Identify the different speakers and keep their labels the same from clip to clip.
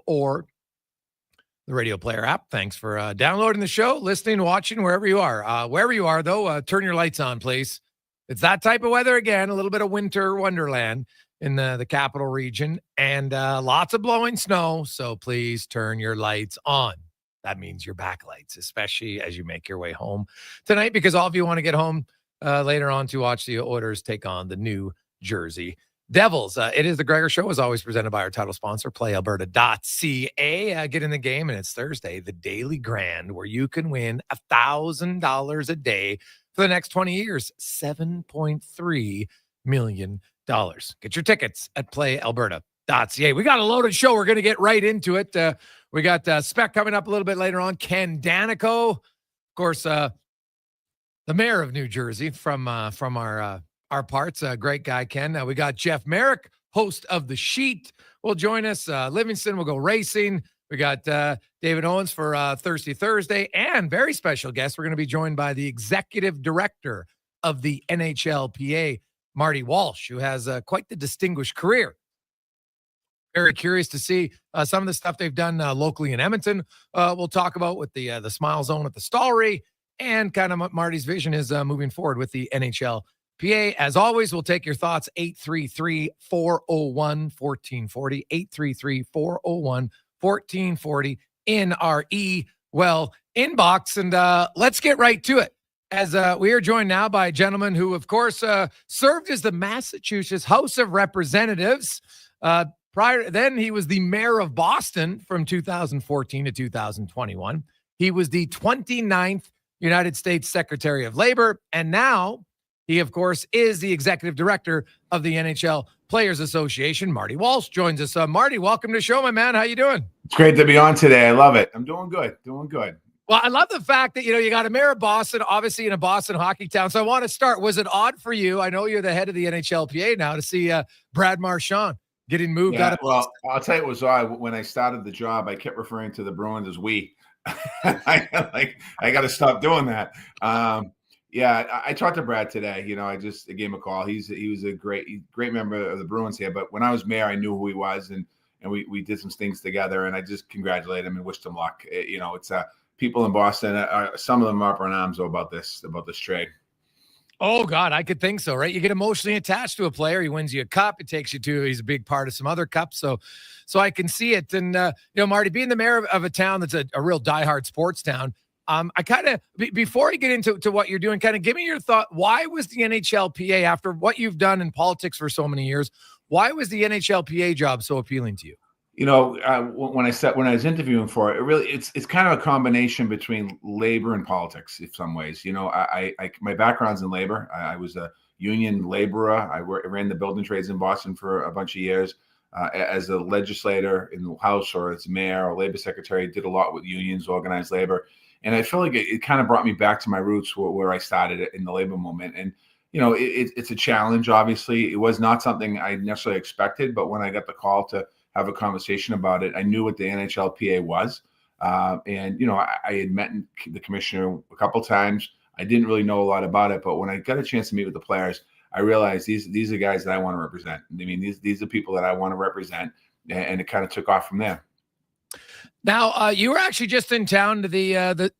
Speaker 1: or the Radio Player app. Thanks for downloading the show, listening, watching, wherever you are. Wherever you are, though, turn your lights on, please. It's that type of weather again, a little bit of winter wonderland in the capital region, and lots of blowing snow, so please turn your lights on. That means your backlights, especially as you make your way home tonight, because all of you want to get home later on to watch the Oilers take on the New Jersey Devils. It is the Gregor Show, as always, presented by our title sponsor, PlayAlberta.ca. Get in the game, and it's Thursday, the Daily Grand, where you can win $1,000 a day for the next 20 years, $7.3 million. Get your tickets at PlayAlberta.ca. We got a loaded show. We're going to get right into it. We got Spec coming up a little bit later on. Ken Daneyko, of course, the mayor of New Jersey from our parts. Great guy, Ken. We got Jeff Merrick, host of The Sheet, will join us. Livingston will go racing. We got David Owens for Thirsty Thursday, and very special guest. We're going to be joined by the executive director of the NHLPA, Marty Walsh, who has quite the distinguished career. Very curious to see some of the stuff they've done locally in Edmonton. We'll talk about with the Smile Zone at the Stollery, and kind of what Marty's vision is moving forward with the NHLPA. As always, we'll take your thoughts, 833-401-1440, 833-401-1440 in our inbox. And let's get right to it, as we are joined now by a gentleman who, of course, served as the Massachusetts House of Representatives. Prior then, he was the mayor of Boston from 2014 to 2021. He was the 29th United States Secretary of Labor, and now he, of course, is the executive director of the NHL Players Association. Marty Walsh joins us. Marty, welcome to the show, my man. How you doing?
Speaker 2: It's great to be on today. I love it. I'm doing good.
Speaker 1: Well, I love the fact that, you got a mayor of Boston, obviously in a Boston hockey town. So I want to start. Was it odd for you? I know you're the head of the NHLPA now, to see Brad Marchand getting moved out of Boston.
Speaker 2: Well, I'll tell you, it was odd. When I started the job, I kept referring to the Bruins as we. I got to stop doing that. Yeah, I talked to Brad today. I gave him a call. He was a great member of the Bruins here. But when I was mayor, I knew who he was, and we did some things together. And I just congratulated him and wished him luck. It's people in Boston. Some of them are up in arms about this trade.
Speaker 1: Oh God, I could think so, right? You get emotionally attached to a player. He wins you a cup. It takes you to. He's a big part of some other cups. So I can see it. And Marty, being the mayor of a town that's a real diehard sports town. I kind of, before you get into what you're doing, kind of give me your thought. Why was the NHLPA, after what you've done in politics for so many years, why was the NHLPA job so appealing to you?
Speaker 2: When I was interviewing for it, it's kind of a combination between labor and politics in some ways. My background's in labor. I was a union laborer. I ran the building trades in Boston for a bunch of years. As a legislator in the House or as mayor or labor secretary, did a lot with unions, organized labor. And I feel like it kind of brought me back to my roots where I started in the labor movement. And, it's a challenge, obviously. It was not something I necessarily expected, but when I got the call to have a conversation about it, I knew what the NHLPA was. I had met the commissioner a couple times. I didn't really know a lot about it, but when I got a chance to meet with the players, I realized these are guys that I want to represent. I mean, these are people that I want to represent, and it kind of took off from there.
Speaker 1: Now, you were actually just in town to the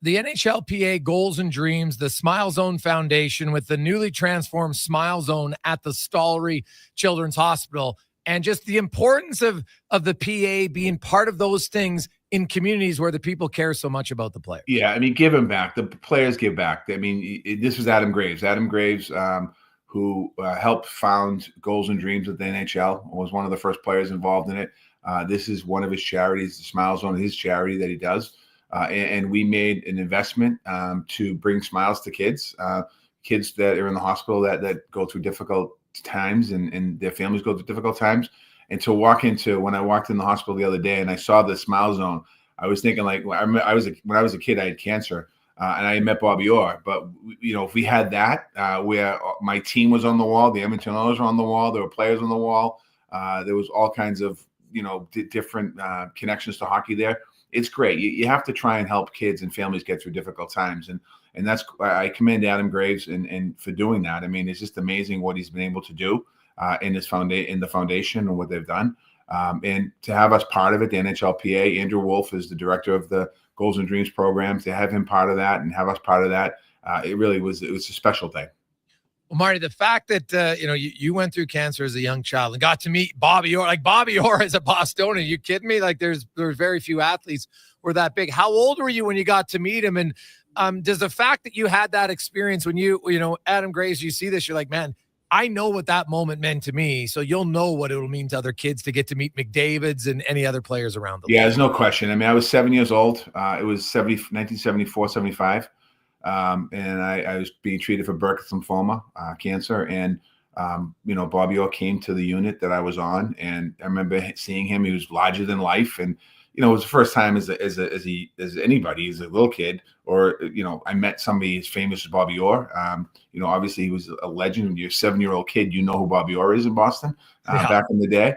Speaker 1: NHLPA Goals and Dreams, the Smile Zone Foundation, with the newly transformed Smile Zone at the Stollery Children's Hospital, and just the importance of the PA being part of those things in communities where the people care so much about the players.
Speaker 2: Yeah, I mean, giving back. The players give back. I mean, this was Adam Graves. Adam Graves, who helped found Goals and Dreams at the NHL, was one of the first players involved in it. This is one of his charities, the Smile Zone, his charity that he does. And we made an investment to bring smiles to kids that are in the hospital that go through difficult times and their families go through difficult times. And to when I walked in the hospital the other day and I saw the Smile Zone, I was thinking when I was a kid, I had cancer and I met Bobby Orr. But, if we had that where my team was on the wall, the Edmonton Oilers were on the wall, there were players on the wall, there was all kinds of different connections to hockey there. It's great. You have to try and help kids and families get through difficult times. And that's, I commend Adam Graves and for doing that. I mean, it's just amazing what he's been able to do in the foundation and what they've done. And to have us part of it, the NHLPA, Andrew Wolf is the director of the Goals and Dreams program. To have him part of that and have us part of that, it was a special day.
Speaker 1: Well, Marty, the fact that you went through cancer as a young child and got to meet Bobby Orr, like Bobby Orr as a Bostonian, you kidding me? Like there's very few athletes were that big. How old were you when you got to meet him? And does the fact that you had that experience when Adam Graves, you see this, you're like, man, I know what that moment meant to me. So you'll know what it'll mean to other kids to get to meet McDavid's and any other players around the league.
Speaker 2: Yeah, there's no question. I mean, I was 7 years old. It was 1974, 75. And I was being treated for Burkitt's lymphoma, cancer. And, Bobby Orr came to the unit that I was on. And I remember seeing him. He was larger than life. And, it was the first time as anybody, as a little kid, or, I met somebody as famous as Bobby Orr. Obviously he was a legend. When you're a 7-year-old kid, you know who Bobby Orr is in Boston back in the day.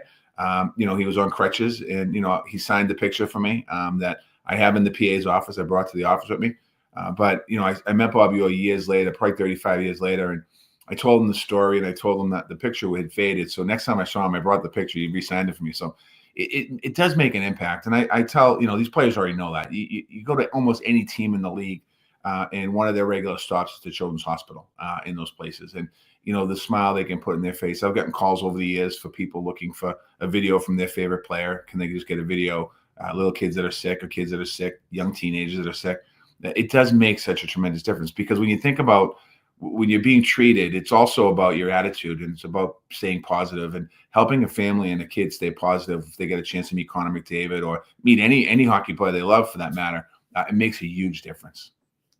Speaker 2: He was on crutches and, he signed the picture for me that I have in the PA's office. I brought to the office with me. But I met Bobby Orr years later, probably 35 years later. And I told him the story and I told him that the picture had faded. So next time I saw him, I brought the picture. He re-signed it for me. So it does make an impact. And I tell, these players already know that. You go to almost any team in the league and one of their regular stops is the Children's Hospital in those places. And, the smile they can put in their face. I've gotten calls over the years for people looking for a video from their favorite player. Can they just get a video? Little kids that are sick or kids that are sick, young teenagers that are sick. It does make such a tremendous difference because when you think about when you're being treated, it's also about your attitude and it's about staying positive and helping a family and a kid stay positive. If they get a chance to meet Connor McDavid or meet any hockey player they love for that matter, it makes a huge difference.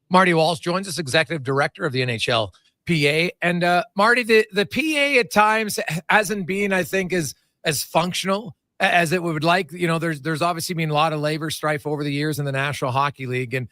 Speaker 1: Marty Walsh joins us, executive director of the NHLPA. And Marty, the PA at times hasn't been, I think, as functional as it would like. There's obviously been a lot of labor strife over the years in the National Hockey League. And,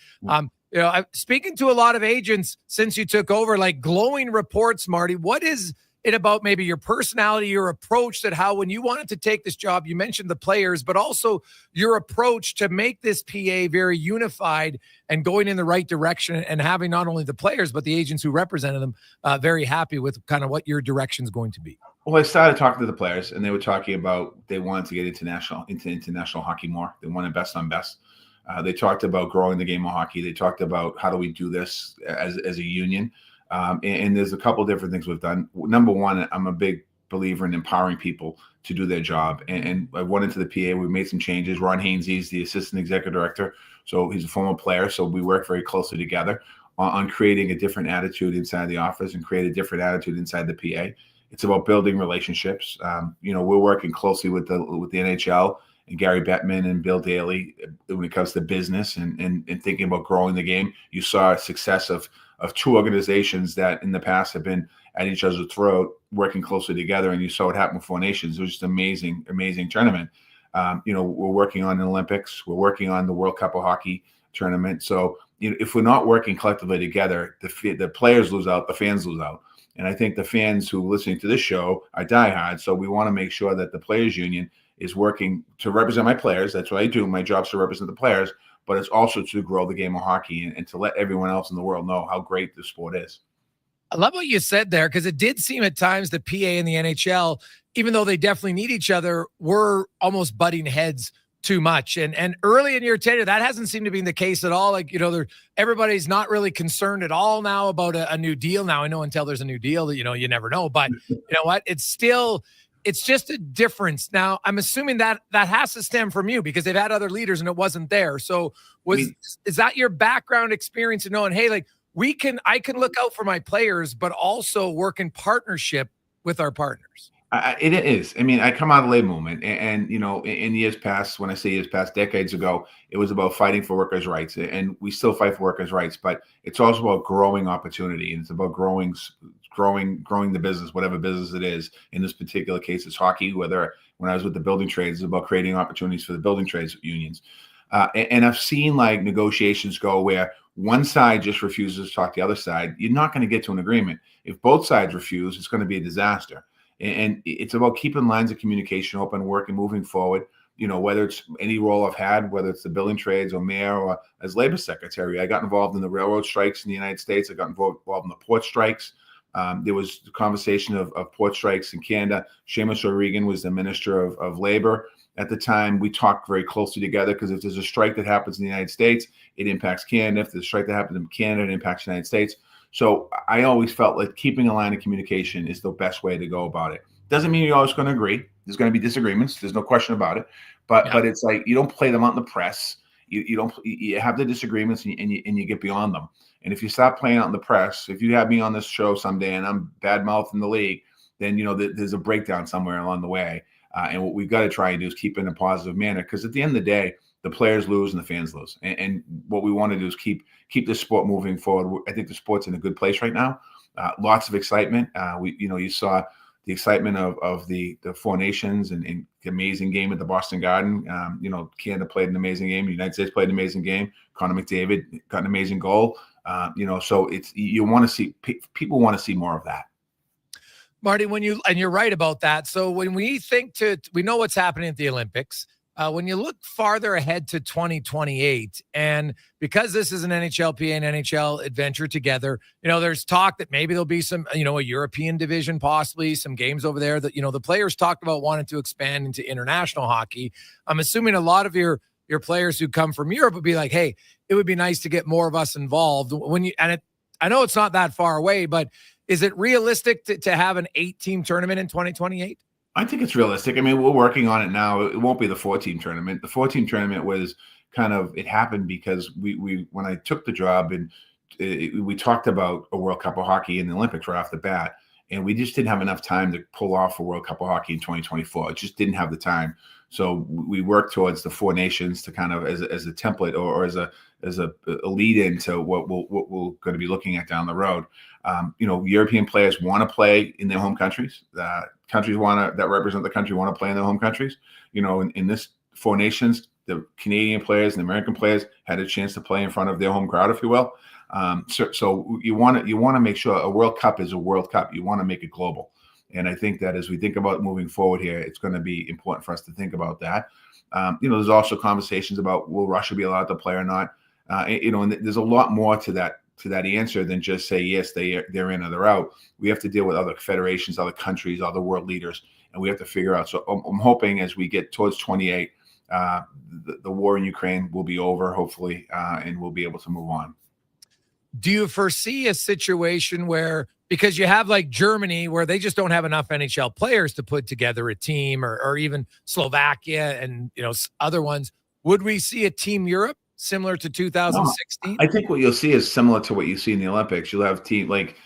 Speaker 1: I'm speaking to a lot of agents since you took over, like glowing reports, Marty. What is it about maybe your personality, your approach that how when you wanted to take this job, you mentioned the players, but also your approach to make this PA very unified and going in the right direction and having not only the players, but the agents who represented them very happy with kind of what your direction is going to be?
Speaker 2: Well, I started talking to the players and they were talking about they wanted to get into international hockey more. They wanted best on best. They talked about growing the game of hockey. They talked about how do we do this as a union. And there's a couple different things we've done. Number one, I'm a big believer in empowering people to do their job. And I went into the PA. We made some changes. Ron Hainsey's the assistant executive director. So he's a former player. So we work very closely together on creating a different attitude inside the office and create a different attitude inside the PA. It's about building relationships. We're working closely with the NHL and Gary Bettman and Bill Daly when it comes to business and thinking about growing the game. You saw a success of two organizations that in the past have been at each other's throat, working closely together, and you saw what happened with Four Nations. It was just amazing tournament. We're working on the Olympics. We're working on the World Cup of Hockey tournament. So if we're not working collectively together, the players lose out, the fans lose out. And I think the fans who are listening to this show are diehard. So we want to make sure that the Players Union is working to represent my players. That's what I do. My job is to represent the players, but it's also to grow the game of hockey and to let everyone else in the world know how great the sport is.
Speaker 1: I love what you said there, because it did seem at times the PA and the NHL, even though they definitely need each other, were almost butting heads too much. And early in your tenure, that hasn't seemed to be the case at all. Like, everybody's not really concerned at all now about a new deal. Now, I know until there's a new deal, you never know. But you know what? It's just a difference. Now, I'm assuming that has to stem from you because they've had other leaders and it wasn't there. So is that your background experience in knowing, hey, like I can look out for my players, but also work in partnership with our partners?
Speaker 2: It is. I mean, I come out of the labor movement and in years past, when I say years past, decades ago, it was about fighting for workers' rights, and we still fight for workers' rights, but it's also about growing opportunity, and it's about growing the business, whatever business it is. In this particular case, it's hockey. When I was with the building trades, it's about creating opportunities for the building trades unions. And I've seen like negotiations go where one side just refuses to talk to the other side. You're not going to get to an agreement. If both sides refuse, it's going to be a disaster. And it's about keeping lines of communication open, working, moving forward. Whether it's any role I've had, whether it's the building trades or mayor or as labor secretary, I got involved in the railroad strikes in the United States. I got involved in the port strikes. There was the conversation of port strikes in Canada. Seamus O'Regan was the Minister of Labor. At the time, we talked very closely together because if there's a strike that happens in the United States, it impacts Canada. If there's a strike that happens in Canada, it impacts the United States. So I always felt like keeping a line of communication is the best way to go about it. Doesn't mean you're always going to agree. There's going to be disagreements. There's no question about it. But it's like you don't play them out in the press. You have the disagreements and you get beyond them. And if you stop playing out in the press, if you have me on this show someday and I'm bad mouthing the league, then there's a breakdown somewhere along the way. And what we've got to try and do is keep it in a positive manner, because at the end of the day, the players lose and the fans lose. And what we want to do is keep the sport moving forward. I think the sport's in a good place right now. Lots of excitement. You saw the excitement of the Four Nations and the amazing game at the Boston Garden. Canada played an amazing game. The United States played an amazing game. Connor McDavid got an amazing goal. So you want to see people want to see more of that.
Speaker 1: Marty, and you're right about that. So when we we know what's happening at the Olympics. When you look farther ahead to 2028, and because this is an NHLPA and NHL adventure together, there's talk that maybe there'll be some, a European division, possibly some games over there that, the players talked about wanting to expand into international hockey. I'm assuming a lot of your players who come from Europe would be like, hey, it would be nice to get more of us involved. I know it's not that far away, but is it realistic to have an 8-team tournament in 2028?
Speaker 2: I think it's realistic. I mean, we're working on it now. It won't be the 4-team tournament. The 4-team tournament was it happened because we when I took the job and we talked about a World Cup of Hockey in the Olympics right off the bat, and we just didn't have enough time to pull off a World Cup of Hockey in 2024. It just didn't have the time. So we worked towards the Four Nations to kind of as a template or as a lead into what we're going to be looking at down the road. European players want to play in their home countries. Countries that represent the country want to play in their home countries. In this Four Nations, the Canadian players and the American players had a chance to play in front of their home crowd, if you will. So you want to make sure a World Cup is a World Cup. You want to make it global. And I think that as we think about moving forward here, it's going to be important for us to think about that. There's also conversations about will Russia be allowed to play or not. And there's a lot more to that answer than just say yes, they're in or they're out. We have to deal with other federations, other countries, other world leaders, and we have to figure out. So I'm hoping as we get towards 28, the war in Ukraine will be over, hopefully, and we'll be able to move on.
Speaker 1: Do you foresee a situation where, because you have like Germany where they just don't have enough NHL players to put together a team, or even Slovakia and other ones, would we see a Team Europe similar to 2016?
Speaker 2: I think what you'll see is similar to what you see in the Olympics. You'll have team like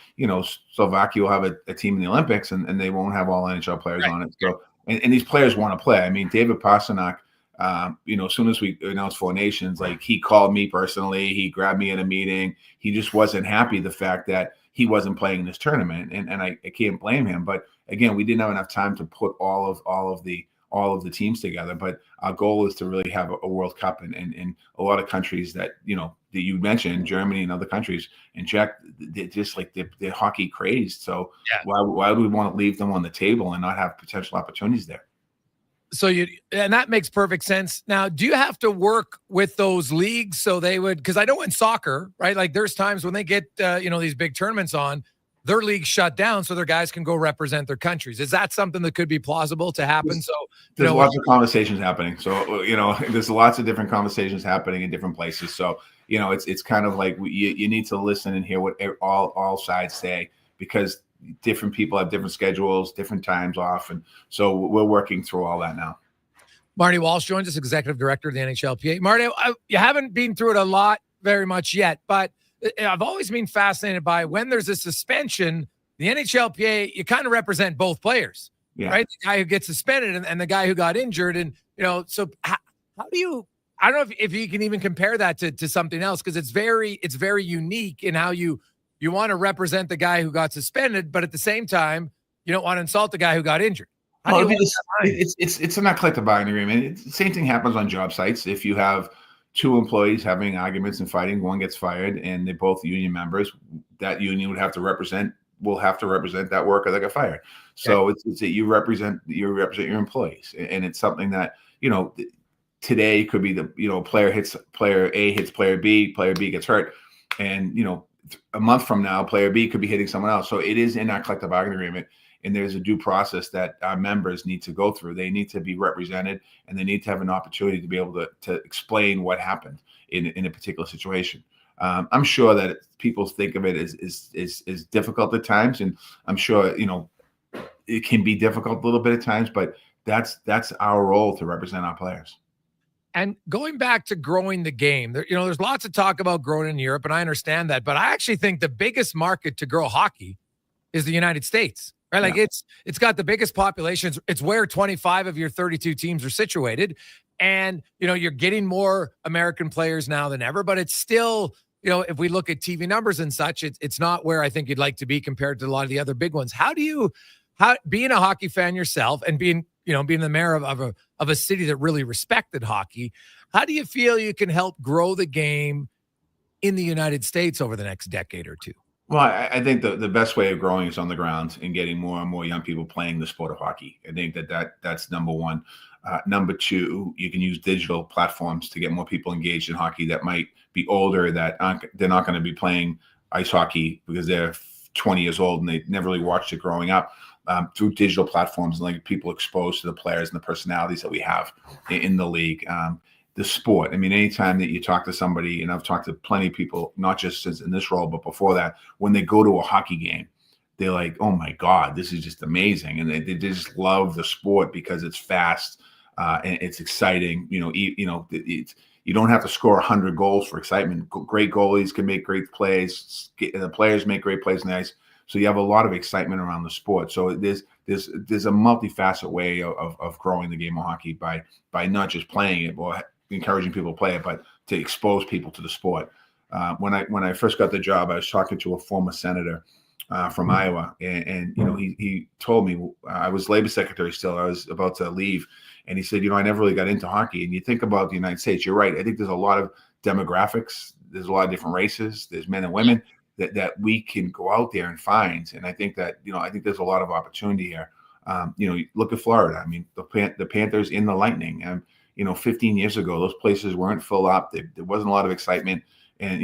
Speaker 2: Slovakia will have a team in the Olympics and they won't have all NHL players on it. So and these players want to play. I mean, David Pastrnak, as soon as we announced Four Nations, like he called me personally, he grabbed me in a meeting. He just wasn't happy the fact that he wasn't playing in this tournament, and I can't blame him. But again, we didn't have enough time to put all of the teams together. But our goal is to really have a World Cup, and a lot of countries that that you mentioned, Germany and other countries, and Czech, they're just like they're hockey crazed. So why would we want to leave them on the table and not have potential opportunities there?
Speaker 1: So and that makes perfect sense. Now, do you have to work with those leagues so they would, because I know in soccer, right? Like there's times when they get, these big tournaments on, their leagues shut down so their guys can go represent their countries. Is that something that could be plausible to happen?
Speaker 2: There's lots of conversations happening. So, there's lots of different conversations happening in different places. So, it's kind of like you need to listen and hear what all sides say, because different people have different schedules, different times off. And so we're working through all that now.
Speaker 1: Marty Walsh joins us, executive director of the NHLPA. Marty, you haven't been through it very much yet, but I've always been fascinated by when there's a suspension, the NHLPA, you kind of represent both players, right? The guy who gets suspended and the guy who got injured. And, so how do you, I don't know if you can even compare that to something else, because it's very unique in how you want to represent the guy who got suspended, but at the same time, you don't want to insult the guy who got injured.
Speaker 2: It's not collective bargaining agreement. The same thing happens on job sites. If you have two employees having arguments and fighting, one gets fired, and they're both union members, that union will have to represent that worker that got fired. So it's you represent your employees, and it's something that today could be player hits player A, hits player B gets hurt, and a month from now player B could be hitting someone else. So it is in our collective bargaining agreement. and there's a due process that our members need to go through. They need to be represented, and they need to have an opportunity to be able to explain what happened in a particular situation. I'm sure that people think of it as difficult at times, and I'm sure it can be difficult a little bit at times, but that's our role to represent our players.
Speaker 1: And going back to growing the game, there's lots of talk about growing in Europe, and I understand that, but I actually think the biggest market to grow hockey is the United States, right? Like it's got the biggest populations. It's where 25 of your 32 teams are situated. And, you're getting more American players now than ever, but it's still, if we look at TV numbers and such, it's not where I think you'd like to be compared to a lot of the other big ones. How being a hockey fan yourself and being the mayor of a city that really respected hockey, how do you feel you can help grow the game in the United States over the next decade or two?
Speaker 2: Well, I think the best way of growing is on the ground and getting more and more young people playing the sport of hockey. I think that's number one. Number two, you can use digital platforms to get more people engaged in hockey that might be older, that they're not going to be playing ice hockey because they're 20 years old and they never really watched it growing up. Through digital platforms and like people exposed to the players and the personalities that we have in the league. The sport. I mean, anytime that you talk to somebody, and I've talked to plenty of people, not just in this role, but before that, when they go to a hockey game, they're like, oh my God, this is just amazing. And they just love the sport because it's fast and it's exciting. You don't have to score 100 goals for excitement. Great goalies can make great plays. The players make great plays in the ice. So you have a lot of excitement around the sport. So there's a multifaceted way of growing the game of hockey by not just playing it or encouraging people to play it, but to expose people to the sport. When I first got the job, I was talking to a former senator from Iowa, and he told me, I was labor secretary still. I was about to leave, and he said, I never really got into hockey. And you think about the United States, you're right. I think there's a lot of demographics. There's a lot of different races. There's men and women that we can go out there and find. And I think that, I think there's a lot of opportunity here. Look at Florida. I mean, the Panthers in the Lightning, and 15 years ago, those places weren't full up. There wasn't a lot of excitement. And,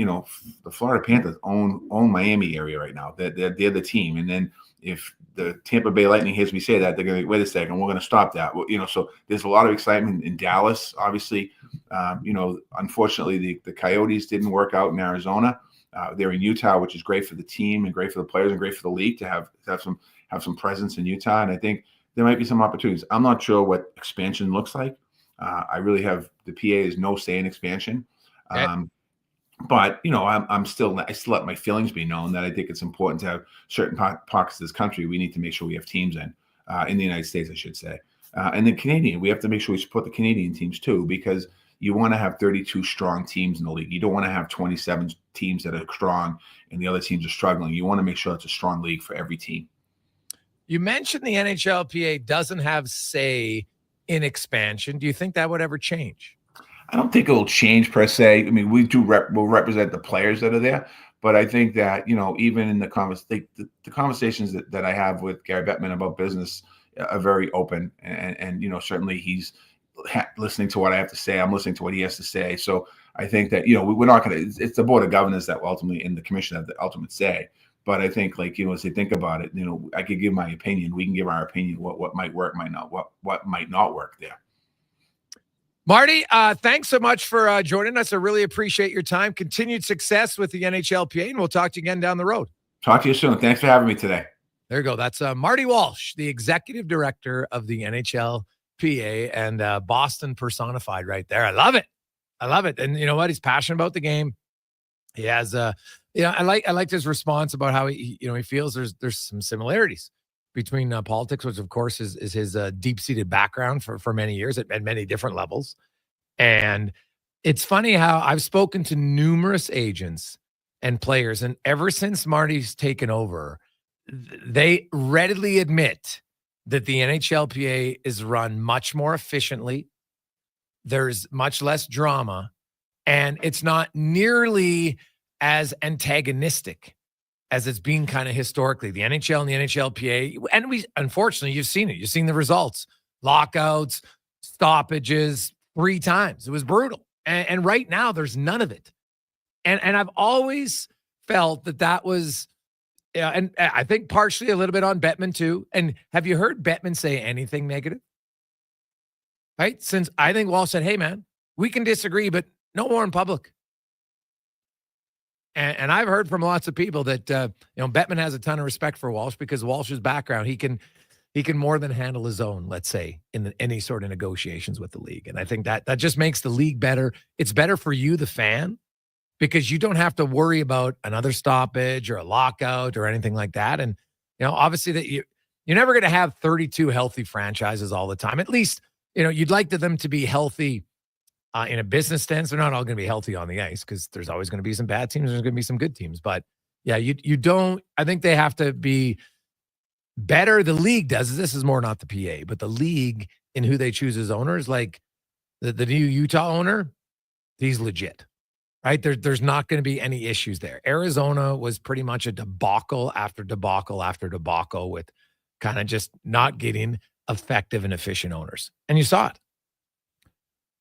Speaker 2: the Florida Panthers own Miami area right now. They're the team. And then if the Tampa Bay Lightning hears me say that, they're going to wait a second, we're going to stop that. Well, so there's a lot of excitement in Dallas, obviously. Unfortunately, the Coyotes didn't work out in Arizona. They're in Utah, which is great for the team and great for the players and great for the league to have some presence in Utah. And I think there might be some opportunities. I'm not sure what expansion looks like. I really have the PA is no say in expansion. Okay. But I still let my feelings be known that I think it's important to have certain pockets of this country. We need to make sure we have teams in the United States, I should say, and then Canadian. We have to make sure we support the Canadian teams too, because you want to have 32 strong teams in the league. You don't want to have 27 teams that are strong and the other teams are struggling. You want to make sure it's a strong league for every team.
Speaker 1: You mentioned the NHLPA doesn't have say in expansion. Do you think that would ever change?
Speaker 2: I don't think it'll change per se. I mean, we'll represent the players that are there, but I think that, even in the conversations that I have with Gary Bettman about business are very open, and certainly he's listening to what I have to say. I'm listening to what he has to say. So I think that, we're not going to, it's the board of governors that ultimately, and the commission have the ultimate say. But I think, as they think about it, I could give my opinion. We can give our opinion, what might work, might not, what might not work there.
Speaker 1: Marty, thanks so much for joining us. I really appreciate your time. Continued success with the NHLPA, and we'll talk to you again down the road.
Speaker 2: Talk to you soon. Thanks for having me today.
Speaker 1: There you go. That's Marty Walsh, the executive director of the NHLPA, and Boston personified right there. I love it. And you know what? He's passionate about the game. He has, I liked his response about how he feels there's some similarities between politics, which of course is his deep-seated background for many years at many different levels. And it's funny how I've spoken to numerous agents and players, and ever since Marty's taken over, they readily admit that the NHLPA is run much more efficiently. There's much less drama, and it's not nearly as antagonistic as it's been kind of historically. The NHL and the NHLPA, and unfortunately, you've seen it. You've seen the results. Lockouts, stoppages, 3 times. It was brutal. And right now, there's none of it. And I've always felt that was Yeah, and I think partially a little bit on Bettman too. And have you heard Bettman say anything negative? Right? Since I think Walsh said, hey, man, we can disagree, but no more in public. And I've heard from lots of people that, Bettman has a ton of respect for Walsh because Walsh's background, he can more than handle his own, let's say, in any sort of negotiations with the league. And I think that just makes the league better. It's better for you, the fan, because you don't have to worry about another stoppage or a lockout or anything like that. And, obviously that you're never going to have 32 healthy franchises all the time. At least, you'd like them to be healthy in a business sense. They're not all going to be healthy on the ice because there's always going to be some bad teams. There's going to be some good teams. But yeah, you don't, I think they have to be better. The league does. This is more not the PA, but the league in who they choose as owners, like the new Utah owner, he's legit. Right? There's not going to be any issues there. Arizona was pretty much a debacle after debacle after debacle with kind of just not getting effective and efficient owners. And you saw it.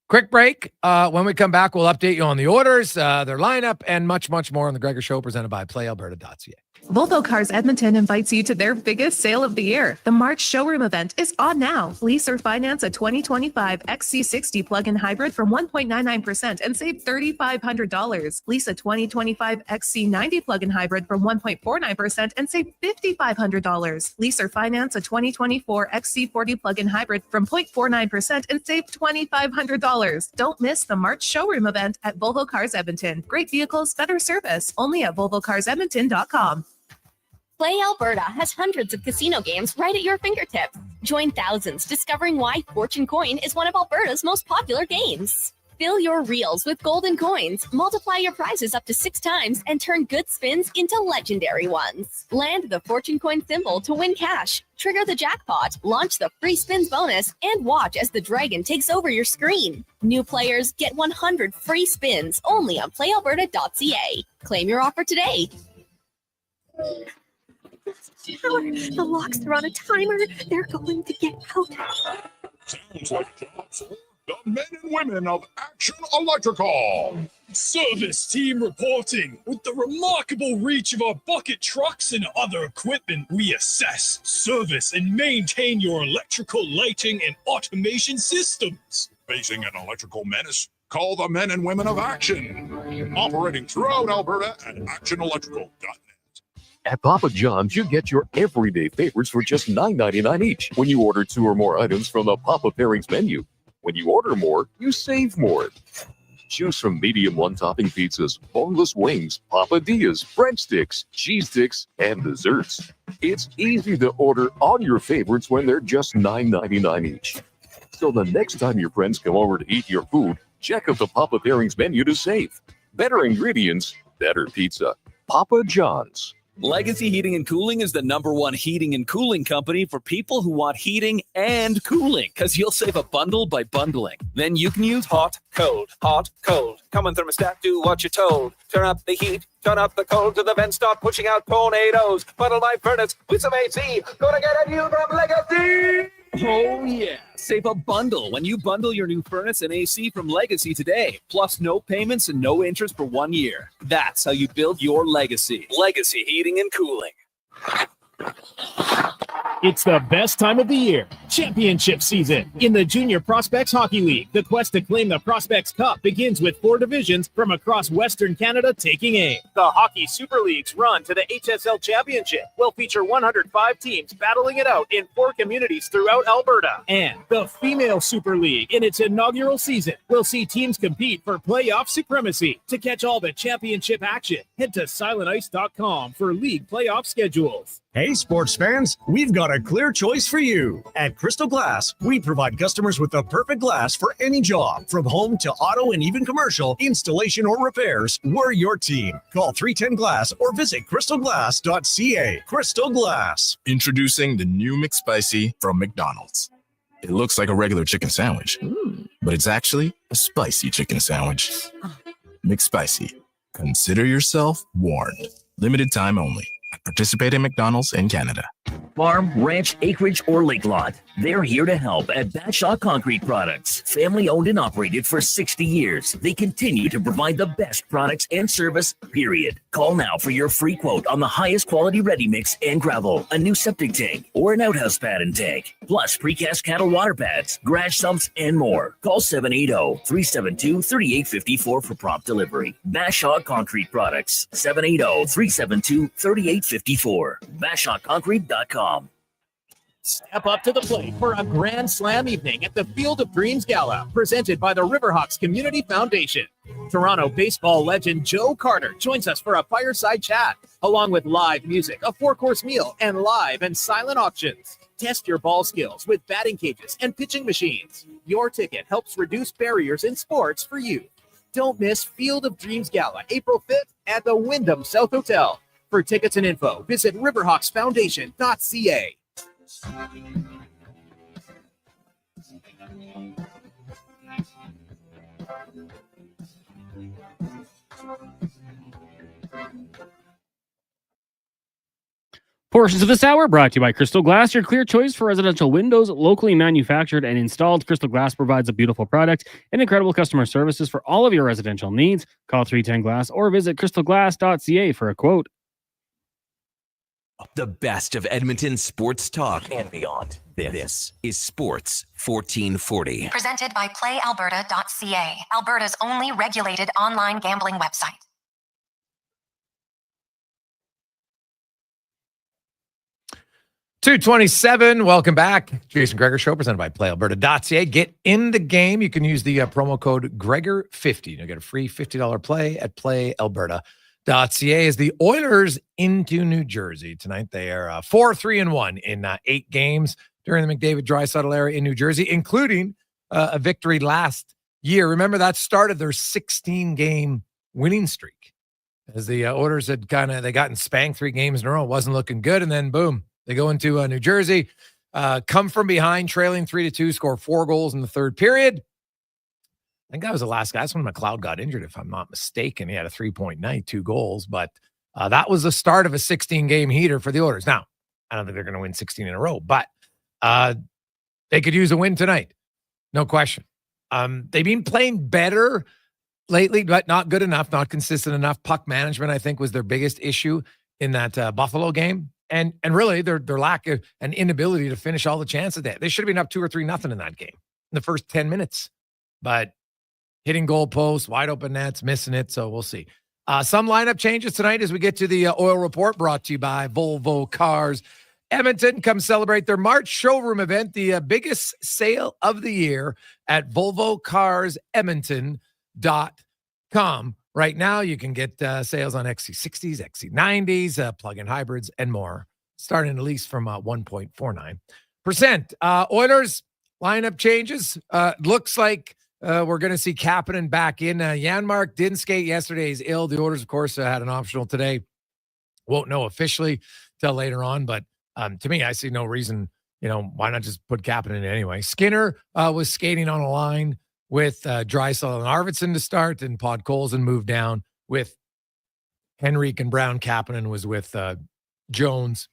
Speaker 1: Quick break. When we come back, we'll update you on the orders, their lineup, and much, much more on the Gregor Show presented by PlayAlberta.ca.
Speaker 3: Volvo Cars Edmonton invites you to their biggest sale of the year. The March showroom event is on now. Lease or finance a 2025 XC60 plug-in hybrid from 1.99% and save $3,500. Lease a 2025 XC90 plug-in hybrid from 1.49% and save $5,500. Lease or finance a 2024 XC40 plug-in hybrid from 0.49% and save $2,500. Don't miss the March showroom event at Volvo Cars Edmonton. Great vehicles, better service. Only at VolvoCarsEdmonton.com.
Speaker 4: Play Alberta has hundreds of casino games right at your fingertips. Join thousands discovering why Fortune Coin is one of Alberta's most popular games. Fill your reels with golden coins, multiply your prizes up to 6 times, and turn good spins into legendary ones. Land the Fortune Coin symbol to win cash, trigger the jackpot, launch the free spins bonus, and watch as the dragon takes over your screen. New players get 100 free spins only on PlayAlberta.ca. Claim your offer today.
Speaker 5: The locks are on a timer. They're going to get out.
Speaker 6: Sounds like a job for the men and women of Action Electrical.
Speaker 7: Service team reporting. With the remarkable reach of our bucket trucks and other equipment, we assess, service, and maintain your electrical lighting and automation systems.
Speaker 6: Facing an electrical menace? Call the men and women of Action. Operating throughout Alberta at actionelectrical.net.
Speaker 8: At Papa John's, you get your everyday favorites for just $9.99 each when you order 2 or more items from the Papa Pairings menu. When you order more, you save more. Choose from medium one-topping pizzas, boneless wings, papadillas, breadsticks, cheese sticks, and desserts. It's easy to order all your favorites when they're just $9.99 each. So the next time your friends come over to eat your food, check out the Papa Pairings menu to save. Better ingredients, better pizza. Papa John's.
Speaker 9: Legacy Heating and Cooling is the #1 heating and cooling company for people who want heating and cooling, because you'll save a bundle by bundling. Then you can use hot, cold, Come on, thermostat, do what you're told. Turn up the heat, turn up the cold, till the vents start pushing out tornadoes. Funnel my furnace with some AC. Gonna get a new from Legacy! Oh, yeah. Save a bundle when you bundle your new furnace and AC from Legacy today. Plus no payments and no interest for 1 year. That's how you build your legacy. Legacy Heating and Cooling.
Speaker 10: It's the best time of the year, championship season. In the Junior Prospects Hockey League, the quest to claim the Prospects Cup begins with 4 divisions from across Western Canada taking aim. The Hockey Super League's run to the HSL Championship will feature 105 teams battling it out in 4 communities throughout Alberta. And the Female Super League, in its inaugural season, will see teams compete for playoff supremacy. To catch all the championship action, head to silentice.com for league playoff schedules.
Speaker 11: Hey, sports fans, we've got a clear choice for you. At Crystal Glass, we provide customers with the perfect glass for any job. From home to auto and even commercial, installation or repairs, we're your team. Call 310-GLASS or visit crystalglass.ca. Crystal Glass.
Speaker 12: Introducing the new McSpicy from McDonald's. It looks like a regular chicken sandwich, but it's actually a spicy chicken sandwich. McSpicy. Consider yourself warned. Limited time only. Participate in McDonald's in Canada.
Speaker 13: Farm, ranch, acreage, or lake lot. They're here to help at Bashaw Concrete Products. Family owned and operated for 60 years. They continue to provide the best products and service, period. Call now for your free quote on the highest quality ready mix and gravel, a new septic tank, or an outhouse pad and tank, plus precast cattle water pads, garage sumps, and more. Call 780-372-3854 for prompt delivery. Bashaw Concrete Products, 780-372-3854. BashawConcrete.com.
Speaker 10: Step up to the plate for a Grand Slam evening at the Field of Dreams Gala, presented by the Riverhawks Community Foundation. Toronto baseball legend Joe Carter joins us for a fireside chat, along with live music, a 4-course meal, and live and silent auctions. Test your ball skills with batting cages and pitching machines. Your ticket helps reduce barriers in sports for you. Don't miss Field of Dreams Gala, April 5th at the Wyndham South Hotel. For tickets and info, visit riverhawksfoundation.ca.
Speaker 14: Portions of this hour brought to you by Crystal Glass, your clear choice for residential windows, locally manufactured and installed. Crystal Glass provides a beautiful product and incredible customer services for all of your residential needs. Call 310 Glass or visit crystalglass.ca for a quote.
Speaker 15: The best of Edmonton sports talk and beyond. This is Sports 1440.
Speaker 16: Presented by PlayAlberta.ca, Alberta's only regulated online gambling website.
Speaker 1: .227, welcome back. Jason Gregor Show, presented by PlayAlberta.ca. Get in the game. You can use the promo code Gregor50. You'll get a free $50 play at PlayAlberta.ca. As the Oilers into New Jersey tonight. They are 4-3-1 in 8 games during the McDavid-Draisaitl era in New Jersey, including a victory last year. Remember, that started their 16-game winning streak, as the Oilers had they gotten spanked 3 games in a row. It wasn't looking good, and then boom, they go into New Jersey, come from behind, trailing 3-2, score 4 goals in the third period. I think that was the last guy. That's when McLeod got injured, if I'm not mistaken. He had a 3-point night, 2 goals, but that was the start of a 16-game heater for the Oilers. Now, I don't think they're going to win 16 in a row, but they could use a win tonight. No question. They've been playing better lately, but not good enough, not consistent enough. Puck management, I think, was their biggest issue in that Buffalo game. And really, their lack of an inability to finish all the chances they should have been up 2 or 3-0 in that game in the first 10 minutes. But hitting goalposts, wide open nets, missing it. So we'll see. Some lineup changes tonight as we get to the Oil Report, brought to you by Volvo Cars. Edmonton, come celebrate their March showroom event, the biggest sale of the year at VolvoCarsEdmonton.com. Right now, you can get sales on XC60s, XC90s, plug-in hybrids, and more, starting at least from 1.49%. Oilers lineup changes. Looks like we're going to see Kapanen back in. Janmark didn't skate yesterday. He's ill. The Oilers, of course, had an optional today. Won't know officially till later on, but to me, I see no reason, why not just put Kapanen in anyway. Skinner was skating on a line with Draisaitl and Arvidsson to start, and Podkolzin moved down with Henrique and Brown. Kapanen was with Jones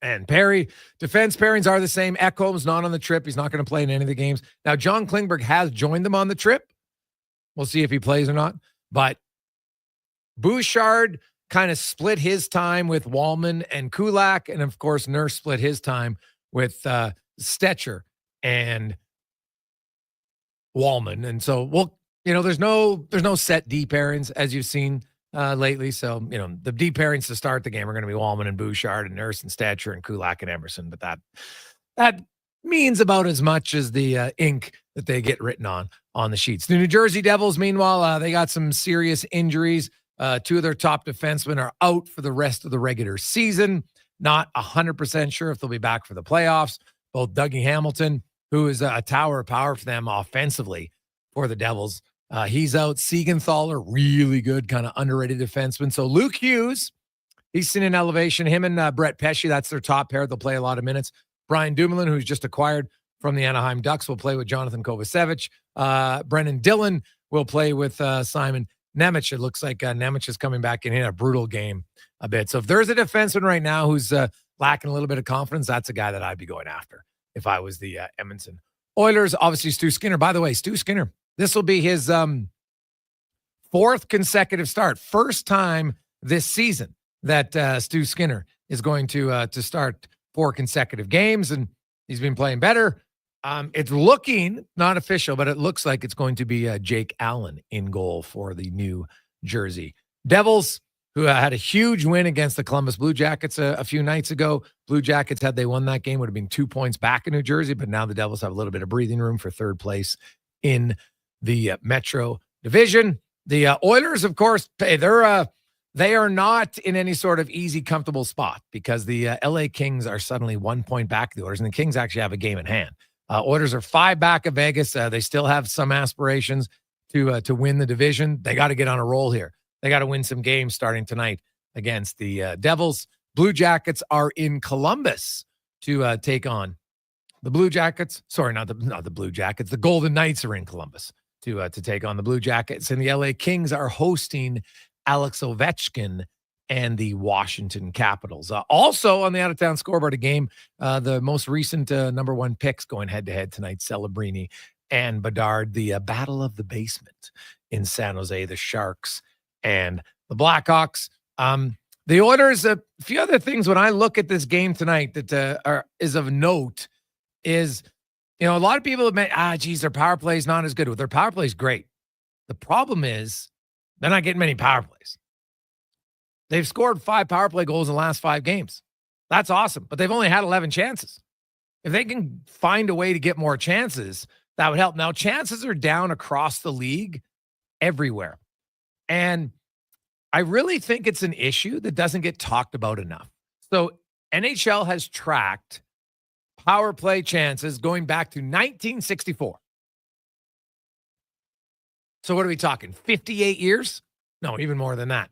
Speaker 1: and Perry. Defense pairings are the same. Ekholm's not on the trip. He's not going to play in any of the games. Now, John Klingberg has joined them on the trip. We'll see if he plays or not. But Bouchard kind of split his time with Wallman and Kulak. And, of course, Nurse split his time with Stetcher and Wallman. And so, there's no set D pairings as you've seen lately. So, the D pairings to start the game are going to be Wallman and Bouchard and Nurse and Stetcher and Kulak and Emerson. But that means about as much as the ink that they get written on the sheets. The New Jersey Devils, meanwhile, they got some serious injuries. 2 of their top defensemen are out for the rest of the regular season. Not 100% sure if they'll be back for the playoffs. Both Dougie Hamilton, who is a tower of power for them offensively for the Devils, he's out. Siegenthaler, really good, kind of underrated defenseman. So Luke Hughes, he's seen an elevation. Him and Brett Pesce, that's their top pair. They'll play a lot of minutes. Brian Dumoulin, who's just acquired from the Anaheim Ducks, will play with Jonathan Kovacevic. Brennan Dillon will play with Simon Nemec. It looks like Nemec is coming back in a brutal game a bit. So if there's a defenseman right now who's lacking a little bit of confidence, that's a guy that I'd be going after if I was the Edmonton Oilers. Obviously, Stu Skinner. By the way, Stu Skinner, this will be his fourth consecutive start. First time this season that Stu Skinner is going to start 4 consecutive games, and he's been playing better. It's looking, not official, but it looks like it's going to be Jake Allen in goal for the New Jersey Devils, who had a huge win against the Columbus Blue Jackets a few nights ago. Blue Jackets, had they won that game, would have been 2 points back in New Jersey, but now the Devils have a little bit of breathing room for third place in the Metro Division. The Oilers, of course, they are not in any sort of easy, comfortable spot because the LA Kings are suddenly 1 point back of the Oilers, and the Kings actually have a game in hand. Oilers are 5 back of Vegas. They still have some aspirations to win the division. They got to get on a roll here. They got to win some games starting tonight against the Devils. Blue Jackets are in Columbus to take on the Blue Jackets. Sorry, not the Blue Jackets. The Golden Knights are in Columbus to take on the Blue Jackets, and the LA Kings are hosting Alex Ovechkin and the Washington Capitals. Also on the out-of-town scoreboard, a game, the most recent number 1 picks going head-to-head tonight, Celebrini and Bedard, the battle of the basement in San Jose, the Sharks and the Blackhawks. The Oilers, a few other things when I look at this game tonight that is of note is, a lot of people have been, their power play is not as good. Well, their power play is great. The problem is they're not getting many power plays. They've scored 5 power play goals in the last 5 games. That's awesome, but they've only had 11 chances. If they can find a way to get more chances, that would help. Now, chances are down across the league everywhere. And I really think it's an issue that doesn't get talked about enough. So NHL has tracked power play chances going back to 1964. So what are we talking? 58 years? No, even more than that.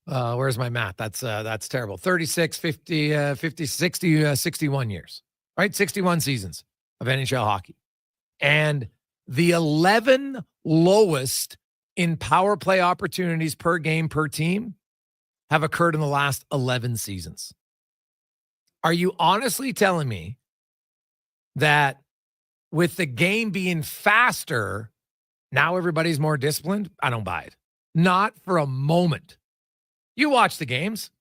Speaker 1: Where's my math? That's terrible. 36, 50, 50, 60, 61 years, right? 61 seasons of NHL hockey. And the 11 lowest in power play opportunities per game per team have occurred in the last 11 seasons. Are you honestly telling me that with the game being faster, now everybody's more disciplined? I don't buy it. Not for a moment. You watch the games.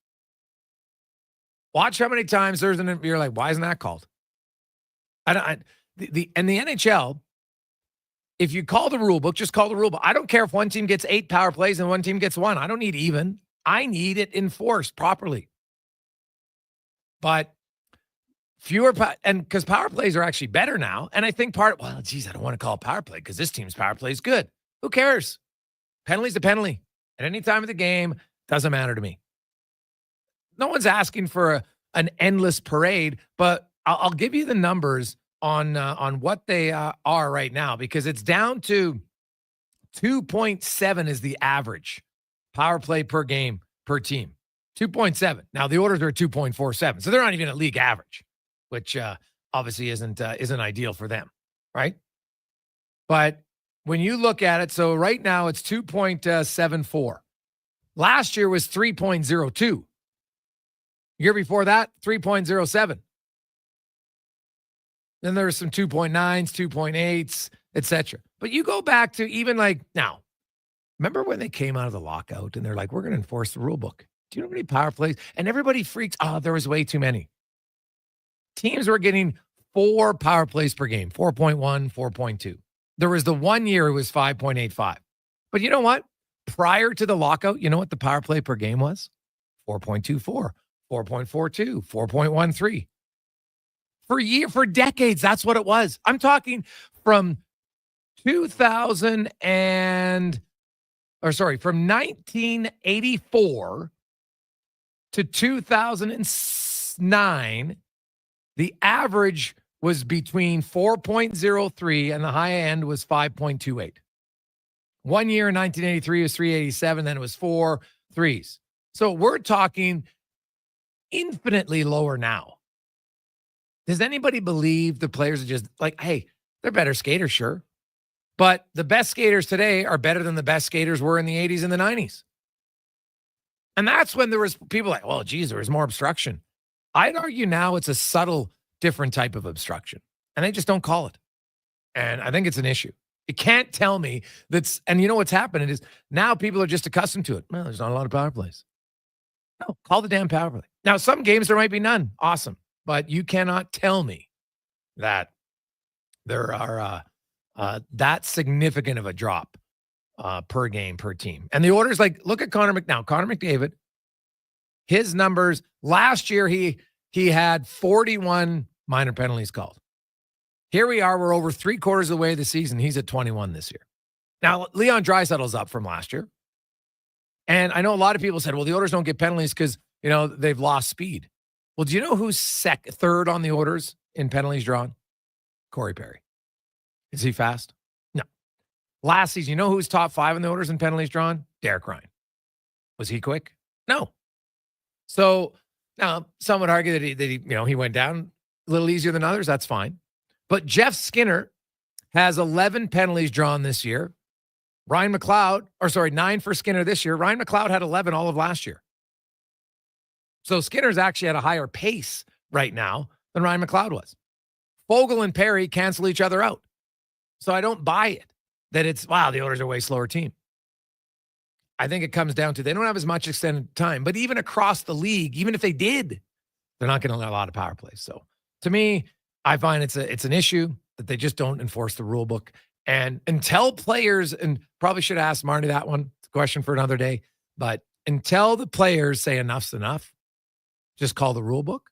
Speaker 1: Watch how many times you're like, why isn't that called? The NHL, if you call the rule book, just call the rule book. I don't care if one team gets 8 power plays and one team gets 1. I don't need even. I need it enforced properly. But fewer, and because power plays are actually better now. And I think I don't want to call it power play because this team's power play is good. Who cares? Penalty's a penalty. At any time of the game, doesn't matter to me. No one's asking for an endless parade, but I'll give you the numbers on what they are right now, because it's down to 2.7 is the average power play per game per team. 2.7. Now the Oilers are 2.47, so they're not even at league average, which obviously isn't ideal for them, right? But when you look at it, so right now it's 2.74. Last year was 3.02. Year before that, 3.07. Then there were some 2.9s, 2.8s, etc. But you go back to even now, remember when they came out of the lockout and they're like, we're going to enforce the rule book. Do you know how many power plays? And everybody freaks, there was way too many. Teams were getting 4 power plays per game, 4.1, 4.2. There was the 1 year it was 5.85. But you know what? Prior to the lockout, you know what the power play per game was? 4.24, 4.42, 4.13. For decades, that's what it was. I'm talking from 1984 to 2009, the average was between 4.03 and the high end was 5.28. 1 year in 1983 was 387, then it was 4 threes. So we're talking infinitely lower now. Does anybody believe the players are just like, hey, they're better skaters, sure. But the best skaters today are better than the best skaters were in the 80s and the 90s. And that's when there was people like, well, geez, there was more obstruction. I'd argue now it's a subtle, different type of obstruction. and they just don't call it. And I think it's an issue. You can't tell me that's, and you know what's happening is now people are just accustomed to it. Well, there's not a lot of power plays. No, call the damn power play. Now, some games there might be none. Awesome. But you cannot tell me that there are that significant of a drop per game, per team. And the orders, like, look at Connor McDavid. His numbers, last year he had 41 minor penalties called. Here we are, we're over 3/4 of the way of the season. He's at 21 this year. Now, Leon Draisaitl's up from last year. And I know a lot of people said, well, the Oilers don't get penalties because, they've lost speed. Well, do you know who's third on the Oilers in penalties drawn? Corey Perry. Is he fast? No. Last season, you know who's top 5 in the Oilers in penalties drawn? Derek Ryan. Was he quick? No. So now some would argue that he went down a little easier than others. That's fine. But Jeff Skinner has 11 penalties drawn this year. 9 for Skinner this year. Ryan McLeod had 11 all of last year. So Skinner's actually at a higher pace right now than Ryan McLeod was. Fogle and Perry cancel each other out. So I don't buy it that it's, wow, the Oilers are a way slower team. I think it comes down to they don't have as much extended time. But even across the league, even if they did, they're not going to allow a lot of power plays. So to me, I find it's an issue that they just don't enforce the rule book. And until players, and probably should ask Marty that one, it's a question for another day, but until the players say enough's enough, just call the rule book.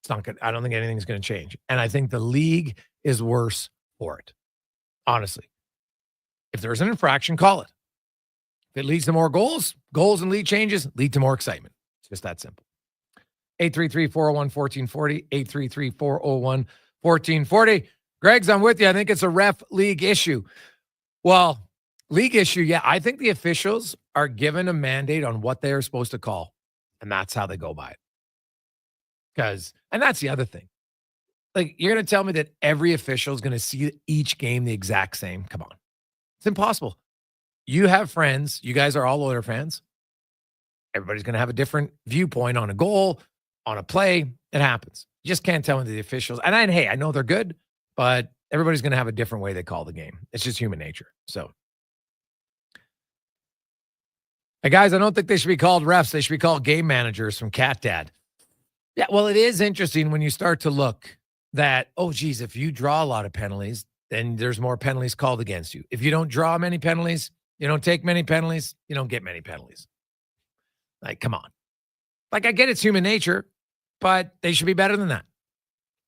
Speaker 1: It's not good. I don't think anything's going to change. And I think the league is worse for it. Honestly. If there's an infraction, call it. If it leads to more goals and league changes lead to more excitement. It's just that simple. 833-401-1440, 833-401-1440. Greg's, I'm with you. I think it's a ref league issue. Well, league issue, yeah. I think the officials are given a mandate on what they are supposed to call, and that's how they go by it. And that's the other thing. Like, you're going to tell me that every official is going to see each game the exact same? Come on. It's impossible. You have friends. You guys are all Oilers fans. Everybody's going to have a different viewpoint on a goal, on a play. It happens. You just can't tell me the officials. And I know they're good, but everybody's going to have a different way they call the game. It's just human nature. So, hey guys, I don't think they should be called refs. They should be called game managers from Cat Dad. Yeah, well, it is interesting when you start to look that, oh, geez, if you draw a lot of penalties, then there's more penalties called against you. If you don't draw many penalties, you don't take many penalties, you don't get many penalties. Like, come on. Like, I get it's human nature, but they should be better than that.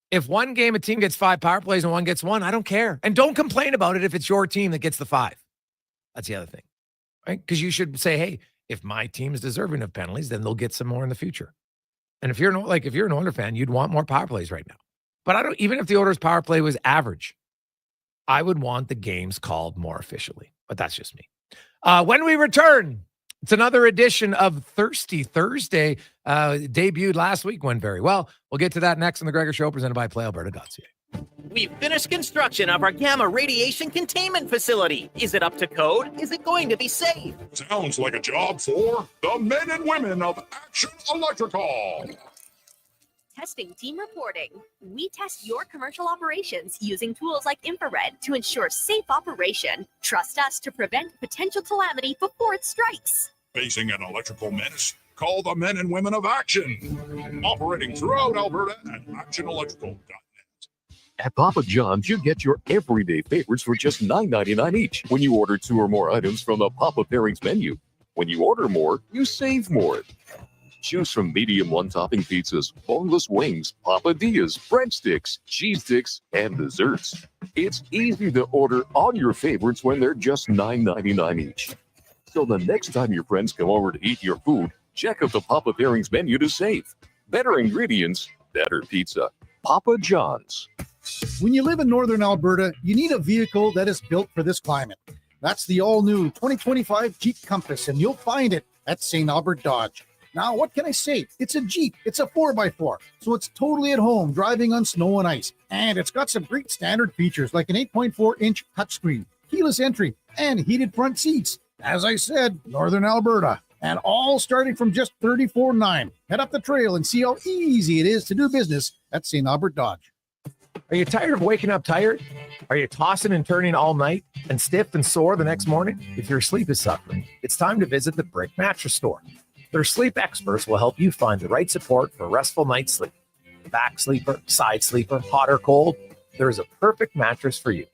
Speaker 1: If one game a team gets 5 power plays and one gets 1, I don't care. And don't complain about it if it's your team that gets the 5. That's the other thing, right? Because you should say, hey, if my team is deserving of penalties, then they'll get some more in the future. And if you're an Oilers fan, you'd want more power plays right now. But even if the Oilers power play was average, I would want the games called more officially. But that's just me. When we return, it's another edition of Thirsty Thursday. Debuted last week, went very well. We'll get to that next on the Gregor Show, presented by PlayAlberta.ca.
Speaker 17: We've finished construction of our gamma radiation containment facility. Is it up to code? Is it going to be safe?
Speaker 6: Sounds like a job for the men and women of Action Electrical.
Speaker 4: Testing team reporting. We test your commercial operations using tools like infrared to ensure safe operation. Trust us to prevent potential calamity before it strikes.
Speaker 6: Facing an electrical menace? Call the men and women of Action. Operating throughout Alberta at actionelectrical.net.
Speaker 8: At Papa John's, you get your everyday favorites for just $9.99 each when you order 2 or more items from the Papa Pairings menu. When you order more, you save more. Choose from medium one-topping pizzas, boneless wings, papadillas, breadsticks, cheese sticks, and desserts. It's easy to order all your favorites when they're just $9.99 each. So the next time your friends come over to eat your food, check out the Papa Pairings menu to save. Better ingredients, better pizza. Papa John's.
Speaker 18: When you live in northern Alberta, you need a vehicle that is built for this climate. That's the all-new 2025 Jeep Compass, and you'll find it at St. Albert Dodge. Now, what can I say? It's a Jeep. It's a 4x4, so it's totally at home driving on snow and ice. And it's got some great standard features like an 8.4-inch touchscreen, keyless entry, and heated front seats. As I said, northern Alberta. And all starting from just $34,900. Head up the trail and see how easy it is to do business at St. Albert Dodge.
Speaker 1: Are you tired of waking up tired? Are you tossing and turning all night and stiff and sore the next morning? If your sleep is suffering, it's time to visit the Brick Mattress Store. Their sleep experts will help you find the right support for a restful night's sleep. Back sleeper, side sleeper, hot or cold, there is a perfect mattress for you.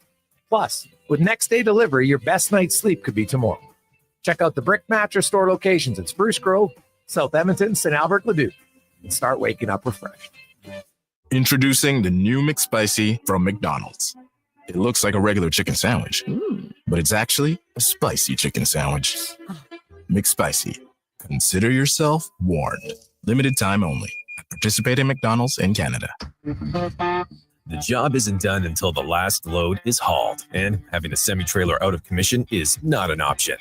Speaker 1: Plus, with next day delivery, your best night's sleep could be tomorrow. Check out the Brick Mattress Store locations in Spruce Grove, South Edmonton, St. Albert, Leduc, and start waking up refreshed.
Speaker 12: Introducing the new McSpicy from McDonald's. It looks like a regular chicken sandwich, but it's actually a spicy chicken sandwich. McSpicy. Consider yourself warned. Limited time only. Participate in McDonald's in Canada.
Speaker 19: The job isn't done until the last load is hauled, and having a semi-trailer out of commission is not an option.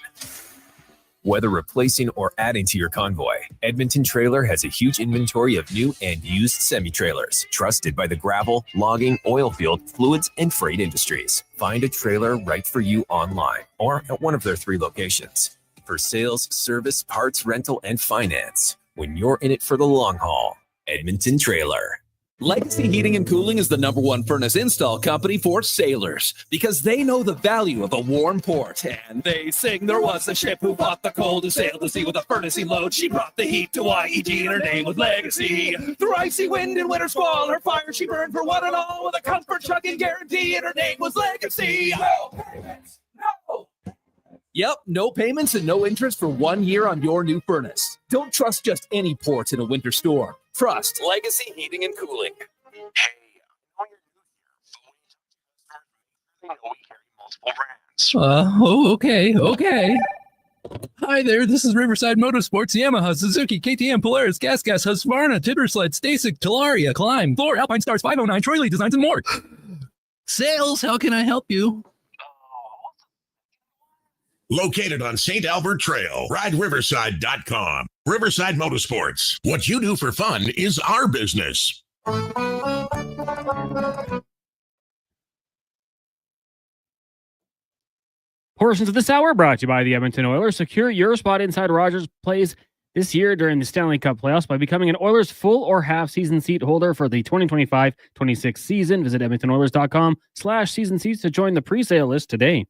Speaker 19: Whether replacing or adding to your convoy, Edmonton Trailer has a huge inventory of new and used semi-trailers, trusted by the gravel, logging, oil field, fluids, and freight industries. Find a trailer right for you online or at one of their 3 locations. For sales, service, parts, rental, and finance, when you're in it for the long haul, Edmonton Trailer.
Speaker 9: Legacy Heating and Cooling is the #1 furnace install company for sailors because they know the value of a warm port. And they sing, there was a ship who fought the cold, who sailed the sea with a furnacey load. She brought the heat to YEG and her name was Legacy. Through icy wind and winter squall, her fire she burned for one and all with a comfort chugging guarantee, and her name was Legacy. No payments, no. Yep, no payments and no interest for 1 year on your new furnace. Don't trust just any ports in a winter storm. Trust Legacy Heating and Cooling.
Speaker 20: Okay. Hi there, this is Riverside Motorsports, Yamaha, Suzuki, KTM, Polaris, Gas, Husqvarna, Tibbersled, Stasic, Talaria, Climb, Thor, Alpine Stars, 509, Troy Lee Designs, and more. Sales, how can I help you?
Speaker 6: Located on St. Albert Trail, rideriverside.com. Riverside Motorsports. What you do for fun is our business.
Speaker 14: Portions of this hour brought to you by the Edmonton Oilers. Secure your spot inside Rogers Place this year during the Stanley Cup playoffs by becoming an Oilers full or half season seat holder for the 2025-26 season. Visit edmontonoilers.com/season seats to join the pre-sale list today.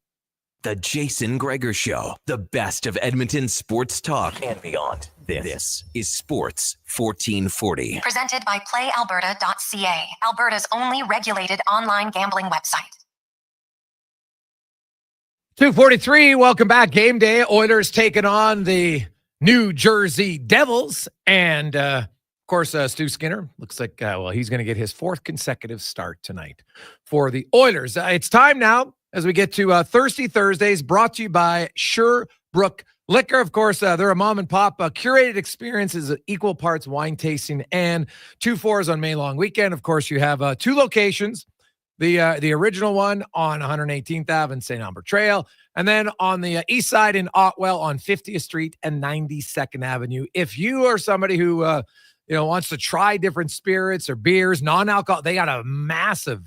Speaker 15: The Jason Gregor Show, the best of Edmonton sports talk and beyond. This is Sports 1440.
Speaker 16: Presented by PlayAlberta.ca, Alberta's only regulated online gambling website.
Speaker 1: 2:43. Welcome back. Game day. Oilers taking on the New Jersey Devils. And, of course, Stu Skinner looks like, he's going to get his 4th consecutive start tonight for the Oilers. It's time now as we get to Thirsty Thursdays, brought to you by Sherbrooke Liquor. Of course, they're a mom and pop curated experiences, equal parts wine tasting and 2 4s on May long weekend. Of course, you have 2 locations. The original one on 118th Ave and St. Albert Trail, and then on the east side in Otwell on 50th Street and 92nd Avenue. If you are somebody who wants to try different spirits or beers, non-alcohol, they got a massive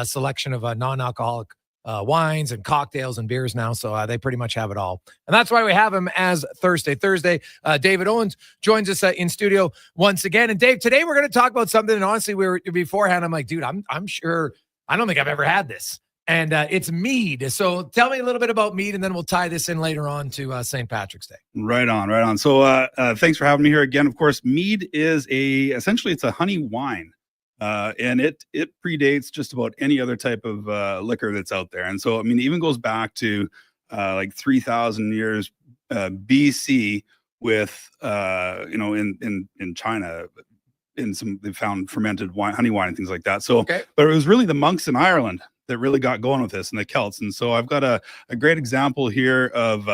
Speaker 1: selection of non-alcoholic wines and cocktails and beers now, so they pretty much have it all. And that's why we have him as Thursday. David Owens joins us in studio once again. And Dave, today we're going to talk about something, and honestly, we were beforehand, I'm like, dude, I'm sure, I don't think I've ever had this. And it's mead. So tell me a little bit about mead, and then we'll tie this in later on to St. Patrick's Day.
Speaker 21: Right on. So thanks for having me here again. Of course, mead is essentially it's a honey wine. And it predates just about any other type of liquor that's out there. And so, I mean, it even goes back to like 3,000 years BC with, in China, they found fermented wine, honey wine and things like that. So, But it was really the monks in Ireland that really got going with this, and the Celts. And so I've got a great example here of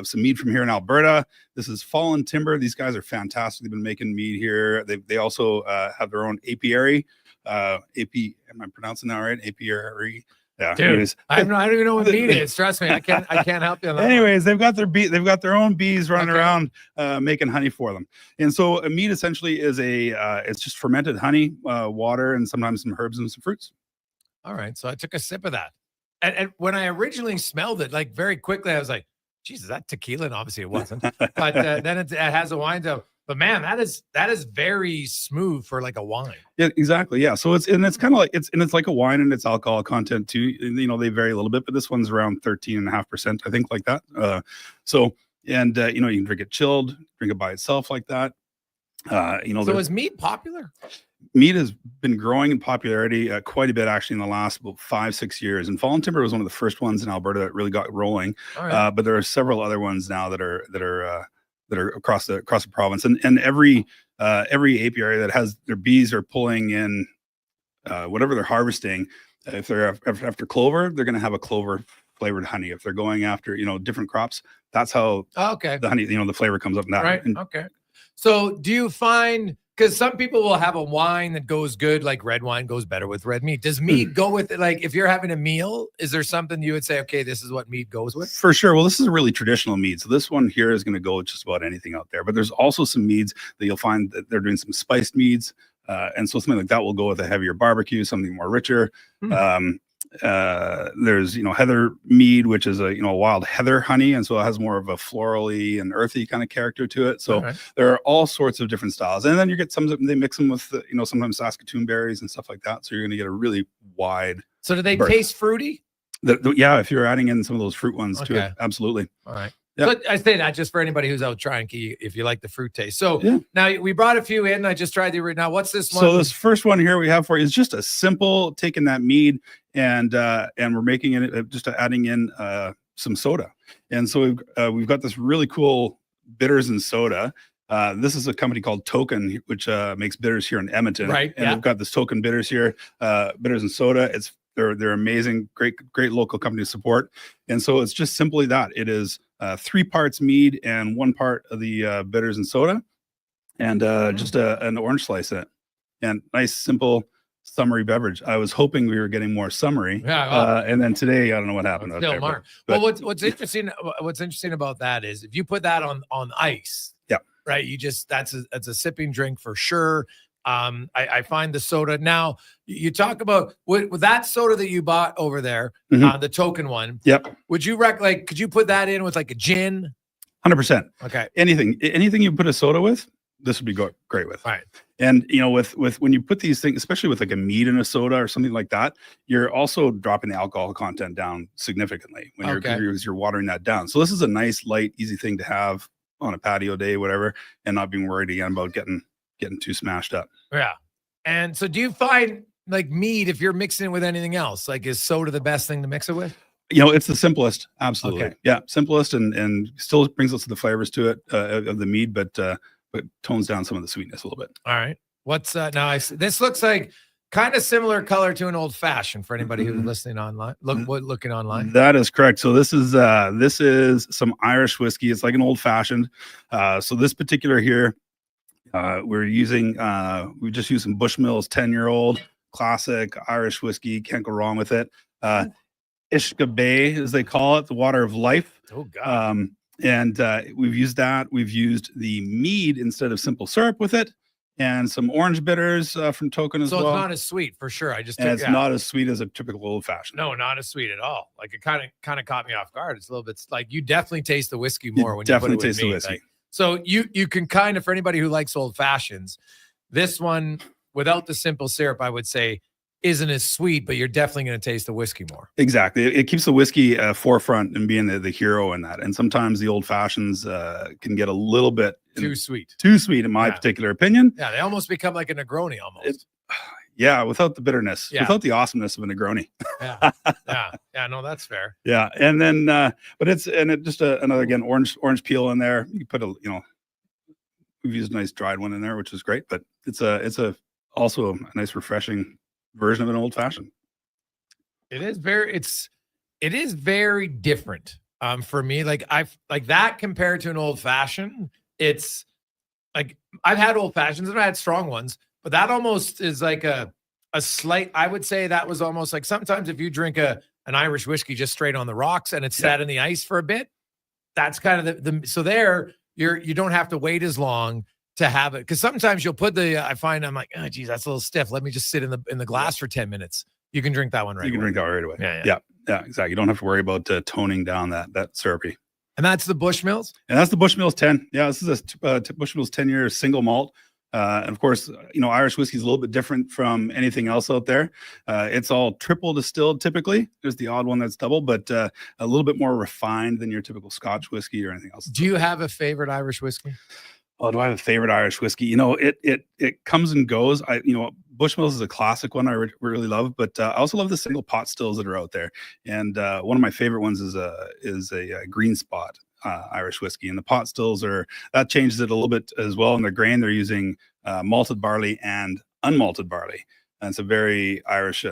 Speaker 21: some mead from here in Alberta. This is Fallen Timber. These guys are fantastic. They've been making mead here. They also have their own apiary. Am I pronouncing that right? Apiary. Yeah.
Speaker 1: Dude, anyways. I don't even know what mead is. Trust me, I can't help you on that.
Speaker 21: Anyways, they've got their own bees running around making honey for them. And so a mead essentially is it's just fermented honey, water, and sometimes some herbs and some fruits.
Speaker 1: All right. So I took a sip of that. And when I originally smelled it, like very quickly, I was like, geez, is that tequila? And obviously it wasn't. But then it has a wine. So But man, that is very smooth for like a wine.
Speaker 21: Yeah, exactly. Yeah. So it's kind of like it's like a wine, and it's alcohol content too. You know, they vary a little bit, but this one's around 13.5%, I think, like that. You know, you can drink it chilled, drink it by itself like that. You know,
Speaker 1: so is mead popular?
Speaker 21: Mead has been growing in popularity quite a bit, actually, in the last about 5-6 years. And Fallen Timber was one of the first ones in Alberta that really got rolling. Right. But there are several other ones now that are across the province, and every apiary that has their bees are pulling in whatever they're harvesting. If they're after clover, they're going to have a clover flavored honey. If they're going after, you know, different crops, that's how the honey, you know, the flavor comes up in that.
Speaker 1: Right. Okay. So do you find, because some people will have a wine that goes good, like red wine goes better with red meat. Does mead go with it? Like if you're having a meal, is there something you would say, okay, this is what mead goes with?
Speaker 21: For sure. Well, this is a really traditional mead. So this one here is going to go with just about anything out there. But there's also some meads that you'll find that they're doing some spiced meads. And so something like that will go with a heavier barbecue, something more richer. There's, you know, heather mead, which is a, you know, wild heather honey, and so it has more of a florally and earthy kind of character to it. So there are all sorts of different styles, and then you get some of them, they mix them with you know, sometimes Saskatoon berries and stuff like that, so you're going to get a really wide.
Speaker 1: So do they taste fruity?
Speaker 21: Yeah, if you're adding in some of those fruit ones to it, absolutely.
Speaker 1: All right. Yeah. So I say that just for anybody who's out trying, if you like the fruit taste. So now we brought a few in. I just tried the now. What's this one?
Speaker 21: So this first one here we have for you is just a simple taking that mead and we're making it just adding in some soda. And so we've got this really cool bitters and soda. This is a company called Token, which makes bitters here in Edmonton.
Speaker 1: Right.
Speaker 21: And we've got this Token bitters here, bitters and soda. They're amazing, great local company to support. And so it's just simply that. It is 3 parts mead and 1 part of the bitters and soda, and just an orange slice in it. And nice, simple, summery beverage. I was hoping we were getting more summery. And then today, I don't know what happened.
Speaker 1: Still Mark. Well, what's interesting about that is if you put that on ice, right? You just that's a sipping drink for sure. I find the soda now. You talk about with that soda that you bought over there, the Token one.
Speaker 21: Yep.
Speaker 1: Would you could you put that in with like a gin?
Speaker 21: 100%.
Speaker 1: Okay.
Speaker 21: Anything you put a soda with, this would be great with.
Speaker 1: All right.
Speaker 21: And you know, with when you put these things, especially with like a mead in a soda or something like that, you're also dropping the alcohol content down significantly when you're watering that down. So this is a nice, light, easy thing to have on a patio day, whatever, and not being worried again about getting too smashed up.
Speaker 1: Yeah. And so do you find like mead, if you're mixing it with anything else, like is soda the best thing to mix it with?
Speaker 21: You know, it's the simplest. Absolutely.
Speaker 1: Okay.
Speaker 21: Yeah. Simplest and still brings us to the flavors to it of the mead, but tones down some of the sweetness a little bit.
Speaker 1: All right. What's now this looks like kind of similar color to an old fashioned for anybody who's listening online, looking online.
Speaker 21: That is correct. So this is some Irish whiskey. It's like an old fashioned. So this particular here, we're using we just used some Bushmills 10-year-old classic Irish whiskey. Can't go wrong with it. Ishka Bay, as they call it, the water of life.
Speaker 1: Oh God.
Speaker 21: And we've used that. We've used the mead instead of simple syrup with it, and some orange bitters from Token as well.
Speaker 1: So it's not as sweet for sure.
Speaker 21: It's not as sweet as a typical old fashioned.
Speaker 1: No, not as sweet at all. Like it kind of caught me off guard. It's a little bit like you definitely taste the whiskey more when you put it with
Speaker 21: taste
Speaker 1: mead.
Speaker 21: the whiskey.
Speaker 1: Like, so you can kind of, for anybody who likes old fashions, this one without the simple syrup, I would say, isn't as sweet, but you're definitely going to taste the whiskey more.
Speaker 21: Exactly. It keeps the whiskey forefront and being the hero in that. And sometimes the old fashions can get a little bit
Speaker 1: too sweet
Speaker 21: in my particular opinion.
Speaker 1: Yeah. They almost become like a Negroni almost.
Speaker 21: Without the bitterness, without the awesomeness of a Negroni.
Speaker 1: Yeah. No, that's fair.
Speaker 21: Yeah. And then, but it's just another, again, orange peel in there. You put we've used a nice dried one in there, which is great, but it's also a nice refreshing version of an old fashioned.
Speaker 1: It is very different for me. Like I've like that compared to an old fashioned. It's like I've had old fashions and I had strong ones, but that almost is like a slight. I would say that was almost like sometimes if you drink an Irish whiskey just straight on the rocks and it's sat in the ice for a bit, that's kind of so there you don't have to wait as long to have it, because sometimes you'll put I'm like, oh geez, that's a little stiff. Let me just sit in the glass for 10 minutes. You can drink that one right away.
Speaker 21: You can drink that right away. Yeah, exactly. You don't have to worry about toning down that syrupy.
Speaker 1: And that's the Bushmills?
Speaker 21: And that's the Bushmills 10. Yeah, this is a Bushmills 10-year single malt. And of course, Irish whiskey is a little bit different from anything else out there. It's all triple distilled typically. There's the odd one that's double, but a little bit more refined than your typical Scotch whiskey or anything else.
Speaker 1: Do you have a favorite Irish whiskey?
Speaker 21: Oh, do I have a favorite Irish whiskey? It comes and goes. Bushmills is a classic one I really love, but I also love the single pot stills that are out there. And one of my favorite ones is a Green Spot Irish whiskey, and the pot stills that changes it a little bit as well. In the grain, they're using malted barley and unmalted barley, and it's a very Irish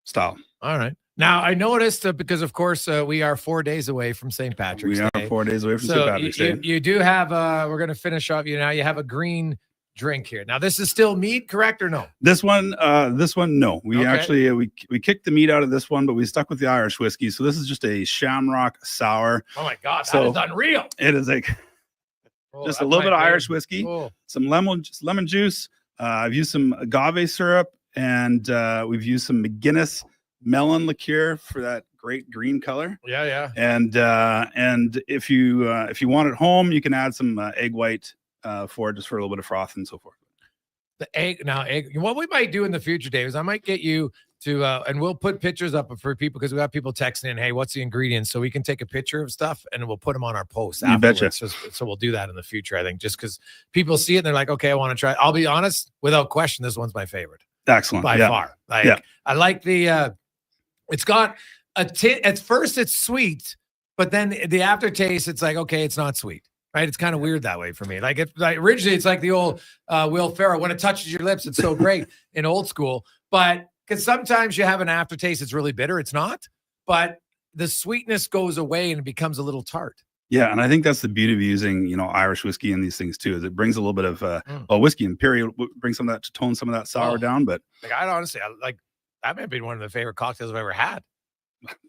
Speaker 21: style.
Speaker 1: All right. Now I noticed because of course we are 4 days away from St. Patrick's Day.
Speaker 21: We are 4 days away from St. Patrick's Day.
Speaker 1: You do have we're going to finish off. You have a green drink here. Now this is still mead, correct or no?
Speaker 21: This one, no. We actually we kicked the meat out of this one, but we stuck with the Irish whiskey. So this is just a Shamrock sour.
Speaker 1: Oh my God, that is unreal.
Speaker 21: It is just a little bit of Irish whiskey, some lemon juice. I've used some agave syrup, and we've used some McGuinness melon liqueur for that great green color.
Speaker 1: Yeah.
Speaker 21: And if you want it home, you can add some egg white for a little bit of froth and so forth.
Speaker 1: The egg. What we might do in the future, Dave, is I might get you to and we'll put pictures up for people because we have people texting in, hey, what's the ingredients? So we can take a picture of stuff and we'll put them on our post afterwards. So we'll do that in the future, I think, just because people see it and they're like, okay, I want to try it. I'll be honest, without question, this one's my favorite.
Speaker 21: Excellent.
Speaker 1: By far. I like the it's got a at first it's sweet, but then the aftertaste, it's like, okay, it's not sweet. Right, it's kind of weird that way for me. Originally, it's like the old Will Ferrell. When it touches your lips, it's so great in old school. But because sometimes you have an aftertaste, it's really bitter. It's not, but the sweetness goes away and it becomes a little tart.
Speaker 21: Yeah, and I think that's the beauty of using Irish whiskey in these things too. Is it brings a little bit of whiskey and period brings some of that to tone some of that sour down. But
Speaker 1: I honestly like that might be one of the favorite cocktails I've ever had.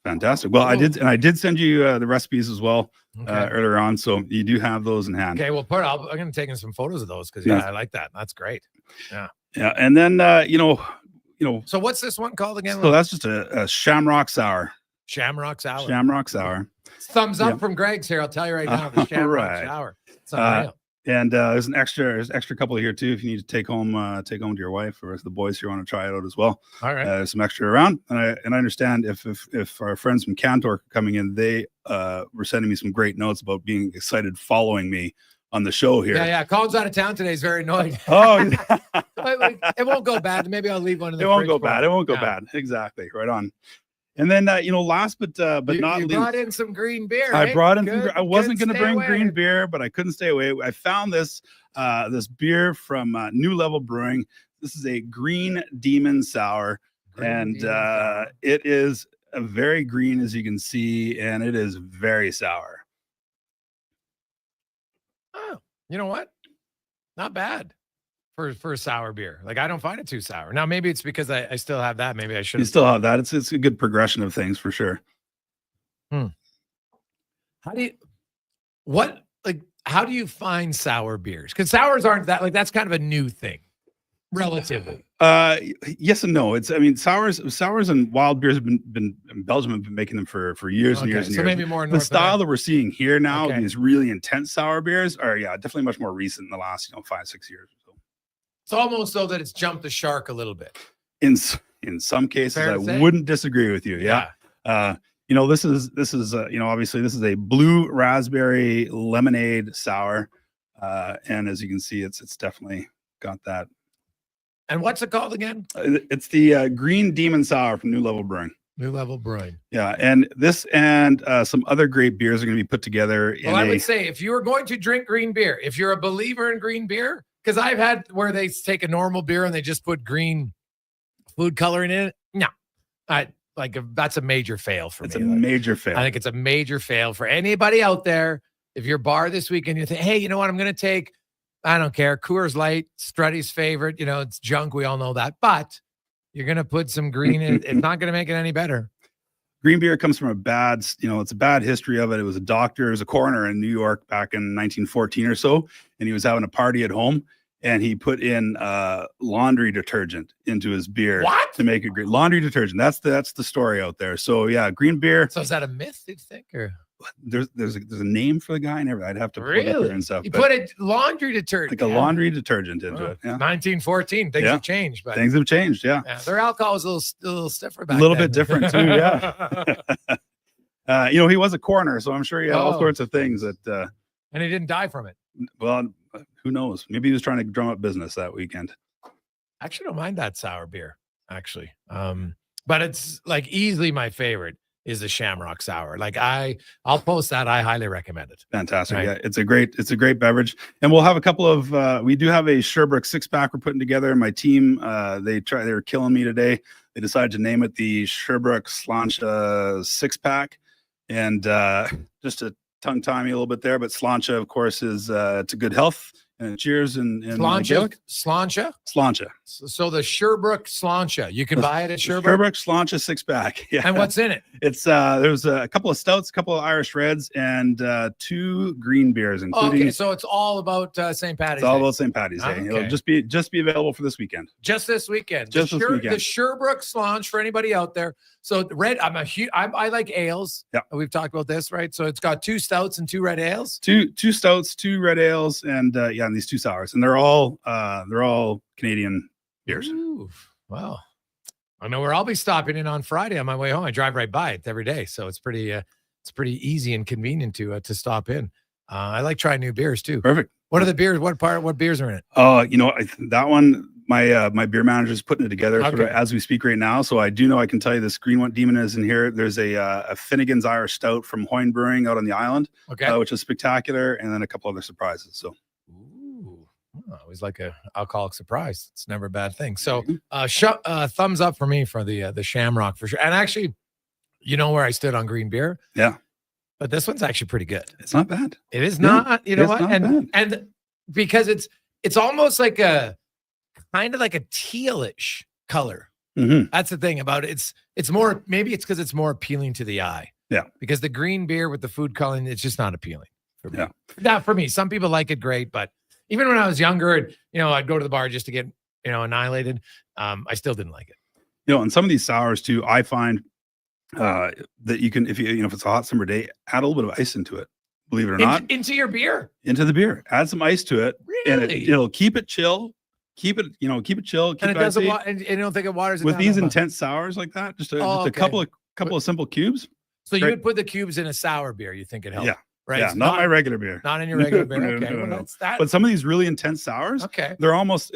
Speaker 21: Fantastic. Well, I did send you the recipes as well earlier on, so you do have those in hand.
Speaker 1: Okay, well, I'm going to take in some photos of those because I like that. That's great. Yeah.
Speaker 21: And then
Speaker 1: So what's this one called again?
Speaker 21: So that's just a Shamrock Sour.
Speaker 1: Shamrock Sour.
Speaker 21: Shamrock Sour.
Speaker 1: Thumbs up from Greg's here. I'll tell you right now. The Shamrock Sour. It's unreal.
Speaker 21: And there's an extra couple here too if you need to take home to your wife or if the boys here want to try it out as well.
Speaker 1: All right,
Speaker 21: there's some extra around, and I understand if our friends from Cantor are coming in, they were sending me some great notes about being excited following me on the show here.
Speaker 1: Yeah. Colin's out of town today. He's very annoyed.
Speaker 21: Oh,
Speaker 1: it won't go bad. Maybe I'll leave one in the.
Speaker 21: It won't go bad. It won't go bad. Exactly. Right on. And then last but not least,
Speaker 1: you brought in some green beer.
Speaker 21: I brought in. I wasn't going to bring green beer, but I couldn't stay away. I found this beer from New Level Brewing. This is a Green Demon Sour, it is very green, as you can see, and it is very sour.
Speaker 1: Oh, you know what? Not bad for a sour beer. Like, I don't find it too sour. Now, maybe it's because I still have that. Maybe I should.
Speaker 21: You still have that. It's a good progression of things for sure.
Speaker 1: How do you find sour beers? Because sours aren't that that's kind of a new thing, relatively.
Speaker 21: Yes and no. Sours and wild beers have been in Belgium have been making them for years and years and years.
Speaker 1: Maybe more
Speaker 21: the style that we're seeing here now, these really intense sour beers are definitely much more recent in the last 5-6 years.
Speaker 1: It's almost so that it's jumped the shark a little bit.
Speaker 21: In some cases, I wouldn't disagree with you. Yeah. This is obviously this is a blue raspberry lemonade sour, and as you can see, it's definitely got that.
Speaker 1: And what's it called again?
Speaker 21: It's the Green Demon Sour from New Level Brewing.
Speaker 1: New Level Brewing.
Speaker 21: Yeah, and this and some other great beers are going to be put together.
Speaker 1: I would say if you are going to drink green beer, if you're a believer in green beer. Because I've had where they take a normal beer and they just put green food coloring in it. No, that's a major fail for me.
Speaker 21: It's a major fail.
Speaker 1: I think it's a major fail for anybody out there. If you're bar this weekend, you think, hey, you know what? I'm going to take, I don't care, Coors Light, Strutty's favorite. It's junk. We all know that. But you're going to put some green in. It's not going to make it any better.
Speaker 21: Green beer comes from it's a bad history of it. It was a coroner in New York back in 1914 or so, and he was having a party at home, and he put in laundry detergent into his beer to make it green. Laundry detergent. That's the story out there. So yeah, green beer.
Speaker 1: So is that a myth, do you think? Or
Speaker 21: there's a name for the guy and everything. I'd have to pull it up there and stuff.
Speaker 1: You
Speaker 21: but
Speaker 1: put a laundry detergent.
Speaker 21: like a laundry detergent into it. Yeah.
Speaker 1: 1914. Things have changed, but
Speaker 21: things have changed. Yeah.
Speaker 1: their alcohol was a little stiffer back
Speaker 21: A little
Speaker 1: then.
Speaker 21: bit different too. Yeah. He was a coroner, so I'm sure he had all sorts of things that.
Speaker 1: And he didn't die from it.
Speaker 21: Well, who knows? Maybe he was trying to drum up business that weekend.
Speaker 1: I actually don't mind that sour beer, actually. But it's like easily my favorite is the Shamrock Sour. Like I'll post that. I highly recommend it.
Speaker 21: Fantastic.
Speaker 1: Right.
Speaker 21: Yeah, it's a great beverage. And we'll have a couple of we do have a Sherbrooke 6-pack we're putting together. My team, they were killing me today. They decided to name it the Sherbrooke Slancha 6-pack. And just to tongue tie me a little bit there, but Slancha, of course, is to good health. And cheers and
Speaker 1: Slancha.
Speaker 21: Slancha.
Speaker 1: So the Sherbrooke Slancha. You can buy it at Sherbrooke.
Speaker 21: Sherbrooke Slancha 6-pack. Yeah.
Speaker 1: And what's in it?
Speaker 21: It's there's a couple of stouts, a couple of Irish Reds, and 2 green beers, including.
Speaker 1: Okay, so it's all about St. Patty's
Speaker 21: It's all
Speaker 1: Day.
Speaker 21: about St. Patty's Day.
Speaker 1: Okay.
Speaker 21: It'll just be available for this weekend.
Speaker 1: Just this weekend.
Speaker 21: Just this weekend.
Speaker 1: The Sherbrooke Slanch for anybody out there. So red, I like ales.
Speaker 21: Yeah.
Speaker 1: We've talked about this, right? So it's got 2 stouts and 2 red ales.
Speaker 21: Two stouts, 2 red ales, and and these 2 sours, and they're all Canadian beers.
Speaker 1: Ooh, wow. I know where I'll be stopping in on Friday on my way home. I drive right by it every day, so it's pretty easy and convenient to stop in. I like trying new beers too.
Speaker 21: Perfect.
Speaker 1: What are the beers? What beers are in it?
Speaker 21: That one, my beer manager is putting it together
Speaker 1: Okay.
Speaker 21: as we speak right now. So I do know I can tell you this green one demon is in here. There's a Finnegan's Irish Stout from Hoyne Brewing out on the island, which is spectacular, and then a couple other surprises. So.
Speaker 1: I always like a alcoholic surprise. It's never a bad thing. So thumbs up for me for the Shamrock for sure. And actually, you know where I stood on green beer?
Speaker 21: Yeah.
Speaker 1: But this one's actually pretty good.
Speaker 21: It's not bad.
Speaker 1: It is
Speaker 21: No,
Speaker 1: not, you know
Speaker 21: it's
Speaker 1: what?
Speaker 21: not
Speaker 1: And because it's almost like a kind of like a tealish color.
Speaker 21: Mm-hmm.
Speaker 1: That's the thing about it. It's more, maybe it's because it's more appealing to the eye.
Speaker 21: Yeah.
Speaker 1: Because the green beer with the food coloring, it's just not appealing for me.
Speaker 21: Yeah.
Speaker 1: Not for me. Some people like it great, but even when I was younger, I'd go to the bar just to get, annihilated. I still didn't like it.
Speaker 21: And some of these sours too, I find that you can, if it's a hot summer day, add a little bit of ice into it. Believe it or not,
Speaker 1: into your beer,
Speaker 21: into the beer, add some ice to it, and it'll keep it chill. Keep it chill. Keep
Speaker 1: And it doesn't.
Speaker 21: icy.
Speaker 1: And you don't think it waters it
Speaker 21: With
Speaker 1: down
Speaker 21: these
Speaker 1: that much?
Speaker 21: intense sours like that. Just a
Speaker 1: Okay.
Speaker 21: couple of simple cubes.
Speaker 1: So you
Speaker 21: Great.
Speaker 1: would put the cubes in a sour beer. You think it helps?
Speaker 21: Yeah.
Speaker 1: Right.
Speaker 21: Yeah.
Speaker 1: It's
Speaker 21: Not my regular beer.
Speaker 1: Not in your regular beer.
Speaker 21: No,
Speaker 1: Okay.
Speaker 21: no,
Speaker 1: Well,
Speaker 21: no.
Speaker 1: that's that.
Speaker 21: But some of these really intense sours,
Speaker 1: Okay.
Speaker 21: they're almost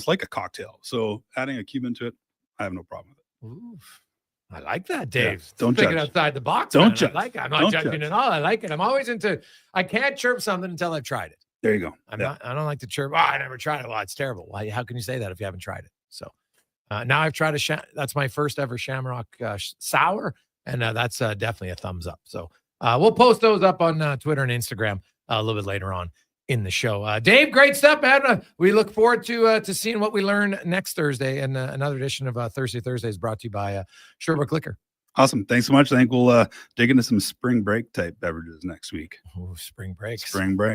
Speaker 21: like a cocktail. So adding a cube into it, I have no problem with it.
Speaker 1: Oof. I like that, Dave.
Speaker 21: Yeah, don't
Speaker 1: Thinking
Speaker 21: judge.
Speaker 1: outside the box.
Speaker 21: Don't
Speaker 1: man.
Speaker 21: judge.
Speaker 1: I like it. I'm not
Speaker 21: Don't
Speaker 1: judging
Speaker 21: judge.
Speaker 1: at all. I like it. I'm always into. I can't chirp something until I've tried it.
Speaker 21: There you go.
Speaker 1: I don't like to chirp. Oh, I never tried it. Well, it's terrible. Why? How can you say that if you haven't tried it? So now I've tried that's my first ever Shamrock sour, and that's definitely a thumbs up. So we'll post those up on Twitter and Instagram a little bit later on in the show. Dave, great stuff, man. We look forward to seeing what we learn next Thursday. And another edition of Thursday is brought to you by Sherbrooke Liquor.
Speaker 21: Awesome. Thanks so much. I think we'll dig into some spring break type beverages next week.
Speaker 1: Ooh, spring break.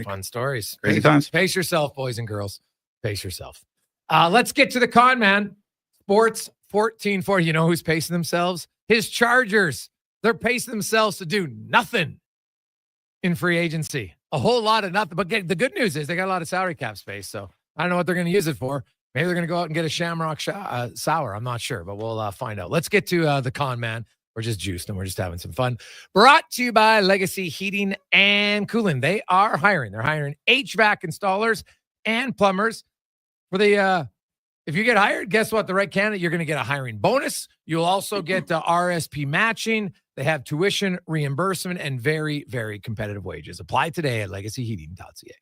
Speaker 1: Fun stories.
Speaker 21: Crazy times.
Speaker 1: Pace yourself, boys and girls. Pace yourself. Let's get to the con, man. Sports 1440. You know who's pacing themselves? His Chargers. They're pacing themselves to do nothing in free agency. A whole lot of nothing. But the good news is they got a lot of salary cap space. So I don't know what they're going to use it for. Maybe they're going to go out and get a Shamrock sour. I'm not sure, but we'll find out. Let's get to the con, man. We're just juiced and we're just having some fun. Brought to you by Legacy Heating and Cooling. They are hiring. They're hiring HVAC installers and plumbers. For the if you get hired, guess what? The right candidate, you're going to get a hiring bonus. You'll also get RSP matching. They have tuition reimbursement and very, very competitive wages. Apply today at legacyheating.ca.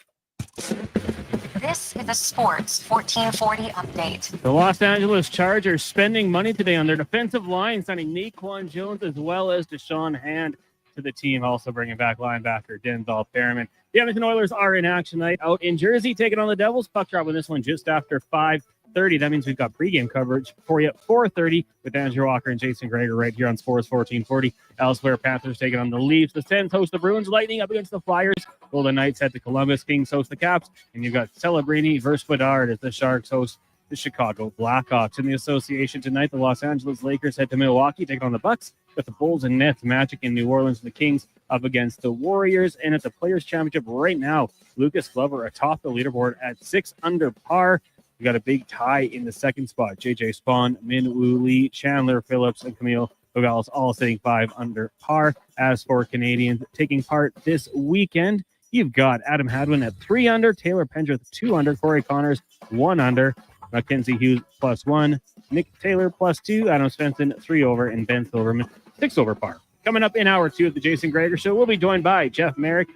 Speaker 16: This is a Sports 1440 update.
Speaker 14: The Los Angeles Chargers spending money today on their defensive line, signing Naquan Jones as well as Deshaun Hand to the team, also bringing back linebacker Denzel Perriman. The Edmonton Oilers are in action tonight out in Jersey, taking on the Devils. Puck drop with this one just after 5:30. That means we've got pregame coverage for you at 4:30 with Andrew Walker and Jason Gregor right here on Sports 1440. Elsewhere, Panthers taking on the Leafs. The Sens host the Bruins. Lightning up against the Flyers. Golden Knights head to Columbus. Kings host the Caps. And you've got Celebrini versus Bedard as the Sharks host the Chicago Blackhawks. In the association tonight, the Los Angeles Lakers head to Milwaukee, taking on the Bucks. Got the Bulls and Nets, Magic in New Orleans, and the Kings up against the Warriors. And at the Players' Championship right now, Lucas Glover atop the leaderboard at 6 under par. We got a big tie in the second spot. JJ Spawn, Min Woo Lee, Chandler Phillips, and Camille Bogales all sitting 5 under par. As for Canadians taking part this weekend, you've got Adam Hadwin at 3 under, Taylor Pendrith 2 under, Corey Connors 1 under, Mackenzie Hughes +1, Nick Taylor +2, Adam Svensson 3 over, and Ben Silverman 6 over par. Coming up in hour 2 of the Jason Gregor Show, we'll be joined by Jeff Merrick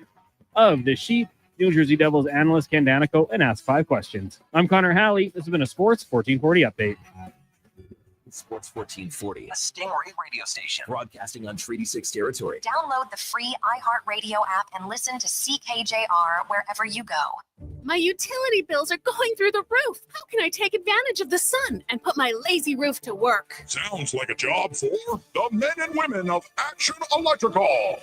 Speaker 14: of the Sheep, New Jersey Devils analyst Ken Daneyko, and Ask 5 Questions. I'm Connor Halley. This has been a Sports 1440 update.
Speaker 15: Sports 1440, a Stingray radio station broadcasting on Treaty 6 territory.
Speaker 16: Download the free iHeartRadio app and listen to CKJR wherever you go.
Speaker 5: My utility bills are going through the roof. How can I take advantage of the sun and put my lazy roof to work?
Speaker 6: Sounds like a job for the men and women of Action Electrical.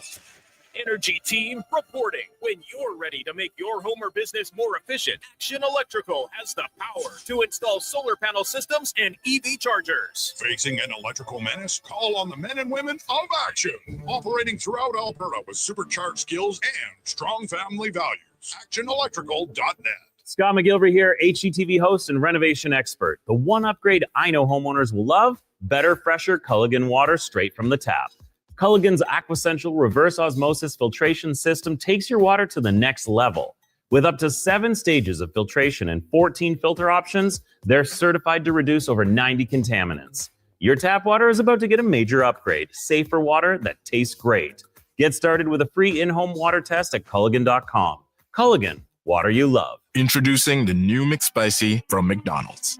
Speaker 9: Energy team reporting. When you're ready to make your home or business more efficient, Action Electrical has the power to install solar panel systems and EV chargers.
Speaker 6: Facing an electrical menace? Call on the men and women of Action. Operating throughout Alberta with supercharged skills and strong family values. ActionElectrical.net.
Speaker 2: Scott McGilvery here, HGTV host and renovation expert. The one upgrade I know homeowners will love: better, fresher Culligan water straight from the tap. Culligan's Aquacentral reverse osmosis filtration system takes your water to the next level. With up to 7 stages of filtration and 14 filter options, they're certified to reduce over 90 contaminants. Your tap water is about to get a major upgrade. Safer water that tastes great. Get started with a free in-home water test at Culligan.com. Culligan, water you love.
Speaker 12: Introducing the new McSpicy from McDonald's.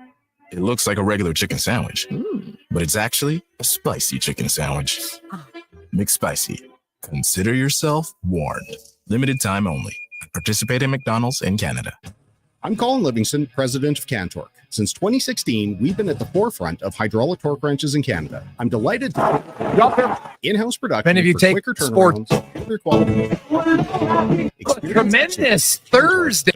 Speaker 12: It looks like a regular chicken sandwich, but it's actually a spicy chicken sandwich. McSpicy. Consider yourself warned. Limited time only. Participate in McDonald's in Canada.
Speaker 22: I'm Colin Livingston, president of Cantork. Since 2016, we've been at the forefront of hydraulic torque wrenches in Canada. I'm delighted to in-house production.
Speaker 1: And if you
Speaker 22: for
Speaker 1: take
Speaker 22: quicker
Speaker 1: sports,
Speaker 22: turnarounds, quality.
Speaker 1: Tremendous Thursday.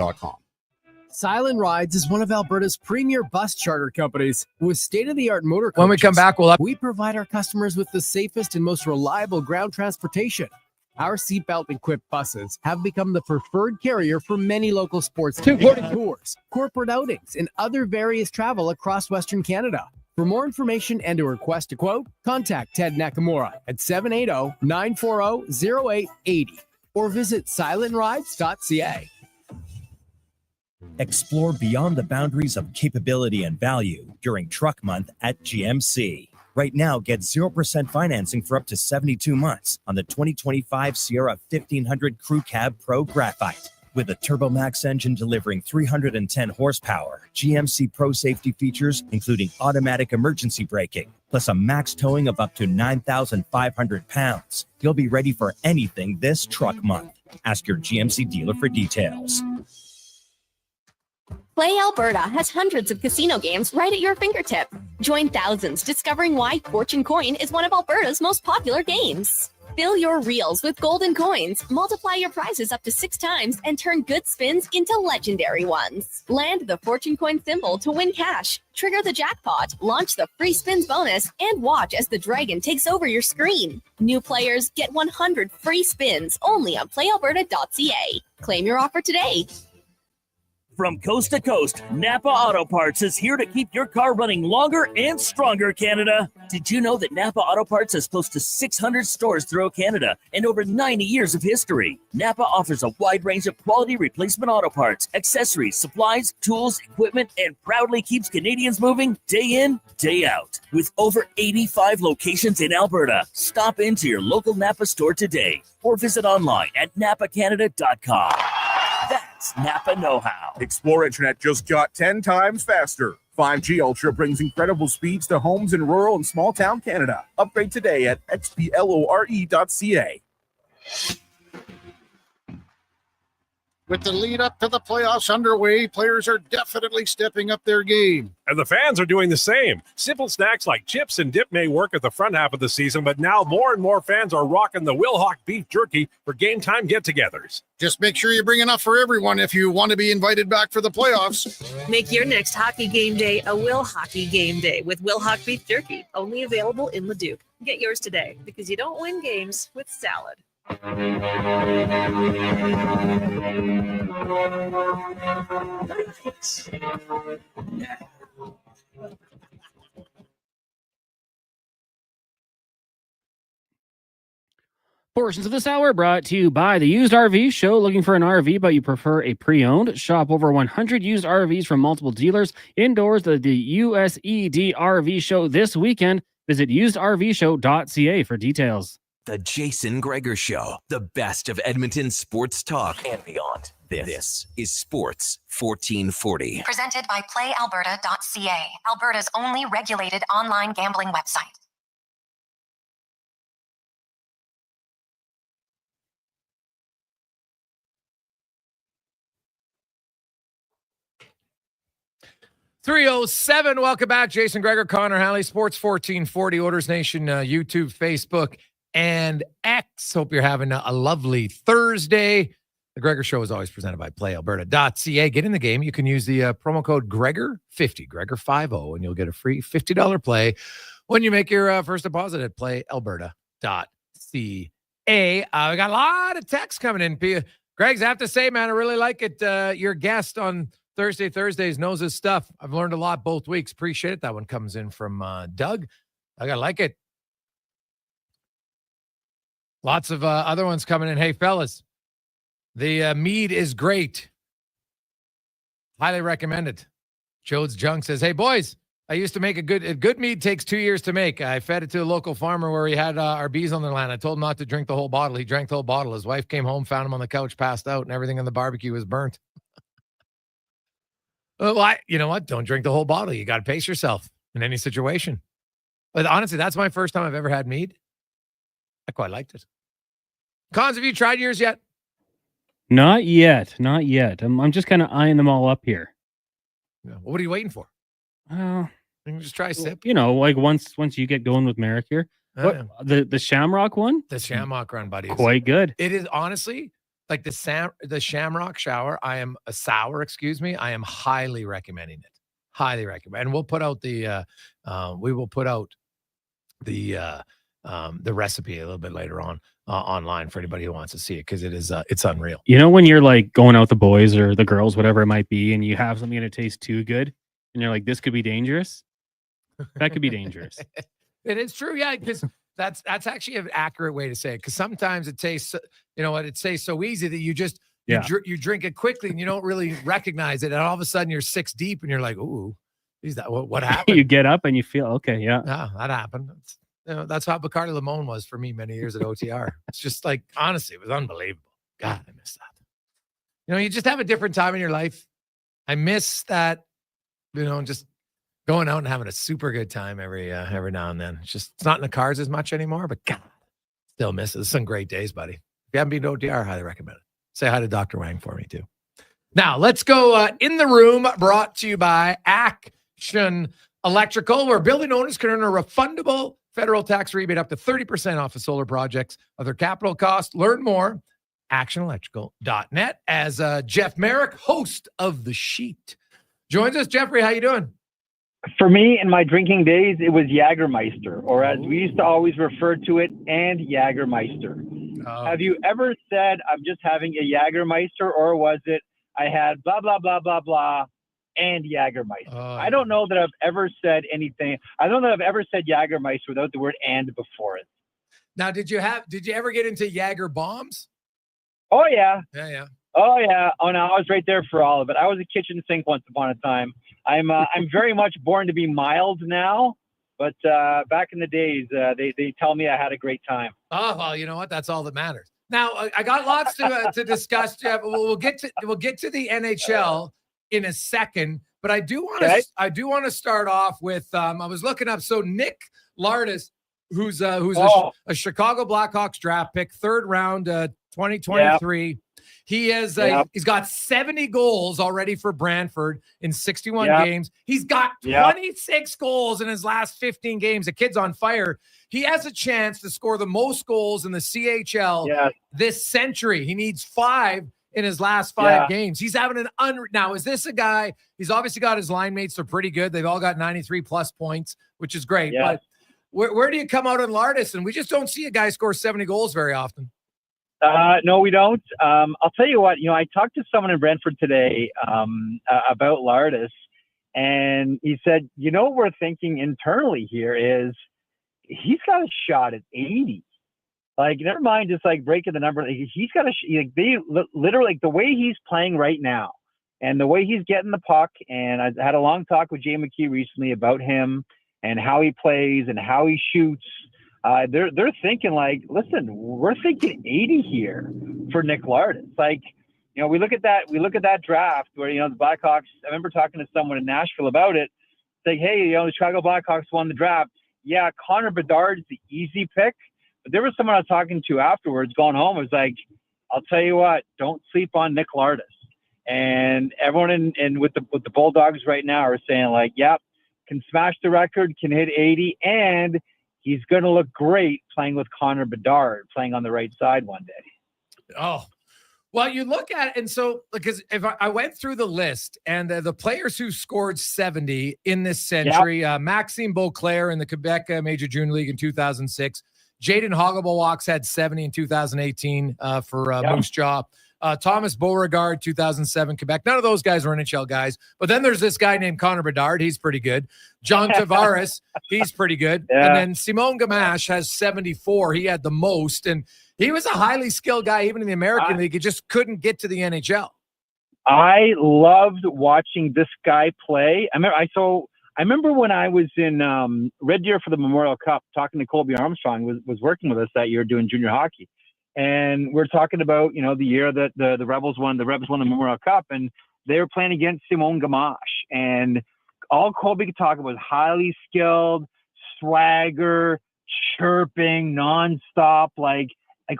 Speaker 23: Silent Rides is one of Alberta's premier bus charter companies with state-of-the-art motor coaches.
Speaker 1: When we come back,
Speaker 23: we provide our customers with the safest and most reliable ground transportation. Our seatbelt-equipped buses have become the preferred carrier for many local sports tours, corporate outings, and other various travel across Western Canada. For more information and to request a quote, contact Ted Nakamura at 780-940-0880 or visit silentrides.ca.
Speaker 24: Explore beyond the boundaries of capability and value during Truck Month at GMC. Right now, get 0% financing for up to 72 months on the 2025 Sierra 1500 Crew Cab Pro Graphite. With a TurboMax engine delivering 310 horsepower, GMC Pro safety features including automatic emergency braking, plus a max towing of up to 9,500 pounds. You'll be ready for anything this Truck Month. Ask your GMC dealer for details.
Speaker 4: Play Alberta has hundreds of casino games right at your fingertip. Join thousands discovering why Fortune Coin is one of Alberta's most popular games. Fill your reels with golden coins, multiply your prizes up to 6 times, and turn good spins into legendary ones. Land the Fortune Coin symbol to win cash, trigger the jackpot, launch the free spins bonus, and watch as the dragon takes over your screen. New players get 100 free spins only on playalberta.ca. Claim your offer today.
Speaker 13: From coast to coast, Napa Auto Parts is here to keep your car running longer and stronger, Canada. Did you know that Napa Auto Parts has close to 600 stores throughout Canada and over 90 years of history? Napa offers a wide range of quality replacement auto parts, accessories, supplies, tools, equipment, and proudly keeps Canadians moving day in, day out. With over 85 locations in Alberta, stop into your local Napa store today or visit online at napacanada.com. That's Napa know-how.
Speaker 25: Explore Internet just got 10 times faster. 5G Ultra brings incredible speeds to homes in rural and small town Canada. Upgrade today at xplore.ca.
Speaker 18: With the lead up to the playoffs underway, players are definitely stepping up their game.
Speaker 3: And the fans are doing the same. Simple snacks like chips and dip may work at the front half of the season, but now more and more fans are rocking the Wilhauk beef jerky for game time get-togethers.
Speaker 18: Just make sure you bring enough for everyone if you want to be invited back for the playoffs.
Speaker 7: Make your next hockey game day a Will Hockey game day with Wilhauk beef jerky, only available in Leduc. Get yours today because you don't win games with salad.
Speaker 14: Portions of this hour brought to you by the Used RV Show. Looking for an RV, but you prefer a pre-owned? Shop over 100 used RVs from multiple dealers indoors at the USED RV Show this weekend. Visit usedrvshow.ca for details.
Speaker 15: The Jason Gregor Show, the best of Edmonton sports talk and beyond. This is Sports 1440.
Speaker 16: Presented by PlayAlberta.ca, Alberta's only regulated online gambling website.
Speaker 1: .307. Welcome back. Jason Gregor, Connor Halley, Sports 1440, Oilers Nation, YouTube, Facebook, and X. Hope you're having a lovely Thursday. The Gregor Show is always presented by PlayAlberta.ca. Get in the game. You can use the promo code Gregor50, Gregor50, and you'll get a free $50 play when you make your first deposit at PlayAlberta.ca. We got a lot of texts coming in. Greg's, I have to say, man, I really like it. Your guest on Thursdays knows his stuff. I've learned a lot both weeks. Appreciate it. That one comes in from Doug. I like it. Lots of other ones coming in. Hey, fellas, the mead is great. Highly recommended. Jodes Junk says, hey, boys, I used to make a good mead takes 2 years to make. I fed it to a local farmer where he had our bees on their land. I told him not to drink the whole bottle. He drank the whole bottle. His wife came home, found him on the couch, passed out, and everything on the barbecue was burnt. Well, you know what? Don't drink the whole bottle. You got to pace yourself in any situation. But honestly, that's my first time I've ever had mead. I quite liked it. Cons, have you tried yours yet?
Speaker 14: Not yet. Not yet. I'm just kind of eyeing them all up here.
Speaker 1: Yeah. What are you waiting for? You can just try a sip.
Speaker 14: You know, like once you get going with Merrick here. The Shamrock one?
Speaker 1: The Shamrock run, buddy.
Speaker 14: Quite good.
Speaker 1: It is honestly like the Shamrock shower. I am highly recommending it. Highly recommend. And we'll put out the recipe a little bit later on online for anybody who wants to see it, because it's unreal.
Speaker 14: You know, when you're like going out with the boys or the girls, whatever it might be, and you have something that tastes too good, and you're like, this could be dangerous. That could be dangerous.
Speaker 1: It is true, yeah, because that's actually an accurate way to say it. Because sometimes it tastes, it tastes so easy that you just you drink it quickly and you don't really recognize it, and all of a sudden you're 6 deep and you're like, ooh, is that what happened?
Speaker 14: You get up and you feel okay, yeah.
Speaker 1: Yeah, that happened. That's how Bacardi Limon was for me many years at OTR. It's just like, honestly, it was unbelievable. God, I miss that. You just have a different time in your life. I miss that, just going out and having a super good time every now and then. It's not in the cars as much anymore, but God, still miss it. Some great days, buddy. If you haven't been to OTR, I highly recommend it. Say hi to Dr. Wang for me, too. Now, let's go in the room, brought to you by Action Electrical, where building owners can earn a refundable federal tax rebate up to 30% off of solar projects of their capital cost. Learn more, actionelectrical.net, as Jeff Merrick, host of The Sheet, joins us. Jeffrey, how you doing?
Speaker 10: For me, in my drinking days, it was Jägermeister, or as we used to always refer to it, and Jägermeister. Have you ever said, I'm just having a Jägermeister, or was it, I had blah, blah, blah, blah, blah, and Jägermeister? I don't know that I've ever said anything. I don't know that I've ever said Jägermeister without the word and before it.
Speaker 1: Now, did you ever get into Jäger bombs?
Speaker 10: Oh, yeah.
Speaker 1: Yeah.
Speaker 10: Oh, yeah. Oh, no, I was right there for all of it. I was a kitchen sink once upon a time. I'm very much born to be mild now, but back in the days, they tell me I had a great time.
Speaker 1: Oh, well, you know what? That's all that matters. Now, I got lots to discuss, Jeff. We'll get to the NHL in a second, but I do want to start off with I was looking up. So Nick Lardis, who's a Chicago Blackhawks draft pick, 3rd round, 2023. He is
Speaker 10: Yep.
Speaker 1: he's got 70 goals already for Brantford in 61
Speaker 10: Yep.
Speaker 1: games. He's got
Speaker 10: Yep.
Speaker 1: 26 goals in his last 15 games. The kid's on fire. He has a chance to score the most goals in the CHL this century. He needs 5 in his last 5 games. He's having an now, is this a guy? He's obviously got his line mates. They're pretty good. They've all got 93 plus points, which is great.
Speaker 10: Yeah.
Speaker 1: But where do you come out on Lardis? And we just don't see a guy score 70 goals very often.
Speaker 10: No, we don't. I'll tell you what, I talked to someone in Brentford today about Lardis, and he said, what we're thinking internally here is he's got a shot at 80. Like, never mind just like breaking the number. Like, he's got they literally, like, the way he's playing right now and the way he's getting the puck. And I had a long talk with Jay McKee recently about him and how he plays and how he shoots. They're thinking, like, listen, we're thinking 80 here for Nick Lardis. Like, we look at that draft where, the Blackhawks, I remember talking to someone in Nashville about it, saying, hey, the Chicago Blackhawks won the draft. Yeah, Connor Bedard's the easy pick. But there was someone I was talking to afterwards going home. It was like, I'll tell you what, don't sleep on Nick Lardis. And everyone in with the Bulldogs right now are saying, like, yep, can smash the record, can hit 80, and he's going to look great playing with Connor Bedard, playing on the right side one day.
Speaker 1: Oh, well, you look at it, and so, because if I went through the list and the players who scored 70 in this century, Maxime Beauclair in the Quebec Major Junior League in 2006, Jaden Hogglebawaks had 70 in 2018 for Moose Jaw. Thomas Beauregard, 2007, Quebec. None of those guys were NHL guys. But then there's this guy named Connor Bedard. He's pretty good. John Tavares, he's pretty good.
Speaker 10: Yeah.
Speaker 1: And then Simon Gamache has 74. He had the most. And he was a highly skilled guy, even in the American League. He just couldn't get to the NHL.
Speaker 10: I loved watching this guy play. I remember when I was in Red Deer for the Memorial Cup, talking to Colby Armstrong, was working with us that year doing junior hockey. And we're talking about, the year that the Rebels won the Memorial Cup, and they were playing against Simon Gamache. And all Colby could talk about was highly skilled, swagger, chirping, nonstop. Like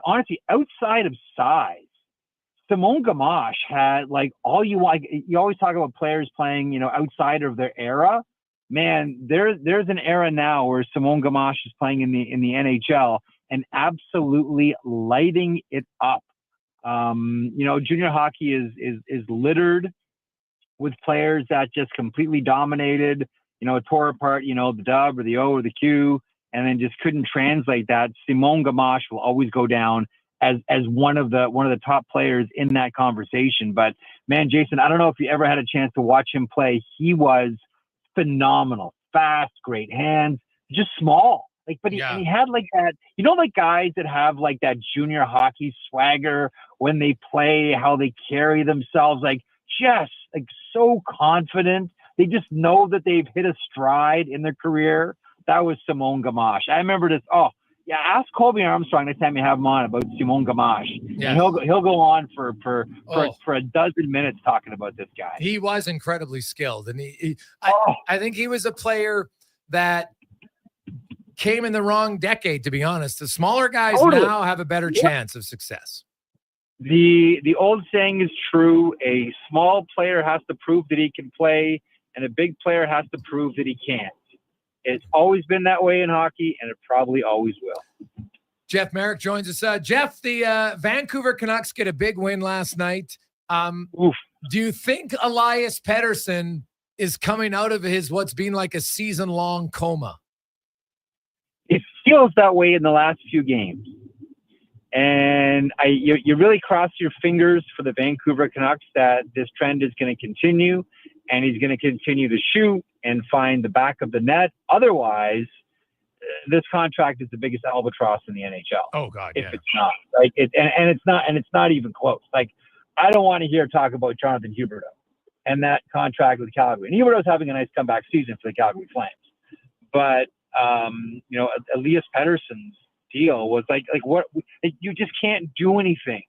Speaker 10: honestly, outside of size, Simon Gamache had all you want. You always talk about players playing, outside of their era. Man, there's an era now where Simon Gamache is playing in the NHL and absolutely lighting it up. Junior hockey is littered with players that just completely dominated, tore apart, the W or the O or the Q, and then just couldn't translate that. Simon Gamache will always go down as one of the top players in that conversation. But man, Jason, I don't know if you ever had a chance to watch him play. He was phenomenal, fast, great hands, just small. And he had that, guys that have that junior hockey swagger when they play, how they carry themselves, so confident. They just know that they've hit a stride in their career. That was Simon Gamache. I remember this. Ask Colby Armstrong next time you have him on about Simon Gamache. Yeah. And he'll go on for a dozen minutes talking about this guy.
Speaker 1: He was incredibly skilled, and I think he was a player that came in the wrong decade, to be honest. The smaller guys now have a better chance of success.
Speaker 10: The old saying is true. A small player has to prove that he can play, and a big player has to prove that he can't. It's always been that way in hockey, and it probably always will.
Speaker 1: Jeff Merrick joins us. Jeff, the Vancouver Canucks get a big win last night. Do you think Elias Pettersson is coming out of what's been like a season-long coma?
Speaker 10: It feels that way in the last few games. And you really cross your fingers for the Vancouver Canucks that this trend is going to continue, and he's going to continue to shoot and find the back of the net. Otherwise, this contract is the biggest albatross in the NHL.
Speaker 1: Oh God,
Speaker 10: if it's not it's not even close. I don't want to hear talk about Jonathan Huberdeau and that contract with Calgary. And Huberdeau's having a nice comeback season for the Calgary Flames, but Elias Pettersson's deal was what you just can't do anything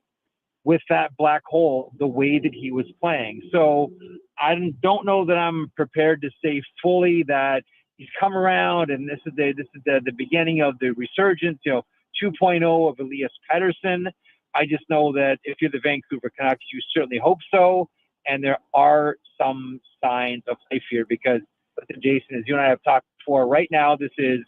Speaker 10: with that black hole the way that he was playing. So I don't know that I'm prepared to say fully that he's come around and this is the beginning of the resurgence, 2.0 of Elias Pettersson. I just know that if you're the Vancouver Canucks, you certainly hope so. And there are some signs of life here because, listen, Jason, as you and I have talked before, right now this is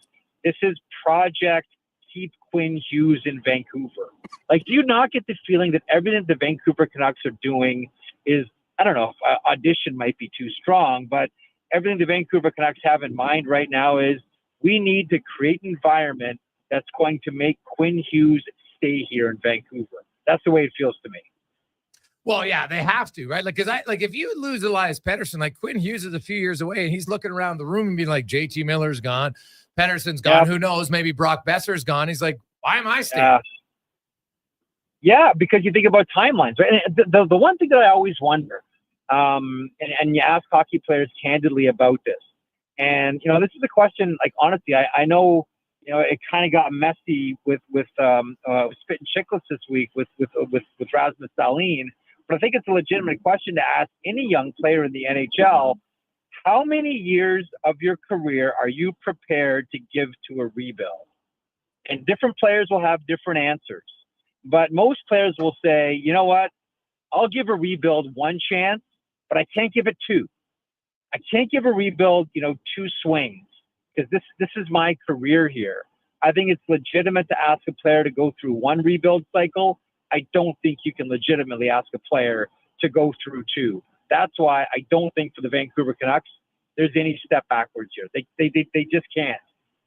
Speaker 10: Project Keep Quinn Hughes in Vancouver. Like, do you not get the feeling that everything the Vancouver Canucks are doing is, I don't know if audition might be too strong, but everything the Vancouver Canucks have in mind right now is we need to create an environment that's going to make Quinn Hughes stay here in Vancouver. That's the way it feels to me.
Speaker 1: Well, yeah, they have to, right? Like, if you lose Elias Pettersson, like Quinn Hughes is a few years away, and he's looking around the room and being like, JT Miller's gone, Pettersson's gone, who knows? Maybe Brock Besser's gone. He's like, why am I staying?
Speaker 10: Yeah, because you think about timelines, right? And the one thing that I always wonder, and you ask hockey players candidly about this, and this is a question. Like, honestly, I know. It kind of got messy with Spit and Chicklets this week with Rasmus Dahlin. But I think it's a legitimate question to ask any young player in the NHL. How many years of your career are you prepared to give to a rebuild? And different players will have different answers. But most players will say, you know what? I'll give a rebuild one chance, but I can't give it two. I can't give a rebuild, two swings. Because this is my career here. I think it's legitimate to ask a player to go through one rebuild cycle. I don't think you can legitimately ask a player to go through two. That's why I don't think for the Vancouver Canucks there's any step backwards here. They just can't.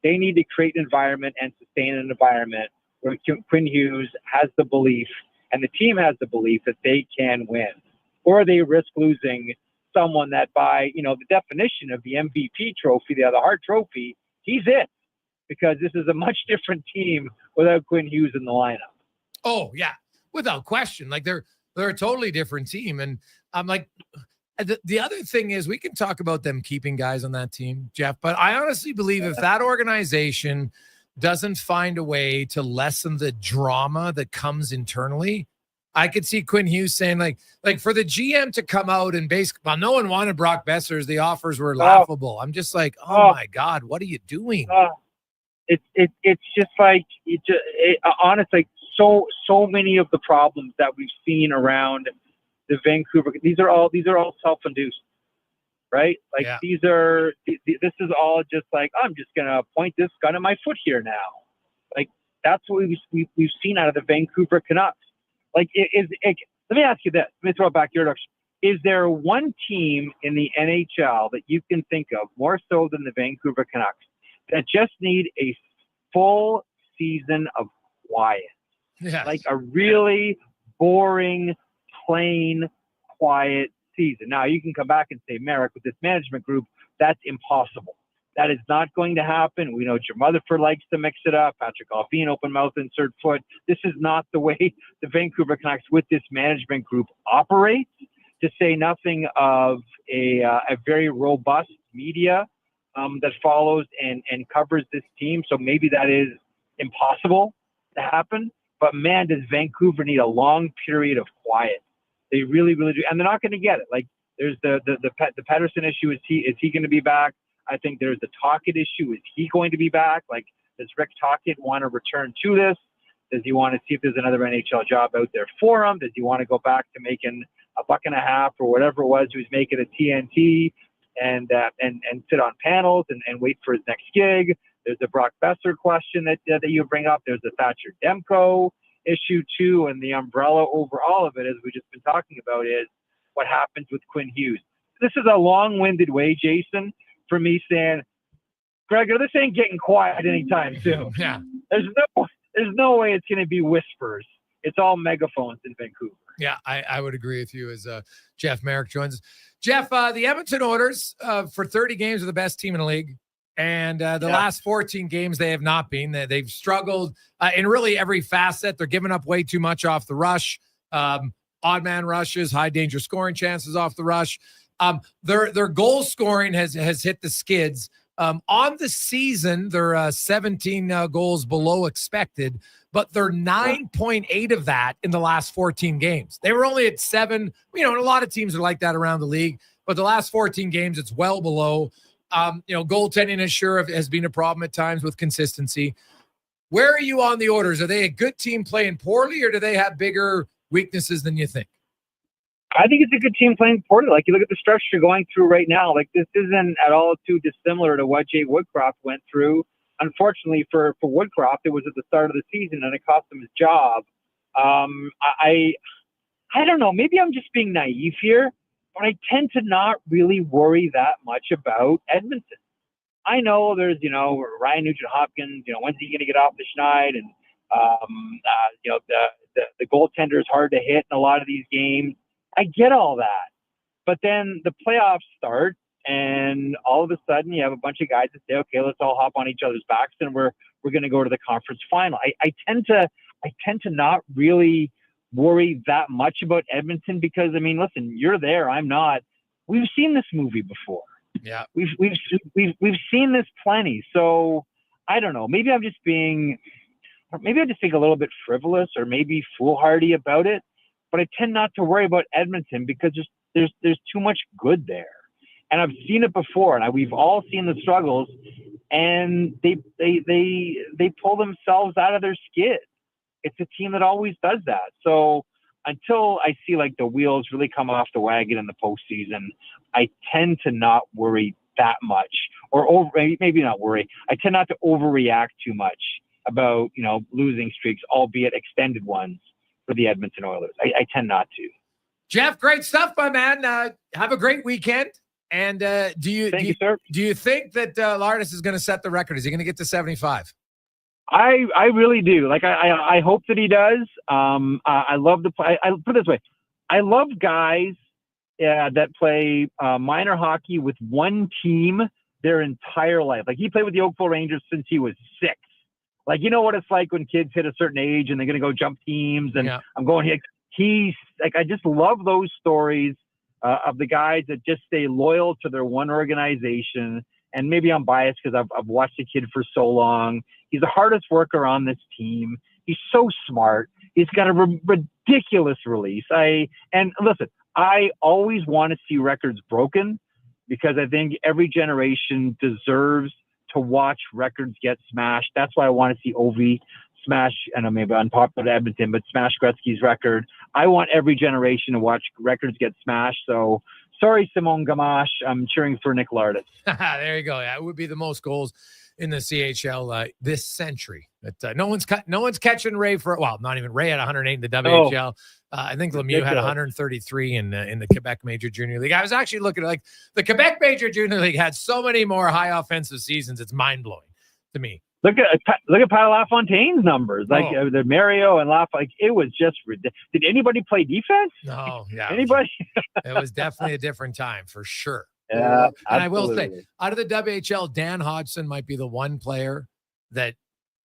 Speaker 10: They need to create an environment and sustain an environment where Quinn Hughes has the belief and the team has the belief that they can win, or they risk losing someone that by, the definition of the MVP trophy, the Hart Trophy, he's it, because this is a much different team without Quinn Hughes in the lineup.
Speaker 1: Oh yeah, without question. Like they're a totally different team. And I'm like, the other thing is we can talk about them keeping guys on that team, Jeff, but I honestly believe if that organization doesn't find a way to lessen the drama that comes internally, I could see Quinn Hughes saying like for the GM to come out and basically, no one wanted Brock Besser's. The offers were laughable. I'm just like, oh my God, what are you doing?
Speaker 10: It's just like, honestly, so many of the problems that we've seen around the Vancouver, these are all self-induced, right? Like this is all just like, I'm just going to point this gun at my foot here now. Like that's what we've seen out of the Vancouver Canucks. Like, let me ask you this. Let me throw it back to your direction. Is there one team in the NHL that you can think of more so than the Vancouver Canucks that just need a full season of quiet?
Speaker 1: Yeah.
Speaker 10: Like a really boring, plain, quiet season. Now, you can come back and say, Merrick, with this management group, that's impossible. That is not going to happen. We know Jim Rutherford likes to mix it up. Patrick Alvin, open mouth, insert foot. This is not the way the Vancouver Canucks with this management group operates, to say nothing of a very robust media that follows and covers this team. So maybe that is impossible to happen. But, man, does Vancouver need a long period of quiet. They really, really do. And they're not going to get it. Like, there's the Pettersson issue. Is he going to be back? I think there's the Tocchet issue. Is he going to be back? Like, does Rick Tocchet want to return to this? Does he want to see if there's another NHL job out there for him? Does he want to go back to making $1.50 or whatever it was he was making at TNT and sit on panels and wait for his next gig? There's the Brock Besser question that you bring up. There's the Thatcher Demko issue too, and the umbrella over all of it, as we've just been talking about, is what happens with Quinn Hughes. This is a long-winded way, Jason, for me saying, Gregor, this ain't getting quiet anytime soon.
Speaker 1: Yeah.
Speaker 10: There's no way it's going to be whispers. It's all megaphones in Vancouver.
Speaker 1: Yeah, I would agree with you as Jeff Merrick joins us. Jeff, the Edmonton Oilers for 30 games are the best team in the league. And the last 14 games, they have not been. They've struggled in really every facet. They're giving up way too much off the rush. Odd man rushes, high danger scoring chances off the rush. Their goal scoring has hit the skids. On the season, they're 17 goals below expected, but they're 9.8 of that in the last 14 games. They were only at 7. And a lot of teams are like that around the league, but the last 14 games, it's well below. Goaltending has been a problem at times with consistency. Where are you on the orders? Are they a good team playing poorly, or do they have bigger weaknesses than you think?
Speaker 10: I think it's a good team playing poorly. Like, you look at the stretch you're going through right now. Like, this isn't at all too dissimilar to what Jay Woodcroft went through. Unfortunately for Woodcroft, it was at the start of the season, and it cost him his job. I don't know. Maybe I'm just being naive here, but I tend to not really worry that much about Edmonton. I know there's, Ryan Nugent-Hopkins, when's he going to get off the schneid? And, the goaltender is hard to hit in a lot of these games. I get all that. But then the playoffs start, and all of a sudden you have a bunch of guys that say, okay, let's all hop on each other's backs, and we're going to go to the conference final. I tend to not really worry that much about Edmonton because, listen, you're there, I'm not. We've seen this movie before.
Speaker 1: Yeah.
Speaker 10: We've seen this plenty. So I don't know. Maybe I'm just being a little bit frivolous or maybe foolhardy about it. But I tend not to worry about Edmonton because there's too much good there. And I've seen it before, and we've all seen the struggles, and they pull themselves out of their skid. It's a team that always does that. So until I see like the wheels really come off the wagon in the postseason, I tend to not worry that much, or maybe not worry. I tend not to overreact too much about losing streaks, albeit extended ones, for the Edmonton Oilers. I tend not to.
Speaker 1: Jeff, great stuff, my man. Have a great weekend. And do you think that Lardis is going to set the record? Is he going to get to 75?
Speaker 10: I really do. Like, I hope that he does. I love the play. I put it this way. I love guys that play minor hockey with one team their entire life. Like, he played with the Oakville Rangers since he was 6. Like, you know what it's like when kids hit a certain age and they're going to go jump teams. And I'm going here. He's like, I just love those stories of the guys that just stay loyal to their one organization. And maybe I'm biased because I've watched the kid for so long. He's the hardest worker on this team. He's so smart. He's got a ridiculous release. And listen, I always want to see records broken because I think every generation deserves to watch records get smashed. That's why I want to see Ovi smash, I know maybe unpopular to Edmonton, but smash Gretzky's record. I want every generation to watch records get smashed. So sorry, Simone Gamache. I'm cheering for Nick Lardis.
Speaker 1: There you go. Yeah, it would be the most goals in the CHL this century. But no one's catching Ray not even Ray at 108 in the WHL. I think Lemieux had 133 in the Quebec Major Junior League. I was actually looking at the Quebec Major Junior League had so many more high offensive seasons. It's mind blowing to me.
Speaker 10: Look at Pat LaFontaine's numbers, the Mario and it was just ridiculous. Did anybody play defense?
Speaker 1: No, yeah.
Speaker 10: Anybody?
Speaker 1: It was definitely a different time for sure.
Speaker 10: Yeah,
Speaker 1: and I will say, out of the WHL, Dan Hodgson might be the one player that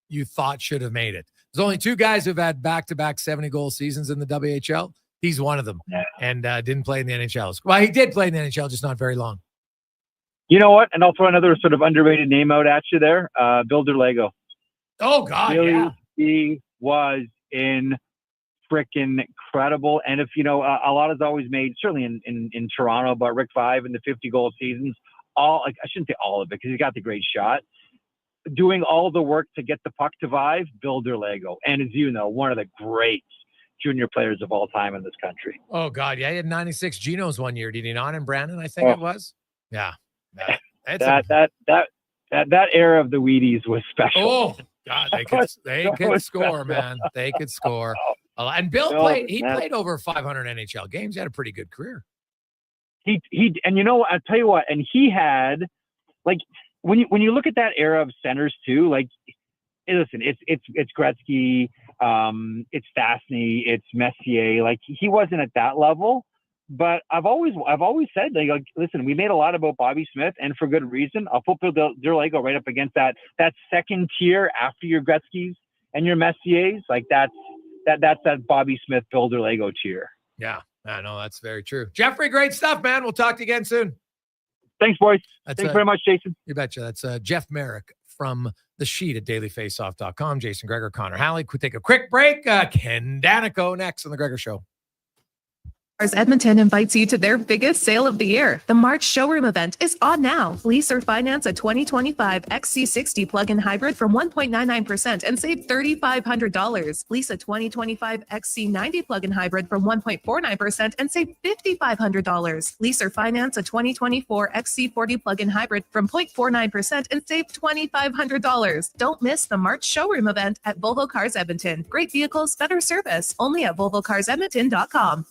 Speaker 1: you thought should have made it. There's only 2 guys who've had back-to-back 70-goal seasons in the WHL. He's one of them, and didn't play in the NHL. Well, he did play in the NHL, just not very long.
Speaker 10: You know what? And I'll throw another sort of underrated name out at you there. Bill Derlego.
Speaker 1: Oh, God,
Speaker 10: really, he was freaking incredible. And if, a lot is always made, certainly in Toronto, about Rick Vaive and the 50-goal seasons. I shouldn't say all of it because he got the great shot. Doing all the work to get the puck to Vaive, Bill Derlego. And as you know, one of the great junior players of all time in this country.
Speaker 1: Oh, God, yeah. He had 96 Genos one year, did he not? In Brandon, I think it was. Yeah.
Speaker 10: That era of the Wheaties was special.
Speaker 1: Oh God, they could score, man. They could score. And Bill played over 500 NHL games. He had a pretty good career.
Speaker 10: He and I'll tell you what, and he had when you look at that era of centers too, listen, it's Gretzky, it's Stastny, it's Messier. He wasn't at that level. But I've always said, listen, we made a lot about Bobby Smith, and for good reason. I'll put Bill Derlego right up against that second tier after your Gretzky's and your Messiers. That's that Bobby Smith, Bill Derlego tier.
Speaker 1: Yeah, I know that's very true. Jeffrey, great stuff, man. We'll talk to you again soon.
Speaker 10: Thanks, boys. Thanks very much, Jason.
Speaker 1: You betcha. That's Jeff Merrick from the sheet at dailyfaceoff.com. Jason Gregor, Connor Halley. Could take a quick break. Ken Daneyko next on the Gregor Show.
Speaker 8: Edmonton invites you to their biggest sale of the year. The March showroom event is on now. Lease or finance a 2025 XC60 plug-in hybrid from 1.99% and save $3,500. Lease a 2025 XC90 plug-in hybrid from 1.49% and save $5,500. Lease or finance a 2024 XC40 plug-in hybrid from 0.49% and save $2,500. Don't miss the March showroom event at Volvo Cars Edmonton. Great vehicles, better service. Only at VolvoCarsEdmonton.com.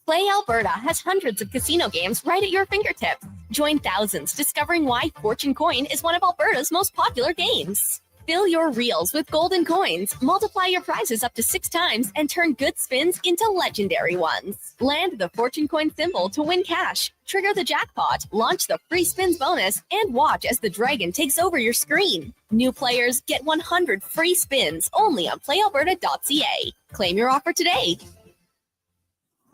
Speaker 4: Play Alberta has hundreds of casino games right at your fingertips. Join thousands discovering why Fortune Coin is one of Alberta's most popular games. Fill your reels with golden coins, multiply your prizes up to 6 times, and turn good spins into legendary ones. Land the Fortune Coin symbol to win cash, trigger the jackpot, launch the free spins bonus, and watch as the dragon takes over your screen. New players get 100 free spins only on playalberta.ca. Claim your offer today.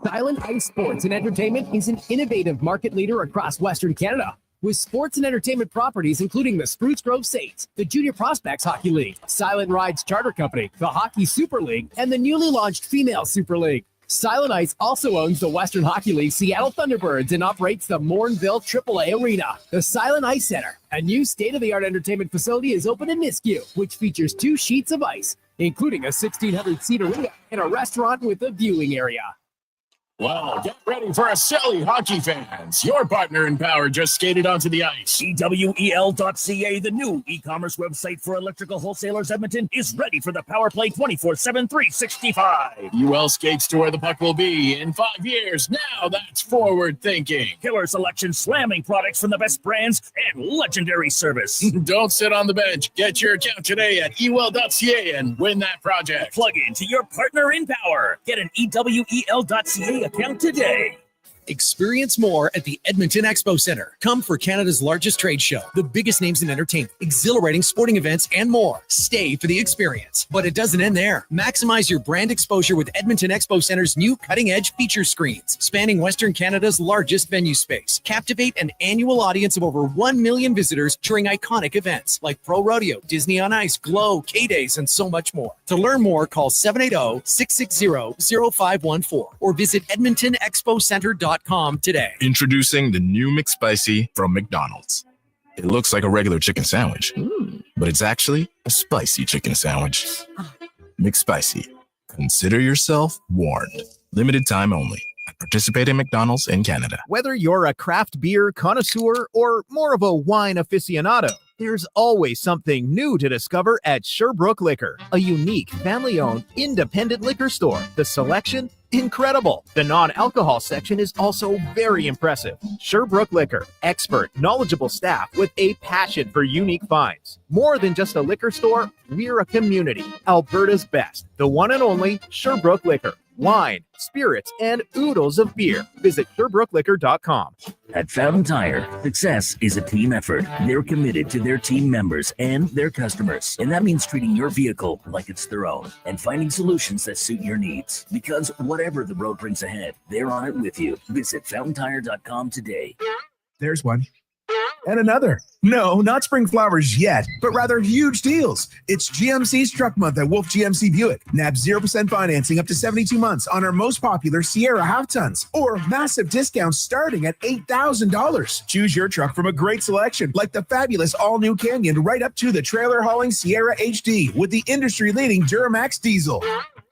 Speaker 23: Silent Ice Sports and Entertainment is an innovative market leader across Western Canada, with sports and entertainment properties including the Spruce Grove Saints, the Junior Prospects Hockey League, Silent Rides Charter Company, the Hockey Super League, and the newly launched Female Super League. Silent Ice also owns the Western Hockey League Seattle Thunderbirds and operates the Morinville AAA Arena. The Silent Ice Center, a new state-of-the-art entertainment facility, is open in Nisku, which features 2 sheets of ice, including a 1,600-seat arena and a restaurant with a viewing area.
Speaker 11: Well, get ready for a silly, hockey fans. Your partner in power just skated onto the ice.
Speaker 13: EWEL.ca, the new e-commerce website for electrical wholesalers Edmonton, is ready for the Power Play 24/7 365.
Speaker 11: UL skates to where the puck will be in 5 years. Now that's forward thinking.
Speaker 13: Killer selection, slamming products from the best brands, and legendary service.
Speaker 11: Don't sit on the bench. Get your account today at EWEL.ca and win that project.
Speaker 13: Plug into your partner in power. Get an EWEL.ca account today.
Speaker 17: Experience more at the Edmonton Expo Center. Come for Canada's largest trade show, the biggest names in entertainment, exhilarating sporting events, and more. Stay for the experience. But it doesn't end there. Maximize your brand exposure with Edmonton Expo Center's new cutting-edge feature screens, spanning Western Canada's largest venue space. Captivate an annual audience of over 1 million visitors during iconic events like Pro Rodeo, Disney on Ice, Glow, K-Days, and so much more. To learn more, call 780-660-0514 or visit edmontonexpocenter.com today.
Speaker 12: Introducing the new McSpicy from McDonald's. It looks like a regular chicken sandwich, but it's actually a spicy chicken sandwich. McSpicy. Consider yourself warned. Limited time only. Participate in McDonald's in Canada.
Speaker 19: Whether you're a craft beer connoisseur or more of a wine aficionado, there's always something new to discover at Sherbrooke Liquor, a unique, family-owned, independent liquor store. The selection? Incredible. The non-alcohol section is also very impressive. Sherbrooke Liquor, expert, knowledgeable staff with a passion for unique finds. More than just a liquor store, we're a community. Alberta's best, the one and only Sherbrooke Liquor. Wine, spirits, and oodles of beer. Visit SherbrookeLiquor.com.
Speaker 13: At Fountain Tire, success is a team effort. They're committed to their team members and their customers. And that means treating your vehicle like it's their own and finding solutions that suit your needs. Because whatever the road brings ahead, they're on it with you. Visit FountainTire.com today.
Speaker 20: There's one. And another. No, not spring flowers yet, but rather huge deals. It's GMC's Truck Month at Wolf GMC Buick. Nab 0% financing up to 72 months on our most popular Sierra half-tons, or massive discounts starting at $8,000. Choose your truck from a great selection, like the fabulous all-new Canyon, right up to the trailer-hauling Sierra HD with the industry-leading Duramax diesel.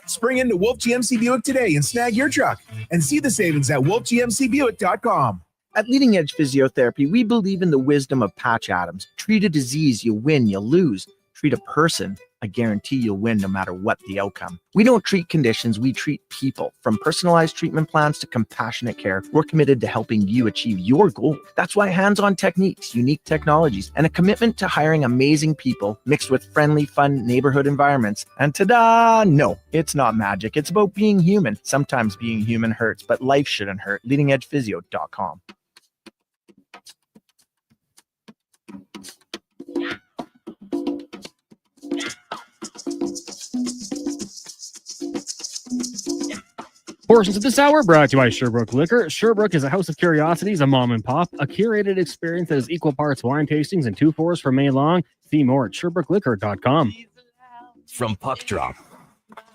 Speaker 20: Spring into Wolf GMC Buick today and snag your truck, and see the savings at wolfgmcbuick.com.
Speaker 26: At Leading Edge Physiotherapy, we believe in the wisdom of Patch Adams. Treat a disease, you win, you lose. Treat a person, I guarantee you'll win no matter what the outcome. We don't treat conditions, we treat people. From personalized treatment plans to compassionate care, we're committed to helping you achieve your goal. That's why hands-on techniques, unique technologies, and a commitment to hiring amazing people mixed with friendly, fun neighborhood environments. And ta-da! No, it's not magic. It's about being human. Sometimes being human hurts, but life shouldn't hurt. LeadingEdgePhysio.com.
Speaker 14: Portions of this hour brought to you by Sherbrooke Liquor. Sherbrooke is a house of curiosities, a mom and pop, a curated experience that is equal parts wine tastings and 2-4s for May long. See more at SherbrookeLiquor.com.
Speaker 15: From puck drop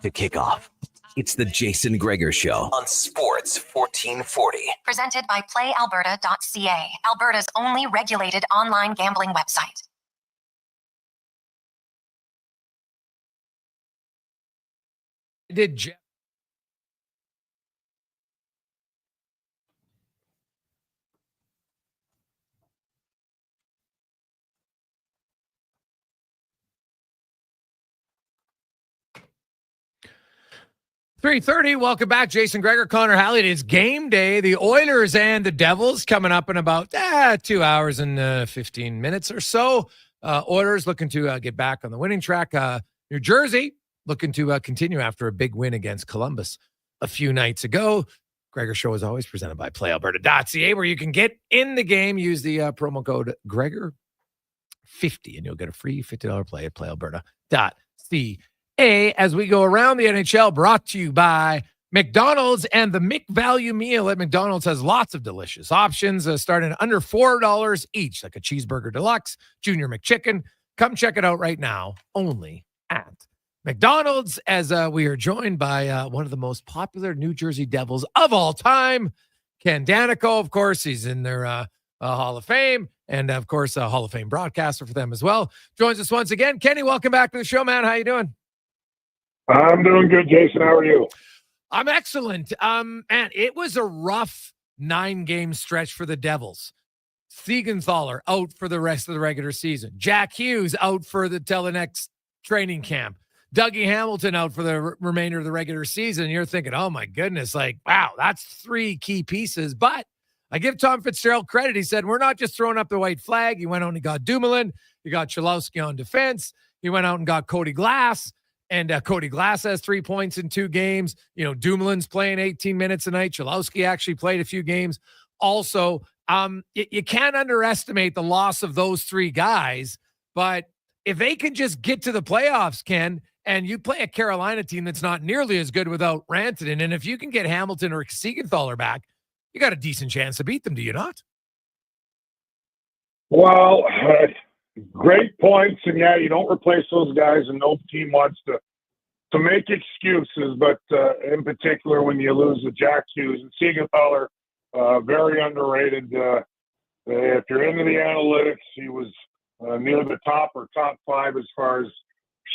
Speaker 15: to kickoff, It's the Jason Gregor Show on Sports 1440.
Speaker 16: Presented by PlayAlberta.ca, Alberta's only regulated online gambling website.
Speaker 1: Did Jeff? .330, welcome back. Jason Gregor, Connor Halley. It is game day. The Oilers and the Devils coming up in about 2 hours and 15 minutes or so. Oilers looking to get back on the winning track. New Jersey looking to continue after a big win against Columbus a few nights ago. Gregor Show is always presented by PlayAlberta.ca, where you can get in the game. Use the promo code Gregor50 and you'll get a free $50 play at PlayAlberta.ca. As we go around the NHL, brought to you by McDonald's, and the McValue meal at McDonald's has lots of delicious options, starting under $4 each, like a cheeseburger deluxe, junior McChicken. Come check it out right now, only at McDonald's, as we are joined by one of the most popular New Jersey Devils of all time, Ken Daneyko. Of course, he's in their Hall of Fame, and of course, a Hall of Fame broadcaster for them as well. Joins us once again. Kenny, welcome back to the show, man. How you doing?
Speaker 2: I'm doing good, Jason. How are you?
Speaker 1: I'm excellent. Man, it was a rough 9-game stretch for the Devils. Siegenthaler out for the rest of the regular season. Jack Hughes out for till the next training camp. Dougie Hamilton out for the remainder of the regular season. You're thinking, oh my goodness, like, wow, that's 3 key pieces. But I give Tom Fitzgerald credit. He said, we're not just throwing up the white flag. He went out and got Dumoulin. He got Cholowski on defense. He went out and got Cody Glass. And Cody Glass has 3 points in 2 games. You know, Dumoulin's playing 18 minutes a night. Cholowski actually played a few games. Also, you can't underestimate the loss of those 3 guys. But if they can just get to the playoffs, Ken, and you play a Carolina team that's not nearly as good without Rantanen, and if you can get Hamilton or Siegenthaler back, you got a decent chance to beat them, do you not?
Speaker 2: Well, great points, and yeah, you don't replace those guys, and no team wants to make excuses. But in particular, when you lose the Jack Hughes and Siegenthaler, very underrated. If you're into the analytics, he was near the top or top 5 as far as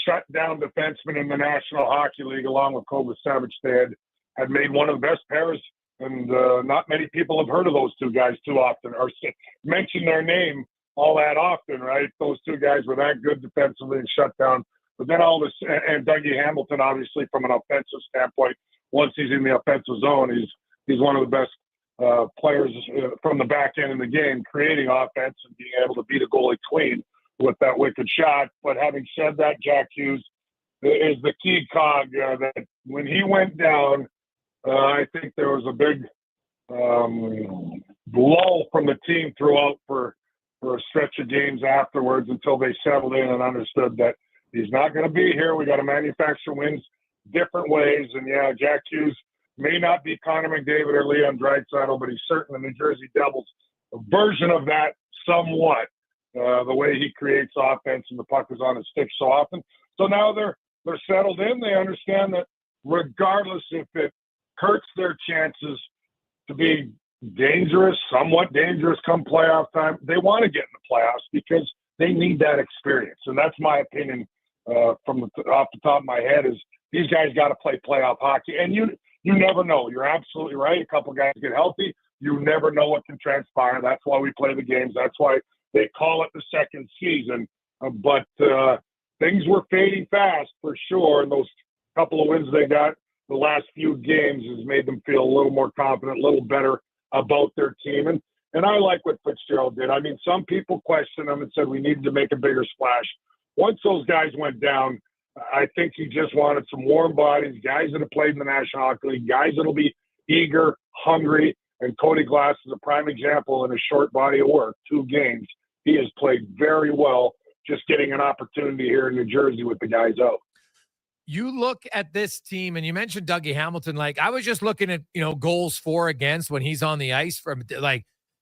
Speaker 2: shutdown defensemen in the National Hockey League, along with Kovacevic. They had made one of the best pairs, and not many people have heard of those 2 guys too often, or mention their name all that often, right? Those 2 guys were that good defensively and shut down. But then all this, and Dougie Hamilton, obviously, from an offensive standpoint, once he's in the offensive zone, he's one of the best players from the back end of the game, creating offense and being able to beat a goalie clean with that wicked shot. But having said that, Jack Hughes is the key cog that when he went down, I think there was a big lull from the team throughout for a stretch of games afterwards until they settled in and understood that he's not going to be here. We got to manufacture wins different ways. And yeah, Jack Hughes may not be Connor McDavid or Leon Draisaitl, but he's certainly the New Jersey Devils version of that somewhat. The way he creates offense and the puck is on his stick so often. So now they're settled in. They understand that regardless if it hurts their chances to be dangerous, somewhat dangerous come playoff time, they want to get in the playoffs because they need that experience. And that's my opinion off the top of my head is these guys got to play playoff hockey. And you never know. You're absolutely right. A couple guys get healthy. You never know what can transpire. That's why we play the games. That's why they call it the second season. But things were fading fast for sure. And those couple of wins they got the last few games has made them feel a little more confident, a little better about their team. And I like what Fitzgerald did. I mean, some people questioned him and said we needed to make a bigger splash. Once those guys went down, I think he just wanted some warm bodies, guys that have played in the National Hockey League, guys that will be eager, hungry, and Cody Glass is a prime example in a short body of work, 2 games. He has played very well, just getting an opportunity here in New Jersey with the guys out.
Speaker 1: You look at this team, and you mentioned Dougie Hamilton. Like, I was just looking at, goals for against when he's on the ice.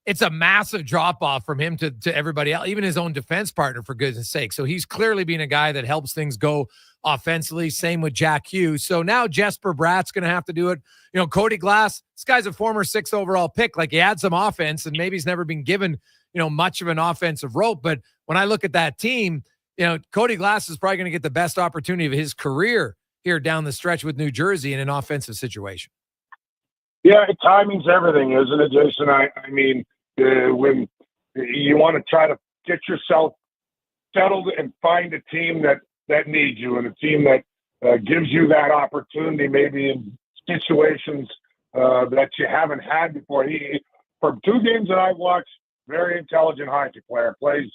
Speaker 1: It's a massive drop-off from him to everybody else, even his own defense partner, for goodness sake. So he's clearly being a guy that helps things go offensively. Same with Jack Hughes. So now Jesper Bratt's going to have to do it. You know, Cody Glass, this guy's a former 6th overall pick. Like, he had some offense and maybe he's never been given, you know, much of an offensive rope. But when I look at that team, you know, Cody Glass is probably going to get the best opportunity of his career here down the stretch with New Jersey in an offensive situation.
Speaker 2: Yeah, timing's everything, isn't it, Jason? I mean, when you want to try to get yourself settled and find a team that needs you and a team that gives you that opportunity, maybe in situations that you haven't had before. He, from 2 games that I've watched, very intelligent hockey player, plays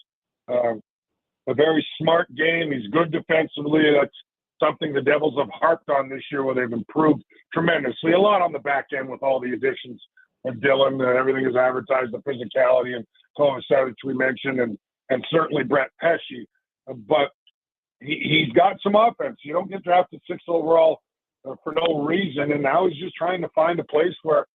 Speaker 2: a very smart game. He's good defensively. That's something the Devils have harped on this year, where they've improved tremendously. A lot on the back end with all the additions of Dylan. Everything is advertised, the physicality, and Kovacevic we mentioned, and certainly Brett Pesce. But he's got some offense. You don't get drafted 6th overall for no reason, and now he's just trying to find a place where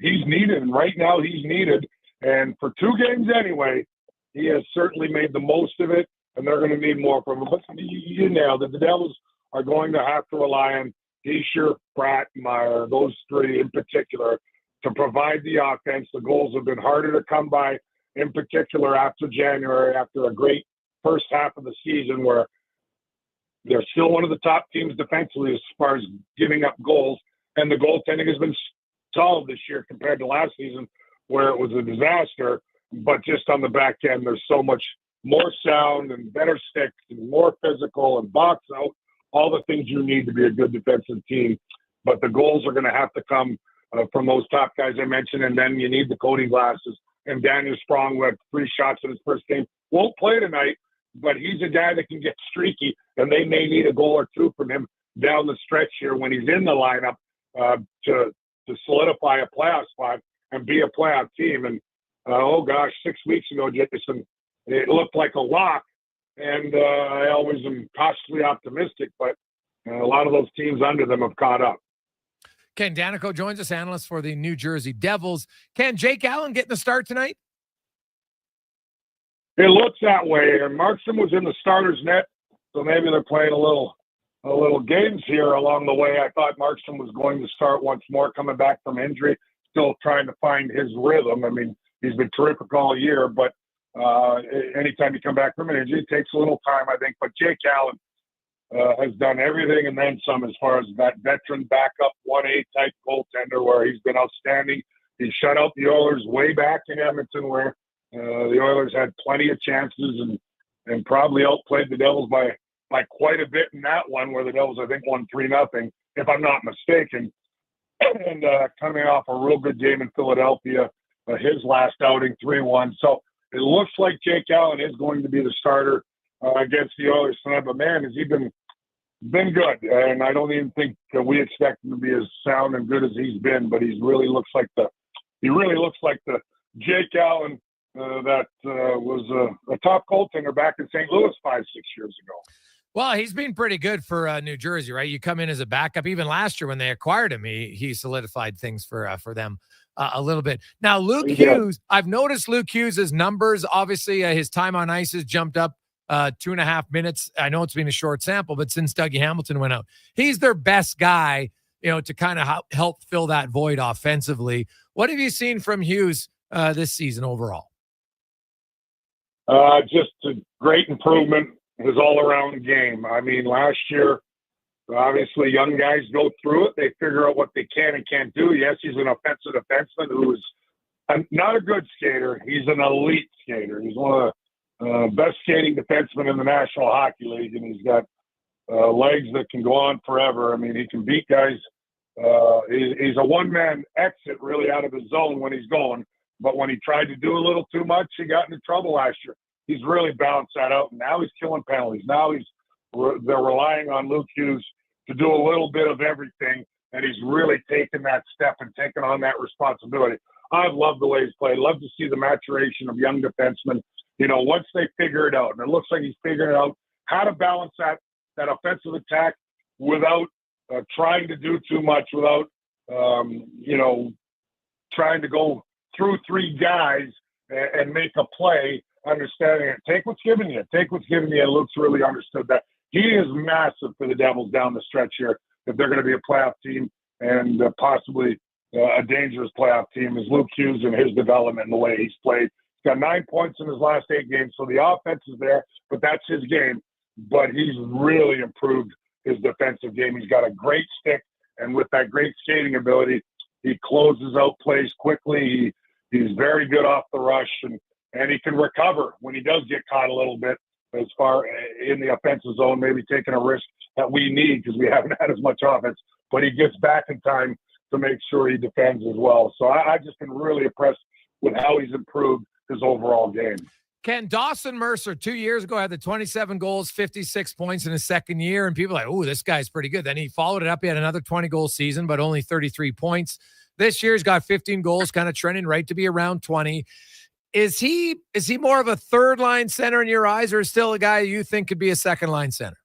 Speaker 2: he's needed. And right now he's needed. And for 2 games anyway, he has certainly made the most of it, and they're going to need more from him. But you nailed it. The Devils are going to have to rely on Hischier, Pratt, Meyer, those 3 in particular, to provide the offense. The goals have been harder to come by, in particular after January, after a great first half of the season where they're still one of the top teams defensively as far as giving up goals. And the goaltending has been solid this year compared to last season, where it was a disaster. But just on the back end, there's so much more sound and better sticks and more physical and box out, all the things you need to be a good defensive team. But the goals are going to have to come from those top guys I mentioned, and then you need the Cody Glasses. And Daniel Sprong, who had 3 shots in his first game, won't play tonight, but he's a guy that can get streaky, and they may need a goal or 2 from him down the stretch here when he's in the lineup to solidify a playoff spot and be a playoff team. And, 6 weeks ago, Jason, it looked like a lock, and I always am cautiously optimistic, but a lot of those teams under them have caught up.
Speaker 1: Ken Daneyko joins us, analyst for the New Jersey Devils. Ken, Jake Allen getting the start tonight?
Speaker 2: It looks that way. And Markstrom was in the starter's net, so maybe they're playing a little games here along the way. I thought Markstrom was going to start once more, coming back from injury, still trying to find his rhythm. I mean, he's been terrific all year, but anytime you come back from an injury, it takes a little time, I think. But Jake Allen has done everything and then some as far as that veteran backup 1A type goaltender, where he's been outstanding. He shut out the Oilers way back in Edmonton, where the Oilers had plenty of chances and probably outplayed the Devils by quite a bit in that one, where the Devils, I think, won 3-0, if I'm not mistaken. And coming off a real good game in Philadelphia, his last outing, 3-1. So it looks like Jake Allen is going to be the starter against the Oilers tonight. But man, has he been good? And I don't even think that we expect him to be as sound and good as he's been. But he really looks like the Jake Allen that was a top goaltender back in St. Louis 5-6 years ago.
Speaker 1: Well, he's been pretty good for New Jersey, right? You come in as a backup. Even last year when they acquired him, he solidified things for them a little bit. Now, Luke Hughes, I've noticed Luke Hughes' numbers. Obviously, his time on ice has jumped up 2.5 minutes. I know it's been a short sample, but since Dougie Hamilton went out, he's their best guy, to kind of help fill that void offensively. What have you seen from Hughes this season overall?
Speaker 2: Just a great improvement. His all-around game. I mean, last year, obviously, young guys go through it. They figure out what they can and can't do. Yes, he's an offensive defenseman who is not a good skater. He's an elite skater. He's one of the best skating defensemen in the National Hockey League, and he's got legs that can go on forever. I mean, he can beat guys. He's a one-man exit, really, out of his zone when he's going. But when he tried to do a little too much, he got into trouble last year. He's really balanced that out, and now he's killing penalties. Now they're relying on Luke Hughes to do a little bit of everything, and he's really taken that step and taken on that responsibility. I love the way he's played. Love to see the maturation of young defensemen. Once they figure it out, and it looks like he's figuring out how to balance that offensive attack without trying to do too much, without trying to go through 3 guys and make a play. Understanding it. Take what's given you. And Luke's really understood that. he is massive for the Devils down the stretch here. If they're going to be a playoff team and possibly a dangerous playoff team, is Luke Hughes and his development and the way he's played. He's got 9 points in his last 8 games, so the offense is there, but that's his game. But he's really improved his defensive game. He's got a great stick, and with that great skating ability, he closes out plays quickly. He's very good off the rush, and he can recover when he does get caught a little bit as far in the offensive zone, maybe taking a risk that we need because we haven't had as much offense. But he gets back in time to make sure he defends as well. So I just been really impressed with how he's improved his overall game.
Speaker 1: Ken, Dawson Mercer 2 years ago had the 27 goals, 56 points in his second year, and people are like, oh, this guy's pretty good. Then he followed it up. He had another 20-goal season, but only 33 points. This year he's got 15 goals, kind of trending right to be around 20. Is he more of a third-line center in your eyes, or still a guy you think could be a second-line center?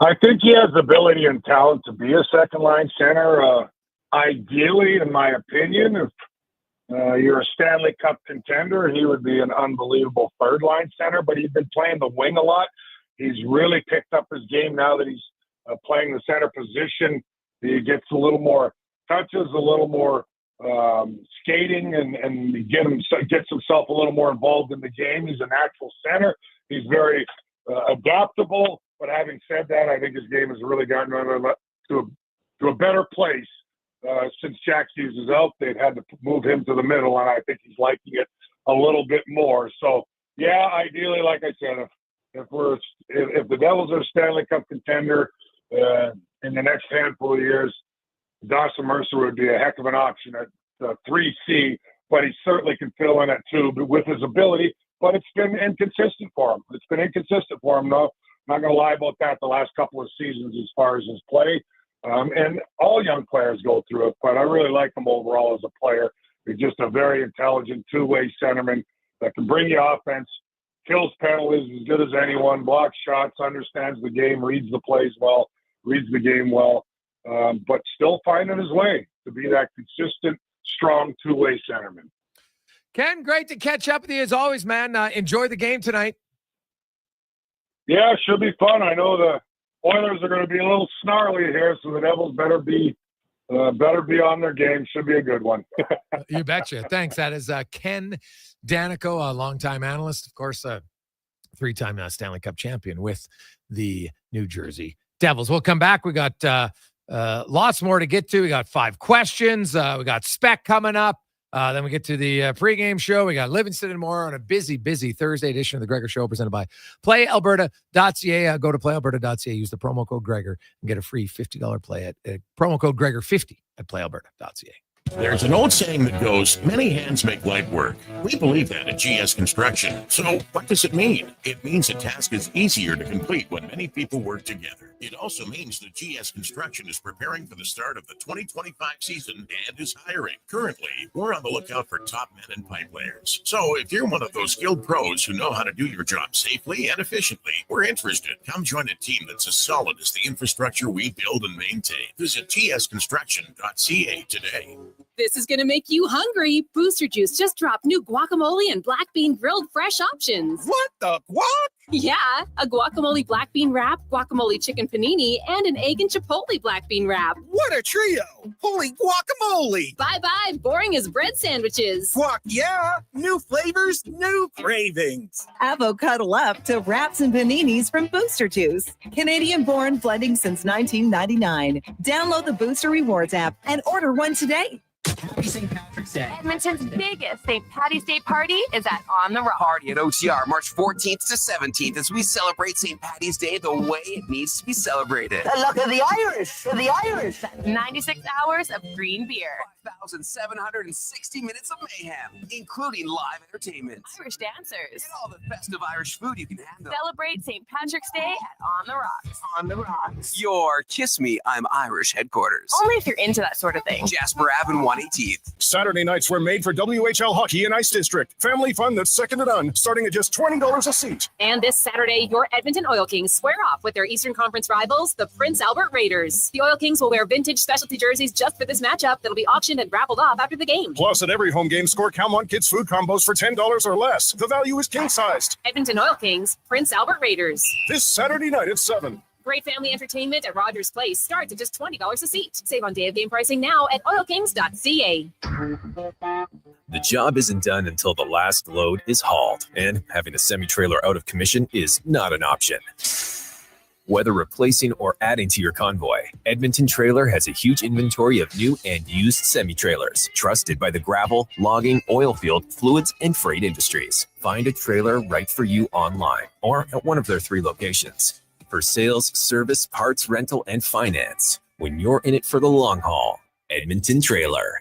Speaker 2: I think he has the ability and talent to be a second-line center. Ideally, in my opinion, if you're a Stanley Cup contender, he would be an unbelievable third-line center, but he's been playing the wing a lot. He's really picked up his game now that he's playing the center position. He gets a little more touches, a little more skating, and gets himself a little more involved in the game. He's a natural center. He's very adaptable. But having said that, I think his game has really gotten to a better place since Jack Hughes is out. They've had to move him to the middle, and I think he's liking it a little bit more. So, yeah, ideally, like I said, if the Devils are a Stanley Cup contender in the next handful of years, Dawson Mercer would be a heck of an option at 3C, but he certainly can fill in at 2 with his ability. But it's been inconsistent for him. No. I'm not going to lie about that the last couple of seasons as far as his play. And all young players go through it, but I really like him overall as a player. He's just a very intelligent two-way centerman that can bring you offense, kills penalties as good as anyone, blocks shots, understands the game, reads the plays well, reads the game well, but still finding his way to be that consistent, strong two-way centerman.
Speaker 1: Ken, great to catch up with you as always, man. Enjoy the game tonight.
Speaker 2: Yeah, it should be fun. I know the Oilers are going to be a little snarly here, so the Devils better be on their game. Should be a good one.
Speaker 1: You betcha. Thanks. That is Ken Daneyko, a longtime analyst, of course, a 3-time Stanley Cup champion with the New Jersey Devils. We'll come back. We got lots more to get to. We got 5 questions. We got Spec coming up. Then we get to the pregame show. We got Livingston and more on a busy Thursday edition of the Gregor Show presented by PlayAlberta.ca. Go to PlayAlberta.ca. Use the promo code Gregor and get a free $50 play at promo code Gregor50 at PlayAlberta.ca.
Speaker 11: There's an old saying that goes, many hands make light work. We believe that at GS Construction. So what does it mean? It means a task is easier to complete when many people work together. It also means that GS Construction is preparing for the start of the 2025 season and is hiring. Currently, we're on the lookout for top men and pipe layers. So if you're one of those skilled pros who know how to do your job safely and efficiently, we're interested. Come join a team that's as solid as the infrastructure we build and maintain. Visit tsconstruction.ca today.
Speaker 5: This is going to make you hungry. Booster Juice just dropped new guacamole and black bean grilled fresh options.
Speaker 6: What the guac?
Speaker 5: Yeah, a guacamole black bean wrap, guacamole chicken panini, and an egg and chipotle black bean wrap.
Speaker 6: What a trio! Holy guacamole!
Speaker 5: Bye-bye, boring as bread sandwiches.
Speaker 6: Guac, yeah! New flavors, new cravings.
Speaker 9: Avocado up to wraps and paninis from Booster Juice. Canadian-born, blending since 1999. Download the Booster Rewards app and order one today.
Speaker 21: Happy St. Patrick's Day.
Speaker 22: Edmonton's biggest St. Patty's Day party is at On the Rock.
Speaker 21: Party at OTR March 14th to 17th as we celebrate St. Patty's Day the way it needs to be celebrated.
Speaker 9: Look at the Irish!
Speaker 22: 96 hours of green beer.
Speaker 21: 5,760 minutes of mayhem, including live entertainment.
Speaker 22: Irish dancers.
Speaker 21: And all the festive Irish food you can handle.
Speaker 22: Celebrate St. Patrick's Day at On the Rocks.
Speaker 9: On the Rocks.
Speaker 21: Your Kiss Me, I'm Irish headquarters.
Speaker 22: Only if you're into that sort of thing.
Speaker 21: Jasper Ave and 18th.
Speaker 3: Saturday nights were made for WHL Hockey and Ice District. Family fun that's second to none, starting at just $20 a seat.
Speaker 5: And this Saturday, your Edmonton Oil Kings square off with their Eastern Conference rivals, the Prince Albert Raiders. The Oil Kings will wear vintage specialty jerseys just for this matchup that'll be auctioned and raffled off after the game.
Speaker 3: Plus, at every home game, score Calmont Kids food combos for $10 or less. The value is king-sized.
Speaker 5: Edmonton Oil Kings, Prince Albert Raiders.
Speaker 3: This Saturday night at 7.
Speaker 5: Great family entertainment at Rogers Place starts at just $20 a seat. Save on day of game pricing now at oilkings.ca.
Speaker 7: The job isn't done until the last load is hauled, and having a semi-trailer out of commission is not an option. Whether replacing or adding to your convoy, Edmonton Trailer has a huge inventory of new and used semi-trailers, trusted by the gravel, logging, oil field, fluids, and freight industries. Find a trailer right for you online or at one of their 3 locations. For sales, service, parts, rental, and finance. When you're in it for the long haul, Edmonton Trailer.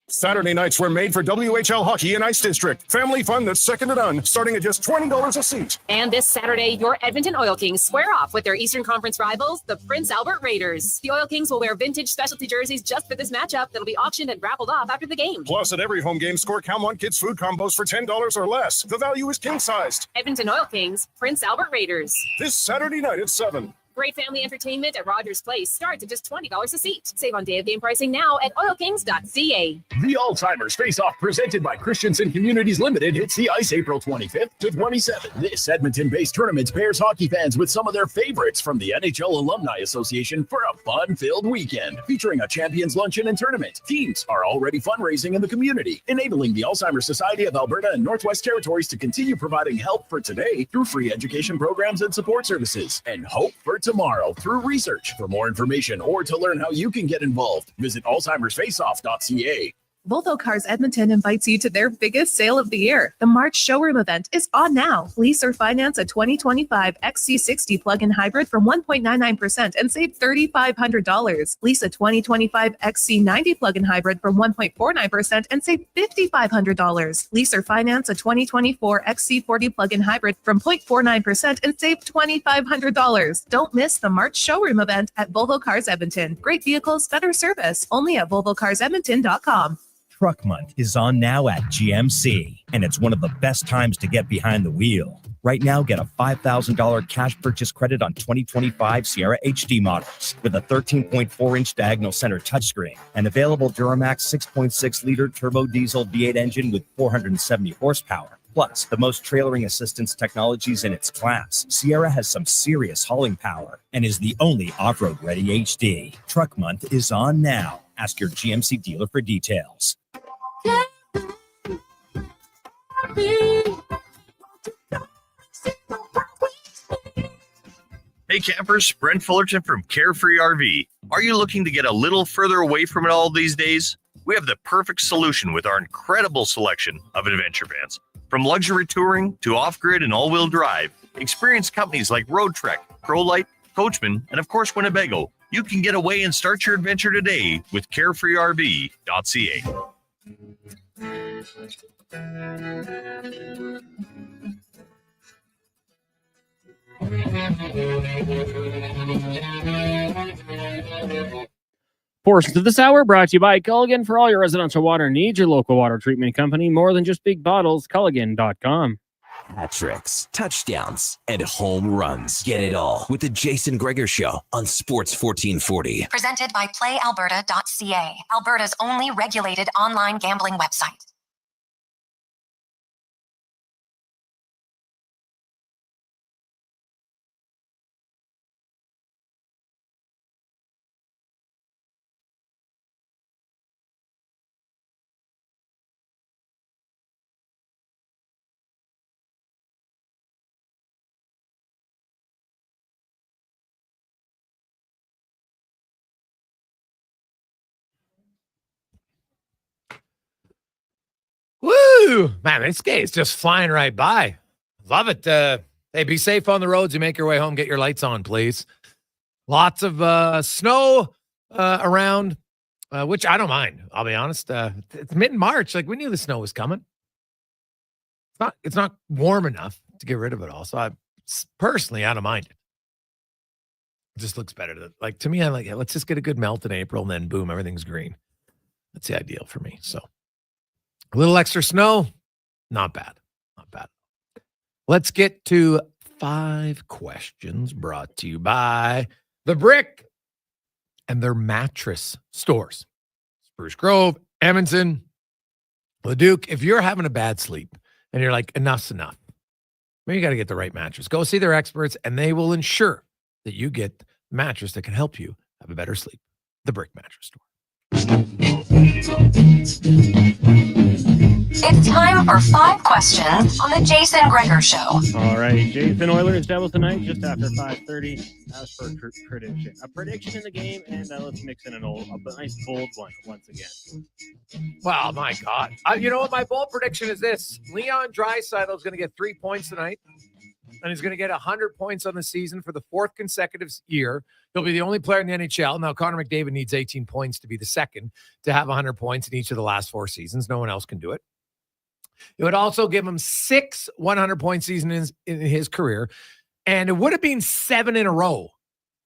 Speaker 3: Saturday nights were made for WHL Hockey and Ice District. Family fun that's second to none, starting at just $20 a seat.
Speaker 5: And this Saturday, your Edmonton Oil Kings square off with their Eastern Conference rivals, the Prince Albert Raiders. The Oil Kings will wear vintage specialty jerseys just for this matchup that'll be auctioned and raffled off after the game.
Speaker 3: Plus, at every home game, score Calmont Kids food combos for $10 or less. The value is king-sized.
Speaker 5: Edmonton Oil Kings, Prince Albert Raiders.
Speaker 3: This Saturday night at 7.
Speaker 5: Great family entertainment at Rogers Place starts at just $20 a seat. Save on day of game pricing now at oilkings.ca.
Speaker 10: The Alzheimer's Face-Off presented by Christensen Communities Limited hits the ice April 25th to 27th. This Edmonton-based tournament pairs hockey fans with some of their favorites from the NHL Alumni Association for a fun-filled weekend featuring a champions luncheon and tournament. Teams are already fundraising in the community, enabling the Alzheimer's Society of Alberta and Northwest Territories to continue providing help for today through free education programs and support services, and hope for tomorrow through research. For more information or to learn how you can get involved, visit alzheimersfaceoff.ca.
Speaker 8: Volvo Cars Edmonton invites you to their biggest sale of the year. The March showroom event is on now. Lease or finance a 2025 XC60 plug-in hybrid from 1.99% and save $3,500. Lease a 2025 XC90 plug-in hybrid from 1.49% and save $5,500. Lease or finance a 2024 XC40 plug-in hybrid from 0.49% and save $2,500. Don't miss the March showroom event at Volvo Cars Edmonton. Great vehicles, better service. Only at VolvoCarsEdmonton.com.
Speaker 18: Truck Month is on now at GMC, and it's one of the best times to get behind the wheel. Right now, get a $5,000 cash purchase credit on 2025 Sierra HD models with a 13.4-inch diagonal center touchscreen, and available Duramax 6.6-liter turbo diesel V8 engine with 470 horsepower. Plus, the most trailering assistance technologies in its class. Sierra has some serious hauling power and is the only off-road ready HD. Truck Month is on now. Ask your GMC dealer for details.
Speaker 24: Hey campers, Brent Fullerton from Carefree RV. Are you looking to get a little further away from it all these days? We have the perfect solution with our incredible selection of adventure vans. From luxury touring to off-grid and all-wheel drive, experience companies like Road Trek, ProLite, Coachman, and of course Winnebago. You can get away and start your adventure today with carefreerv.ca.
Speaker 14: Portions of this hour brought to you by Culligan. For all your residential water needs, your local water treatment company. More than just big bottles, Culligan.com.
Speaker 15: Hat tricks, touchdowns, and home runs. Get it all with the Jason Gregor Show on Sports 1440.
Speaker 16: Presented by PlayAlberta.ca, Alberta's only regulated online gambling website.
Speaker 1: Woo! Man, this day is just flying right by. Love it. Hey, be safe on the roads. You make your way home. Get your lights on, please. Lots of snow around, which I don't mind. I'll be honest. It's mid-March. Like, we knew the snow was coming. It's not warm enough to get rid of it all. So I personally, I don't mind it. It just looks better. Like, to me, I'm like, let's just get a good melt in April, and then boom, everything's green. That's the ideal for me. So a little extra snow, not bad. Not bad. Let's get to 5 questions brought to you by The Brick and their mattress stores. Spruce Grove, Edmonton, Leduc. If you're having a bad sleep and you're like, enough's enough, maybe you got to get the right mattress. Go see their experts, and they will ensure that you get the mattress that can help you have a better sleep. The Brick Mattress Store.
Speaker 16: It's time for 5 questions on the Jason Gregor Show.
Speaker 14: All right, Jason, Oilers Devils tonight, just after 5:30. As per prediction, a prediction in the game, and let's mix in a nice bold one once again.
Speaker 1: Well, my God. You know what? My bold prediction is this. Leon Draisaitl is going to get 3 points tonight, and he's going to get 100 points on the season for the 4th consecutive year. He'll be the only player in the NHL. Now, Connor McDavid needs 18 points to be the second to have 100 points in each of the last 4 seasons. No one else can do it. It would also give him 6 100-point seasons in his career, and it would have been 7 in a row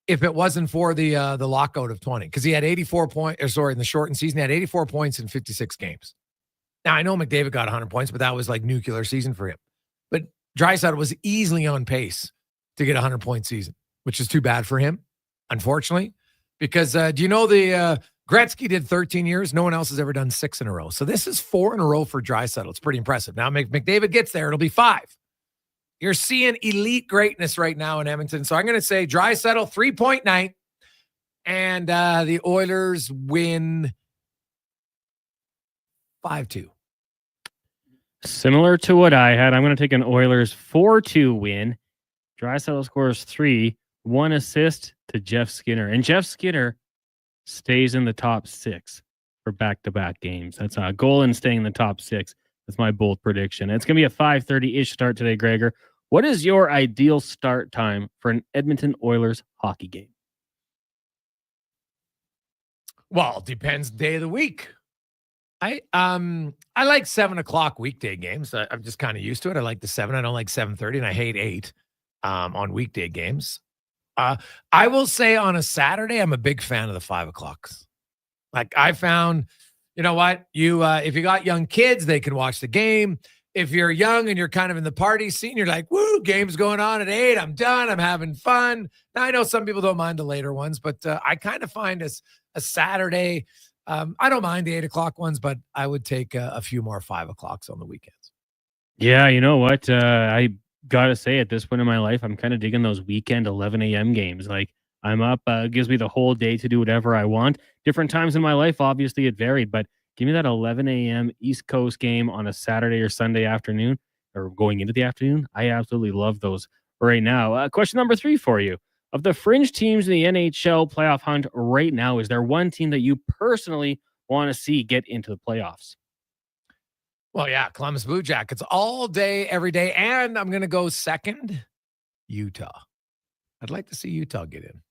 Speaker 1: if it wasn't for the lockout of 20, because he had 84 points. In the shortened season, he had 84 points in 56 games. Now, I know McDavid got 100 points, but that was like nuclear season for him. But Draisaitl was easily on pace to get a 100-point season, which is too bad for him, unfortunately, because do you know the Gretzky did 13 years? No one else has ever done 6 in a row. So this is 4 in a row for Draisaitl. It's pretty impressive. Now, McDavid gets there. It'll be 5. You're seeing elite greatness right now in Edmonton. So I'm going to say Draisaitl 3-point night, and the Oilers win 5-2.
Speaker 14: Similar to what I had, I'm going to take an Oilers 4-2 win. Draisaitl scores 3, 1 assist to Jeff Skinner. And Jeff Skinner stays in the top 6 for back-to-back games. That's a goal and staying in the top 6. That's my bold prediction. It's going to be a 5:30-ish start today, Gregor. What is your ideal start time for an Edmonton Oilers hockey game?
Speaker 1: Well, it depends day of the week. I like 7 o'clock weekday games. I'm just kind of used to it. I like the 7. I don't like 7:30, and I hate 8 on weekday games. I will say on a Saturday, I'm a big fan of the 5 o'clocks. Like I found, you know what? If you got young kids, they can watch the game. If you're young and you're kind of in the party scene, you're like, woo, game's going on at 8. I'm done. I'm having fun. Now, I know some people don't mind the later ones, but I kind of find as a Saturday, I don't mind the 8 o'clock ones, but I would take a few more 5 o'clocks on the weekends.
Speaker 14: Yeah, you know what? I gotta say, at this point in my life, I'm kind of digging those weekend 11 a.m. games. Like I'm up, gives me the whole day to do whatever I want. Different times in my life, obviously it varied, but give me that 11 a.m. East Coast game on a Saturday or Sunday afternoon, or going into the afternoon. I absolutely love those right now. Question number 3 for you. Of the fringe teams in the NHL playoff hunt right now, is there one team that you personally want to see get into the playoffs?
Speaker 1: Well, yeah, Columbus Blue Jackets all day, every day. And I'm going to go second, Utah. I'd like to see Utah get in.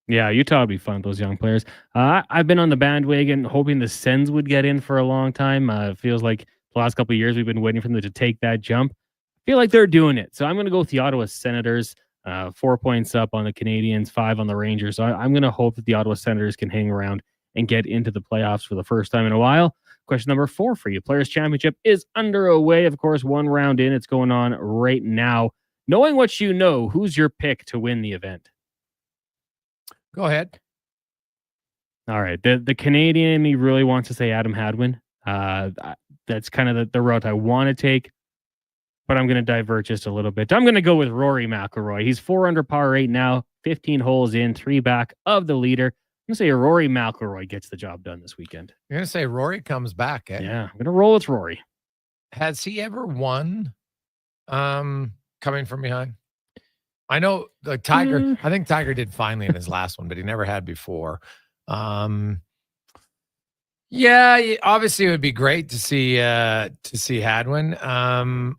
Speaker 14: Yeah, Utah would be fun, those young players. I've been on the bandwagon hoping the Sens would get in for a long time. It feels like the last couple of years we've been waiting for them to take that jump. I feel like they're doing it. So I'm going to go with the Ottawa Senators. 4 points up on the Canadiens, 5 on the Rangers. So I'm going to hope that the Ottawa Senators can hang around and get into the playoffs for the first time in a while. Question number 4 for you. Players' Championship is underway. Of course, 1 round in. It's going on right now. Knowing what you know, who's your pick to win the event?
Speaker 1: Go ahead.
Speaker 14: All right. The Canadian in me really wants to say Adam Hadwin. That's kind of the route I want to take, but I'm going to divert just a little bit. I'm going to go with Rory McIlroy. He's 4 under par right now, 15 holes in, 3 back of the leader. I'm going to say Rory McIlroy gets the job done this weekend.
Speaker 1: You're going to say Rory comes back, eh?
Speaker 14: Yeah, I'm going to roll with Rory.
Speaker 1: Has he ever won coming from behind? I know the Tiger, I think Tiger did finally in his last one, but he never had before. Yeah, obviously it would be great to see Hadwin. I'm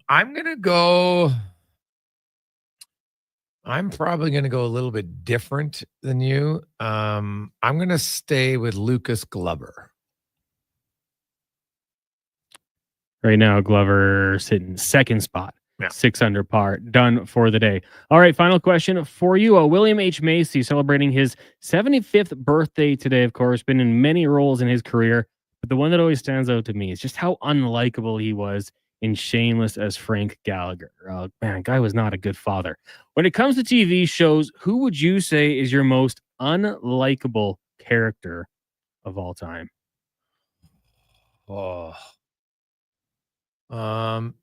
Speaker 1: probably going to go a little bit different than you. I'm going to stay with Lucas Glover.
Speaker 14: Right now, Glover sitting second spot.
Speaker 1: Yeah.
Speaker 14: 6 under par, done for the day. All right, final question for you. William H. Macy celebrating his 75th birthday today, of course, been in many roles in his career, But the one that always stands out to me is just how unlikable he was in Shameless as Frank Gallagher. Man, guy was not a good father. When it comes to TV shows, who would you say is your most unlikable character of all time?
Speaker 1: Oh, I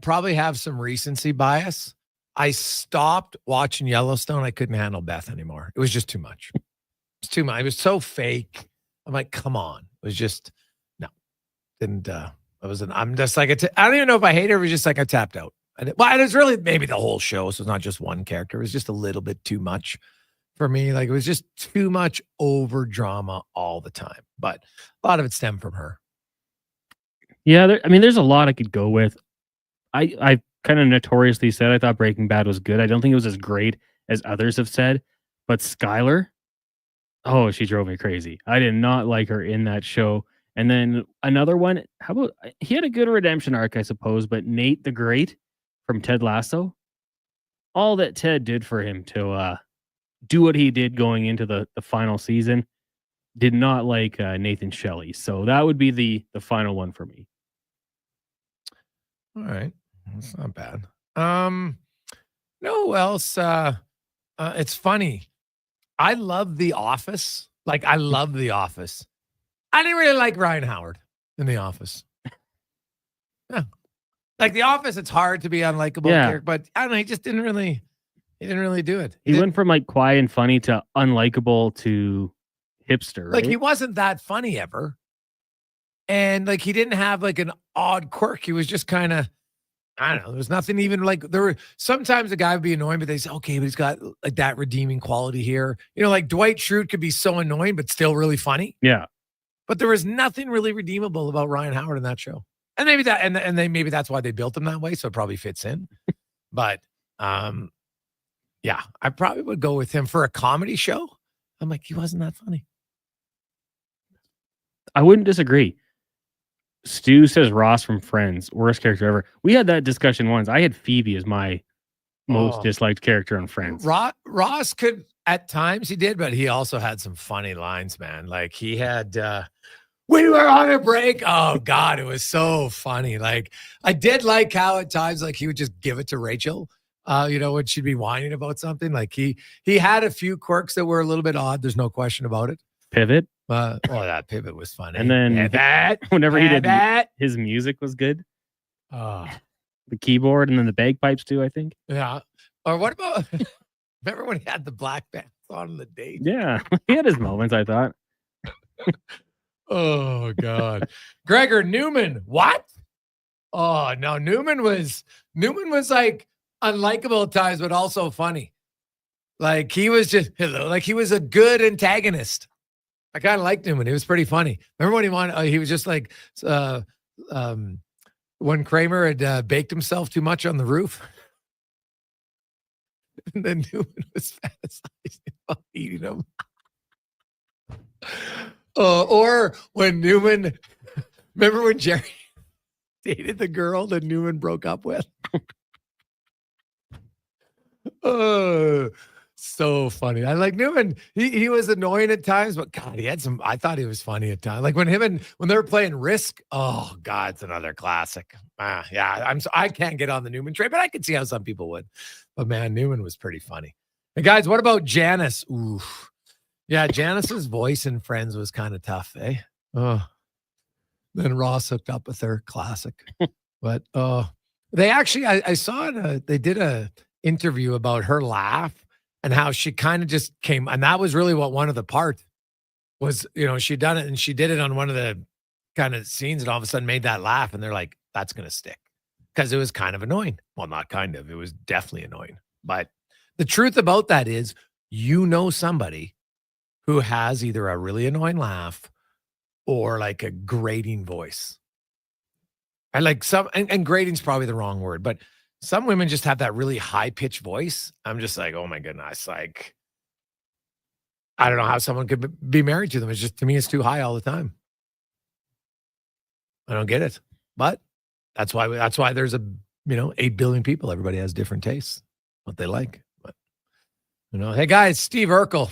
Speaker 1: probably have some recency bias. I stopped watching Yellowstone. I couldn't handle Beth anymore. It was just too much. It's too much. It was so fake. I'm like, come on. It was just no. Didn't. I'm just like I don't even know if I hate her. It was just like I tapped out. And it's really maybe the whole show. So it's not just one character. It was just a little bit too much for me. Like it was just too much over drama all the time. But a lot of it stemmed from her.
Speaker 14: Yeah, there's a lot I could go with. I kind of notoriously said I thought Breaking Bad was good. I don't think it was as great as others have said. But Skylar, oh, she drove me crazy. I did not like her in that show. And then another one, how about, he had a good redemption arc, I suppose, but Nate the Great from Ted Lasso, all that Ted did for him to do what he did going into the final season, did not like Nathan Shelley. So that would be the final one for me.
Speaker 1: All right. That's not bad. No else. It's funny. I love The Office. Like, I love The Office. I didn't really like Ryan Howard in The Office. Yeah. Like The Office, it's hard to be unlikable, character, but I don't know. He didn't really do it.
Speaker 14: He went from like quiet and funny to unlikable to hipster. Right?
Speaker 1: Like he wasn't that funny ever. And like, he didn't have like an odd quirk. He was just kind of, I don't know. There's nothing even like there were sometimes a guy would be annoying, but they say, okay, but he's got like that redeeming quality here. You know, like Dwight Schrute could be so annoying, but still really funny.
Speaker 14: Yeah.
Speaker 1: But there was nothing really redeemable about Ryan Howard in that show. And maybe that, and they maybe that's why they built him that way. So it probably fits in. But yeah, I probably would go with him for a comedy show. I'm like, he wasn't that funny.
Speaker 14: I wouldn't disagree. Stu says Ross from Friends, worst character ever. We had that discussion once. I had Phoebe as my most disliked character on Friends.
Speaker 1: Ross could, at times he did, but he also had some funny lines, man. Like he had, we were on a break. Oh God, it was so funny. Like I did like how at times, like he would just give it to Rachel, when she'd be whining about something. Like he had a few quirks that were a little bit odd. There's no question about it.
Speaker 14: Pivot.
Speaker 1: That pivot was funny.
Speaker 14: And then whenever he did that, his music was good.
Speaker 1: Oh,
Speaker 14: the keyboard and then the bagpipes too, I think.
Speaker 1: Yeah. Or what about, remember when he had the black pants on the date?
Speaker 14: Yeah. He had his moments, I thought.
Speaker 1: Oh God. Gregor Newman. What? Oh no. Newman was like unlikable at times, but also funny. Like he was just, like he was a good antagonist. I kind of liked Newman. He was pretty funny. Remember when he was just like, when Kramer had baked himself too much on the roof? And then Newman was fantasizing about eating him. Or when Newman, remember when Jerry dated the girl that Newman broke up with? Oh, so funny. I like Newman. He was annoying at times, but God, he had some. I thought he was funny at times. Like when they were playing Risk. Oh God, it's another classic. Yeah, I can't get on the Newman train, but I could see how some people would. But man, Newman was pretty funny. Hey guys, what about Janice? Ooh, yeah, Janice's voice in Friends was kind of tough, eh? Oh, then Ross hooked up with her. Classic. But they actually, I saw they did a interview about her laugh. And how she kind of just came, and that was really what one of the part was, she'd done it and she did it on one of the kind of scenes and all of a sudden made that laugh. And they're like, that's going to stick because it was kind of annoying. Well, not kind of, it was definitely annoying. But the truth about that is, somebody who has either a really annoying laugh or like a grating voice. And like and grating's probably the wrong word, but some women just have that really high-pitched voice. I'm just like, oh my goodness. Like, I don't know how someone could be married to them. It's just, to me, it's too high all the time. I don't get it. But that's why there's 8 billion people. Everybody has different tastes, what they like. But, hey guys, Steve Urkel.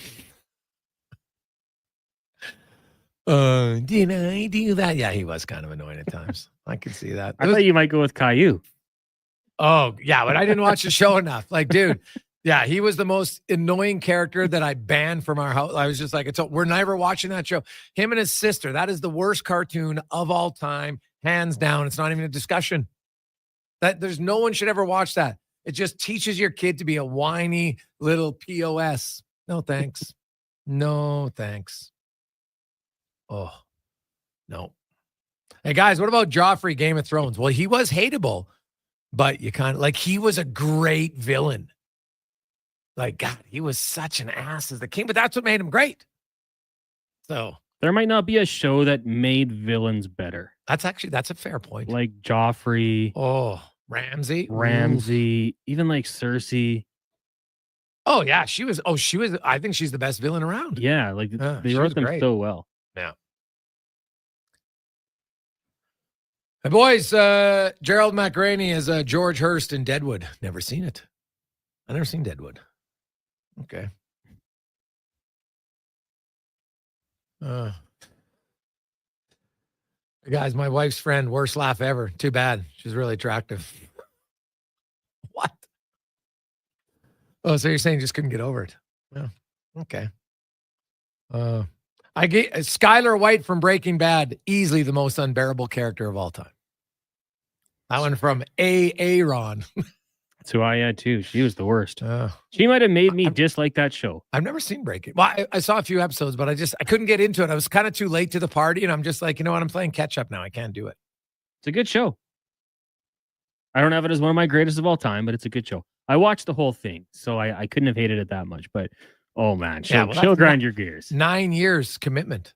Speaker 1: Did I do that? Yeah, he was kind of annoying at times. I could see that.
Speaker 14: I thought you might go with Caillou.
Speaker 1: Oh, yeah, but I didn't watch the show enough. Like, dude, yeah, he was the most annoying character that I banned from our house. I was just like, we're never watching that show. Him and his sister, that is the worst cartoon of all time, hands down. It's not even a discussion. There's no one should ever watch that. It just teaches your kid to be a whiny little POS. No, thanks. No, thanks. Oh, no. Hey, guys, what about Joffrey, Game of Thrones? Well, he was hateable, but you kind of like he was a great villain. Like, God, he was such an ass as the king, but that's what made him great. So
Speaker 14: there might not be a show that made villains better.
Speaker 1: That's a fair point.
Speaker 14: Like Joffrey.
Speaker 1: Oh, Ramsay,
Speaker 14: even like Cersei.
Speaker 1: Oh yeah, she was. I think she's the best villain around.
Speaker 14: Yeah, like they wrote them so well.
Speaker 1: Yeah. Hey boys, Gerald McRaney is George Hurst in Deadwood. Never seen it. I've never seen Deadwood. Okay. Guys, my wife's friend, worst laugh ever. Too bad. She's really attractive. What? Oh, so you're saying just couldn't get over it? Yeah. Okay. I get Skylar White from Breaking Bad, easily the most unbearable character of all time. That one from Aaron.
Speaker 14: That's who I had too. She was the worst. She might have made me dislike that show.
Speaker 1: I've never seen Breaking. Well, I saw a few episodes, but I couldn't get into it. I was kind of too late to the party, and I'm just like, you know what? I'm playing catch up now. I can't do it.
Speaker 14: It's a good show. I don't have it as one of my greatest of all time, but it's a good show. I watched the whole thing, so I couldn't have hated it that much. But oh man, she'll grind your gears.
Speaker 1: 9 years commitment.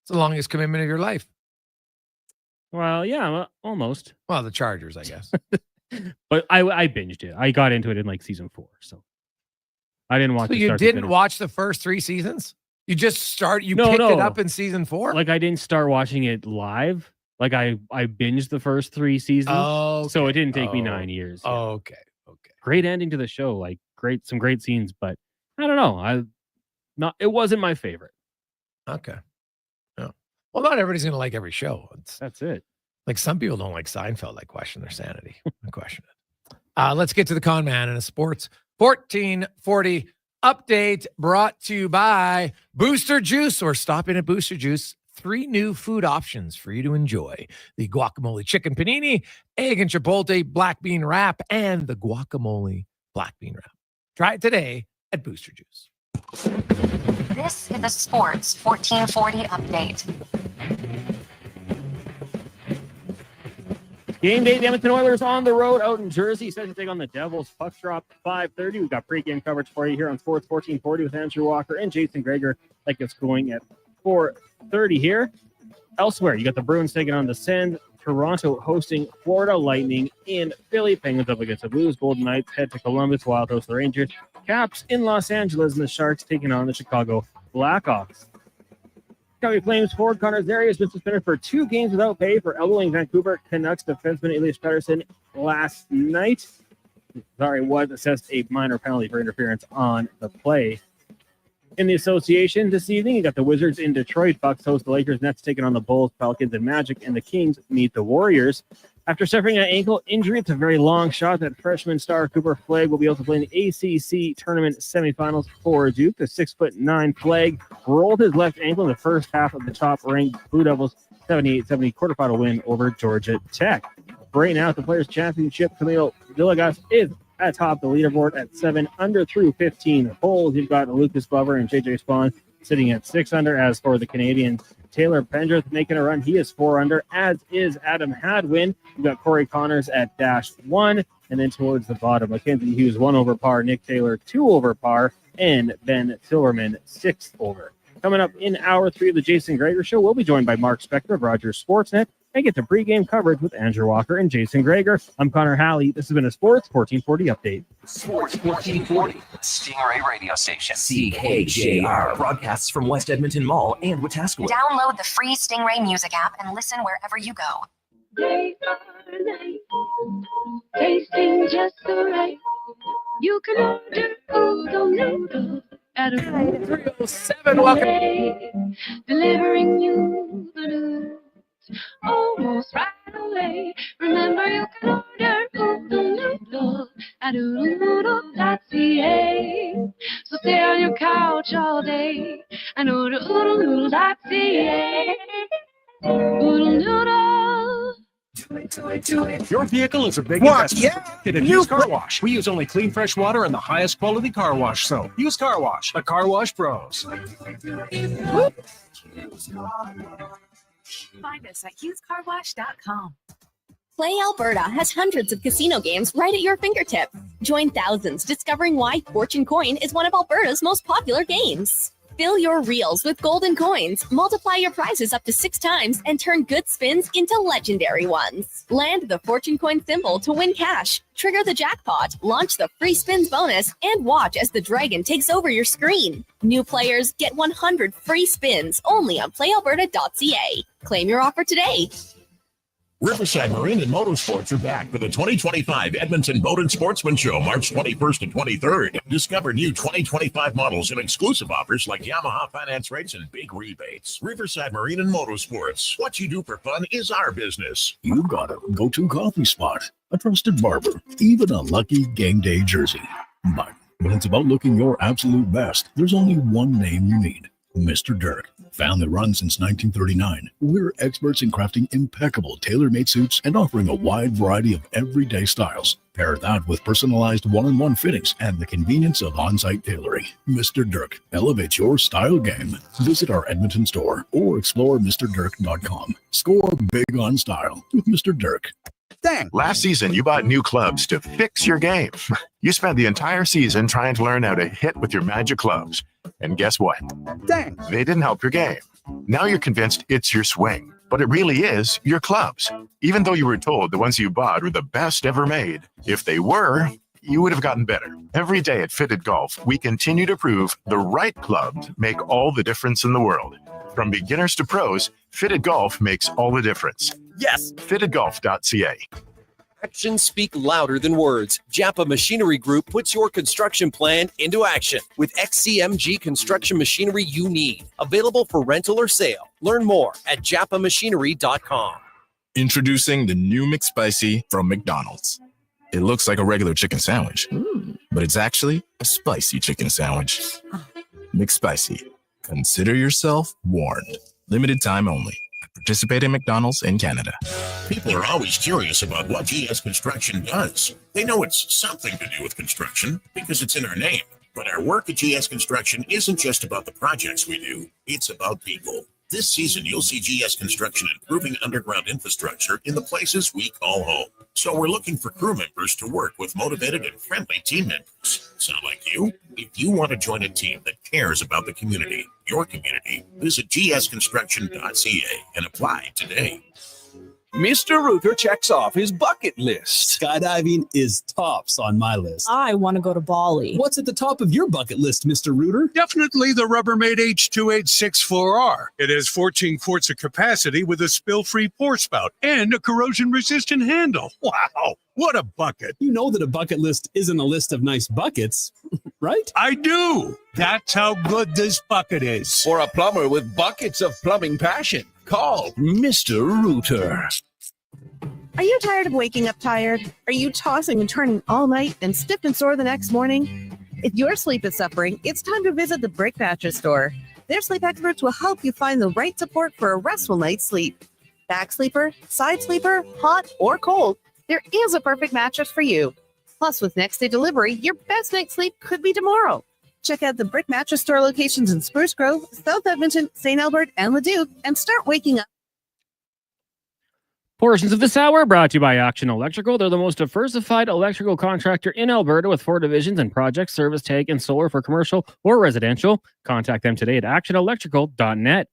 Speaker 1: It's the longest commitment of your life.
Speaker 14: Well, yeah, almost.
Speaker 1: Well, the Chargers, I guess.
Speaker 14: But I binged it. I got into it in like season 4, so I didn't watch.
Speaker 1: So you didn't watch the first 3 seasons? You just picked it up in season 4?
Speaker 14: Like I didn't start watching it live. Like I binged the first 3 seasons.
Speaker 1: Oh, okay.
Speaker 14: So it didn't take me 9 years.
Speaker 1: Oh, okay.
Speaker 14: Great ending to the show. Like some great scenes, but I don't know. It wasn't my favorite.
Speaker 1: Okay. No. Well, not everybody's gonna like every show.
Speaker 14: That's it.
Speaker 1: Like some people don't like Seinfeld. I question their sanity. I question it. Let's get to the con man and a sports 1440 update brought to you by Booster Juice, or stop in at Booster Juice. 3 new food options for you to enjoy: the guacamole chicken panini, egg and chipotle black bean wrap, and the guacamole black bean wrap. Try it today at Booster Juice.
Speaker 16: This is the Sports 1440 update.
Speaker 14: Game day, the Edmonton Oilers on the road out in Jersey, set to take on the Devils. Puck drop 5:30. We've got pregame coverage for you here on Sports 1440 with Andrew Walker and Jason Gregor. That gets going at 4:30 here. Elsewhere, you got the Bruins taking on the Sens. Toronto hosting Florida Lightning in Philly. Penguins up against the Blues. Golden Knights head to Columbus. Wild host the Rangers. Caps in Los Angeles, and the Sharks taking on the Chicago Blackhawks. Calgary Flames forward Connor Halley has been suspended for 2 games without pay for elbowing Vancouver Canucks defenseman Elias Pettersson last night. Was assessed a minor penalty for interference on the play. In the association this evening, you got the Wizards in Detroit. Bucks host the Lakers. Nets taking on the Bulls, Pelicans, and Magic. And the Kings meet the Warriors. After suffering an ankle injury, it's a very long shot that freshman star Cooper Flagg will be able to play in the ACC tournament semifinals for Duke. The 6'9" Flagg rolled his left ankle in the first half of the top-ranked Blue Devils 78-70 quarterfinal win over Georgia Tech. Right now, at the Players' Championship, Camilo Villegas is atop the leaderboard at 7 under through 15 holes. You've got Lucas Glover and JJ Spawn sitting at 6 under. As for the Canadians, Taylor Pendrith making a run. He is 4 under, as is Adam Hadwin. We've got Corey Connors at -1. And then towards the bottom, Mackenzie Hughes 1 over par, Nick Taylor 2 over par, and Ben Silverman 6 over. Coming up in hour 3 of the Jason Gregor Show, we'll be joined by Mark Spector of Rogers Sportsnet and get the pregame coverage with Andrew Walker and Jason Gregor. I'm Connor Halley. This has been a Sports 1440 update.
Speaker 15: Sports 1440, Stingray Radio Station. CKJR broadcasts from West Edmonton Mall and Wetaskiwin.
Speaker 16: Download the free Stingray music app and listen wherever you go.
Speaker 4: Days are night, tasting just so right. You can order food on noodles,
Speaker 1: 307, welcome.
Speaker 4: Delivering you the news almost right away. Remember, you can order Oodle Noodle at oodledoodle.ca. So stay on your couch all day and order oodledoodle.ca. Oodle Noodle.
Speaker 10: Your vehicle is a big
Speaker 6: What?
Speaker 10: investment.
Speaker 6: Yeah.
Speaker 10: Get a used car wash. We use only clean, fresh water and the highest quality car wash soap. Use Car Wash, the Car Wash Pros.
Speaker 5: Find us at hughescarwash.com.
Speaker 12: Play Alberta has hundreds of casino games right at your fingertip. Join thousands discovering why Fortune Coin is one of Alberta's most popular games. Fill your reels with golden coins, multiply your prizes up to 6 times, and turn good spins into legendary ones. Land the Fortune Coin symbol to win cash, trigger the jackpot, launch the free spins bonus, and watch as the dragon takes over your screen. New players get 100 free spins only on playalberta.ca. Claim your offer today.
Speaker 11: Riverside Marine and Motorsports are back for the 2025 Edmonton Boat and Sportsman Show, March 21st and 23rd. Discover new 2025 models and exclusive offers like Yamaha finance rates and big rebates. Riverside Marine and Motorsports. What you do for fun is our business.
Speaker 10: You've got a go-to coffee spot, a trusted barber, even a lucky game day jersey. But when it's about looking your absolute best, there's only one name you need. Mr. Dirk. Family run since 1939, we're experts in crafting impeccable tailor-made suits and offering a wide variety of everyday styles. Pair that with personalized one-on-one fittings and the convenience of on-site tailoring. Mr. Dirk elevates your style game. Visit our Edmonton store or explore MrDirk.com. Score big on style with Mr. Dirk.
Speaker 13: Dang. Last season, you bought new clubs to fix your game. You spent the entire season trying to learn how to hit with your magic clubs. And guess what?
Speaker 6: Dang.
Speaker 13: They didn't help your game. Now you're convinced it's your swing, but it really is your clubs. Even though you were told the ones you bought were the best ever made, if they were, you would have gotten better. Every day at Fitted Golf, we continue to prove the right clubs make all the difference in the world. From beginners to pros, Fitted Golf makes all the difference.
Speaker 6: Yes.
Speaker 13: FittedGolf.ca.
Speaker 17: Actions speak louder than words. Japa Machinery Group puts your construction plan into action with XCMG construction machinery you need. Available for rental or sale. Learn more at japamachinery.com.
Speaker 19: Introducing the new McSpicy from McDonald's. It looks like a regular chicken sandwich, but it's actually a spicy chicken sandwich. McSpicy. Consider yourself warned. Limited time only. Participate in McDonald's in Canada.
Speaker 11: People are always curious about what GS Construction does. They know it's something to do with construction because it's in our name. But our work at GS Construction isn't just about the projects we do. It's about people. This season, you'll see GS Construction improving underground infrastructure in the places we call home. So we're looking for crew members to work with motivated and friendly team members. Sound like you? If you want to join a team that cares about the community, your community, visit gsconstruction.ca and apply today.
Speaker 23: Mr. Ruther checks off his bucket list. Skydiving is tops on my list.
Speaker 25: I want to go to Bali.
Speaker 23: What's at the top of your bucket list, Mr. Ruther?
Speaker 27: Definitely the Rubbermaid H2864R. It has 14 quarts of capacity with a spill-free pour spout and a corrosion-resistant handle. Wow, what a bucket.
Speaker 23: You know that a bucket list isn't a list of nice buckets, right?
Speaker 27: I do. That's how good this bucket is.
Speaker 23: For a plumber with buckets of plumbing passion, call Mr. Ruther.
Speaker 28: Are you tired of waking up tired? Are you tossing and turning all night and stiff and sore the next morning? If your sleep is suffering, it's time to visit the Brick Mattress Store. Their sleep experts will help you find the right support for a restful night's sleep. Back sleeper, side sleeper, hot or cold, there is a perfect mattress for you. Plus, with next day delivery, your best night's sleep could be tomorrow. Check out the Brick Mattress Store locations in Spruce Grove, South Edmonton, St. Albert, and Leduc, and start waking up.
Speaker 14: Portions of this hour brought to you by Action Electrical. They're the most diversified electrical contractor in Alberta with 4 divisions and projects, service, tag, and solar for commercial or residential. Contact them today at actionelectrical.net.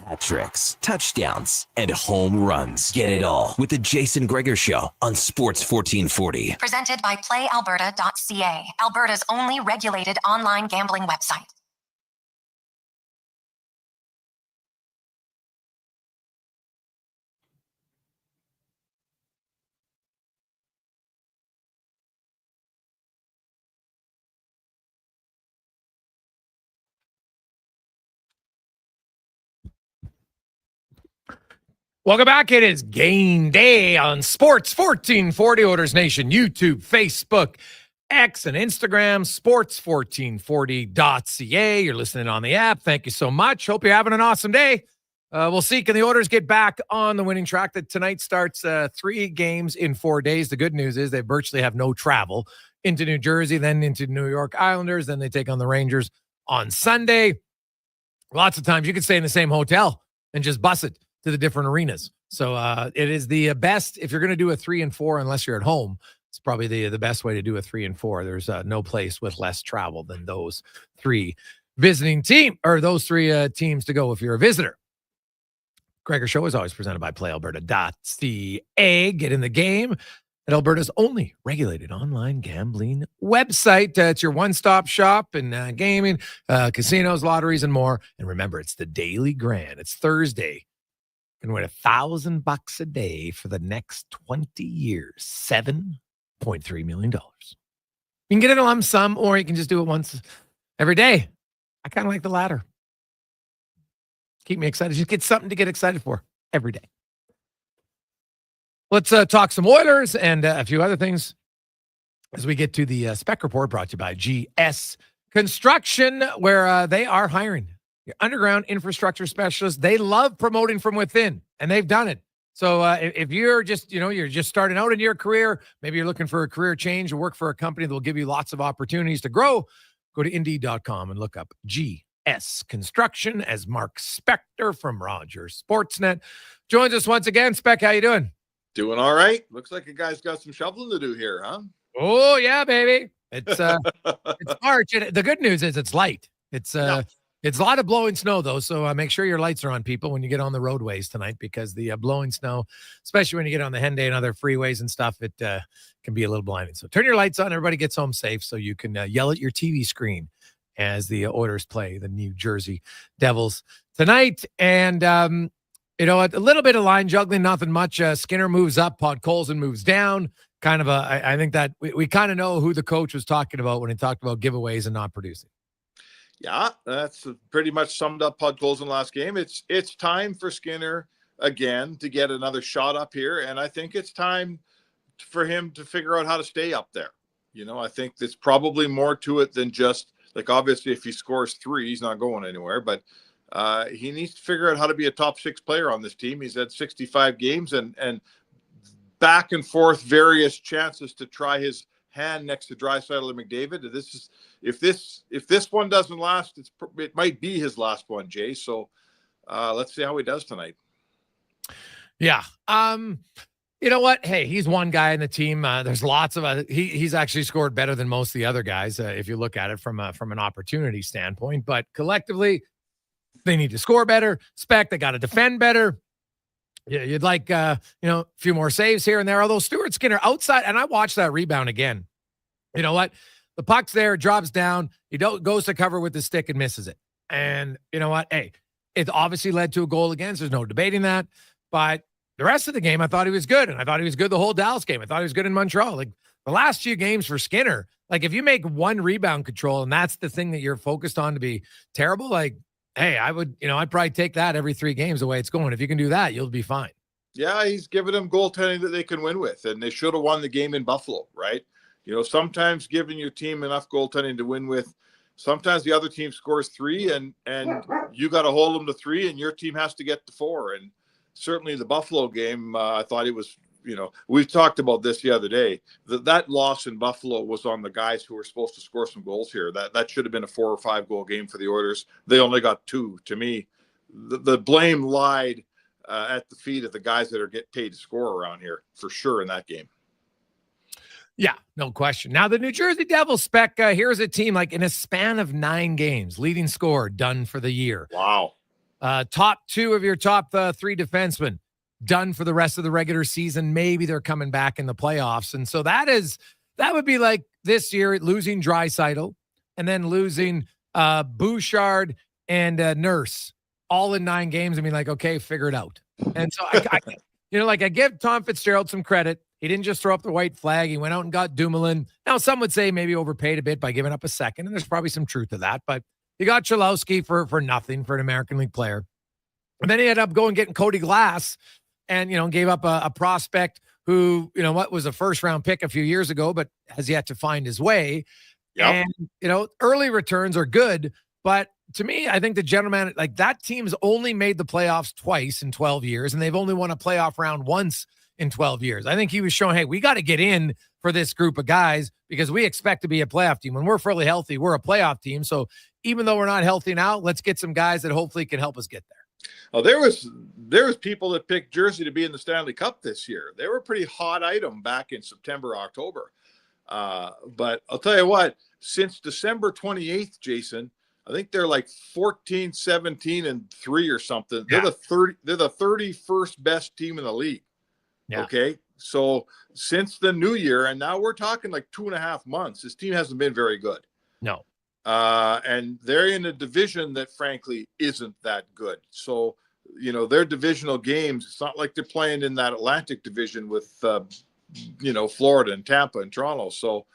Speaker 15: Hat tricks, touchdowns, and home runs. Get it all with the Jason Gregor Show on Sports 1440.
Speaker 16: Presented by playalberta.ca, Alberta's only regulated online gambling website.
Speaker 1: Welcome back. It is game day on Sports 1440, Oilers Nation, YouTube, Facebook, X, and Instagram, sports1440.ca. You're listening on the app. Thank you so much. Hope you're having an awesome day. We'll see. Can the Oilers get back on the winning track? That tonight starts 3 games in 4 days. The good news is they virtually have no travel into New Jersey, then into New York Islanders. Then they take on the Rangers on Sunday. Lots of times you could stay in the same hotel and just bus it to the different arenas. So it is the best if you're going to do a 3 and 4, unless you're at home. It's probably the best way to do a 3 and 4. There's no place with less travel than those 3 visiting team or those 3 teams to go if you're a visitor. Gregor Show is always presented by PlayAlberta.ca. Get in the game at Alberta's only regulated online gambling website. It's your one-stop shop in gaming, casinos, lotteries, and more. And remember, it's the Daily Grand. It's Thursday. You can win $1,000 a day for the next 20 years. $7.3 million. You can get it in a lump sum, or you can just do it once every day. I kind of like the latter. Keep me excited. Just get something to get excited for every day. Let's talk some Oilers and a few other things as we get to the Spec Report brought to you by GS Construction, where they are hiring your underground infrastructure specialists. They love promoting from within, and they've done it. So if you're just, you're just starting out in your career, maybe you're looking for a career change or work for a company that will give you lots of opportunities to grow, go to Indeed.com and look up GS Construction as Mark Spector from Rogers Sportsnet joins us once again. Spec, how you doing?
Speaker 2: Doing all right. Looks like a guy's got some shoveling to do here, huh?
Speaker 1: Oh yeah, baby. It's it's March. The good news is it's light. It's a lot of blowing snow though, so make sure your lights are on, people, when you get on the roadways tonight, because the blowing snow, especially when you get on the Henday and other freeways and stuff, it can be a little blinding. So turn your lights on. Everybody gets home safe, so you can yell at your TV screen as the Oilers play the New Jersey Devils tonight. And a little bit of line juggling, nothing much. Skinner moves up, Podkolzin moves down. Kind of I think that we kind of know who the coach was talking about when he talked about giveaways and not producing.
Speaker 2: Yeah, that's pretty much summed up Podkolzin last game. It's time for Skinner again to get another shot up here, and I think it's time for him to figure out how to stay up there. I think there's probably more to it than just, like, obviously if he scores 3, he's not going anywhere, but he needs to figure out how to be a top 6 player on this team. He's had 65 games and back and forth various chances to try his hand next to Draisaitl and McDavid. If this one doesn't last, it might be his last one, Jay. So let's see how he does tonight.
Speaker 1: Yeah. You know what? Hey, he's one guy in the team. There's lots of he's actually scored better than most of the other guys if you look at it from an opportunity standpoint. But collectively, they need to score better. Spec, they got to defend better. Yeah, you'd like a few more saves here and there. Although Stuart Skinner outside, and I watched that rebound again. You know what? The puck's there, drops down. He goes to cover with the stick and misses it. And you know what? Hey, it obviously led to a goal against. There's no debating that. But the rest of the game, I thought he was good. And I thought he was good the whole Dallas game. I thought he was good in Montreal. Like the last few games for Skinner, like if you make one rebound control and that's the thing that you're focused on to be terrible, like, hey, I'd probably take that every 3 games the way it's going. If you can do that, you'll be fine.
Speaker 2: Yeah, he's given them goaltending that they can win with, and they should have won the game in Buffalo, right? Sometimes giving your team enough goaltending to win with, sometimes the other team scores 3 and you got to hold them to 3 and your team has to get to 4. And certainly the Buffalo game, I thought it was, we've talked about this the other day, that loss in Buffalo was on the guys who were supposed to score some goals here. That should have been a 4 or 5 goal game for the Oilers. They only got 2. To me, the blame lied at the feet of the guys that are get paid to score around here for sure in that game.
Speaker 1: Yeah, no question. Now the New Jersey Devils, Spec, here's a team like in a span of 9 games, leading scorer done for the year.
Speaker 2: Wow.
Speaker 1: Top 2 of your top 3 defensemen done for the rest of the regular season. Maybe they're coming back in the playoffs. And so that would be like this year losing Draisaitl and then losing Bouchard and Nurse all in 9 games. I mean, like, okay, figure it out. And so I give Tom Fitzgerald some credit. He didn't just throw up the white flag. He went out and got Dumoulin. Now, some would say maybe overpaid a bit by giving up a second, and there's probably some truth to that. But he got Cholowski for nothing for an American League player. And then he ended up going getting Cody Glass and, gave up a prospect who, was a first-round pick a few years ago, but has yet to find his way.
Speaker 2: Yep.
Speaker 1: And, early returns are good, but to me, I think the general manager, like that team's only made the playoffs twice in 12 years, and they've only won a playoff round once in 12 years. I think he was showing, hey, we got to get in for this group of guys because we expect to be a playoff team. When we're fully healthy, we're a playoff team. So even though we're not healthy now, let's get some guys that hopefully can help us get there.
Speaker 2: Oh, there was people that picked Jersey to be in the Stanley Cup this year. They were a pretty hot item back in September, October. But I'll tell you what, since December 28th, Jason, I think they're like 14, 17, and 3 or something.
Speaker 1: Yeah.
Speaker 2: They're the 31st best team in the league.
Speaker 1: Yeah.
Speaker 2: Okay. So since the new year, and now we're talking like 2.5 months, this team hasn't been very good.
Speaker 1: No.
Speaker 2: And they're in a division that frankly isn't that good. So, their divisional games, it's not like they're playing in that Atlantic division with, Florida and Tampa and Toronto. So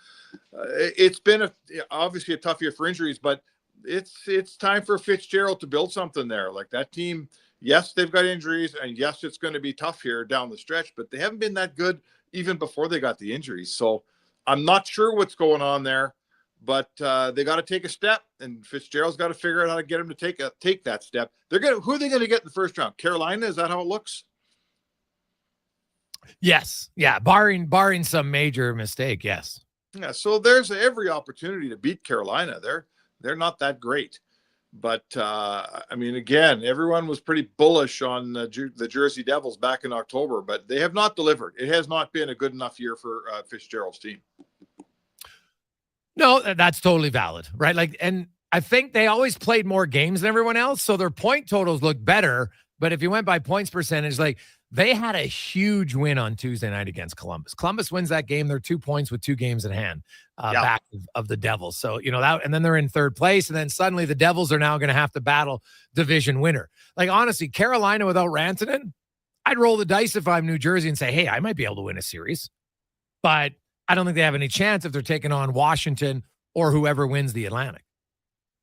Speaker 2: it's been obviously a tough year for injuries, but it's time for Fitzgerald to build something there. Like that team, yes, they've got injuries, and yes, it's going to be tough here down the stretch, but they haven't been that good even before they got the injuries. So I'm not sure what's going on there, but they got to take a step, and Fitzgerald's got to figure out how to get them to take that step. Who are they going to get in the first round? Carolina? Is that how it looks?
Speaker 1: Yes. Yeah. Barring some major mistake. Yes.
Speaker 2: Yeah. So there's every opportunity to beat Carolina. They're not that great. But, again, everyone was pretty bullish on the Jersey Devils back in October, but they have not delivered. It has not been a good enough year for Fitzgerald's team.
Speaker 1: No, that's totally valid, right? And I think they always played more games than everyone else, so their point totals look better. But if you went by points percentage, they had a huge win on Tuesday night against Columbus. Columbus wins that game. They're 2 points with 2 games in hand back of the Devils. So, that, and then they're in third place. And then suddenly the Devils are now going to have to battle division winner. Honestly, Carolina without Rantanen, I'd roll the dice if I'm New Jersey and say, hey, I might be able to win a series. But I don't think they have any chance if they're taking on Washington or whoever wins the Atlantic.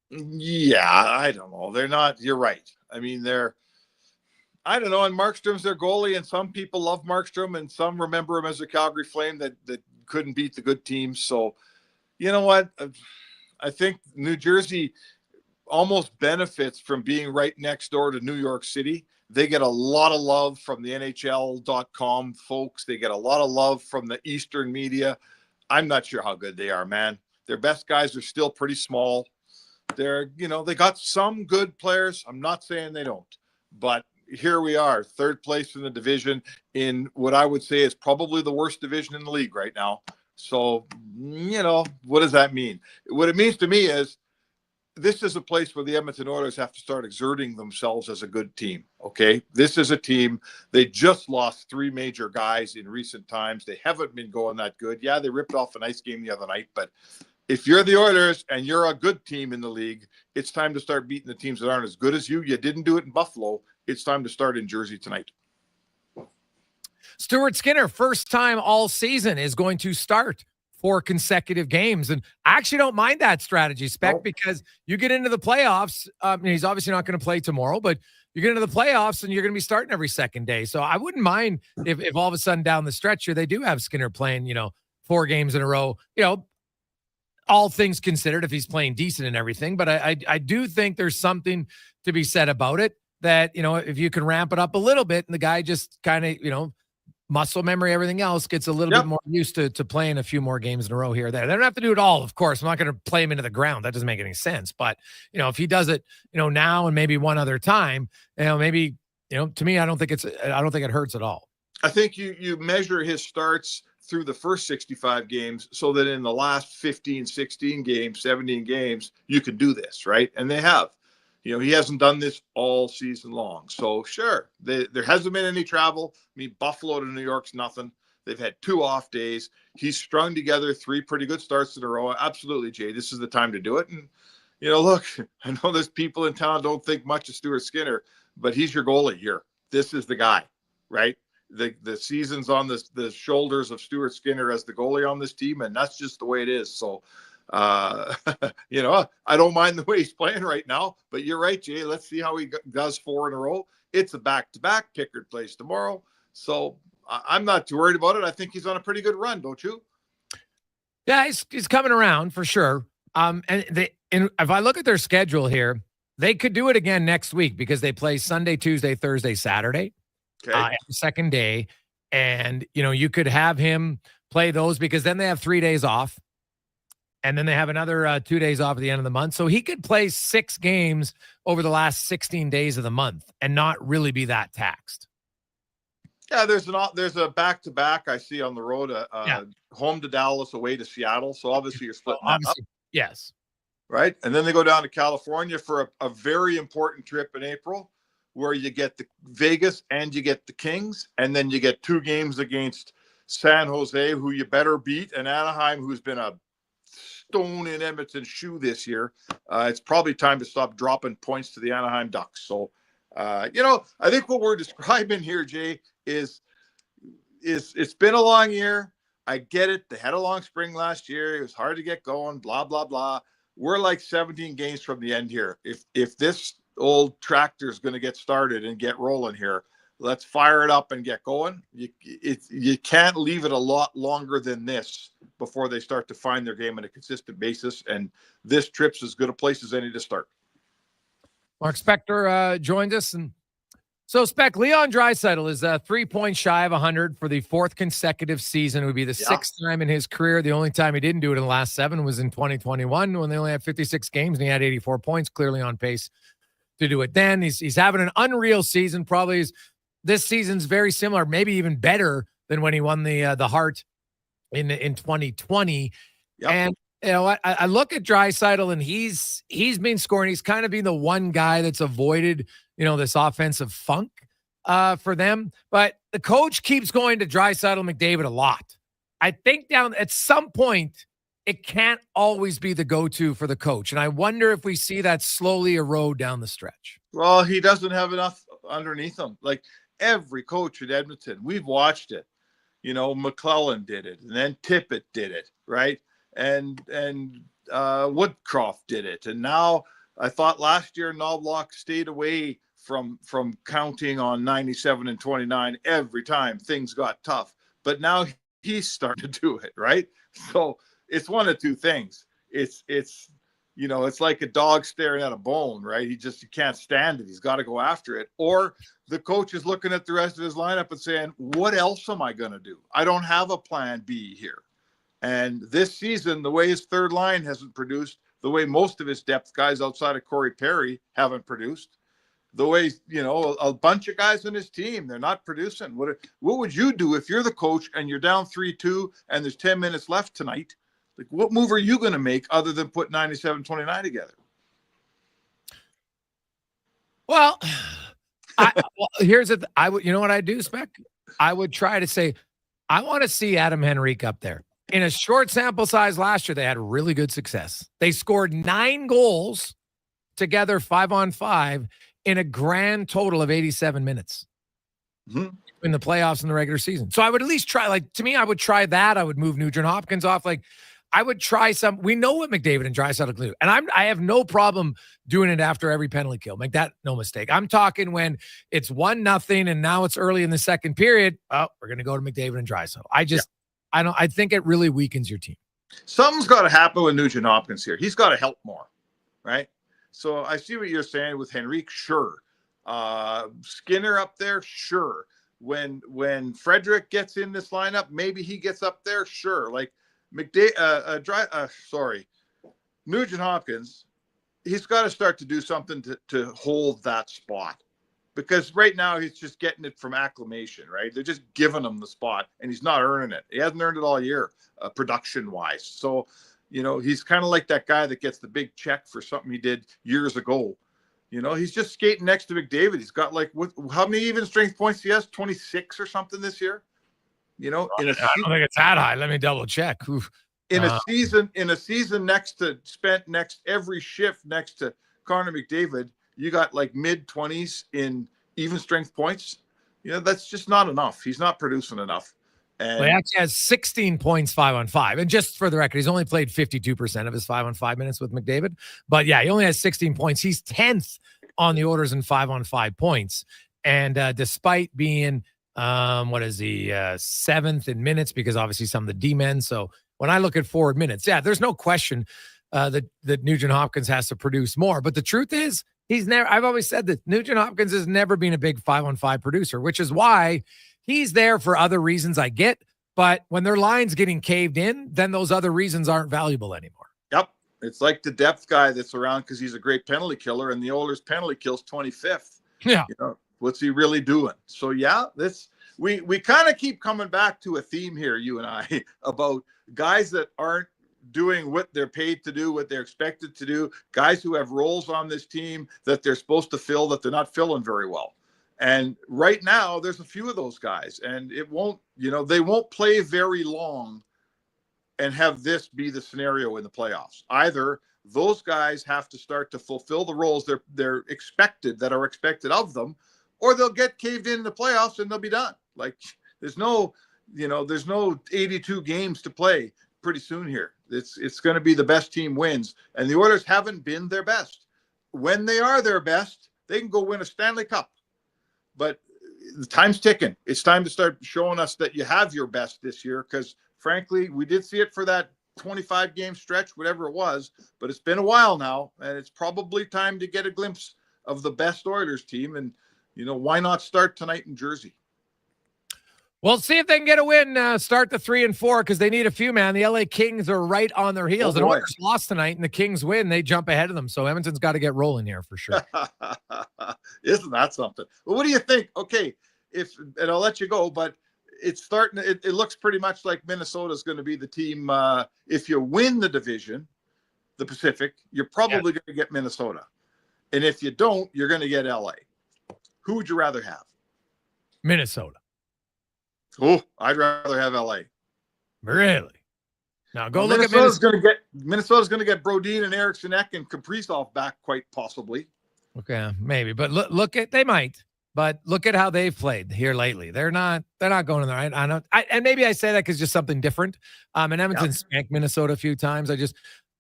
Speaker 2: Yeah, I don't know. They're not. You're right. I don't know. And Markstrom's their goalie, and some people love Markstrom, and some remember him as a Calgary Flame that couldn't beat the good teams. So, you know what? I think New Jersey almost benefits from being right next door to New York City. They get a lot of love from the NHL.com folks. They get a lot of love from the Eastern media. I'm not sure how good they are, man. Their best guys are still pretty small. They got some good players. I'm not saying they don't, but here we are, third place in the division in what I would say is probably the worst division in the league right now. So, what does that mean? What it means to me is this is a place where the Edmonton Oilers have to start exerting themselves as a good team. Okay. This is a team. They just lost 3 major guys in recent times. They haven't been going that good. Yeah. They ripped off a nice game the other night, but if you're the Oilers and you're a good team in the league, it's time to start beating the teams that aren't as good as you. You didn't do it in Buffalo. It's time to start in Jersey tonight.
Speaker 1: Stuart Skinner, first time all season, is going to start 4 consecutive games. And I actually don't mind that strategy, Spec, because you get into the playoffs. He's obviously not going to play tomorrow, but you get into the playoffs and you're going to be starting every second day. So I wouldn't mind if all of a sudden down the stretch here, they do have Skinner playing, 4 games in a row, all things considered, if he's playing decent and everything. But I do think there's something to be said about it, that, if you can ramp it up a little bit and the guy just kind of, muscle memory, everything else gets a little bit more used to playing a few more games in a row here or there. They don't have to do it all, of course. I'm not going to play him into the ground. That doesn't make any sense. But, if he does it, now and maybe one other time, maybe, to me, I don't think it hurts at all.
Speaker 2: I think you measure his starts through the first 65 games so that in the last 15, 16 games, 17 games, you can do this, right? And they have. He hasn't done this all season long. So, sure, there hasn't been any travel. Buffalo to New York's nothing. They've had 2 off days. He's strung together 3 pretty good starts in a row. Absolutely, Jay. This is the time to do it. And, look, I know there's people in town don't think much of Stuart Skinner, but he's your goalie here. This is the guy, right? The season's on the shoulders of Stuart Skinner as the goalie on this team, and that's just the way it is. So, I don't mind the way he's playing right now, but you're right, Jay. Let's see how he does 4 in a row. It's a back-to-back. Pickard plays tomorrow. So I'm not too worried about it. I think he's on a pretty good run, don't you?
Speaker 1: Yeah, he's coming around for sure. And if I look at their schedule here, they could do it again next week because they play Sunday, Tuesday, Thursday, Saturday, every second day. And, you could have him play those because then they have 3 days off. And then they have another 2 days off at the end of the month. So he could play 6 games over the last 16 days of the month and not really be that taxed.
Speaker 2: Yeah, there's a back-to-back I see on the road, home to Dallas, away to Seattle. So obviously you're splitting that up.
Speaker 1: Yes.
Speaker 2: Right? And then they go down to California for a very important trip in April where you get the Vegas and you get the Kings. And then you get 2 games against San Jose, who you better beat, and Anaheim, who's been a stone in Edmonton's shoe this year. It's probably time to stop dropping points to the Anaheim Ducks. So, I think what we're describing here, Jay, is it's been a long year. I get it. They had a long spring last year. It was hard to get going, blah, blah, blah. We're like 17 games from the end here. If this old tractor is going to get started and get rolling here, let's fire it up and get going. You can't leave it a lot longer than this before they start to find their game on a consistent basis. And this trip's as good a place as any to start.
Speaker 1: Mark Spector joined us. And so, Spec, Leon Draisaitl is 3 points shy of 100 for the 4th consecutive season. It would be the 6th time in his career. The only time he didn't do it in the last 7 was in 2021 when they only had 56 games and he had 84 points, clearly on pace to do it then. He's having an unreal season. Probably this season's very similar, maybe even better than when he won the Hart in 2020. Yep. And I look at Draisaitl and he's been scoring. He's kind of been the one guy that's avoided, this offensive funk for them. But the coach keeps going to Draisaitl McDavid a lot. I think down at some point, it can't always be the go-to for the coach. And I wonder if we see that slowly erode down the stretch.
Speaker 2: Well, he doesn't have enough underneath him. Like every coach at Edmonton, we've watched it. McClellan did it, and then Tippett did it, right? And Woodcroft did it. And now I thought last year Knobloch stayed away from counting on 97 and 29 every time things got tough. But now he's starting to do it, right? So it's one of two things. It's like a dog staring at a bone, right? He can't stand it. He's got to go after it. Or the coach is looking at the rest of his lineup and saying, what else am I going to do? I don't have a plan B here. And this season, the way his third line hasn't produced, the way most of his depth guys outside of Corey Perry haven't produced, the way, a bunch of guys on his team, they're not producing. What would you do if you're the coach and you're down 3-2 and there's 10 minutes left tonight? Like, what move are you going to make other than put 97-29 together?
Speaker 1: Well, here's it. You know what I do, Spec? I would try to say, I want to see Adam Henrique up there. In a short sample size last year, they had really good success. They scored 9 goals together, 5-on-5, in a grand total of 87 minutes in the playoffs and the regular season. So I would at least try, to me, I would try that. I would move Nugent Hopkins off. I would try some. We know what McDavid and Draisaitl can do. And I have no problem doing it after every penalty kill. Make that no mistake. I'm talking when it's 1-0 and now it's early in the second period. Oh, we're going to go to McDavid and Draisaitl. I think it really weakens your team.
Speaker 2: Something's got to happen with Nugent Hopkins here. He's got to help more, right? So I see what you're saying with Henrique. Sure. Skinner up there. Sure. When Frederick gets in this lineup, maybe he gets up there. Sure. Nugent Hopkins, he's got to start to do something to hold that spot, because right now he's just getting it from acclamation, right? They're just giving him the spot and he's not earning it. He hasn't earned it all year, production wise. So, he's kind of like that guy that gets the big check for something he did years ago. He's just skating next to McDavid. He's got how many even strength points he has? 26 or something this year.
Speaker 1: I don't think it's that high. Let me double check. Oof.
Speaker 2: In a season spent next every shift next to Connor McDavid, you got mid-20s in even strength points. That's just not enough. He's not producing enough. And
Speaker 1: he actually has 16 points 5-on-5. And just for the record, he's only played 52% of his 5-on-5 minutes with McDavid. But yeah, he only has 16 points. He's 10th on the Oilers in 5-on-5 points. And despite being What is he? 7th in minutes because obviously some of the D-men. So when I look at forward minutes, yeah, there's no question that Nugent Hopkins has to produce more. But the truth is, I've always said that Nugent Hopkins has never been a big 5-on-5 producer, which is why he's there for other reasons I get. But when their line's getting caved in, then those other reasons aren't valuable anymore.
Speaker 2: Yep. It's like the depth guy that's around because he's a great penalty killer, and the Oilers penalty kills 25th.
Speaker 1: Yeah.
Speaker 2: What's he really doing? So yeah, we kind of keep coming back to a theme here, you and I, about guys that aren't doing what they're paid to do, what they're expected to do, guys who have roles on this team that they're supposed to fill that they're not filling very well. And right now there's a few of those guys, and they won't play very long and have this be the scenario in the playoffs. Either those guys have to start to fulfill the roles they're expected, that are expected of them, or they'll get caved in the playoffs and they'll be done. Like there's no 82 games to play pretty soon here. It's going to be the best team wins, and the Oilers haven't been their best. When they are their best, they can go win a Stanley Cup. But the time's ticking. It's time to start showing us that you have your best this year, because frankly, we did see it for that 25-game stretch, whatever it was, but it's been a while now, and it's probably time to get a glimpse of the best Oilers team. And why not start tonight in Jersey?
Speaker 1: We'll see if they can get a win, start the 3-4, because they need a few, man. The LA Kings are right on their heels. The Oilers lost tonight, and the Kings win. They jump ahead of them. So Edmonton's got to get rolling here for sure.
Speaker 2: Isn't that something? Well, what do you think? Okay, and I'll let you go, but it's starting. It looks pretty much like Minnesota's going to be the team. If you win the division, the Pacific, you're probably going to get Minnesota. And if you don't, you're going to get LA. Who would you rather have?
Speaker 1: Minnesota.
Speaker 2: Oh, I'd rather have LA.
Speaker 1: Really? Now go look
Speaker 2: Minnesota's
Speaker 1: at
Speaker 2: Minnesota's going to get Brodin and Eriksson Ek and Kaprizov back quite possibly.
Speaker 1: Okay, maybe, but they might. But look at how they've played here lately. They're not going in there. I know. And maybe I say that because just something different. And Edmonton spanked Minnesota a few times.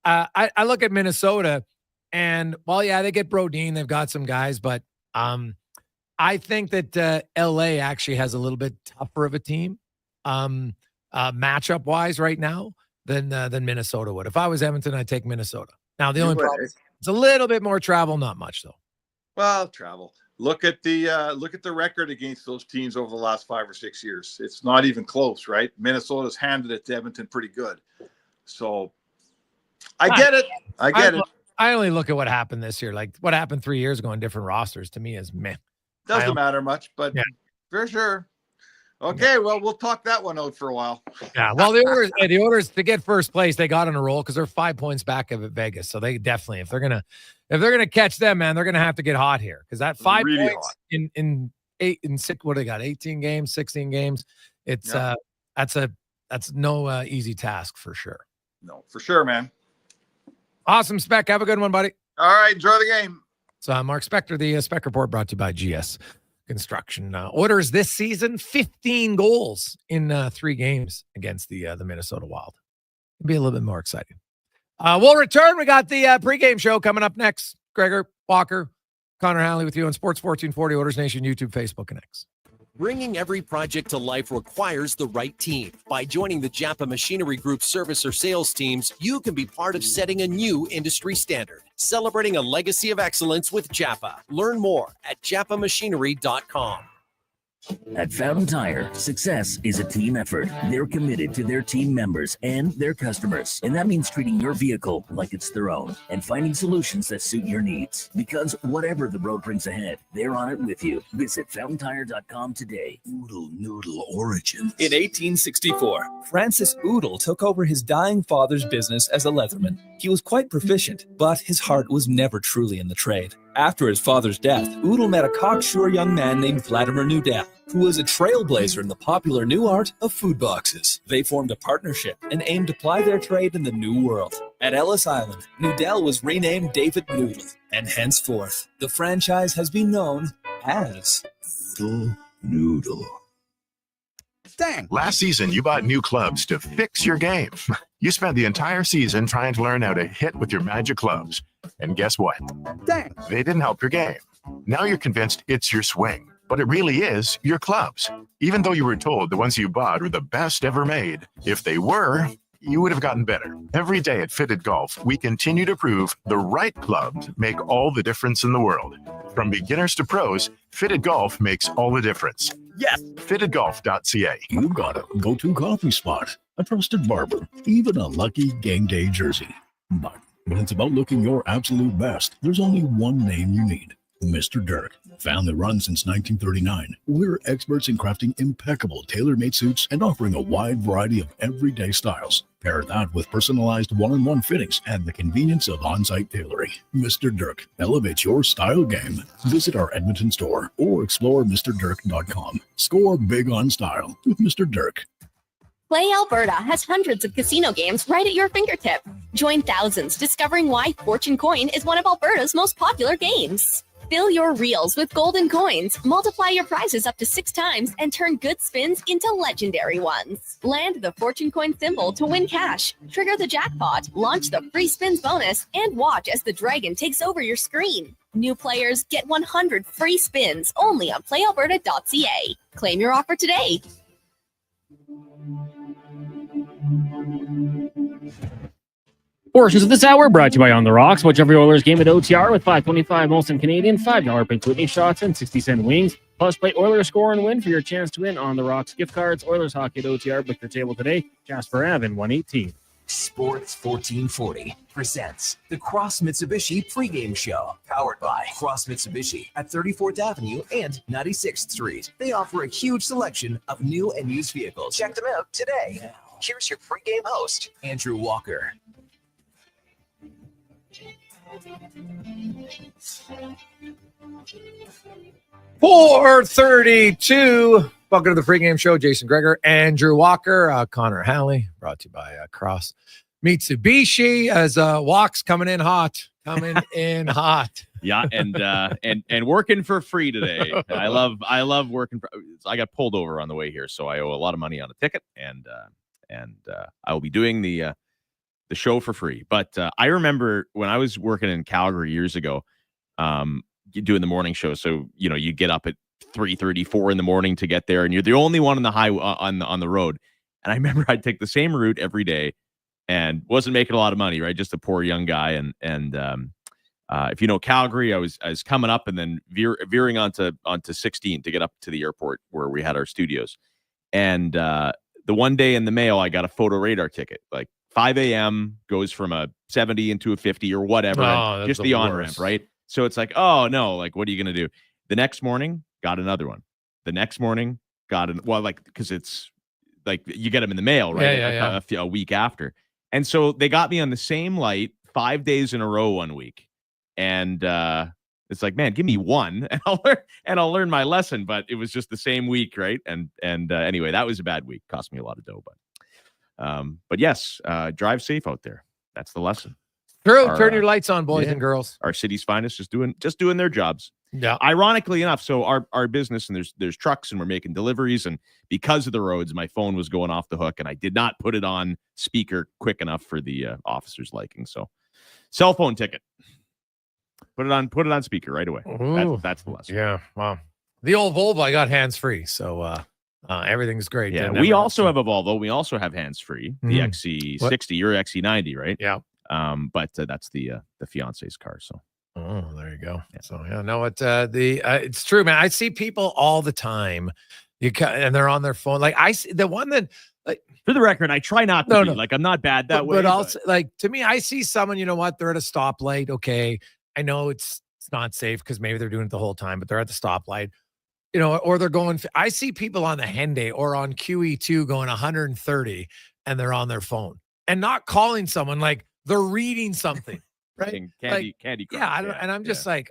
Speaker 1: I look at Minnesota, and they get Brodin. They've got some guys, but I think that LA actually has a little bit tougher of a team, matchup wise right now than Minnesota would. If I was Edmonton, I'd take Minnesota. Now the only problem is it's a little bit more travel, not much though.
Speaker 2: Well, travel. Look at the record against those teams over the last 5 or 6 years. It's not even close, right? Minnesota's handed it to Edmonton pretty good. So I get it. I
Speaker 1: only look at what happened this year. Like what happened 3 years ago in different rosters to me is meh.
Speaker 2: Doesn't matter much, but for sure. Okay, well, we'll talk that one out for a while.
Speaker 1: Yeah, well, the Oilers to get first place, they got on a roll because they're 5 points back of Vegas. So they definitely, if they're gonna catch them, man, they're gonna have to get hot here because that 5
Speaker 2: really
Speaker 1: points in 8 and 6. What do they got? 18 games, 16 games. It's that's no easy task for sure.
Speaker 2: No, for sure, man.
Speaker 1: Awesome, Spec. Have a good one, buddy.
Speaker 2: All right, enjoy the game.
Speaker 1: So I'm Mark Spector, the Spec Report brought to you by GS Construction. Oilers this season, 15 goals in 3 games against the Minnesota Wild. It'll be a little bit more exciting. We'll return. We got the pregame show coming up next. Gregor, Walker, Connor Halley with you on Sports 1440, Oilers Nation, YouTube, Facebook, and X.
Speaker 17: Bringing every project to life requires the right team. By joining the Japa Machinery Group service or sales teams, you can be part of setting a new industry standard. Celebrating a legacy of excellence with Japa. Learn more at japamachinery.com.
Speaker 3: At Fountain Tire, success is a team effort. They're committed to their team members and their customers. And that means treating your vehicle like it's their own and finding solutions that suit your needs. Because whatever the road brings ahead, they're on it with you. Visit fountaintire.com today.
Speaker 23: Oodle Noodle Origins. In 1864, Francis Oodle took over his dying father's business as a leatherman. He was quite proficient, but his heart was never truly in the trade. After his father's death, Oodle met a cocksure young man named Vladimir Nudel, who was a trailblazer in the popular new art of food boxes. They formed a partnership and aimed to ply their trade in the new world. At Ellis Island, Nudel was renamed David Noodle, and henceforth, the franchise has been known as
Speaker 3: Oodle Noodle.
Speaker 13: Dang. Last season, you bought new clubs to fix your game. You spent the entire season trying to learn how to hit with your magic clubs. And guess what? Dang. They didn't help your game. Now you're convinced it's your swing, but it really is your clubs. Even though you were told the ones you bought were the best ever made, if they were, you would have gotten better. Every day at Fitted Golf, we continue to prove the right clubs make all the difference in the world. From beginners to pros, Fitted Golf makes all the difference. Yes, fittedgolf.ca.
Speaker 10: You've got a go-to coffee spot, a trusted barber, even a lucky game day jersey. But when it's about looking your absolute best, there's only one name you need. Mr. Dirk. Family run since 1939. We're experts in crafting impeccable tailor-made suits and offering a wide variety of everyday styles. Pair that with personalized one-on-one fittings and the convenience of on-site tailoring. Mr. Dirk elevates your style game. Visit our Edmonton store or explore MrDirk.com. Score big on style with Mr. Dirk.
Speaker 12: Play Alberta has hundreds of casino games right at your fingertip. Join thousands discovering why Fortune Coin is one of Alberta's most popular games. Fill your reels with golden coins, multiply your prizes up to 6 times, and turn good spins into legendary ones. Land the Fortune Coin symbol to win cash, trigger the jackpot, launch the free spins bonus, and watch as the dragon takes over your screen. New players get 100 free spins only on playalberta.ca. Claim your offer today.
Speaker 14: Portions of this hour brought to you by On the Rocks. Watch every Oilers game at OTR with $5.25 Molson Canadian, $5 Pink Whitney shots, and 60-cent wings. Plus, play Oilers score and win for your chance to win On the Rocks gift cards. Oilers hockey at OTR. Book your table today. Jasper Ave in 118.
Speaker 15: Sports 1440 presents the Cross Mitsubishi Pregame Show, powered by Cross Mitsubishi at 34th Avenue and 96th Street. They offer a huge selection of new and used vehicles. Check them out today. Here's your pregame host, Andrew Walker.
Speaker 1: 4:32. Welcome to the pregame show. Jason Gregor, Andrew Walker, Connor Halley, brought to you by Cross Mitsubishi. As Walk's coming in hot.
Speaker 7: Yeah, and working for free today. I love working. I got pulled over on the way here, so I owe a lot of money on a ticket, and I will be doing the show for free. But I remember when I was working in Calgary years ago, doing the morning show. So, you get up at 3:34 in the morning to get there, and you're the only one on the highway on the road. And I remember I'd take the same route every day and wasn't making a lot of money, right? Just a poor young guy. And if you know Calgary, I was coming up and then veering onto 16 to get up to the airport where we had our studios. And the one day in the mail, I got a photo radar ticket, like 5 a.m. goes from a 70 into a 50 or whatever. Just the on-ramp, right? So it's like, oh, no, like, what are you going to do? The next morning, got another one. The next morning, because it's like you get them in the mail, right? A week after. And so they got me on the same light 5 days in a row one week. And it's like, man, give me one and I'll learn my lesson. But it was just the same week, right? And anyway, that was a bad week. Cost me a lot of dough, but yes, drive safe out there. That's the lesson.
Speaker 1: True. Turn your lights on, boys and girls.
Speaker 7: Our city's finest, just doing their jobs.
Speaker 1: Yeah.
Speaker 7: Ironically enough, so our business, and there's trucks, and we're making deliveries, and because of the roads, my phone was going off the hook, and I did not put it on speaker quick enough for the officer's liking. So, cell phone ticket. Put it on speaker right away. That's the lesson.
Speaker 1: Yeah. Wow. The old Volvo, I got hands free, so everything's great.
Speaker 7: Yeah. We also have a Volvo. We also have hands free. The XC60 or XC90, right?
Speaker 1: Yeah.
Speaker 7: But that's the fiance's car. So.
Speaker 1: Oh, there you go. Yeah. So it's true, man. I see people all the time, and they're on their phone. Like I see the one that, like,
Speaker 7: for the record, I try not to be like, I'm not bad that way.
Speaker 1: But also, like, to me, I see someone. You know what? They're at a stoplight. Okay, I know it's not safe because maybe they're doing it the whole time, but they're at the stoplight. Or they're going. I see people on the Henday or on QE2 going 130, and they're on their phone and not calling someone. Like, they're reading something. Right?
Speaker 7: Candy Crush.
Speaker 1: Yeah, and I'm just like,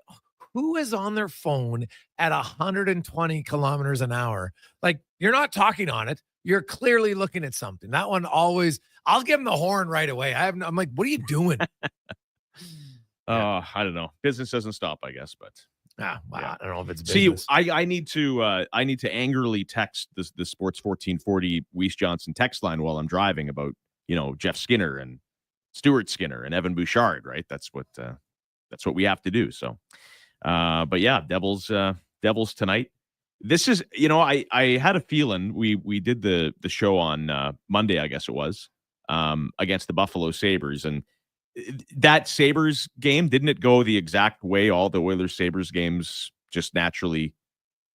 Speaker 1: who is on their phone at 120 kilometers an hour? Like, you're not talking on it. You're clearly looking at something. That one always, I'll give him the horn right away. I'm like, what are you doing?
Speaker 7: I don't know. Business doesn't stop, I guess, but
Speaker 1: I don't know if it's business.
Speaker 7: See, I need to angrily text the Sports 1440 Weiss Johnson text line while I'm driving about, Jeff Skinner and Stuart Skinner and Evan Bouchard, right? That's what we have to do. So, but yeah, Devils tonight. This is, I had a feeling we did the show on Monday, I guess it was, against the Buffalo Sabres, and that Sabres game, didn't it go the exact way all the Oilers Sabres games just naturally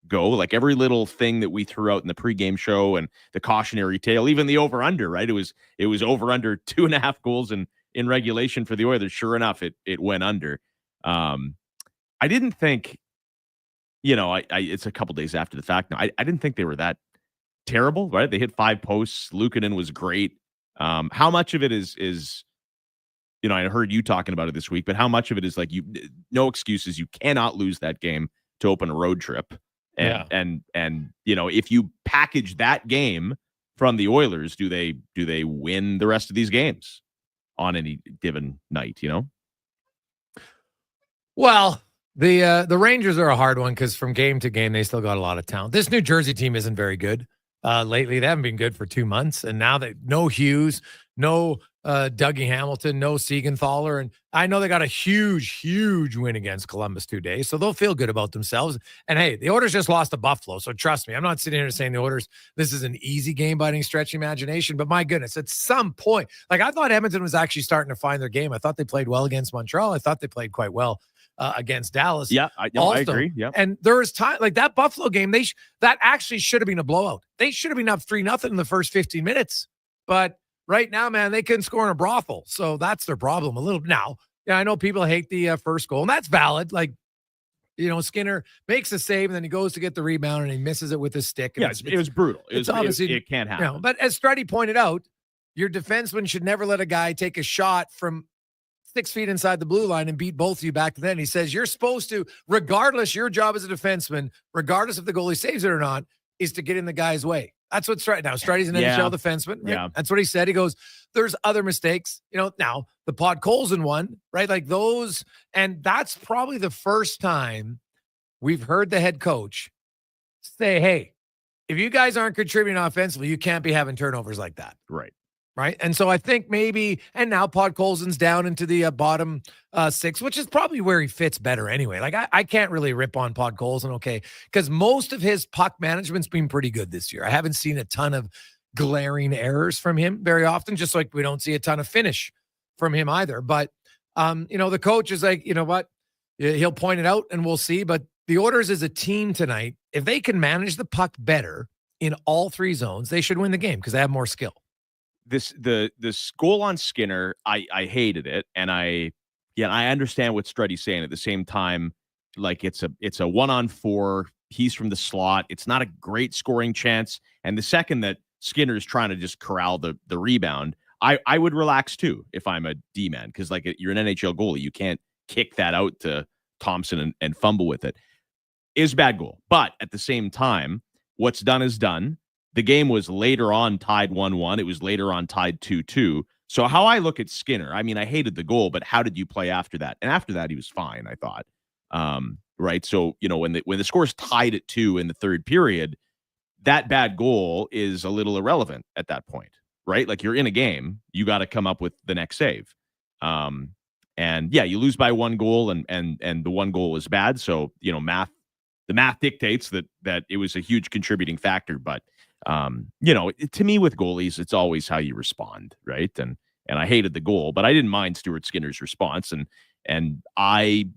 Speaker 7: go? Like every little thing that we threw out in the pregame show and the cautionary tale, even the over under, right? It was over under 2.5 goals in regulation for the Oilers. Sure enough, it went under. I didn't think, it's a couple days after the fact now. I didn't think they were that terrible, right? They hit 5 posts. Luukkonen was great. How much of it is I heard you talking about it this week, but how much of it is like no excuses. You cannot lose that game to open a road trip. And if you package that game from the Oilers, do they win the rest of these games on any given night,
Speaker 1: Well, the Rangers are a hard one because from game to game, they still got a lot of talent. This New Jersey team isn't very good. Lately, they haven't been good for 2 months. And now no Hughes, no Dougie Hamilton, no Siegenthaler. And I know they got a huge win against Columbus 2 days. So they'll feel good about themselves. And hey, the Oilers just lost to Buffalo. So trust me, I'm not sitting here saying the Oilers, this is an easy game by any stretch of imagination. But my goodness, at some point, like I thought Edmonton was actually starting to find their game. I thought they played well against Montreal. I thought they played quite well against Dallas.
Speaker 7: Yeah, I agree. Yeah.
Speaker 1: And there was time like that Buffalo game, that actually should have been a blowout. They should have been up 3-0 in the first 15 minutes. But right now, man, they couldn't score in a brothel. So that's their problem a little. Now, I know people hate the first goal, and that's valid. Like, Skinner makes a save, and then he goes to get the rebound, and he misses it with his stick. And
Speaker 7: it was brutal.
Speaker 1: It's obviously,
Speaker 7: it can't happen.
Speaker 1: But as Struddy pointed out, your defenseman should never let a guy take a shot from 6 feet inside the blue line and beat both of you back to then. He says you're supposed to, regardless, your job as a defenseman, regardless if the goalie saves it or not, is to get in the guy's way. That's what's right now. Struddy's an NHL defenseman. Right?
Speaker 7: Yeah.
Speaker 1: That's what he said. He goes, there's other mistakes. Now the Podkolzin one, right? Like those, and that's probably the first time we've heard the head coach say, hey, if you guys aren't contributing offensively, you can't be having turnovers like that.
Speaker 7: Right.
Speaker 1: Right. And so I think maybe, and now Podkolzin's down into the bottom 6, which is probably where he fits better anyway. Like I can't really rip on Podkolzin, okay, because most of his puck management's been pretty good this year. I haven't seen a ton of glaring errors from him very often, just like we don't see a ton of finish from him either. But, the coach is like, you know what, he'll point it out and we'll see. But the Oilers as a team tonight, if they can manage the puck better in all 3 zones, they should win the game because they have more skill.
Speaker 7: This goal on Skinner, I hated it, and I understand what Struddy's saying. At the same time, like it's a 1-on-4. He's from the slot. It's not a great scoring chance. And the second that Skinner is trying to just corral the rebound, I would relax too if I'm a D-man, because like you're an NHL goalie, you can't kick that out to Thompson and fumble with it. Is bad goal, but at the same time, what's done is done. The game was later on tied 1-1. It was later on tied 2-2. So how I look at Skinner, I mean, I hated the goal, but how did you play after that? And after that, he was fine, I thought. Right. So, when the score's tied at 2 in the third period, that bad goal is a little irrelevant at that point, right? Like you're in a game, you got to come up with the next save. And yeah, you lose by 1 goal and the 1 goal was bad. So, the math dictates that it was a huge contributing factor, but to me with goalies, it's always how you respond, right? And I hated the goal, but I didn't mind Stuart Skinner's response. And I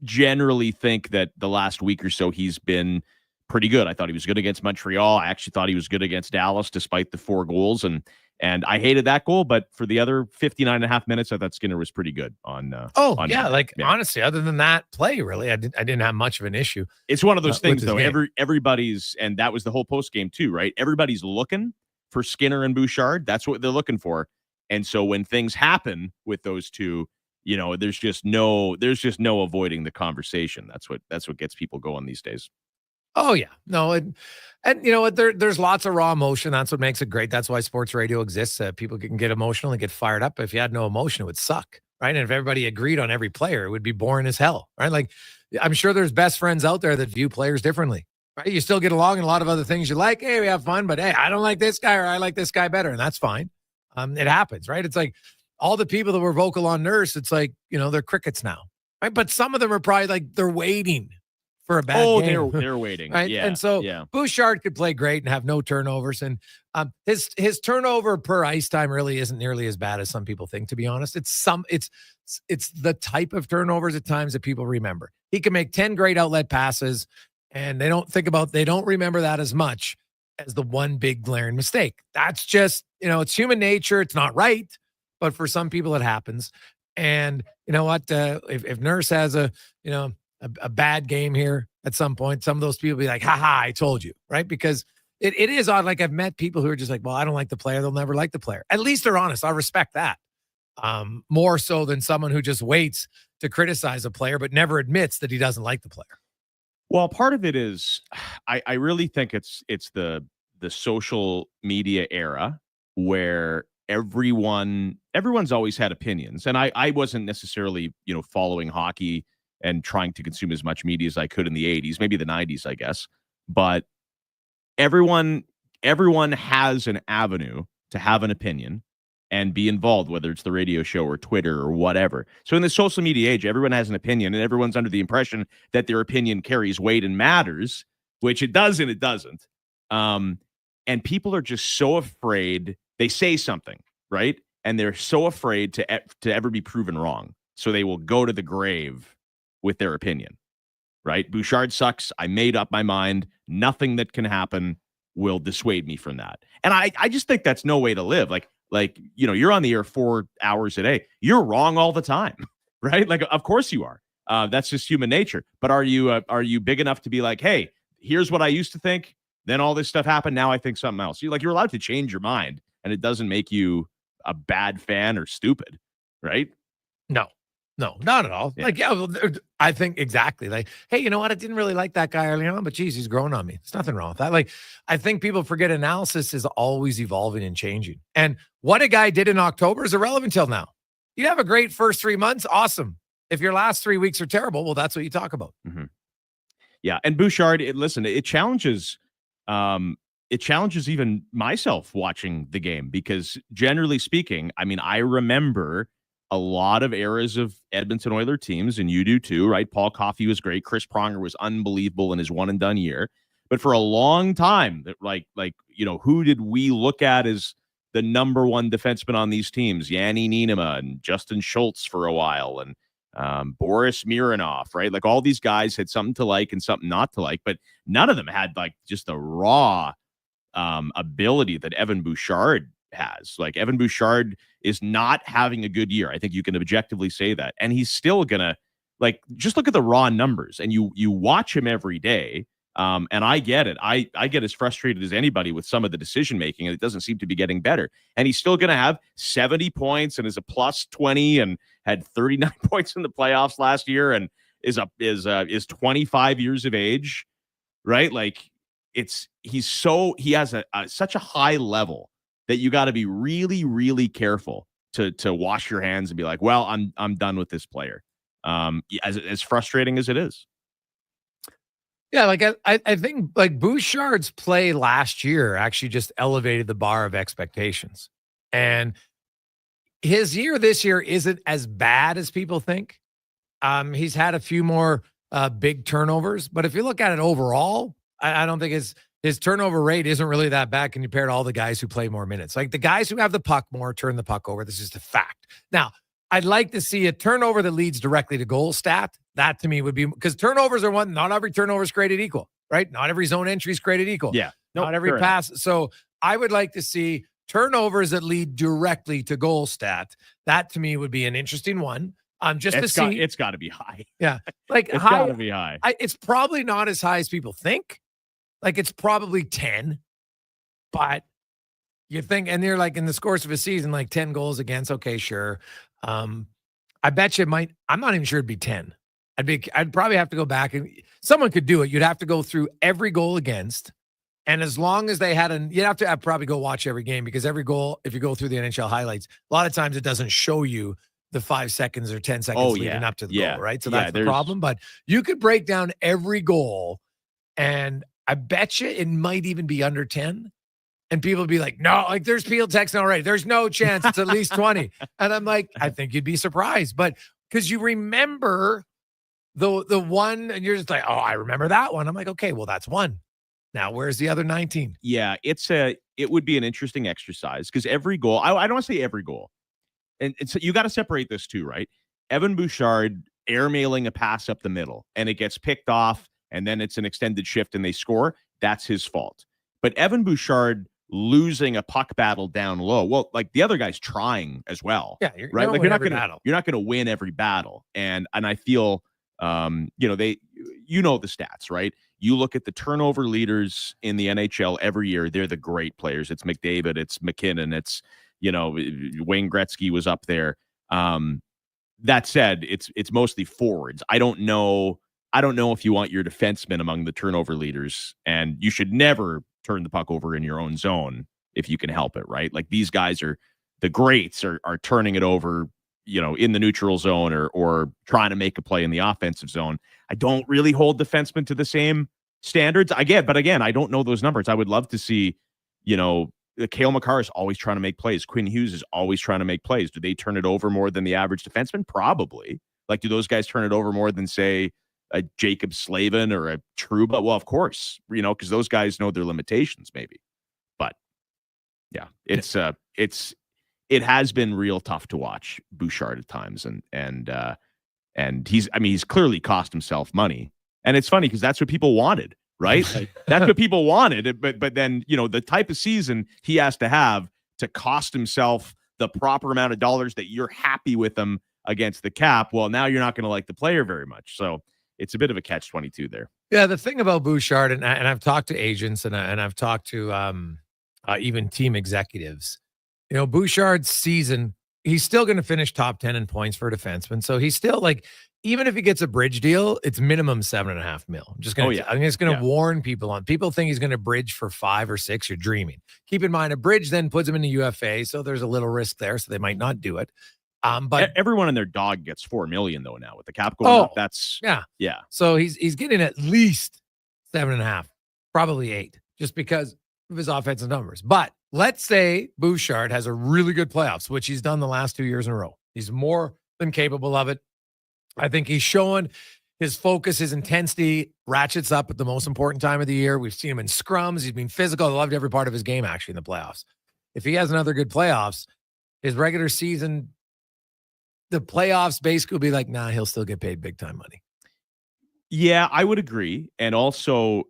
Speaker 7: generally think that the last week or so he's been pretty good. I thought he was good against Montreal. I actually thought he was good against Dallas, despite the 4 goals. And I hated that goal, but for the other 59.5 minutes, I thought Skinner was pretty good on.
Speaker 1: Honestly, other than that play, really, I didn't have much of an issue.
Speaker 7: It's one of those things, though. Everybody's, and that was the whole post game too, right? Everybody's looking for Skinner and Bouchard. That's what they're looking for. And so when things happen with those two, there's just no avoiding the conversation. That's what gets people going these days.
Speaker 1: Oh yeah, no, and you know what? There's lots of raw emotion. That's what makes it great. That's why sports radio exists. People can get emotional and get fired up. If you had no emotion, it would suck, right? And if everybody agreed on every player, it would be boring as hell, right? Like, I'm sure there's best friends out there that view players differently, right? You still get along in a lot of other things you like. Hey, we have fun, but hey, I don't like this guy or I like this guy better, and that's fine. It happens, right? It's like all the people that were vocal on Nurse. It's like they're crickets now, right? But some of them are probably like they're waiting for a bad game.
Speaker 7: They're waiting.
Speaker 1: Right?
Speaker 7: Yeah.
Speaker 1: And so
Speaker 7: yeah.
Speaker 1: Bouchard could play great and have no turnovers. And his turnover per ice time really isn't nearly as bad as some people think, to be honest. It's the type of turnovers at times that people remember. He can make 10 great outlet passes, and they don't remember that as much as the one big glaring mistake. That's just, it's human nature. It's not right, but for some people it happens. And you know what? If Nurse has a bad game here at some point, some of those people be like, haha, I told you, right? Because it is odd. Like, I've met people who are just like, well, I don't like the player. They'll never like the player. At least they're honest. I respect that. More so than someone who just waits to criticize a player, but never admits that he doesn't like the player.
Speaker 7: Well, part of it is, I really think it's the social media era where everyone's always had opinions. And I wasn't necessarily, following hockey and trying to consume as much media as I could in the 80s, maybe the 90s, I guess. But everyone has an avenue to have an opinion and be involved, whether it's the radio show or Twitter or whatever. So in the social media age, everyone has an opinion, and everyone's under the impression that their opinion carries weight and matters, which it does and it doesn't. And people are just so afraid. They say something, right? And they're so afraid to ever be proven wrong. So they will go to the grave with their opinion, right? Bouchard sucks. I made up my mind. Nothing that can happen will dissuade me from that. And I just think that's no way to live. Like, you're on the air 4 hours a day. You're wrong all the time, right? Like, of course you are. That's just human nature. But are you big enough to be like, hey, here's what I used to think. Then all this stuff happened. Now I think something else. You're allowed to change your mind, and it doesn't make you a bad fan or stupid, right?
Speaker 1: No, not at all. Yeah. I think exactly. Like, hey, you know what? I didn't really like that guy early on, but geez, he's grown on me. There's nothing wrong with that. Like, I think people forget analysis is always evolving and changing. And what a guy did in October is irrelevant till now. You have a great first 3 months. Awesome. If your last 3 weeks are terrible, well, that's what you talk about.
Speaker 7: Mm-hmm. Yeah. And Bouchard, it challenges even myself watching the game, because generally speaking, I remember a lot of eras of Edmonton Oilers teams, and you do too, right? Paul Coffey was great. Chris Pronger was unbelievable in his one and done year. But for a long time, who did we look at as the number one defenseman on these teams? Yanni Nienema and Justin Schultz for a while, and Boris Mironov, right? Like, all these guys had something to like and something not to like, but none of them had just the raw ability that Evan Bouchard has. Like, Evan Bouchard is not having a good year. I think you can objectively say that. And he's still gonna, just look at the raw numbers, and you watch him every day. And I get it. I get as frustrated as anybody with some of the decision making, and it doesn't seem to be getting better. And he's still gonna have 70 points and is a plus 20 and had 39 points in the playoffs last year, and is 25 years of age, right? Like, he has such a high level that you got to be really, really careful to wash your hands and be like, well, I'm done with this player. As frustrating as it is.
Speaker 1: Yeah, I think Bouchard's play last year actually just elevated the bar of expectations. And his year this year isn't as bad as people think. He's had a few more big turnovers, but if you look at it overall, I don't think his turnover rate isn't really that bad compared to all the guys who play more minutes. Like, the guys who have the puck more turn the puck over. This is just a fact. Now, I'd like to see a turnover that leads directly to goal stat. That to me would be, because turnovers are one, not every turnover is created equal, right? Not every zone entry is created equal.
Speaker 7: Yeah.
Speaker 1: Not every pass. So I would like to see turnovers that lead directly to goal stat. That to me would be an interesting one. It's got to be high.
Speaker 7: Yeah.
Speaker 1: It's
Speaker 7: got to be high.
Speaker 1: It's probably not as high as people think. Like, it's probably 10, but you think, and they're in the course of a season, 10 goals against. Okay, sure. I bet you it might, I'm not even sure it'd be 10. I'd probably have to go back, and someone could do it. You'd have to go through every goal against. And as long as they you'd have to probably go watch every game, because every goal, if you go through the NHL highlights, a lot of times it doesn't show you the 5 seconds or 10 seconds leading up to the goal, right? So that's the problem. But you could break down every goal, and I bet you it might even be under 10. And people would be like, no, there's people texting already. There's no chance it's at least 20. And I'm like, I think you'd be surprised. But because you remember the one, and you're just like, oh, I remember that one. I'm like, okay, well, that's one. Now, where's the other 19?
Speaker 7: Yeah, it would be an interesting exercise because every goal, I don't want to say every goal, and so you got to separate this too, right? Evan Bouchard airmailing a pass up the middle, and it gets picked off, and then it's an extended shift, and they score. That's his fault. But Evan Bouchard losing a puck battle down low, well, like the other guy's trying as well.
Speaker 1: Yeah,
Speaker 7: right. Like you're not going to win every battle, and I feel, the stats, right? You look at the turnover leaders in the NHL every year, they're the great players. It's McDavid, it's McKinnon, it's, Wayne Gretzky was up there. That said, it's mostly forwards. I don't know if you want your defensemen among the turnover leaders, and you should never turn the puck over in your own zone if you can help it, right? Like these guys the greats are turning it over, in the neutral zone or trying to make a play in the offensive zone. I don't really hold defensemen to the same standards. But again, I don't know those numbers. I would love to see, Cale Makar is always trying to make plays. Quinn Hughes is always trying to make plays. Do they turn it over more than the average defenseman? Probably. Like, do those guys turn it over more than, say, a Jacob Slavin or a Trouba? Well, of course, because those guys know their limitations, maybe. But yeah, it has been real tough to watch Bouchard at times, and he's clearly cost himself money. And it's funny because that's what people wanted, right? That's what people wanted. But then, the type of season he has to have to cost himself the proper amount of dollars that you're happy with him against the cap. Well, now you're not going to like the player very much. So it's a bit of a catch-22 there.
Speaker 1: Yeah, the thing about Bouchard, and I've talked to agents and I've talked to even team executives. Bouchard's season, he's still going to finish top 10 in points for a defenseman. So he's still even if he gets a bridge deal, it's minimum $7.5 million. I'm just going to warn people on. People think he's going to bridge for 5 or 6. You're dreaming. Keep in mind, a bridge then puts him in the UFA, so there's a little risk there. So they might not do it. But
Speaker 7: everyone and their dog gets $4 million though now with the cap going up. That's yeah.
Speaker 1: So he's getting at least 7.5, probably 8, just because of his offensive numbers. But let's say Bouchard has a really good playoffs, which he's done the last 2 years in a row. He's more than capable of it. I think he's showing his focus, his intensity ratchets up at the most important time of the year. We've seen him in scrums. He's been physical. I loved every part of his game, actually, in the playoffs. If he has another good playoffs, his regular season, the playoffs basically will be like, nah, he'll still get paid big time money.
Speaker 7: Yeah, I would agree. And also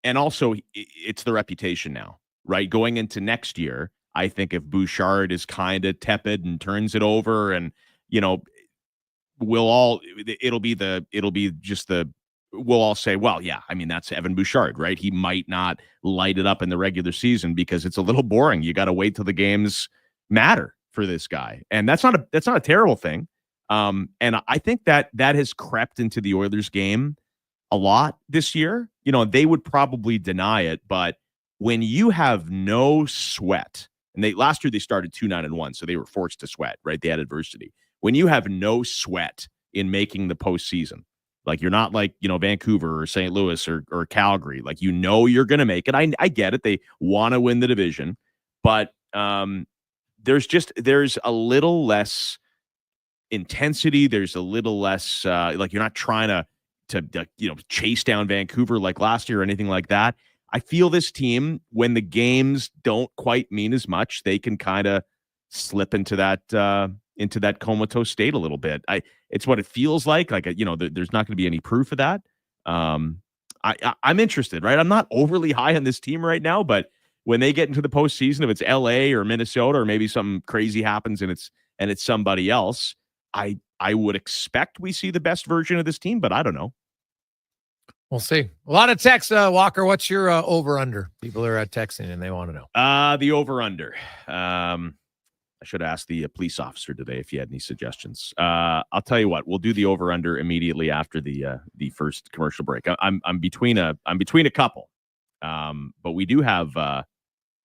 Speaker 7: it's the reputation now, right? Going into next year, I think if Bouchard is kind of tepid and turns it over and, we'll all say, well, yeah, that's Evan Bouchard, right? He might not light it up in the regular season because it's a little boring. You got to wait till the games matter for this guy. And that's not a terrible thing. And I think that has crept into the Oilers game a lot this year. They would probably deny it, but when you have no sweat, and last year they started 2-9-1, so they were forced to sweat, right? They had adversity. When you have no sweat in making the postseason, like you're not like, Vancouver or St. Louis or Calgary, like, you're going to make it. I get it. They want to win the division, but there's a little less intensity. There's a little less like you're not trying to chase down Vancouver like last year or anything like that. I feel this team, when the games don't quite mean as much, they can kind of slip into that comatose state a little bit. It's what it feels like. There's not going to be any proof of that. I'm interested, right? I'm not overly high on this team right now, but when they get into the postseason, if it's LA or Minnesota, or maybe something crazy happens and it's somebody else, I would expect we see the best version of this team, but I don't know.
Speaker 1: We'll see. A lot of texts, Walker. What's your over-under? People are texting and they want to know.
Speaker 7: The over-under. I should ask the police officer today if he had any suggestions. I'll tell you what. We'll do the over-under immediately after the first commercial break. I'm between a couple, but we do have the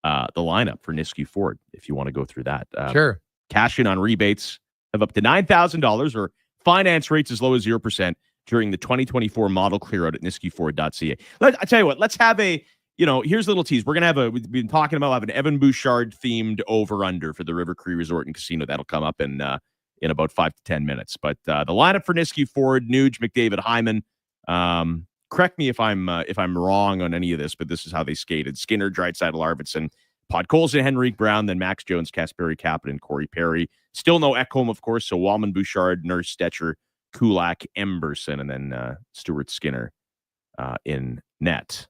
Speaker 7: lineup for Nisku Ford if you want to go through that.
Speaker 1: Sure.
Speaker 7: Cash in on rebates of up to $9,000 or finance rates as low as 0% during the 2024 model clear out at niskuford.ca. I tell you what, let's have here's a little tease. We're going to have we've been talking about having an Evan Bouchard themed over under for the River Cree Resort and Casino. That'll come up in in about 5 to 10 minutes. But the lineup for Niski, Ford, Nuge, McDavid, Hyman. Correct me if I'm wrong on any of this, but this is how they skated: Skinner, Draisaitl, Arvidsson, Podkolzin, Henrique Brown, then Max Jones, Kasperi Kapanen, and Corey Perry. Still no Ekholm, of course. So Wallman, Bouchard, Nurse, Stetcher, Kulak, Emberson, and then Stuart Skinner in net.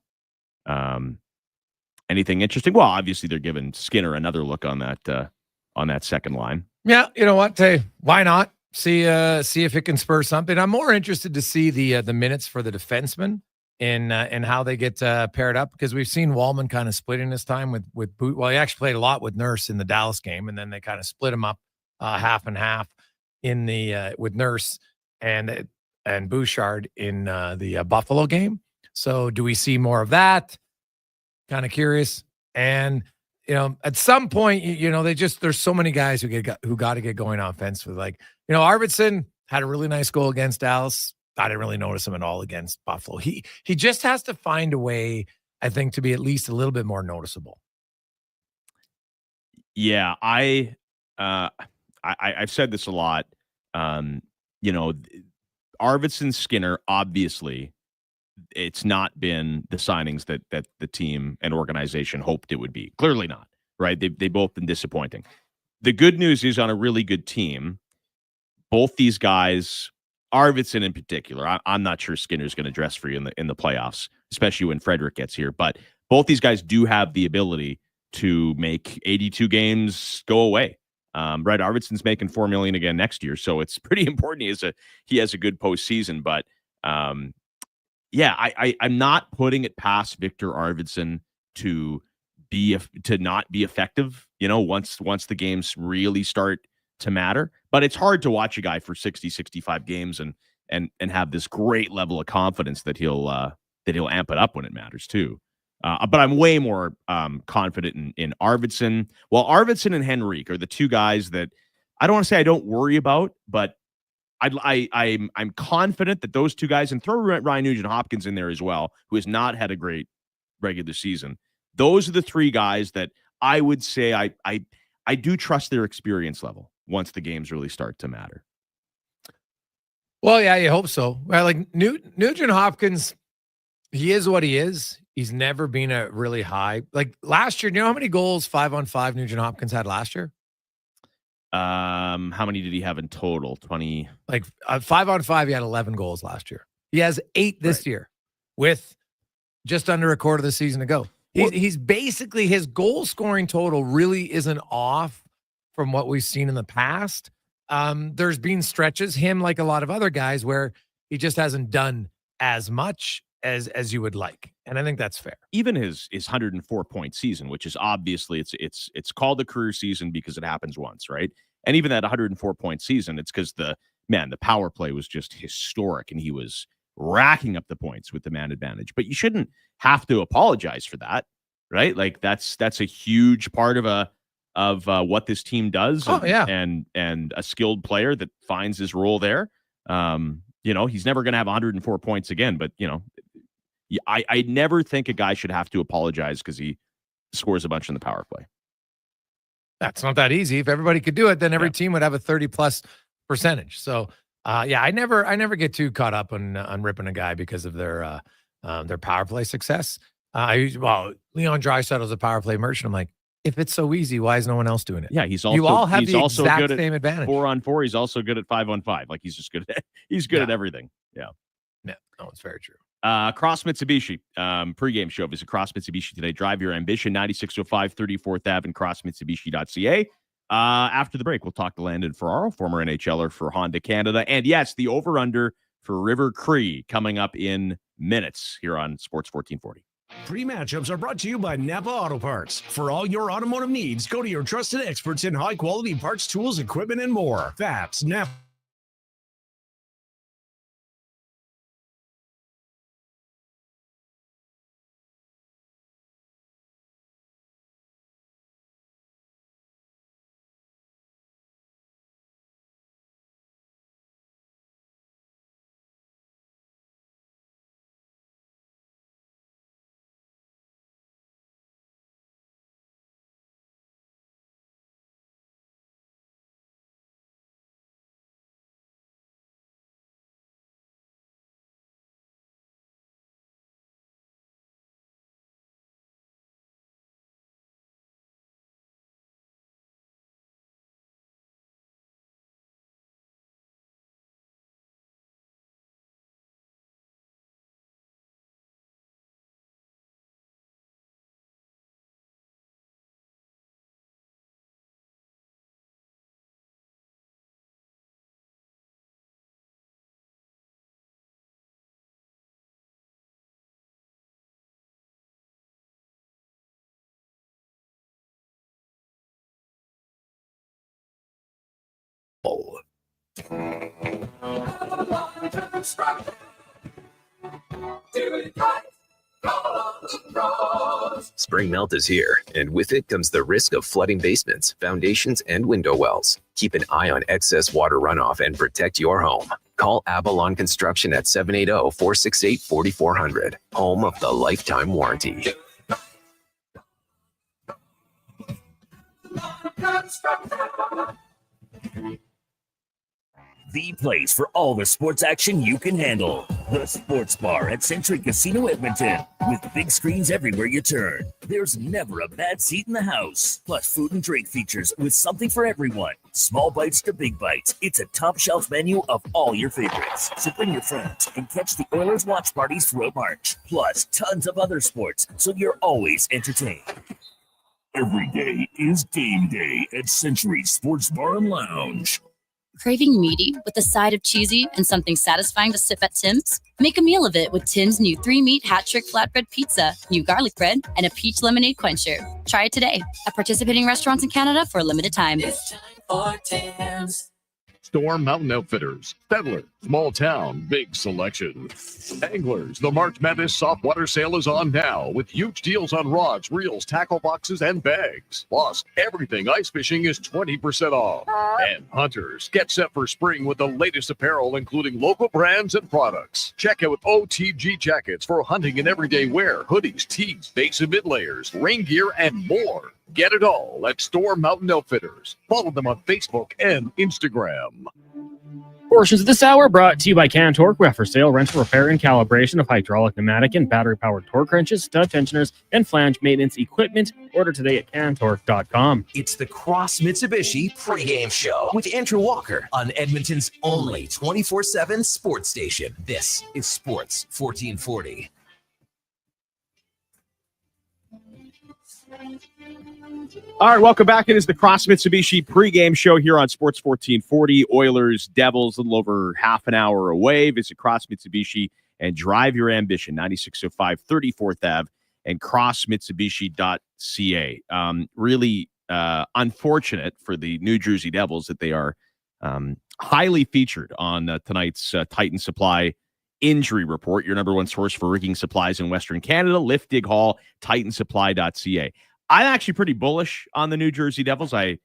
Speaker 7: Anything interesting? Well, obviously they're giving Skinner another look on that second line.
Speaker 1: Yeah, you know what? Hey, why not? See if it can spur something. I'm more interested to see the minutes for the defensemen in how they get paired up, because we've seen Wallman kind of splitting his time with Boot. Well, he actually played a lot with Nurse in the Dallas game, and then they kind of split him up half and half in the with Nurse and Bouchard in the Buffalo game. So do we see more of that? Kind of curious. And at some point, there's so many guys who got to get going offensively. Like, Arvidsson had a really nice goal against Dallas. I didn't really notice him at all against Buffalo. He just has to find a way, I think, to be at least a little bit more noticeable.
Speaker 7: Yeah, I've said this a lot. Arvidsson, Skinner, obviously, it's not been the signings that the team and organization hoped it would be. Clearly not, right? They both been disappointing. The good news is, on a really good team, both these guys, Arvidsson in particular, I'm not sure Skinner's going to dress for you in the playoffs, especially when Frederick gets here. But both these guys do have the ability to make 82 games go away. Right, Arvidsson's making $4 million again next year, so it's pretty important he has a good postseason. But yeah, I'm not putting it past Victor Arvidsson to not be effective, once the games really start to matter. But it's hard to watch a guy for 60, 65 games and have this great level of confidence that he'll amp it up when it matters too. But I'm way more confident in Arvidsson. Well, Arvidsson and Henrique are the two guys that I don't want to say I don't worry about, but I'm confident that those two guys, and throw Ryan Nugent-Hopkins in there as well, who has not had a great regular season. Those are the three guys that I would say I do trust their experience level once the games really start to matter.
Speaker 1: Well, yeah, you hope so. Well, like Nugent-Hopkins, he is what he is. He's never been a really high. Like last year, do you know how many goals 5-on-5 Nugent-Hopkins had last year?
Speaker 7: How many did he have in total? 20.
Speaker 1: Like 5-on-5, he had 11 goals last year. He has 8 this year, with just under a quarter of the season to go. He's basically, his goal scoring total really isn't off from what we've seen in the past. There's been stretches, him like a lot of other guys, where he just hasn't done as much as you would like, and I think that's fair.
Speaker 7: Even his 104-point season, which is obviously it's called a career season because it happens once, right? And even that 104-point season, it's because the power play was just historic, and he was racking up the points with the man advantage. But you shouldn't have to apologize for that, right? Like that's a huge part of what this team does. And a skilled player that finds his role there. He's never going to have 104 points again, but I never think a guy should have to apologize because he scores a bunch in the power play.
Speaker 1: That's not that easy. If everybody could do it, then every team would have a 30+ percentage. So I never get too caught up on ripping a guy because of their power play success. Leon Draisaitl's a power play merchant. I'm like, if it's so easy, why is no one else doing it?
Speaker 7: Yeah, you
Speaker 1: all have the
Speaker 7: also
Speaker 1: exact
Speaker 7: good at
Speaker 1: same advantage.
Speaker 7: 4-on-4. He's also good at 5-on-5. Like he's just good at everything. Yeah.
Speaker 1: No, it's very true.
Speaker 7: Cross Mitsubishi pregame show. Visit Cross Mitsubishi today. Drive your ambition. 9605 34th Ave and crossmitsubishi.ca. After the break, we'll talk to Landon Ferraro, former NHLer for Honda Canada. And yes, the over-under for River Cree coming up in minutes here on Sports 1440.
Speaker 10: Pre-matchups are brought to you by Napa Auto Parts. For all your automotive needs, go to your trusted experts in high-quality parts, tools, equipment, and more. That's Napa.
Speaker 8: Spring melt is here, and with it comes the risk of flooding basements, foundations, and window wells. Keep an eye on excess water runoff and protect your home. Call Avalon Construction at 780-468-4400, home of the lifetime warranty.
Speaker 3: The place for all the sports action you can handle. The Sports Bar at Century Casino Edmonton. With big screens everywhere you turn. There's never a bad seat in the house. Plus food and drink features with something for everyone. Small bites to big bites. It's a top shelf menu of all your favorites. So bring your friends and catch the Oilers watch parties throughout March. Plus tons of other sports, so you're always entertained. Every day is game day at Century Sports Bar and Lounge.
Speaker 9: Craving meaty with a side of cheesy and something satisfying to sip at Tim's? Make a meal of it with Tim's new 3-meat hat-trick flatbread pizza, new garlic bread, and a peach lemonade quencher. Try it today at participating restaurants in Canada for a limited time.
Speaker 18: It's time for Tim's.
Speaker 20: Storm Mountain Outfitters, Peddler, Small Town, Big Selection. Anglers, the March Madness Softwater Sale is on now with huge deals on rods, reels, tackle boxes, and bags. Plus, everything ice fishing is 20% off. And hunters, get set for spring with the latest apparel, including local brands and products. Check out OTG jackets for hunting and everyday wear, hoodies, tees, base and mid layers, rain gear, and more. Get it all at Storm Mountain Outfitters. Follow them on Facebook and Instagram.
Speaker 14: Portions of this hour brought to you by Can Torque. We have for sale, rental, repair, and calibration of hydraulic, pneumatic, and battery-powered torque wrenches, stud tensioners, and flange maintenance equipment. Order today at cantorque.com.
Speaker 15: It's the Cross Mitsubishi Pregame Show with Andrew Walker on Edmonton's only 24/7 sports station. This is Sports 1440.
Speaker 7: All right, welcome back. It is the Cross Mitsubishi pregame show here on Sports 1440. Oilers, Devils, a little over half an hour away. Visit Cross Mitsubishi and drive your ambition. 9605 34th Ave and crossmitsubishi.ca. Really unfortunate for the New Jersey Devils that they are highly featured on tonight's Titan Supply Injury Report, your number one source for rigging supplies in Western Canada. Lift, dig, haul, titansupply.ca. I'm actually pretty bullish on the New Jersey Devils. I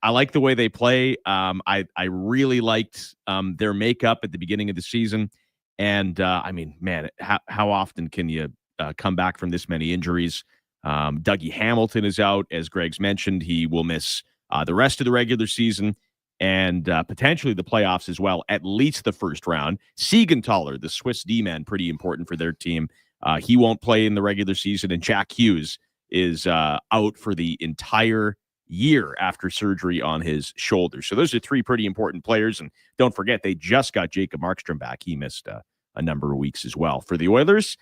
Speaker 7: like the way they play. I really liked their makeup at the beginning of the season. And I mean, man, how often can you come back from this many injuries? Dougie Hamilton is out. As Greg's mentioned, he will miss the rest of the regular season and potentially the playoffs as well, at least the first round. Siegenthaler, the Swiss D-man, pretty important for their team. He won't play in the regular season, and Jack Hughes is out for the entire year after surgery on his shoulder. So those are three pretty important players. And don't forget, they just got Jacob Markstrom back. He missed a number of weeks as well. For the Oilers,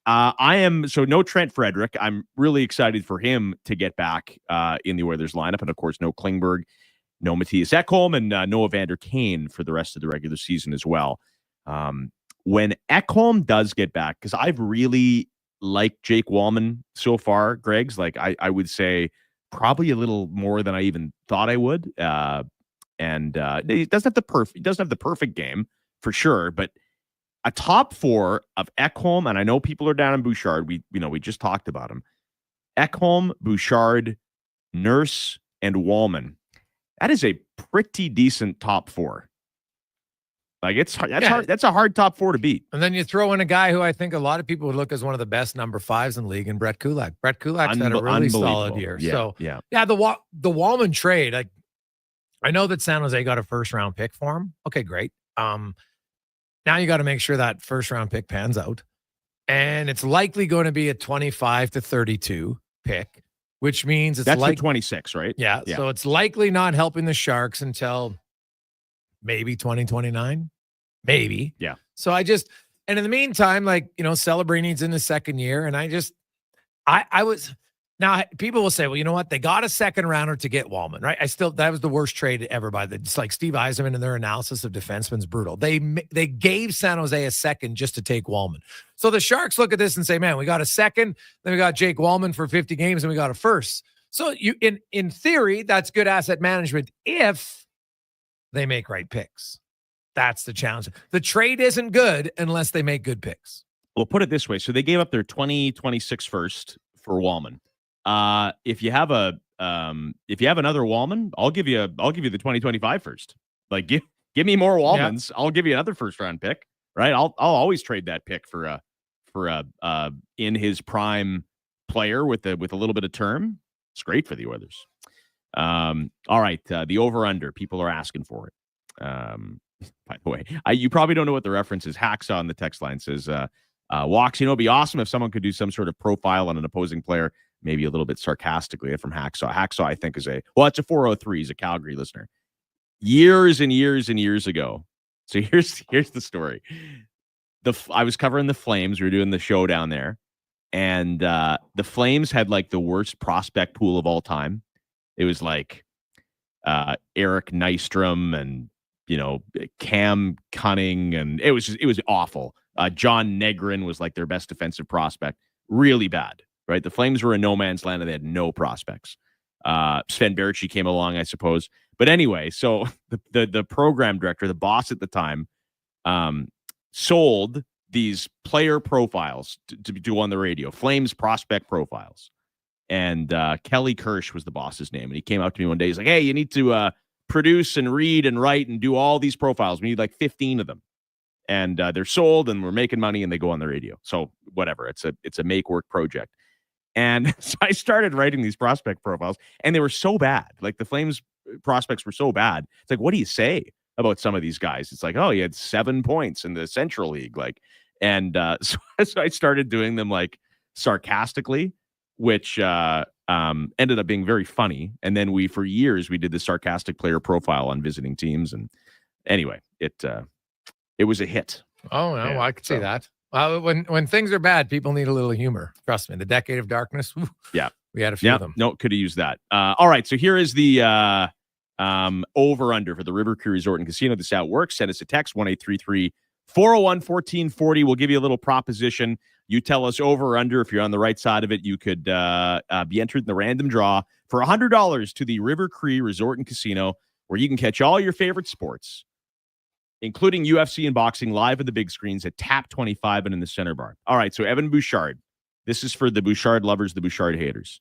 Speaker 7: no Trent Frederick. I'm really excited for him to get back in the Oilers lineup. And of course, no Klingberg, no Matthias Ekholm, and no Evander Kane for the rest of the regular season as well. When Ekholm does get back, because I've really liked Jake Wallman so far, Greg's, like I would say probably a little more than I even thought I would. He doesn't have the perfect game for sure, but a top four of Ekholm, and I know people are down on Bouchard. We just talked about him. Ekholm, Bouchard, Nurse, and Wallman. That is a pretty decent top four. Like hard. That's a hard top four to beat.
Speaker 1: And then you throw in a guy who I think a lot of people would look as one of the best number fives in the league, and Brett Kulak. Brett Kulak's had a really solid year.
Speaker 7: Yeah,
Speaker 1: the Wallman trade. I know that San Jose got a first round pick for him. Okay, great. Now you got to make sure that first round pick pans out, and it's likely going to be a 25 to 32 pick, which means it's
Speaker 7: that's
Speaker 1: like
Speaker 7: 26, right?
Speaker 1: Yeah. So it's likely not helping the Sharks until maybe 2029. Maybe.
Speaker 7: Yeah.
Speaker 1: So and in the meantime, Celebrini's in his second year. And now people will say, well, you know what? They got a second rounder to get Wallman, right? That was the worst trade ever it's like Steve Yzerman and their analysis of defensemen's brutal. They gave San Jose a second just to take Wallman. So the Sharks look at this and say, man, we got a second, then we got Jake Wallman for 50 games and we got a first. So in theory, that's good asset management if they make right picks. That's the challenge. The trade isn't good unless they make good picks.
Speaker 7: Well, put it this way. So they gave up their 2026 first for Wallman. If you have another Wallman, I'll give you the 2025 first. Like give me more Wallmans. Yeah. I'll give you another first round pick, right? I'll always trade that pick for a in his prime player with a little bit of term. It's great for the Oilers. All right, the over under, people are asking for it. By the way, you probably don't know what the reference is. Hacksaw on the text line says, Walks, it'd be awesome if someone could do some sort of profile on an opposing player, maybe a little bit sarcastically from Hacksaw. Hacksaw, I think, it's a 403. He's a Calgary listener. Years and years and years ago. So here's the story. I was covering the Flames. We were doing the show down there. And the Flames had like the worst prospect pool of all time. It was like Eric Nystrom and Cam Cunning, and it was awful. John Negrin was like their best defensive prospect. Really bad, right? The Flames were in no man's land and they had no prospects. Sven Berchi came along, I suppose. But anyway, so the program director, the boss at the time, sold these player profiles to do on the radio, Flames prospect profiles. And Kelly Kirsch was the boss's name. And he came up to me one day. He's like, hey, you need to produce and read and write and do all these profiles. We need like 15 of them. And they're sold and we're making money and they go on the radio. So whatever, it's a make work project. And so I started writing these prospect profiles and they were so bad. Like the Flames prospects were so bad. It's like, what do you say about some of these guys? It's like, oh, he had 7 points in the Central League. Like, and so I started doing them like sarcastically, which ended up being very funny. And then for years, we did the sarcastic player profile on visiting teams. And anyway, it was a hit.
Speaker 1: Oh, no, I could see that. When things are bad, people need a little humor. Trust me, the decade of darkness. Whew, we had a few of them.
Speaker 7: No, could have used that. All right, so here is the over-under for the River Cree Resort and Casino. This out works. Send us a text, 1-833-401-1440. We'll give you a little proposition. You tell us over or under. If you're on the right side of it, you could be entered in the random draw for $100 to the River Cree Resort and Casino, where you can catch all your favorite sports, including UFC and boxing, live on the big screens at Tap 25 and in the Center Bar. All right, so Evan Bouchard. This is for the Bouchard lovers, the Bouchard haters.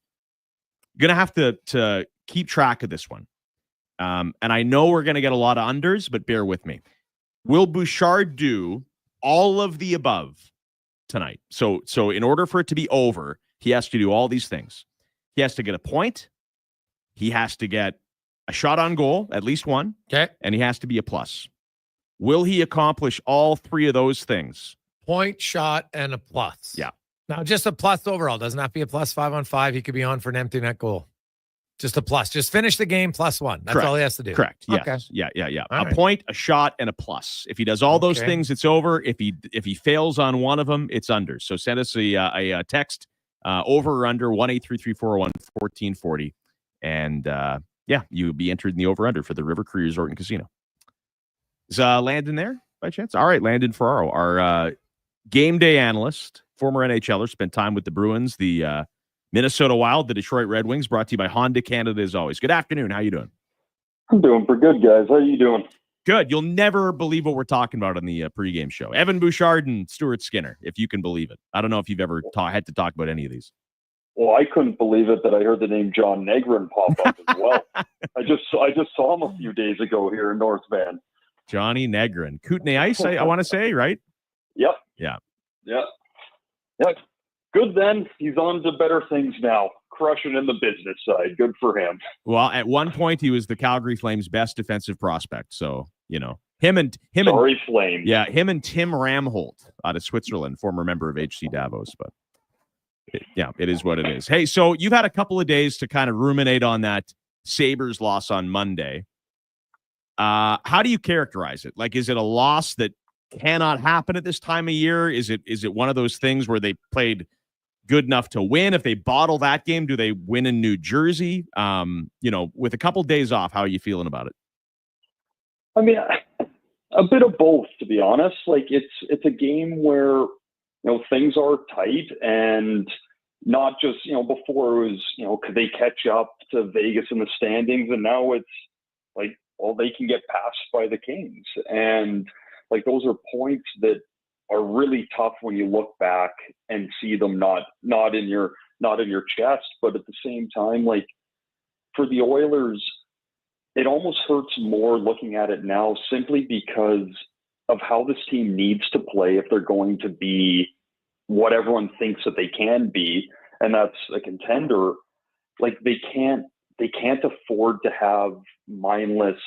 Speaker 7: Going to have to keep track of this one. And I know we're going to get a lot of unders, but bear with me. Will Bouchard do all of the above tonight? So in order for it to be over, he has to do all these things. He has to get a point. He has to get a shot on goal, at least one.
Speaker 1: Okay.
Speaker 7: And he has to be a plus. Will he accomplish all three of those things?
Speaker 1: Point, shot, and a plus.
Speaker 7: Yeah.
Speaker 1: Now, just a plus overall. Doesn't have to be a plus 5-on-5. He could be on for an empty net goal. Just a plus. Just finish the game +1. That's all he has to do.
Speaker 7: Correct. Yes.
Speaker 1: Okay.
Speaker 7: Yeah. A point, a shot, and a plus. If he does all those things, it's over. If he fails on one of them, it's under. So send us a text over or under 1-833-401-1440. And you'll be entered in the over under for the River Cree Resort and Casino. Is Landon there by chance? All right, Landon Ferraro, our game day analyst, former NHLer, spent time with the Bruins, the Minnesota Wild, the Detroit Red Wings, brought to you by Honda Canada as always. Good afternoon. How you doing?
Speaker 4: I'm doing pretty good, guys. How you doing?
Speaker 7: Good. You'll never believe what we're talking about on the pregame show. Evan Bouchard and Stuart Skinner, if you can believe it. I don't know if you've ever had to talk about any of these.
Speaker 4: Well, I couldn't believe it that I heard the name John Negrin pop up as well. I just saw him a few days ago here in North Van.
Speaker 7: Johnny Negrin. Kootenay Ice, I want to say, right?
Speaker 4: Yep.
Speaker 7: Yeah.
Speaker 4: Good then. He's on to better things now. Crushing in the business side. Good for him.
Speaker 7: Well, at one point, he was the Calgary Flames' best defensive prospect. So, him and
Speaker 4: Flames.
Speaker 7: Yeah, him and Tim Ramholt out of Switzerland, former member of HC Davos. But it is what it is. Hey, so you've had a couple of days to kind of ruminate on that Sabres loss on Monday. How do you characterize it? Like, is it a loss that cannot happen at this time of year? Is it one of those things where they played good enough to win? If they bottle that game, do they win in New Jersey? With a couple days off, how are you feeling about it?
Speaker 4: I mean, a bit of both, to be honest. Like it's a game where things are tight, and not just before it was could they catch up to Vegas in the standings, and now it's like well, they can get passed by the Kings. And like, those are points that are really tough when you look back and see them not in your chest. But at the same time, like, for the Oilers, it almost hurts more looking at it now simply because of how this team needs to play if they're going to be what everyone thinks that they can be, and that's a contender. Like, they can't afford to have mindless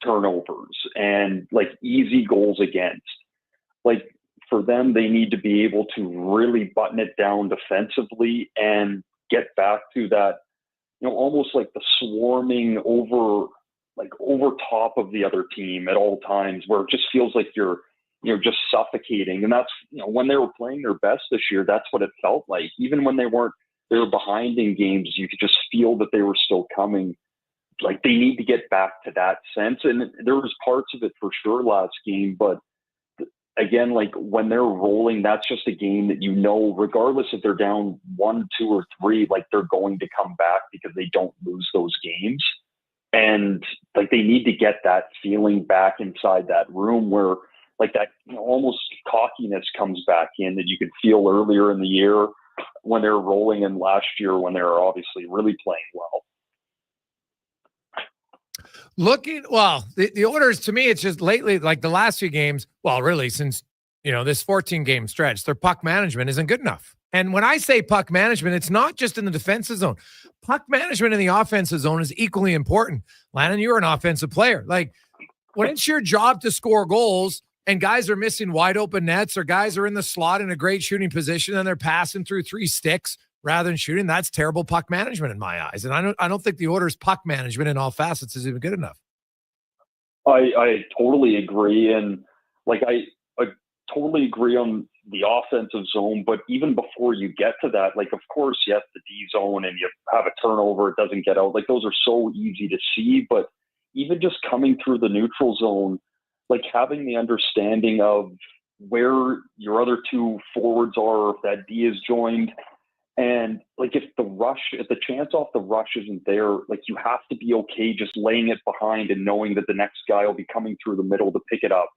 Speaker 4: turnovers and like easy goals against. Like, for them, they need to be able to really button it down defensively and get back to that, almost like the swarming over top of the other team at all times, where it just feels like you're just suffocating. And that's, when they were playing their best this year, that's what it felt like. Even when they were behind in games, you could just feel that they were still coming. Like, they need to get back to that sense. And there was parts of it for sure last game, but again, like, when they're rolling, that's just a game that, regardless if they're down 1, 2, or 3, like, they're going to come back because they don't lose those games. And like, they need to get that feeling back inside that room where like that almost cockiness comes back in that you could feel earlier in the year when they're rolling, and last year when they were obviously really playing well.
Speaker 1: The Oilers, to me, it's just lately, like the last few games, well, really since, this 14-game stretch, their puck management isn't good enough. And when I say puck management, it's not just in the defensive zone. Puck management in the offensive zone is equally important. Landon, you're an offensive player. Like, when it's your job to score goals and guys are missing wide open nets, or guys are in the slot in a great shooting position and they're passing through 3 sticks rather than shooting, that's terrible puck management in my eyes. And I don't think the Oilers' puck management in all facets is even good enough.
Speaker 4: I totally agree. And like, I totally agree on the offensive zone, but even before you get to that, like, of course, yes, the D zone, and you have a turnover, it doesn't get out. Like, those are so easy to see, but even just coming through the neutral zone, like, having the understanding of where your other 2 forwards are, if that D is joined, and like, if the chance off the rush isn't there, like, you have to be okay just laying it behind and knowing that the next guy will be coming through the middle to pick it up.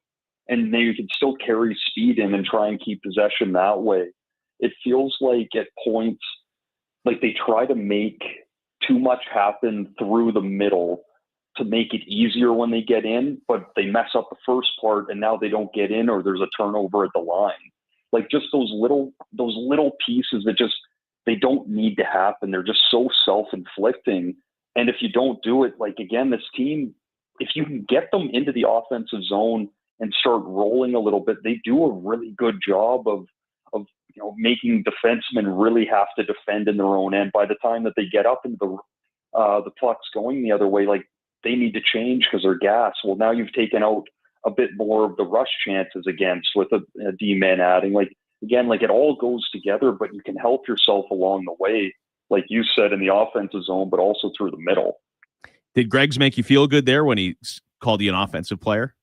Speaker 4: And then you can still carry speed in and try and keep possession that way. It feels like at points, like, they try to make too much happen through the middle to make it easier when they get in, but they mess up the first part and now they don't get in, or there's a turnover at the line. Like, just those little pieces that just, they don't need to happen. They're just so self-inflicting. And if you don't do it, like, again, this team, if you can get them into the offensive zone and start rolling a little bit, they do a really good job of making defensemen really have to defend in their own end. By the time that they get up into the pucks going the other way, like, they need to change because they're gassed. Well, now you've taken out a bit more of the rush chances against with a D-man adding. Like, again, like, it all goes together, but you can help yourself along the way, like you said, in the offensive zone, but also through the middle.
Speaker 7: Did Greg's make you feel good there when he called you an offensive player?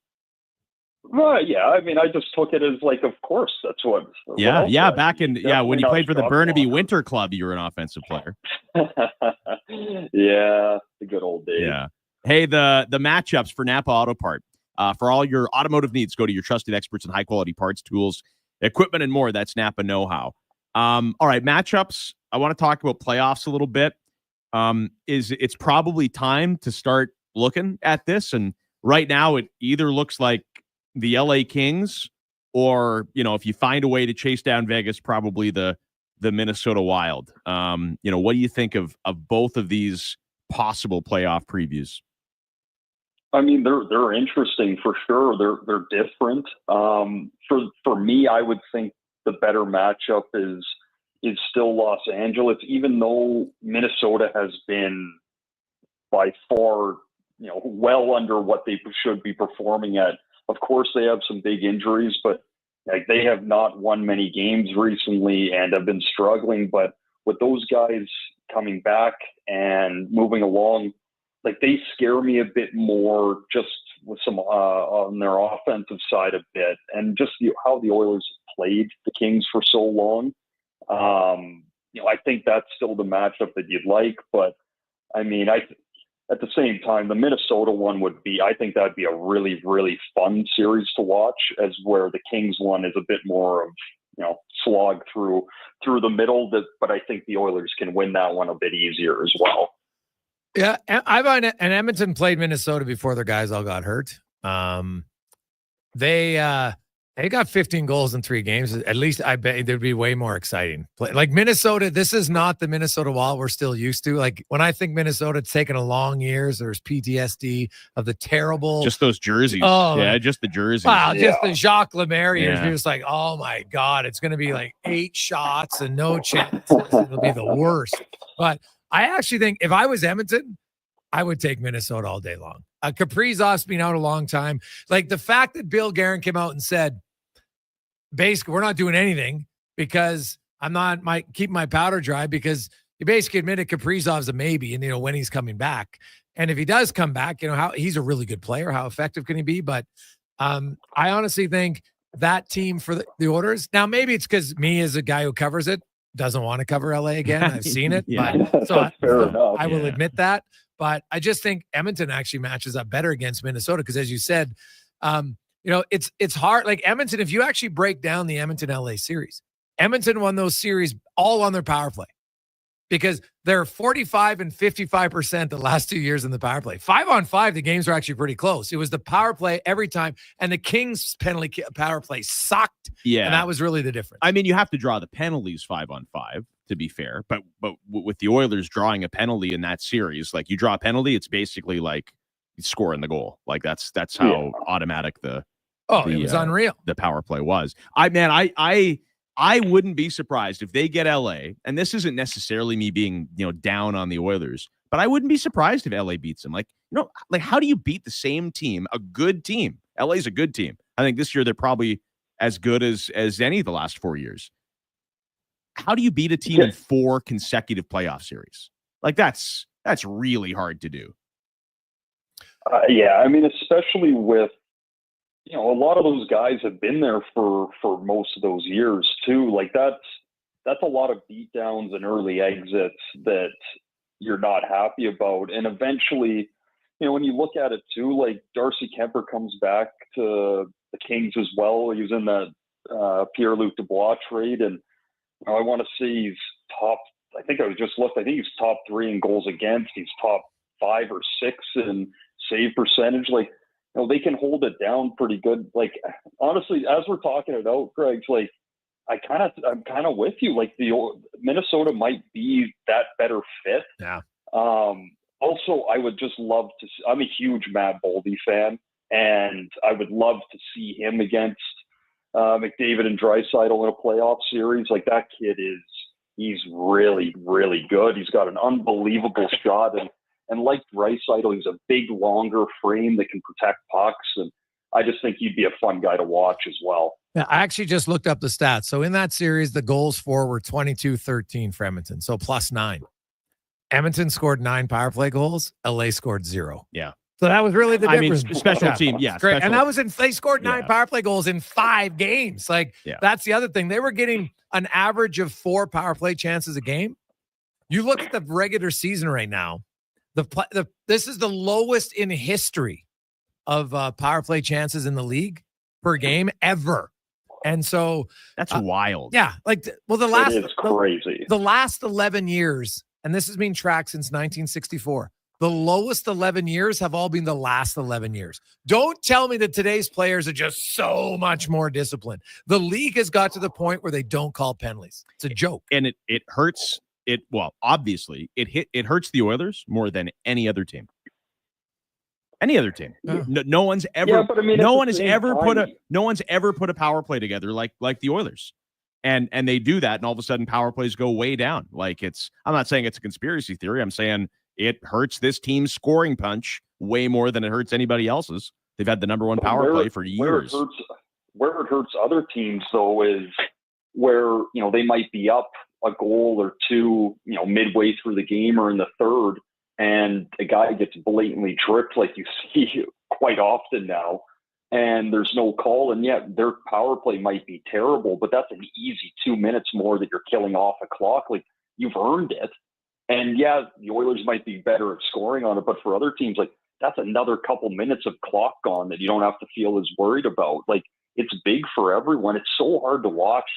Speaker 4: Yeah, I mean, I just took it as like, of course, that's what.
Speaker 7: Yeah. Back in when you played for the Burnaby Winter Club, you were an offensive player.
Speaker 4: Yeah, the good old days.
Speaker 7: Yeah. Hey, the matchups for Napa Auto Part. For all your automotive needs, go to your trusted experts in high quality parts, tools, equipment, and more. That's Napa Know-How. All right, matchups. I want to talk about playoffs a little bit. It's probably time to start looking at this, and right now it either looks like the LA Kings, or, if you find a way to chase down Vegas, probably the Minnesota Wild. What do you think of both of these possible playoff previews?
Speaker 4: I mean, they're interesting for sure. They're different. For me, I would think the better matchup is still Los Angeles, even though Minnesota has been by far, well under what they should be performing at. Of course, they have some big injuries, but like, they have not won many games recently and have been struggling. But with those guys coming back and moving along, like, they scare me a bit more just with some on their offensive side a bit, and just how the Oilers have played the Kings for so long. I think that's still the matchup that you'd like, but I mean, at the same time, the Minnesota one I think that'd be a really, really fun series to watch, as where the Kings one is a bit more of, slog through the middle. But I think the Oilers can win that one a bit easier as well.
Speaker 1: Yeah, and Edmonton played Minnesota before their guys all got hurt. They got 15 goals in 3 games. At least I bet there'd be way more exciting. Like Minnesota, this is not the Minnesota Wild we're still used to. Like when I think Minnesota, it's taken a long years. There's PTSD of the terrible.
Speaker 7: Just those jerseys.
Speaker 1: Oh,
Speaker 7: yeah, just the jerseys.
Speaker 1: Wow, just the Jacques Lemaire years.
Speaker 7: Yeah.
Speaker 1: You're just like, oh my God, it's going to be like 8 shots and no chances. It'll be the worst. But I actually think if I was Edmonton, I would take Minnesota all day long. Kaprizov's been out a long time. Like the fact that Bill Guerin came out and said, basically, we're not doing anything because keep my powder dry, because he basically admitted Kaprizov's a maybe, and when he's coming back, and if he does come back, how he's a really good player. How effective can he be? But I honestly think that team for the Oilers. Now maybe it's because me as a guy who covers it doesn't want to cover LA again. I've seen it, but so I will admit that. But I just think Edmonton actually matches up better against Minnesota because, as you said, it's hard. Like Edmonton, if you actually break down the Edmonton LA series, Edmonton won those series all on their power play because they're 45 and 55% the last 2 years in the power play. 5-on-5, the games were actually pretty close. It was the power play every time, and the Kings penalty power play sucked.
Speaker 7: Yeah,
Speaker 1: and that was really the difference.
Speaker 7: I mean, you have to draw the penalties 5-on-5 to be fair, but with the Oilers drawing a penalty in that series, like you draw a penalty, it's basically like scoring the goal. Like that's how automatic it
Speaker 1: was unreal.
Speaker 7: The power play was. I wouldn't be surprised if they get LA, and this isn't necessarily me being down on the Oilers, but I wouldn't be surprised if LA beats them. Like how do you beat the same team, a good team? LA's a good team. I think this year they're probably as good as any of the last 4 years. How do you beat a team in 4 consecutive playoff series? Like that's really hard to do.
Speaker 4: I mean, especially with, a lot of those guys have been there for most of those years too. Like that's a lot of beatdowns and early exits that you're not happy about. And eventually, when you look at it too, like Darcy Kemper comes back to the Kings as well. He was in that Pierre-Luc Dubois trade, and I want to see he's top. I think he's top 3 in goals against. He's top 5 or 6 in save percentage. Like, they can hold it down pretty good. Like, honestly, as we're talking it out, Greg, like, I'm kind of with you. Like, the Minnesota might be that better fit.
Speaker 1: Yeah.
Speaker 4: Also, I would just love to. I'm a huge Matt Boldy fan, and I would love to see him against McDavid and Draisaitl in a playoff series. Like, that kid he's really, really good. He's got an unbelievable shot, and like Draisaitl, he's a big, longer frame that can protect pucks, and I just think he'd be a fun guy to watch as well.
Speaker 1: Yeah, I actually just looked up the stats. So in that series, the goals for were 22-13 for Edmonton, so +9. Edmonton scored 9 power play goals. LA scored 0.
Speaker 7: Yeah.
Speaker 1: So that was really the difference.
Speaker 7: I mean, special team, yeah.
Speaker 1: Great. And that was they scored 9 power play goals in 5 games. Like, that's the other thing. They were getting an average of 4 power play chances a game. You look at the regular season right now, this is the lowest in history of power play chances in the league per game ever. And so
Speaker 7: that's wild.
Speaker 1: Yeah. Like,
Speaker 4: crazy.
Speaker 1: The last 11 years, and this has been tracked since 1964. The lowest 11 years have all been the last 11 years. Don't tell me that today's players are just so much more disciplined. The league has got to the point where they don't call penalties. It's a joke.
Speaker 7: And it hurts. Obviously, it hurts the Oilers more than any other team. Any other team. No one's ever. Yeah, but I mean, no one has ever put a power play together like the Oilers. And they do that, and all of a sudden power plays go way down. Like, I'm not saying it's a conspiracy theory. I'm saying it hurts this team's scoring punch way more than it hurts anybody else's. They've had the number 1 power play for years.
Speaker 4: Where it hurts other teams, though, is where, they might be up a goal or 2, midway through the game or in the third, and a guy gets blatantly tripped, like you see quite often now, and there's no call, and yet their power play might be terrible, but that's an easy 2 minutes more that you're killing off a clock. Like, you've earned it. And yeah, the Oilers might be better at scoring on it, but for other teams, like that's another couple minutes of clock gone that you don't have to feel as worried about. Like it's big for everyone. It's so hard to watch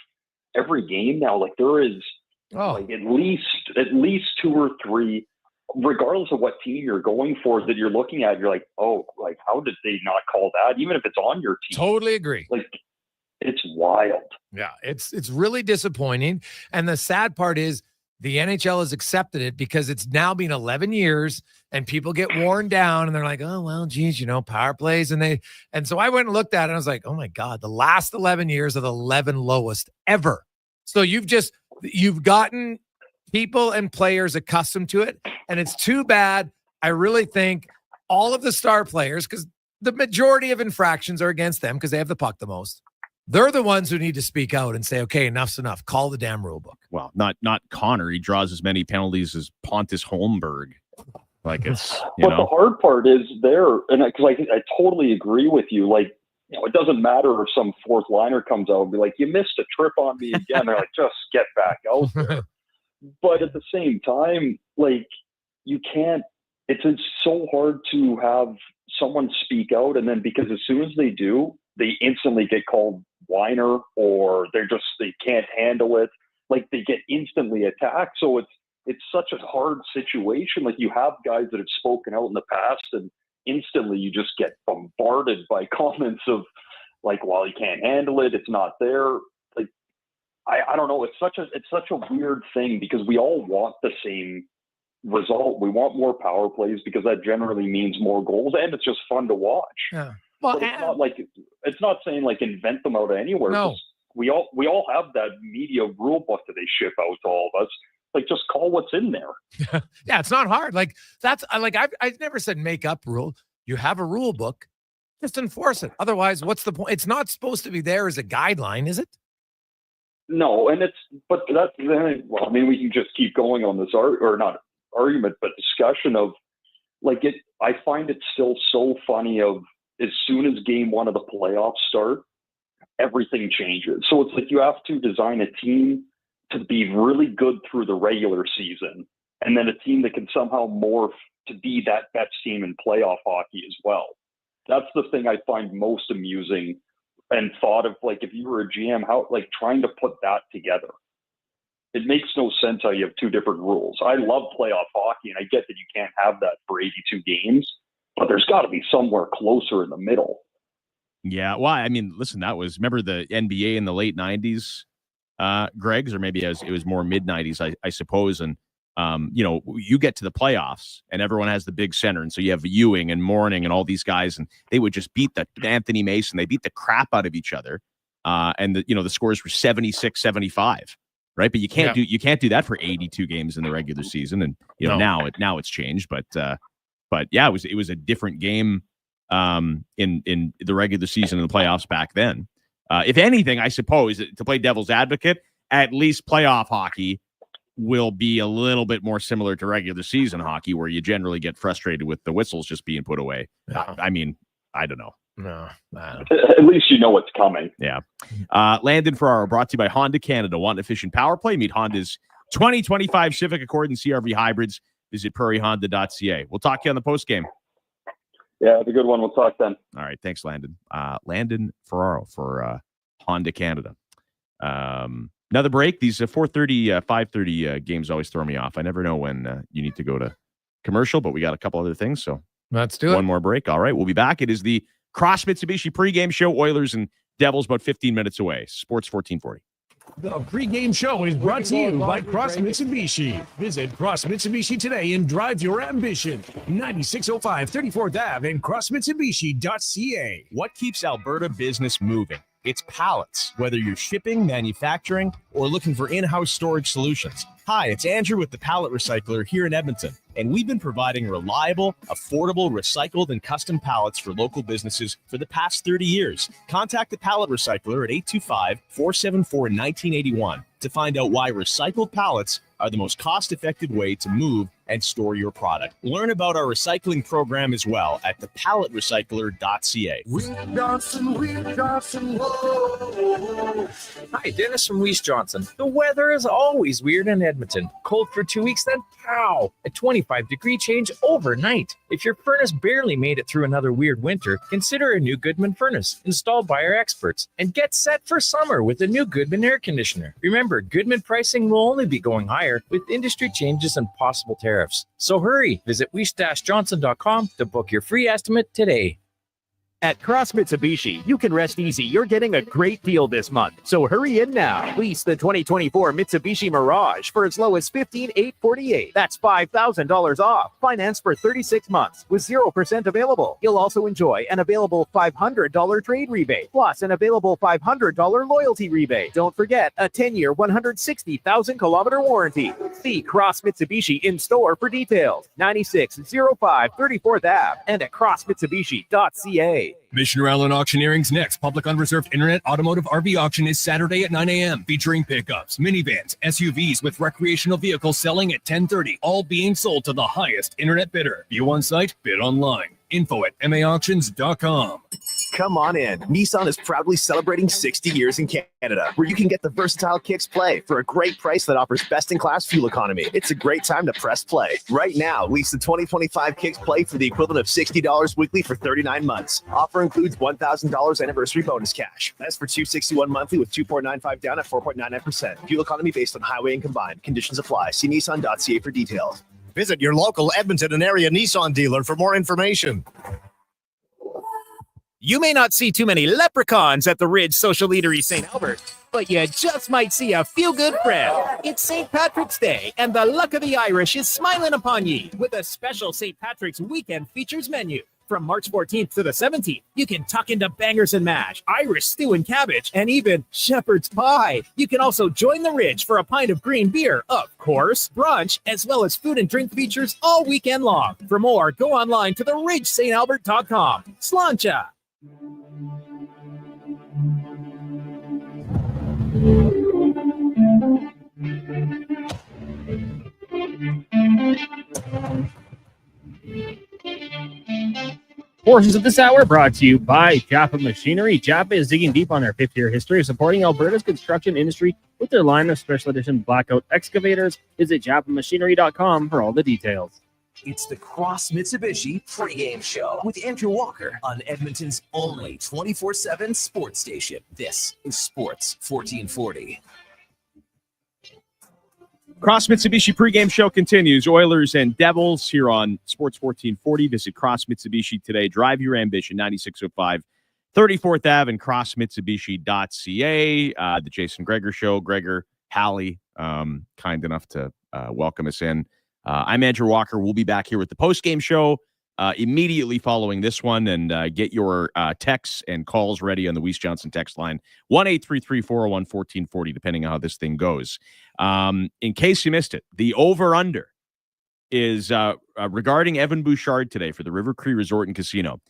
Speaker 4: every game now. Like there is like at least 2 or 3, regardless of what team you're going for, that you're looking at. You're like, oh, like how did they not call that? Even if it's on your team.
Speaker 1: Totally agree.
Speaker 4: Like it's wild.
Speaker 1: Yeah, it's really disappointing. And the sad part is the NHL has accepted it because it's now been 11 years and people get worn down and they're like, oh, well, geez, you know, power plays. And so I went and looked at it and I was like, oh my God, the last 11 years are the 11 lowest ever. So you've gotten people and players accustomed to it. And it's too bad. I really think all of the star players, because the majority of infractions are against them because they have the puck the most. They're the ones who need to speak out and say, okay, enough's enough. Call the damn rule book.
Speaker 7: Well, not Connor. He draws as many penalties as Pontus Holmberg. Like it's,
Speaker 4: but the hard part is there, and because I totally agree with you. Like, you know, it doesn't matter if some fourth liner comes out and be like, you missed a trip on me again. They're like, just get back out there. But at the same time, like you can't. It's so hard to have someone speak out, and then because as soon as they do, they instantly get called whiner, or they can't handle it. Like they get instantly attacked. So it's such a hard situation. Like you have guys that have spoken out in the past, and instantly you just get bombarded by comments of like, well, he can't handle it. It's not there. Like, I don't know. It's such a weird thing because we all want the same result. We want more power plays because that generally means more goals, and it's just fun to watch.
Speaker 1: Yeah. Well,
Speaker 4: it's not saying like invent them out of anywhere.
Speaker 1: No.
Speaker 4: We all have that media rule book that they ship out to all of us. Like just call what's in there.
Speaker 1: Yeah, it's not hard. Like that's like I've never said make up rule. You have a rule book, just enforce it. Otherwise, what's the point? It's not supposed to be there as a guideline, is it?
Speaker 4: No, and well, I mean, we can just keep going on this not argument, but discussion of like it. I find it still so funny of as soon as game 1 of the playoffs start, everything changes. So it's like you have to design a team to be really good through the regular season, and then a team that can somehow morph to be that best team in playoff hockey as well. That's the thing I find most amusing and thought of, like, if you were a GM, how, like, trying to put that together. It makes no sense how you have 2 different rules. I love playoff hockey, and I get that you can't have that for 82 games, but there's got to be somewhere closer in the middle.
Speaker 7: Yeah, well, I mean, listen, remember the NBA in the late 90s, Greg's, or maybe it was more mid-90s, I suppose, and you know, you get to the playoffs and everyone has the big center. And so you have Ewing and Morning and all these guys, and they would just beat Anthony Mason. They beat the crap out of each other. And the scores were 76-75, right? But you can't do that for 82 games in the regular season. And, you know, now it's changed, but yeah, it was a different game, in the regular season and the playoffs back then. If anything, I suppose, to play devil's advocate, at least playoff hockey will be a little bit more similar to regular season hockey, where you generally get frustrated with the whistles just being put away. Yeah. I mean, I don't know.
Speaker 1: No.
Speaker 4: At least you know what's coming.
Speaker 7: Yeah. Landon Ferraro, brought to you by Honda Canada. Want efficient power play? Meet Honda's 2025 Civic, Accord, and CR-V hybrids. Visit prairiehonda.ca. We'll talk to you on the post game.
Speaker 4: Yeah, have a good one. We'll talk then.
Speaker 7: All right. Thanks, Landon. Landon Ferraro for Honda Canada. Another break. These 4:30, 5:30 games always throw me off. I never know when you need to go to commercial, but we got a couple other things. So
Speaker 1: let's do it.
Speaker 7: One more break. All right. We'll be back. It is the Cross Mitsubishi pregame show. Oilers and Devils about 15 minutes away. Sports 1440.
Speaker 10: The pregame show is brought to you by Cross Mitsubishi. Visit Cross Mitsubishi today and drive your ambition. 9605 34th Ave and crossmitsubishi.ca.
Speaker 17: What keeps Alberta business moving? It's pallets. Whether you're shipping, manufacturing, or looking for in-house storage solutions. Hi, it's Andrew with the Pallet Recycler here in Edmonton, and we've been providing reliable, affordable, recycled, and custom pallets for local businesses for the past 30 years. Contact the Pallet Recycler at 825-474-1981 to find out why recycled pallets are the most cost-effective way to move
Speaker 5: and store your product. Learn about our recycling program as well at thepalletrecycler.ca.
Speaker 6: Hi, Dennis from Weiss Johnson. The weather is always weird in Edmonton. Cold for 2 weeks, then pow! A 25-degree change overnight. If your furnace barely made it through another weird winter, consider a new Goodman furnace installed by our experts. And get set for summer with a new Goodman air conditioner. Remember, Goodman pricing will only be going higher with industry changes and possible tariffs. So hurry, visit weiss-johnson.com to book your free estimate today.
Speaker 19: At Cross Mitsubishi, you can rest easy. You're getting a great deal this month. So hurry in now. Lease the 2024 Mitsubishi Mirage for as low as $15,848. That's $5,000 off. Finance for 36 months with 0% available. You'll also enjoy an available $500 trade rebate, plus an available $500 loyalty rebate. Don't forget a 10-year, 160,000-kilometer warranty. See Cross Mitsubishi in store for details. 9605 34th Ave and at crossmitsubishi.ca.
Speaker 23: Commissioner Allen Auctioneering's next public unreserved internet automotive RV auction is Saturday at 9 a.m. featuring pickups, minivans, SUVs with recreational vehicles selling at 10:30, all being sold to the highest internet bidder. View on site, bid online. Info at maauctions.com.
Speaker 21: Come on in. Nissan is proudly celebrating 60 years in Canada, where you can get the versatile Kicks Play for a great price that offers best-in-class fuel economy. It's a great time to press play. Right now, lease the 2025 Kicks Play for the equivalent of $60 weekly for 39 months. Offer includes $1,000 anniversary bonus cash. That's for $261 monthly with 2.95 down at 4.99%. Fuel economy based on highway and combined. Conditions apply. See Nissan.ca for details.
Speaker 22: Visit your local Edmonton and area Nissan dealer for more information.
Speaker 19: You may not see too many leprechauns at the Ridge Social Eatery St. Albert, but you just might see a few good friends. It's St. Patrick's Day, and the luck of the Irish is smiling upon ye with a special St. Patrick's Weekend Features menu. From March 14th to the 17th, you can tuck into bangers and mash, Irish stew and cabbage, and even shepherd's pie. You can also join the Ridge for a pint of green beer, of course, brunch, as well as food and drink features all weekend long. For more, go online to theridgeSt.Albert.com. Sláinte!
Speaker 14: Portions of this hour brought to you by Japa Machinery. Japa is digging deep on their 50-year history of supporting Alberta's construction industry with their line of special edition blackout excavators. Visit japamachinery.com for all the details.
Speaker 15: It's the Cross Mitsubishi Pregame Show with Andrew Walker on Edmonton's only 24/7 sports station. This is Sports 1440.
Speaker 7: Cross Mitsubishi pregame show continues. Oilers and Devils here on Sports 1440. Visit Cross Mitsubishi today. Drive your ambition, 9605 34th Ave and crossmitsubishi.ca. The Jason Gregor Show. Gregor Halley, kind enough to welcome us in. I'm Andrew Walker. We'll be back here with the postgame show immediately following this one, and get your texts and calls ready on the Weiss Johnson text line, 1-833-401-1440, depending on how this thing goes. In case you missed it, the over-under is regarding Evan Bouchard today for the River Cree Resort and Casino.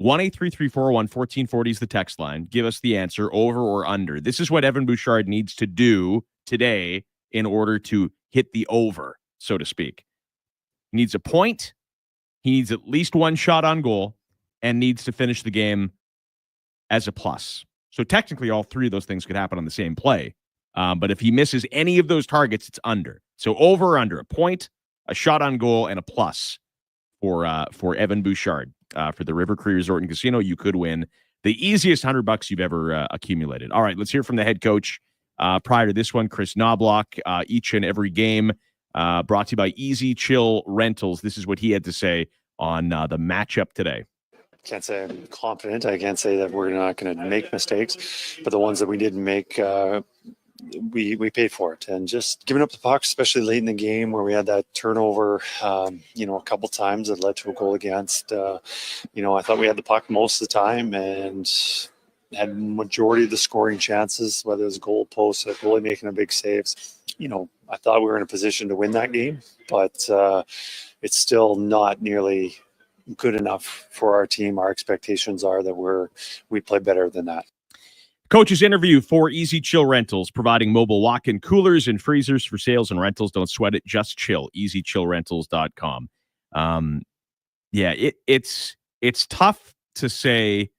Speaker 7: 1-833-401-1440 is the text line. Give us the answer, over or under. This is what Evan Bouchard needs to do today in order to hit the over, so to speak. He needs a point. He needs at least one shot on goal and needs to finish the game as a plus. So technically, all three of those things could happen on the same play. But if he misses any of those targets, it's under. So over or under, a point, a shot on goal, and a plus for Evan Bouchard. For the River Cree Resort and Casino, you could win the easiest $100 you've ever accumulated. All right, let's hear from the head coach. Prior to this one, Chris Knobloch, each and every game, brought to you by Easy Chill Rentals. This is what he had to say on the matchup today.
Speaker 24: Can't say I'm confident. I can't say that we're not going to make mistakes, but the ones that we didn't make, we paid for it. And just giving up the puck, especially late in the game where we had that turnover, a couple times that led to a goal against. I thought we had the puck most of the time and had majority of the scoring chances, whether it was goal posts, a goalie making a big saves. I thought we were in a position to win that game, but it's still not nearly good enough for our team. Our expectations are that we play better than that.
Speaker 7: Coach's interview for Easy Chill Rentals, providing mobile walk-in coolers and freezers for sales and rentals. Don't sweat it, just chill. EasyChillRentals.com. It's tough to say,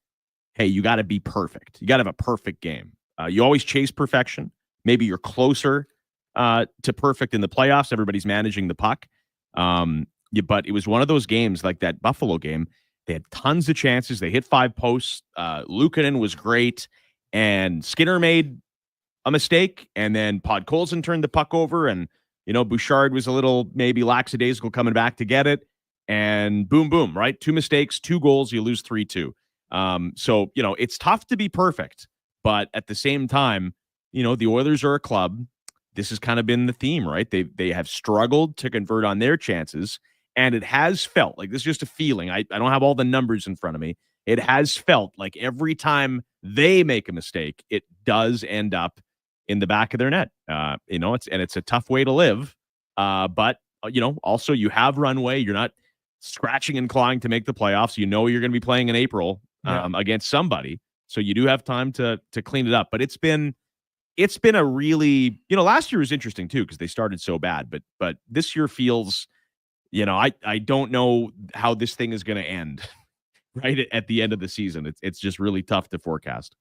Speaker 7: hey, you got to be perfect. You got to have a perfect game. You always chase perfection. Maybe you're closer to perfect in the playoffs. Everybody's managing the puck. But it was one of those games like that Buffalo game. They had tons of chances. They hit 5 posts. Luukkonen was great. And Skinner made a mistake. And then Podkolzin turned the puck over. And, Bouchard was a little maybe lackadaisical coming back to get it. And boom, boom, right? 2 mistakes, 2 goals. You lose 3-2. So, it's tough to be perfect. But at the same time, the Oilers are a club. This has kind of been the theme, right? They have struggled to convert on their chances. And it has felt like this is just a feeling. I don't have all the numbers in front of me. It has felt like every time they make a mistake, it does end up in the back of their net. It's a tough way to live. But also you have runway. You're not scratching and clawing to make the playoffs. You're going to be playing in April against somebody. So you do have time to clean it up. But it's been a really, last year was interesting too, because they started so bad. But this year feels, I don't know how this thing is going to end right at the end of the season. It's just really tough to forecast.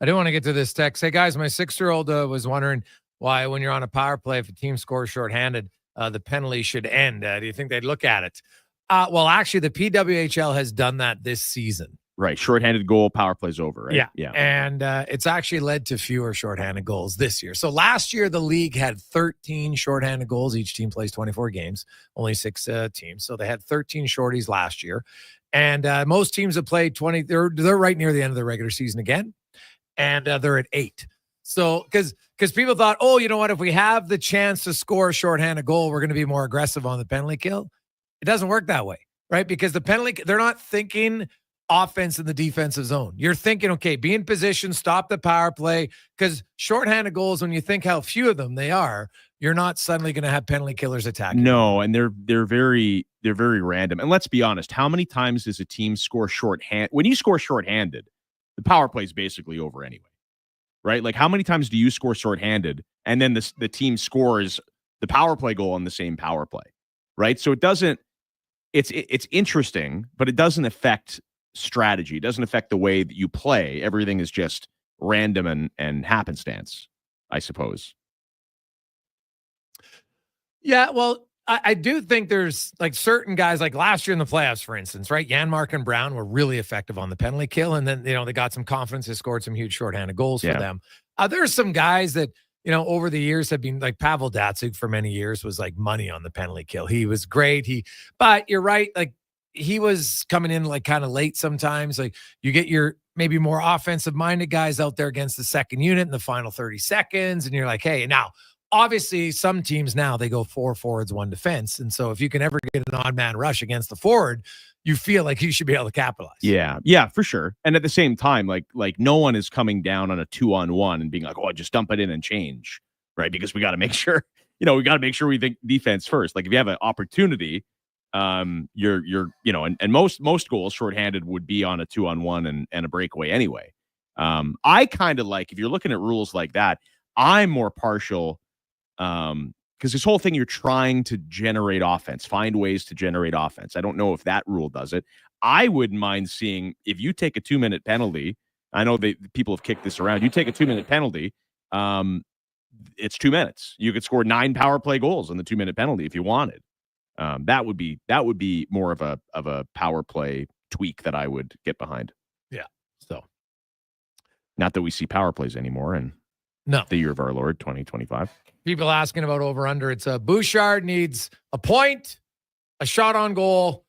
Speaker 1: I do want to get to this text. Hey guys, my 6-year-old was wondering why, when you're on a power play, if a team scores shorthanded, the penalty should end. Do you think they'd look at it? Well, actually, the PWHL has done that this season.
Speaker 7: Right. Shorthanded goal, power plays over, right?
Speaker 1: Yeah. And it's actually led to fewer shorthanded goals this year. So last year, the league had 13 shorthanded goals. Each team plays 24 games, only 6 teams. So they had 13 shorties last year. And most teams have played 20. They're right near the end of the regular season again. And they're at 8. So because people thought, oh, you know what? If we have the chance to score a shorthanded goal, we're going to be more aggressive on the penalty kill. It doesn't work that way, right? Because the penalty, they're not thinking offense in the defensive zone. You're thinking, okay, be in position, stop the power play, because shorthanded goals, when you think how few of them they are, you're not suddenly going to have penalty killers attacking.
Speaker 7: No, and they're very random. And let's be honest, how many times does a team score shorthanded? When you score shorthanded, the power play is basically over anyway, right? Like how many times do you score shorthanded and then the team scores the power play goal on the same power play, right? So it's interesting, but it doesn't affect strategy. It doesn't affect the way that you play. Everything is just random and happenstance, I suppose. Yeah, well, I do think there's like certain guys, like last year in the playoffs, for instance, right? Janmark and Brown were really effective on the penalty kill. And then, they got some confidence. They scored some huge shorthanded goals for them. There's some guys that, over the years have been like Pavel Datsyuk for many years was like money on the penalty kill. He was great. But you're right. Like, he was coming in like kind of late sometimes. Like you get your maybe more offensive minded guys out there against the second unit in the final 30 seconds. And you're like, hey, now obviously some teams now they go 4 forwards, 1 defense. And so if you can ever get an odd man rush against the forward, you feel like you should be able to capitalize. Yeah, for sure. And at the same time, like no one is coming down on a 2-on-1 and being like, oh, just dump it in and change. Right. Because we got to make sure, we think defense first. Like if you have an opportunity, you're and most goals shorthanded would be on a 2-on-1 and a breakaway anyway. I kind of like, if you're looking at rules like that, I'm more partial because this whole thing, you're trying to generate offense, find ways to generate offense. I don't know if that rule does it. I wouldn't mind seeing if you take a 2-minute penalty. I know people have kicked this around. You take a 2-minute penalty. It's 2 minutes. You could score 9 power play goals on the 2-minute penalty if you wanted. That would be more of a power play tweak that I would get behind.
Speaker 1: Yeah. So
Speaker 7: not that we see power plays anymore in the year of our Lord 2025.
Speaker 1: People asking about over under. It's Bouchard needs a point, a shot on goal,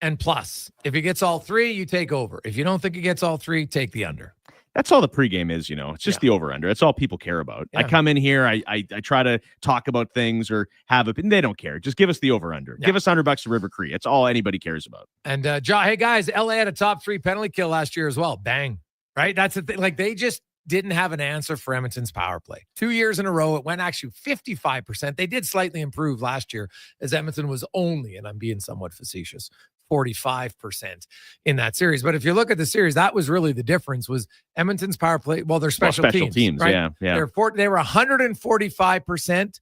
Speaker 1: and plus. If he gets all 3, you take over. If you don't think he gets all 3, take the under.
Speaker 7: That's all the pregame is, It's just the over-under. That's all people care about. Yeah. I come in here, I try to talk about things or have it, and they don't care. Just give us the over-under. Yeah. Give us $100 to River Cree. That's all anybody cares about.
Speaker 1: And, hey, guys, LA had a top 3 penalty kill last year as well. Bang. Right? That's the thing. Like, they just didn't have an answer for Edmonton's power play. 2 years in a row, it went actually 55%. They did slightly improve last year as Edmonton was only, and I'm being somewhat facetious, 45% in that series. But if you look at the series, that was really the difference was Edmonton's power play. Well, their special teams, right?
Speaker 7: Yeah.
Speaker 1: They were 145%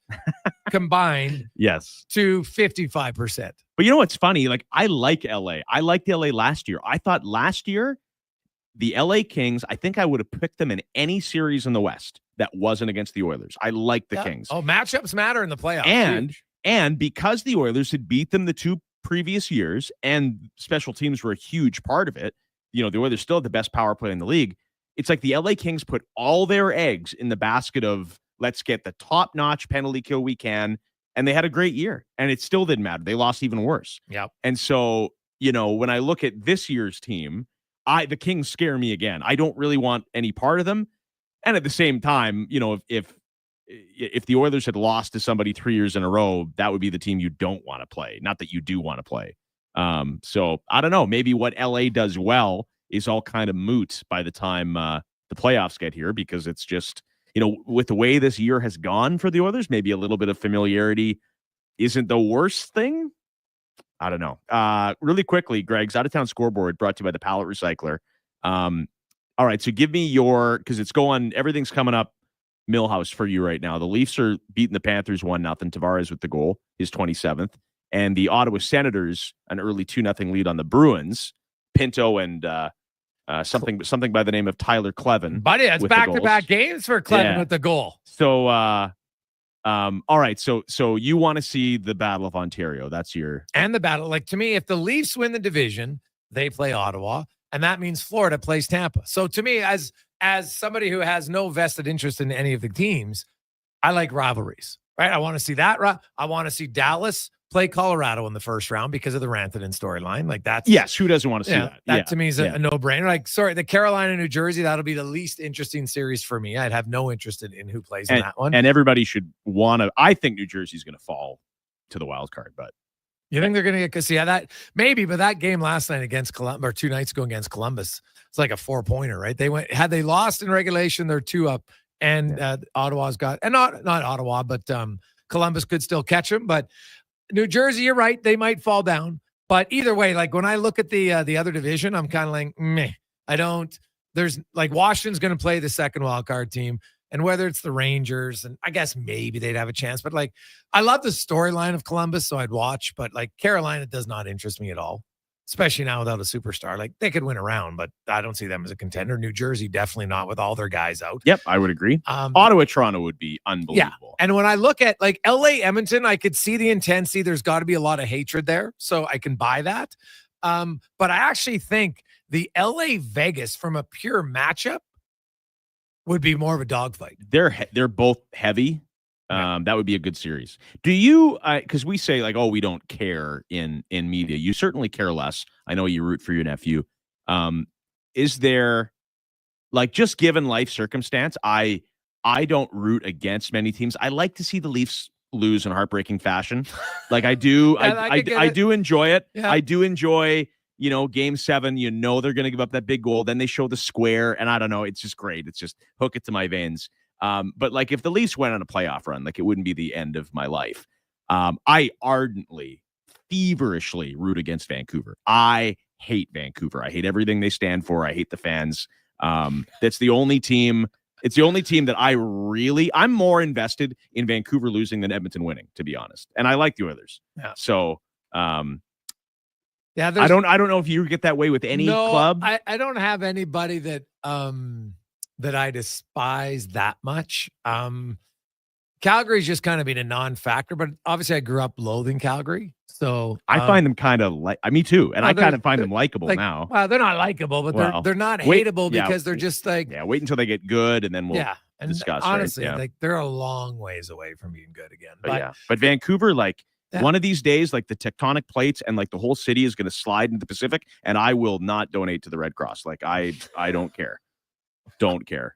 Speaker 1: combined.
Speaker 7: Yes.
Speaker 1: To 55%.
Speaker 7: But you know what's funny? Like, I like LA. I liked LA last year. I thought last year, the LA Kings, I think I would have picked them in any series in the West that wasn't against the Oilers. I like the Kings.
Speaker 1: Oh, matchups matter in the playoffs.
Speaker 7: And because the Oilers had beat them the 2 previous years and special teams were a huge part of it, the Oilers still had the best power play in the league. It's like the LA Kings put all their eggs in the basket of let's get the top-notch penalty kill we can. And they had a great year, and it still didn't matter. They lost even worse.
Speaker 1: Yep.
Speaker 7: And so, when I look at this year's team, the Kings scare me again. I don't really want any part of them. And at the same time, if the Oilers had lost to somebody 3 years in a row, that would be the team you don't want to play. Not that you do want to play. So I don't know. Maybe what LA does well is all kind of moot by the time the playoffs get here, because it's just, with the way this year has gone for the Oilers, maybe a little bit of familiarity isn't the worst thing. I don't know. Really quickly, Greg's out-of-town scoreboard brought to you by the Pallet Recycler. All right, so give me because it's everything's coming up Millhouse for you right now. The Leafs are beating the Panthers 1-0. Tavares with the goal, his 27th. And the Ottawa Senators, an early 2-0 lead on the Bruins. Pinto and something by the name of Tyler Clevin.
Speaker 1: Buddy, that's back-to-back games for Clevin with the goal.
Speaker 7: So, all right. So you want to see the Battle of Ontario. That's
Speaker 1: and the battle. Like, to me, if the Leafs win the division, they play Ottawa, and that means Florida plays Tampa. So to me, as somebody who has no vested interest in any of the teams, I like rivalries, right? I want to see that. I want to see Dallas play Colorado in the first round because of the Rantanen storyline. Like, that's
Speaker 7: who doesn't want to see that?
Speaker 1: That to me is a no-brainer. Like, the Carolina, New Jersey, that'll be the least interesting series for me. I'd have no interest in who plays in that one.
Speaker 7: And everybody should want to. I think New Jersey's going to fall to the wild card, but
Speaker 1: you think they're going to get that maybe? But that game last night against Columbus, or 2 nights ago against Columbus, it's like a 4-pointer, right? Had they lost in regulation, they're 2 up, and Ottawa's got, and not Ottawa, but Columbus could still catch them, but. New Jersey, you're right. They might fall down. But either way, like, when I look at the other division, I'm kind of like, meh. There's like, Washington's going to play the second wild card team. And whether it's the Rangers, and I guess maybe they'd have a chance. But, like, I love the storyline of Columbus, so I'd watch. But, like, Carolina does not interest me at all, especially now without a superstar. Like, they could win a round, but I don't see them as a contender. New Jersey, definitely not with all their guys out.
Speaker 7: Yep, I would agree. Ottawa, Toronto would be unbelievable.
Speaker 1: Yeah. And when I look at, like, LA, Edmonton, I could see the intensity. There's got to be a lot of hatred there, so I can buy that. But I actually think the LA Vegas, from a pure matchup, would be more of a dogfight.
Speaker 7: They're both heavy. That would be a good series. Do you, because we say, like, oh, we don't care in media. You certainly care less. I know you root for your nephew. Is there, like, just given life circumstance, I don't root against many teams. I like to see the Leafs lose in heartbreaking fashion. Like, I do. I do enjoy it. Yeah. I do enjoy, Game 7, they're going to give up that big goal. Then they show the square, and I don't know. It's just great. It's just hook it to my veins. But, like, if the Leafs went on a playoff run, like, it wouldn't be the end of my life. I ardently, feverishly root against Vancouver. I hate Vancouver. I hate everything they stand for. I hate the fans. That's the only team. It's the only team that I'm more invested in Vancouver losing than Edmonton winning, to be honest. And I like the Oilers.
Speaker 1: Yeah.
Speaker 7: So, I don't know if you get that way with any club.
Speaker 1: I don't have anybody that I despise that much. Calgary's just kind of been a non-factor, but obviously I grew up loathing Calgary. So
Speaker 7: I find them kind of me too. And I kind of find them likable now.
Speaker 1: Well, they're not likable, but they're not hateable because they're just like,
Speaker 7: wait until they get good and then we'll discuss.
Speaker 1: Honestly,
Speaker 7: right?
Speaker 1: like, they're a long ways away from being good again.
Speaker 7: But Vancouver, like, one of these days, like, the tectonic plates and, like, the whole city is going to slide into the Pacific, and I will not donate to the Red Cross. Like, I don't care. Don't care.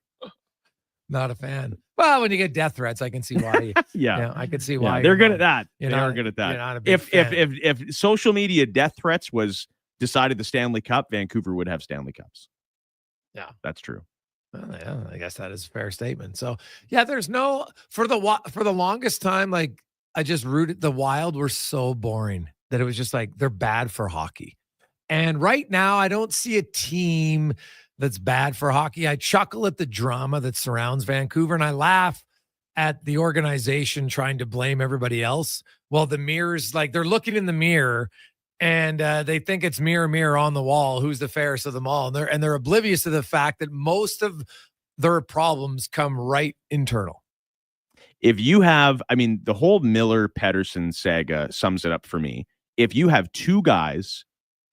Speaker 1: Not a fan. Well, when you get death threats, I can see why. I can see why.
Speaker 7: They're good at that. They're good at that.
Speaker 1: You're not a big fan.
Speaker 7: If social media death threats was decided the Stanley Cup, Vancouver would have Stanley Cups.
Speaker 1: Yeah,
Speaker 7: that's true.
Speaker 1: Well, yeah, I guess that is a fair statement. So, yeah, there's no for the longest time, like, I just rooted. The Wild were so boring that it was just like, they're bad for hockey. And right now, I don't see a team that's bad for hockey. I chuckle at the drama that surrounds Vancouver, and I laugh at the organization trying to blame everybody else. Well, the mirrors, like they're looking in the mirror and they think it's mirror, mirror on the wall. Who's the fairest of them all? And they're oblivious to the fact that most of their problems come right internal.
Speaker 7: If you have, I mean, the whole Miller-Pettersson saga sums it up for me. If you have two guys,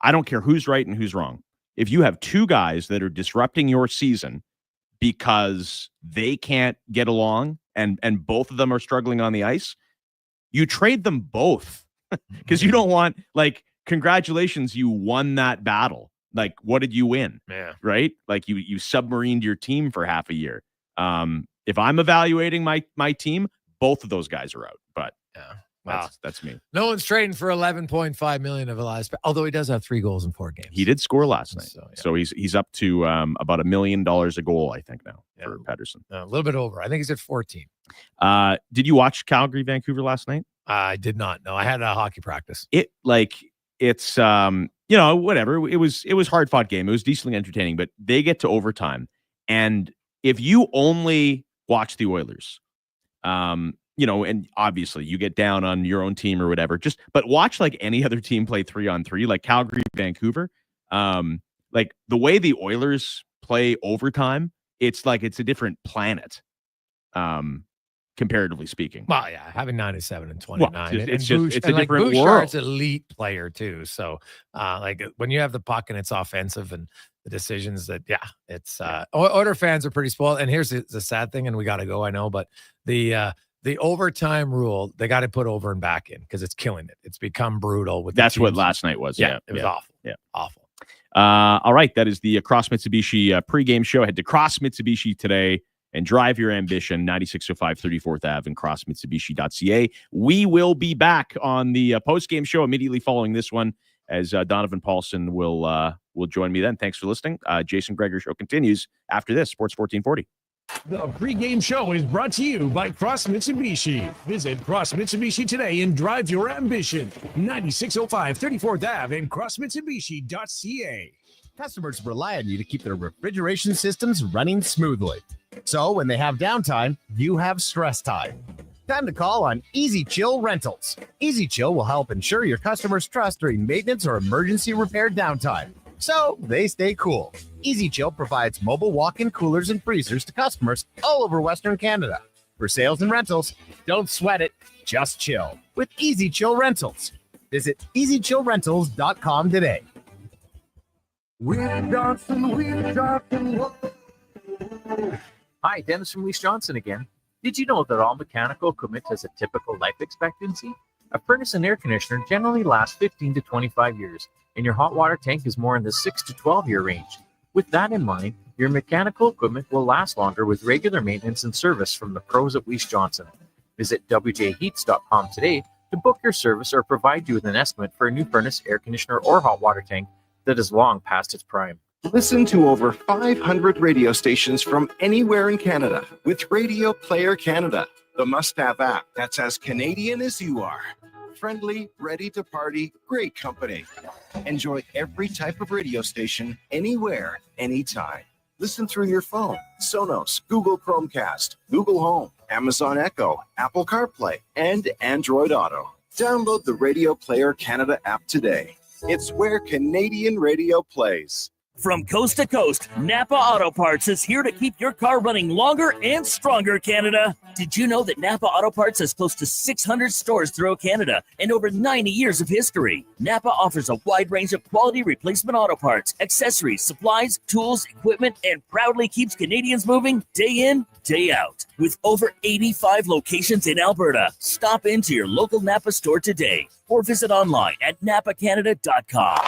Speaker 7: I don't care who's right and who's wrong. If you have two guys that are disrupting your season because they can't get along and both of them are struggling on the ice, you trade them both because you don't want, like, congratulations, you won that battle. Like, what did you win?
Speaker 1: Yeah.
Speaker 7: Right? Like you submarined your team for half a year. If I'm evaluating my team, both of those guys are out. But
Speaker 1: yeah,
Speaker 7: that's me.
Speaker 1: No one's trading for $11.5 million of Elias, although he does have 3 goals in 4 games.
Speaker 7: He did score last night, so he's up to about $1 million a goal, I think now for Pettersson.
Speaker 1: A little bit over. I think he's at 14.
Speaker 7: Did you watch Calgary Vancouver last night?
Speaker 1: I did not. No, I had a hockey practice.
Speaker 7: It's whatever. It was hard fought game. It was decently entertaining, but they get to overtime, and if you only watch the Oilers, and obviously you get down on your own team or whatever, but watch like any other team play 3-on-3, like Calgary, Vancouver. Like the way the Oilers play overtime, it's like it's a different planet, comparatively speaking.
Speaker 1: Well, yeah, having 97 and 29.
Speaker 7: Well, it's a different world.
Speaker 1: Bouchard's an elite player too. So like when you have the puck and it's offensive and the decisions that, it's Oilers fans are pretty spoiled. And here's the sad thing, and we got to go, I know, but the overtime rule, they got to put over and back in because it's killing it. It's become brutal.
Speaker 7: That's what last night was. Yeah,
Speaker 1: it was awful.
Speaker 7: Yeah,
Speaker 1: awful.
Speaker 7: All right, that is the Cross Mitsubishi pregame show. Head to Cross Mitsubishi today and drive your ambition. 9605 34th Ave and crossmitsubishi.ca. We will be back on the postgame show immediately following this one, as Donovan Paulson will join me then. Thanks for listening. Jason Gregor Show continues after this. Sports 1440.
Speaker 10: The pregame show is brought to you by Cross Mitsubishi. Visit Cross Mitsubishi today and drive your ambition. 9605 34th Ave and crossmitsubishi.ca.
Speaker 22: Customers rely on you to keep their refrigeration systems running smoothly. So when they have downtime, you have stress time. Time to call on Easy Chill Rentals. Easy Chill will help ensure your customers' trust during maintenance or emergency repair downtime, so they stay cool. Easy Chill provides mobile walk-in coolers and freezers to customers all over Western Canada. For sales and rentals, don't sweat it, just chill with Easy Chill Rentals. Visit easychillrentals.com today.
Speaker 6: Hi, Dennis from Lease Johnson again. Did you know that all mechanical equipment has a typical life expectancy? A furnace and air conditioner generally lasts 15 to 25 years, and your hot water tank is more in the 6 to 12-year range. With that in mind, your mechanical equipment will last longer with regular maintenance and service from the pros at Lease Johnson. Visit wjheats.com today to book your service or provide you with an estimate for a new furnace, air conditioner, or hot water tank that is long past its prime.
Speaker 2: Listen to over 500 radio stations from anywhere in Canada with Radio Player Canada, the must-have app that's as Canadian as you are. Friendly, ready to party, great company. Enjoy every type of radio station, anywhere, anytime. Listen through your phone, Sonos, Google Chromecast, Google Home, Amazon Echo, Apple CarPlay, and Android Auto. Download the Radio Player Canada app today. It's where Canadian radio plays.
Speaker 3: From coast to coast, Napa Auto Parts is here to keep your car running longer and stronger, Canada. Did you know that Napa Auto Parts has close to 600 stores throughout Canada and over 90 years of history? Napa offers a wide range of quality replacement auto parts, accessories, supplies, tools, equipment, and proudly keeps Canadians moving day in, day out. With over 85 locations in Alberta, stop into your local Napa store today or visit online at napacanada.com.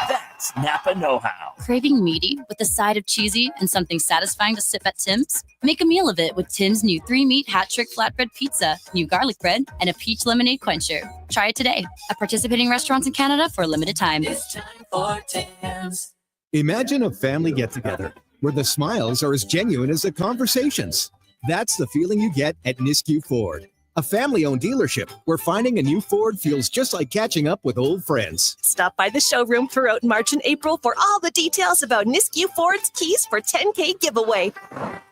Speaker 3: That's Napa know-how.
Speaker 9: Craving meaty with a side of cheesy and something satisfying to sip at Tim's? Make a meal of it with Tim's new 3-meat hat-trick flatbread pizza, new garlic bread, and a peach lemonade quencher. Try it today at participating restaurants in Canada for a limited time.
Speaker 18: It's time for Tim's.
Speaker 11: Imagine a family get-together where the smiles are as genuine as the conversations. That's the feeling you get at Nisku Ford. a family-owned dealership where finding a new Ford feels just like catching up with old friends.
Speaker 8: Stop by the showroom throughout March and April for all the details about Nisku Ford's Keys for 10K giveaway.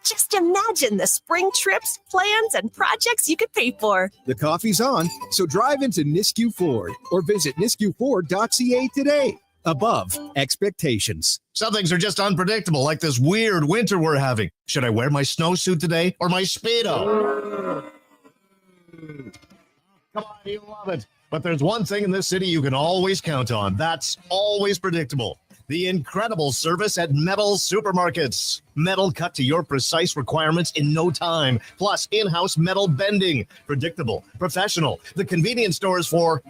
Speaker 8: Just imagine the spring trips, plans, and projects you could pay for.
Speaker 11: The coffee's on, so drive into Nisku Ford or visit niskuford.ca today. Above expectations.
Speaker 12: Some things are just unpredictable, like this weird winter we're having. Should I wear my snowsuit today or my Speedo? Come on, you love it. But there's one thing in this city you can always count on. That's always predictable. The incredible service at Metal Supermarkets. Metal cut to your precise requirements in no time. Plus in-house metal bending. Predictable, professional. The convenience stores for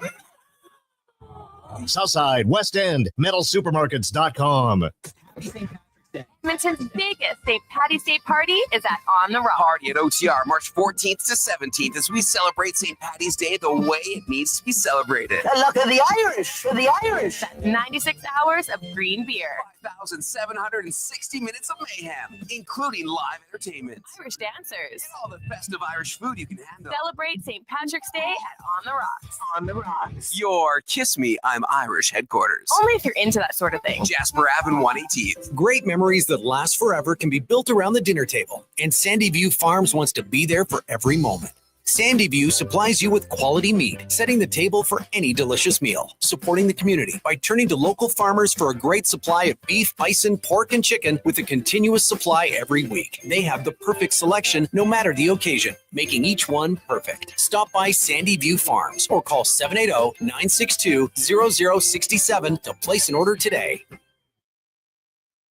Speaker 12: Southside, West End, metalsupermarkets.com.
Speaker 13: Edmonton's biggest St. Paddy's Day party is at On the Rock.
Speaker 16: Party at OTR March 14th to 17th as we celebrate St. Paddy's Day the way it needs to be celebrated.
Speaker 13: The luck of the Irish, for the Irish. That's 96 hours of green beer.
Speaker 16: 5,760 minutes of mayhem, including live entertainment.
Speaker 13: Irish dancers.
Speaker 16: And all the festive Irish food you can handle.
Speaker 13: Celebrate St. Patrick's Day at On the Rocks.
Speaker 16: On the Rocks. Your Kiss Me, I'm Irish headquarters.
Speaker 13: Only if you're into that sort of thing.
Speaker 16: Jasper Ave and 118th.
Speaker 25: Great memories that last forever can be built around the dinner table, and Sandy View Farms wants to be there for every moment. Sandy View supplies you with quality meat, setting the table for any delicious meal, supporting the community by turning to local farmers for a great supply of beef, bison, pork, and chicken with a continuous supply every week. They have the perfect selection no matter the occasion, making each one perfect. Stop by Sandy View Farms or call 780-962-0067 to place an order today.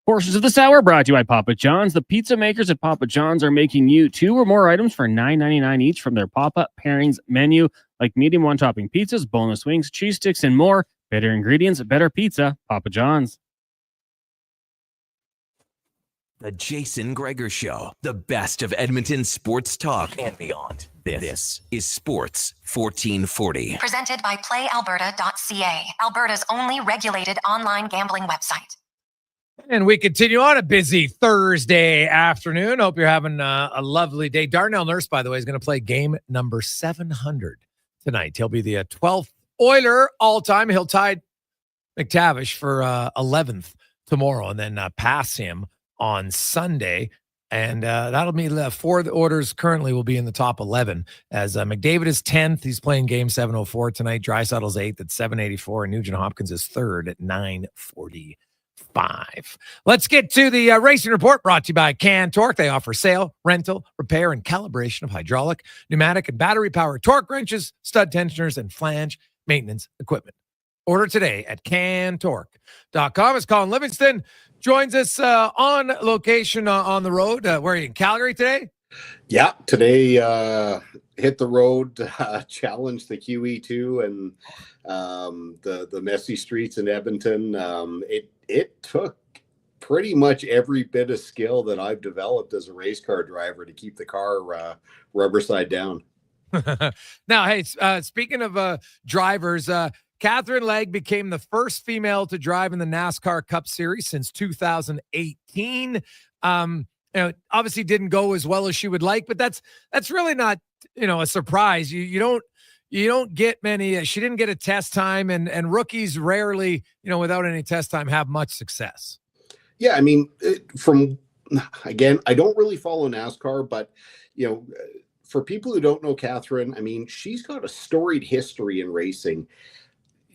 Speaker 14: Portions of this hour brought to you by Papa John's. The pizza makers at Papa John's are making you 2 or more items for $9.99 each from their pop-up pairings menu, like medium one-topping pizzas, boneless wings, cheese sticks, and more. Better ingredients, better pizza. Papa John's.
Speaker 15: The Jason Gregor Show, the best of Edmonton sports talk and beyond. This is Sports 1440.
Speaker 26: Presented by PlayAlberta.ca, Alberta's only regulated online gambling website.
Speaker 1: And we continue on a busy Thursday afternoon. Hope you're having a lovely day. Darnell Nurse, by the way, is going to play game number 700 tonight. He'll be the 12th Oiler all-time. He'll tie McTavish for 11th tomorrow and then pass him on Sunday. And that'll be 4 orders currently will be in the top 11 as McDavid is 10th. He's playing game 704 tonight. Dreisaitl's 8th at 784 and Nugent Hopkins is 3rd at 945. Let's get to the racing report brought to you by Can Torque. They offer sale, rental, repair, and calibration of hydraulic, pneumatic, and battery-powered torque wrenches, stud tensioners, and flange maintenance equipment. Order today at cantorque.com. As Colin Livingston joins us on location on the road. Where are you, in Calgary today?
Speaker 27: Yeah, today hit the road, challenged the QE2 and the messy streets in Edmonton. It took pretty much every bit of skill that I've developed as a race car driver to keep the car rubber side down.
Speaker 1: Now, hey, speaking of drivers, Catherine Legg became the first female to drive in the NASCAR Cup Series since 2018. Obviously didn't go as well as she would like, but that's really not, a surprise. You don't get many. She didn't get a test time, and rookies rarely, without any test time, have much success.
Speaker 27: Yeah, I mean, again, I don't really follow NASCAR, but for people who don't know Catherine, I mean, she's got a storied history in racing.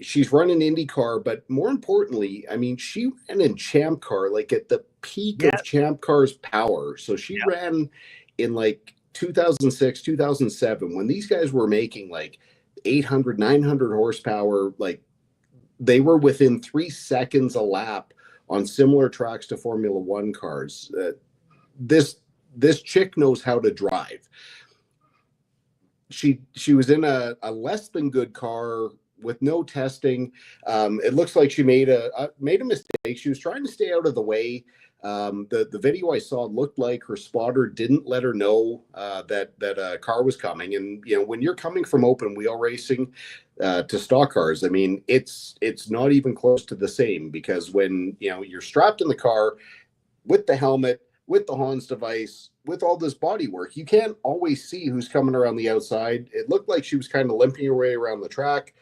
Speaker 27: She's run an IndyCar, but more importantly, I mean, she ran in Champ Car, like at the peak of Champ Car's power. So she ran in like 2006, 2007, when these guys were making like 800, 900 horsepower, like they were within 3 seconds a lap on similar tracks to Formula One cars. This chick knows how to drive. She was in a less than good car with no testing. It looks like she made a mistake. She was trying to stay out of the way. The video I saw looked like her spotter didn't let her know that a car was coming. And when you're coming from open wheel racing to stock cars, I mean, it's not even close to the same, because when you're strapped in the car with the helmet, with the Hans device, with all this body work, you can't always see who's coming around the outside. It looked like she was kind of limping her way around the track.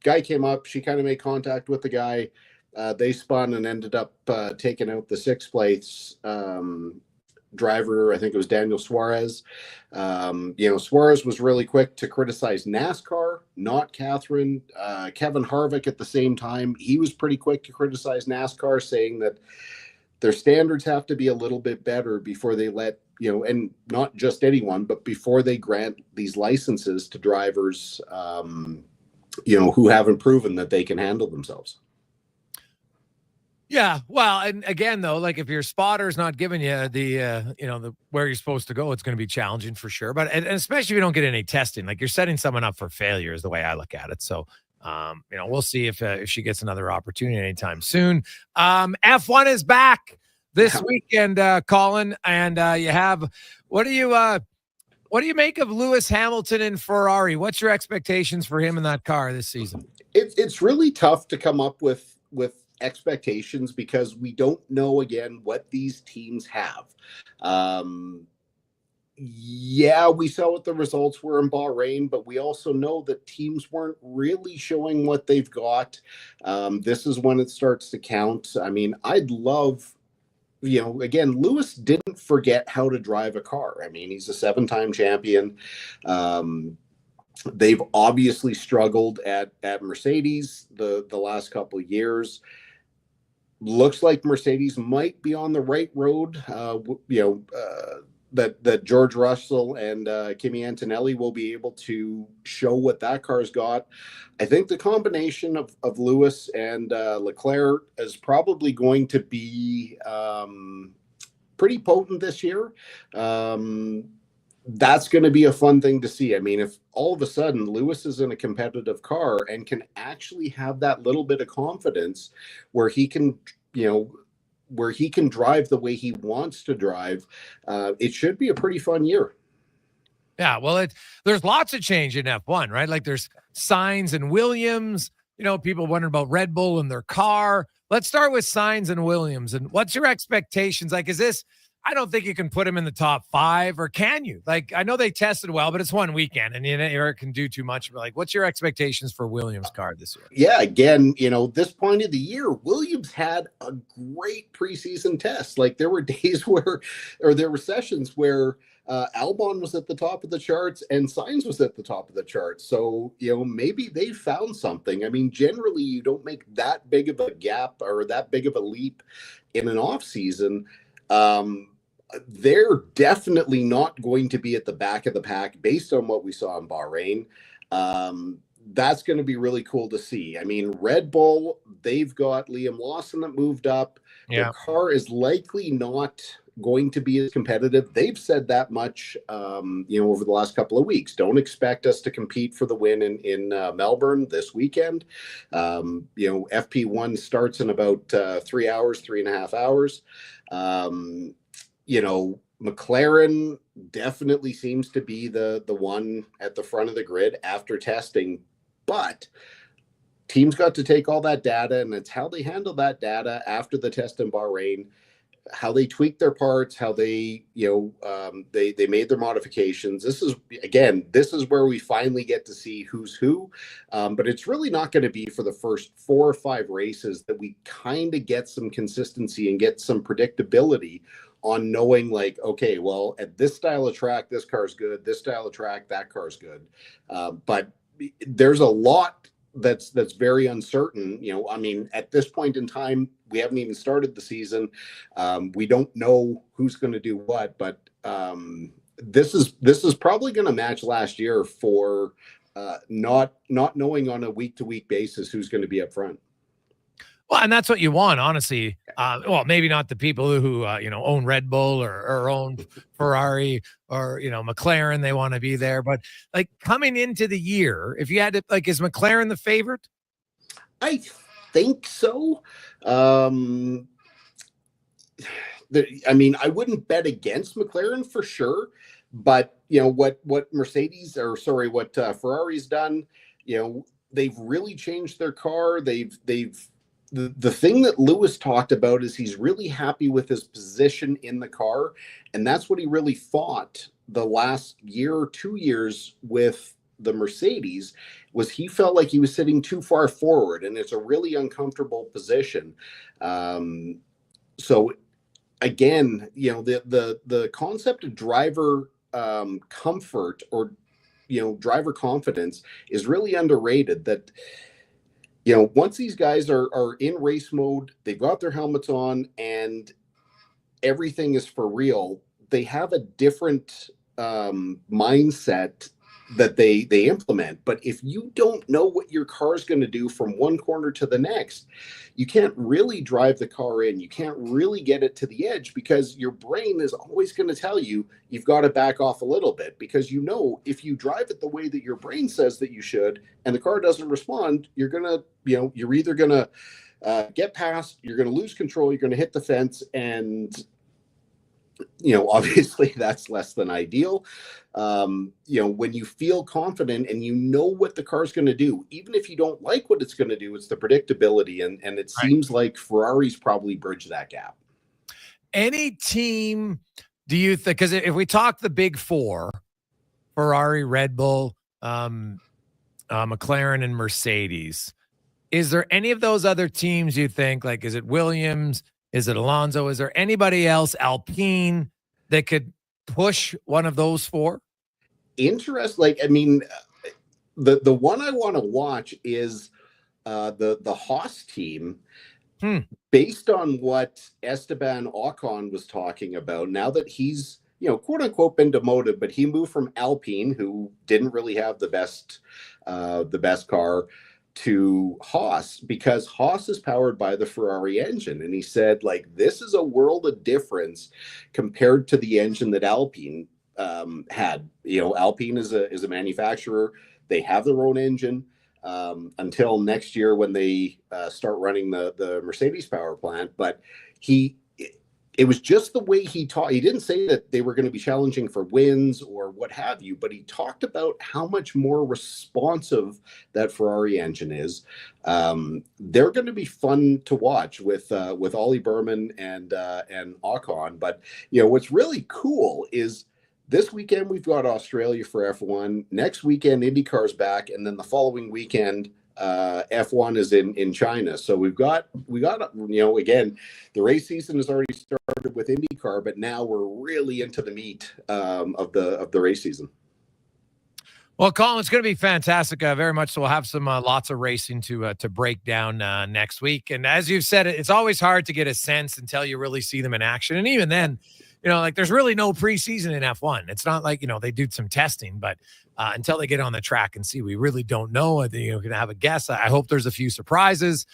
Speaker 27: Guy came up, she kind of made contact with the guy. They spun and ended up taking out the sixth place driver. I think it was Daniel Suarez. Suarez was really quick to criticize NASCAR, not Catherine. Kevin Harvick at the same time, he was pretty quick to criticize NASCAR, saying that their standards have to be a little bit better before they let, and not just anyone, but before they grant these licenses to drivers, who haven't proven that they can handle themselves.
Speaker 1: Yeah, well, and again, though, like if your spotter's not giving you the where you're supposed to go, it's going to be challenging for sure. But and especially if you don't get any testing, like you're setting someone up for failure, is the way I look at it. So, we'll see if she gets another opportunity anytime soon. F1 is back this weekend, Colin, and you have what do you make of Lewis Hamilton in Ferrari? What's your expectations for him in that car this season? It's
Speaker 27: really tough to come up with expectations because we don't know again what these teams have. We saw what the results were in Bahrain, but we also know that teams weren't really showing what they've got. This is when it starts to count. I mean, I'd love, again, Lewis didn't forget how to drive a car. I mean, he's a 7-time champion. They've obviously struggled at Mercedes the last couple of years. Looks like Mercedes might be on the right road. That George Russell and Kimi Antonelli will be able to show what that car's got. I think the combination of Lewis and Leclerc is probably going to be pretty potent this year. That's going to be a fun thing to see. I mean, if all of a sudden Lewis is in a competitive car and can actually have that little bit of confidence where he can, drive the way he wants to drive, it should be a pretty fun year.
Speaker 1: Yeah, well, there's lots of change in F1, right? Like there's Sainz and Williams, people wondering about Red Bull and their car. Let's start with Sainz and Williams. And what's your expectations? Like, is this, I don't think you can put him in the top 5, or can you? Like, I know they tested well, but it's one weekend and Eric can do too much. But like, what's your expectations for Williams' car this year?
Speaker 27: Yeah, again, this point of the year, Williams had a great preseason test. Like there were days there were sessions where Albon was at the top of the charts and Sainz was at the top of the charts. So, maybe they found something. I mean, generally you don't make that big of a gap or that big of a leap in an off season. They're definitely not going to be at the back of the pack based on what we saw in Bahrain. That's going to be really cool to see. I mean, Red Bull, they've got Liam Lawson that moved up. Yeah. Their car is likely not going to be as competitive. They've said that much, over the last couple of weeks. Don't expect us to compete for the win in Melbourne this weekend. FP1 starts in about 3.5 hours. McLaren definitely seems to be the one at the front of the grid after testing, but teams got to take all that data, and it's how they handle that data after the test in Bahrain, how they tweak their parts, how they, they made their modifications. This is where we finally get to see who's who. But it's really not going to be for the first 4 or 5 races that we kind of get some consistency and get some predictability on knowing, like, okay, well, at this style of track, this car's good. This style of track, that car's good. But there's a lot that's very uncertain. I mean, at this point in time, we haven't even started the season. We don't know who's going to do what, but this is probably going to match last year for not knowing on a week-to-week basis who's going to be up front.
Speaker 1: Well, and that's what you want, honestly. Well, maybe not the people who own Red Bull or own Ferrari or McLaren. They want to be there, but like coming into the year, if you had to, like, is McLaren the favorite?
Speaker 27: I think so. I mean, I wouldn't bet against McLaren for sure, but what Ferrari's done. They've really changed their car. They've the thing that Lewis talked about is he's really happy with his position in the car, and that's what he really fought the last year or 2 years with the Mercedes. Was he felt like he was sitting too far forward, and it's a really uncomfortable position. So again, the concept of driver comfort or driver confidence is really underrated. That once these guys are in race mode, they've got their helmets on, and everything is for real, they have a different mindset that they implement. But if you don't know what your car is going to do from one corner to the next, you can't really drive the car in. You can't really get it to the edge, because your brain is always going to tell you you've got to back off a little bit, because if you drive it the way that your brain says that you should and the car doesn't respond, you're either going to get past, you're going to lose control, you're going to hit the fence, and obviously that's less than ideal. When you feel confident and you know what the car's going to do, even if you don't like what it's going to do, it's the predictability. And it seems like Ferrari's probably bridged that gap.
Speaker 1: Any team, do you think, because if we talk the big four, Ferrari, Red Bull, McLaren, and Mercedes, is there any of those other teams you think, like, is it Williams? Is it Alonso? Is there anybody else, Alpine, that could push one of those four?
Speaker 27: The one I want to watch is the Haas team. Based on what Esteban Ocon was talking about, now that he's quote unquote been demoted, but he moved from Alpine, who didn't really have the best car, to Haas, because Haas is powered by the Ferrari engine. And he said, this is a world of difference compared to the engine that Alpine had. Alpine is a manufacturer. They have their own engine until next year when they start running the Mercedes power plant. But it was just the way he talked. He didn't say that they were going to be challenging for wins or what have you, but he talked about how much more responsive that Ferrari engine is. They're going to be fun to watch with Ollie Berman and Ocon. But what's really cool is this weekend we've got Australia for F1. Next weekend IndyCar's back, and then the following weekend F1 is in China. So we got again, the race season has already started with IndyCar, but now we're really into the meat of the race season.
Speaker 1: Well, Colin, it's going to be fantastic. Very much so. We'll have some lots of racing to break down next week. And as you've said, it's always hard to get a sense until you really see them in action. And even then, there's really no preseason in F1. It's not like, they do some testing, but until they get on the track and see, we really don't know. You're going to have a guess. I hope there's a few surprises,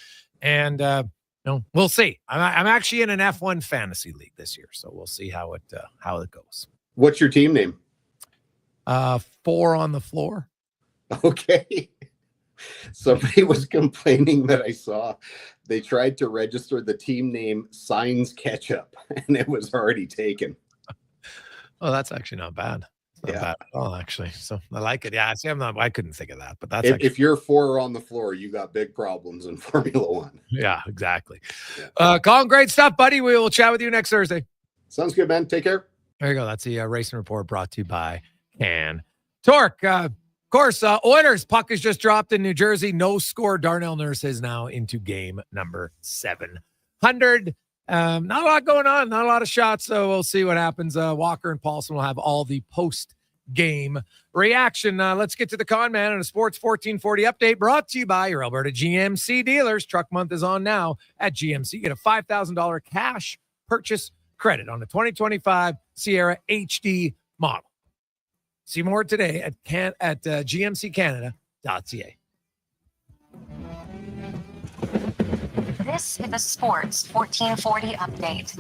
Speaker 1: and we'll see. I'm actually in an F1 fantasy league this year, so we'll see how it goes.
Speaker 27: What's your team name?
Speaker 1: 4 on the floor.
Speaker 27: Okay. Somebody was complaining that I saw they tried to register the team name Signs Ketchup, and it was already taken.
Speaker 1: Oh, that's actually not bad. Not bad at all, actually. So I like it. Yeah, see, I couldn't think of that, but that's
Speaker 27: if you're 4 on the floor, you got big problems in Formula One.
Speaker 1: Yeah, exactly. Yeah. Colin, great stuff, buddy. We will chat with you next Thursday.
Speaker 27: Sounds good, man. Take care.
Speaker 1: There you go. That's the Racing Report brought to you by Can Torque. Of course, Oilers puck is just dropped in New Jersey. No score. Darnell Nurse is now into game number 700. Not a lot going on, not a lot of shots, so we'll see what happens. Walker and Paulson will have all the post-game reaction. Let's get to the Con Man and a Sports 1440 update brought to you by your Alberta GMC dealers. Truck month is on now at GMC. Get a $5,000 cash purchase credit on the 2025 Sierra HD model. See more today at gmccanada.ca.
Speaker 26: This is the Sports 1440 update.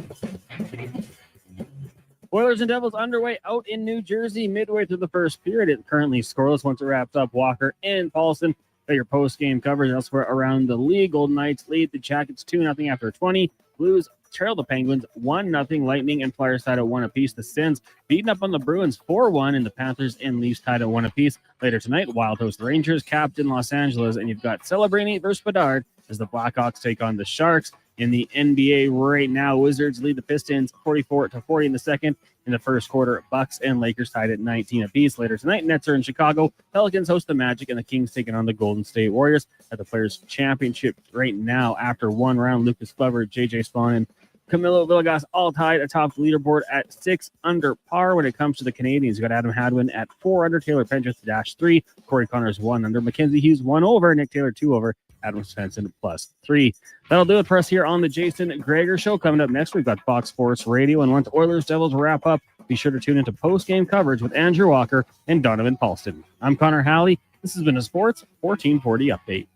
Speaker 14: Oilers and Devils underway out in New Jersey midway through the first period. It's currently scoreless once it wraps up. Walker and Paulson got your post-game coverage elsewhere around the league. Golden Knights lead the Jackets 2-0 after 20. Blues trail the Penguins 1-0. Lightning and Flyers tied at 1 apiece. The Sens beating up on the Bruins 4-1, and the Panthers and Leafs tied at 1 apiece. Later tonight, Wild host the Rangers, Capped in Los Angeles, and you've got Celebrini versus Bedard as the Blackhawks take on the Sharks. In the NBA right now, Wizards lead the Pistons 44-40 in the second. In the first quarter, Bucks and Lakers tied at 19 apiece. Later tonight, Nets are in Chicago. Pelicans host the Magic, and the Kings taking on the Golden State Warriors. At the Players' Championship right now, after one round, Lucas Glover, J.J. Spawn, and Camilo Villegas all tied atop the leaderboard at 6 under par. When it comes to the Canadians, you got Adam Hadwin at 4 under, Taylor Pendrith -3, Corey Connors 1 under, Mackenzie Hughes 1 over, Nick Taylor 2 over, Adam Svensson +3. That'll do it for us here on the Jason Gregor Show. Coming up next, we've got Fox Sports Radio. And once Oilers Devils wrap up, be sure to tune into post-game coverage with Andrew Walker and Donovan Paulston. I'm Connor Halley. This has been a Sports 1440 update.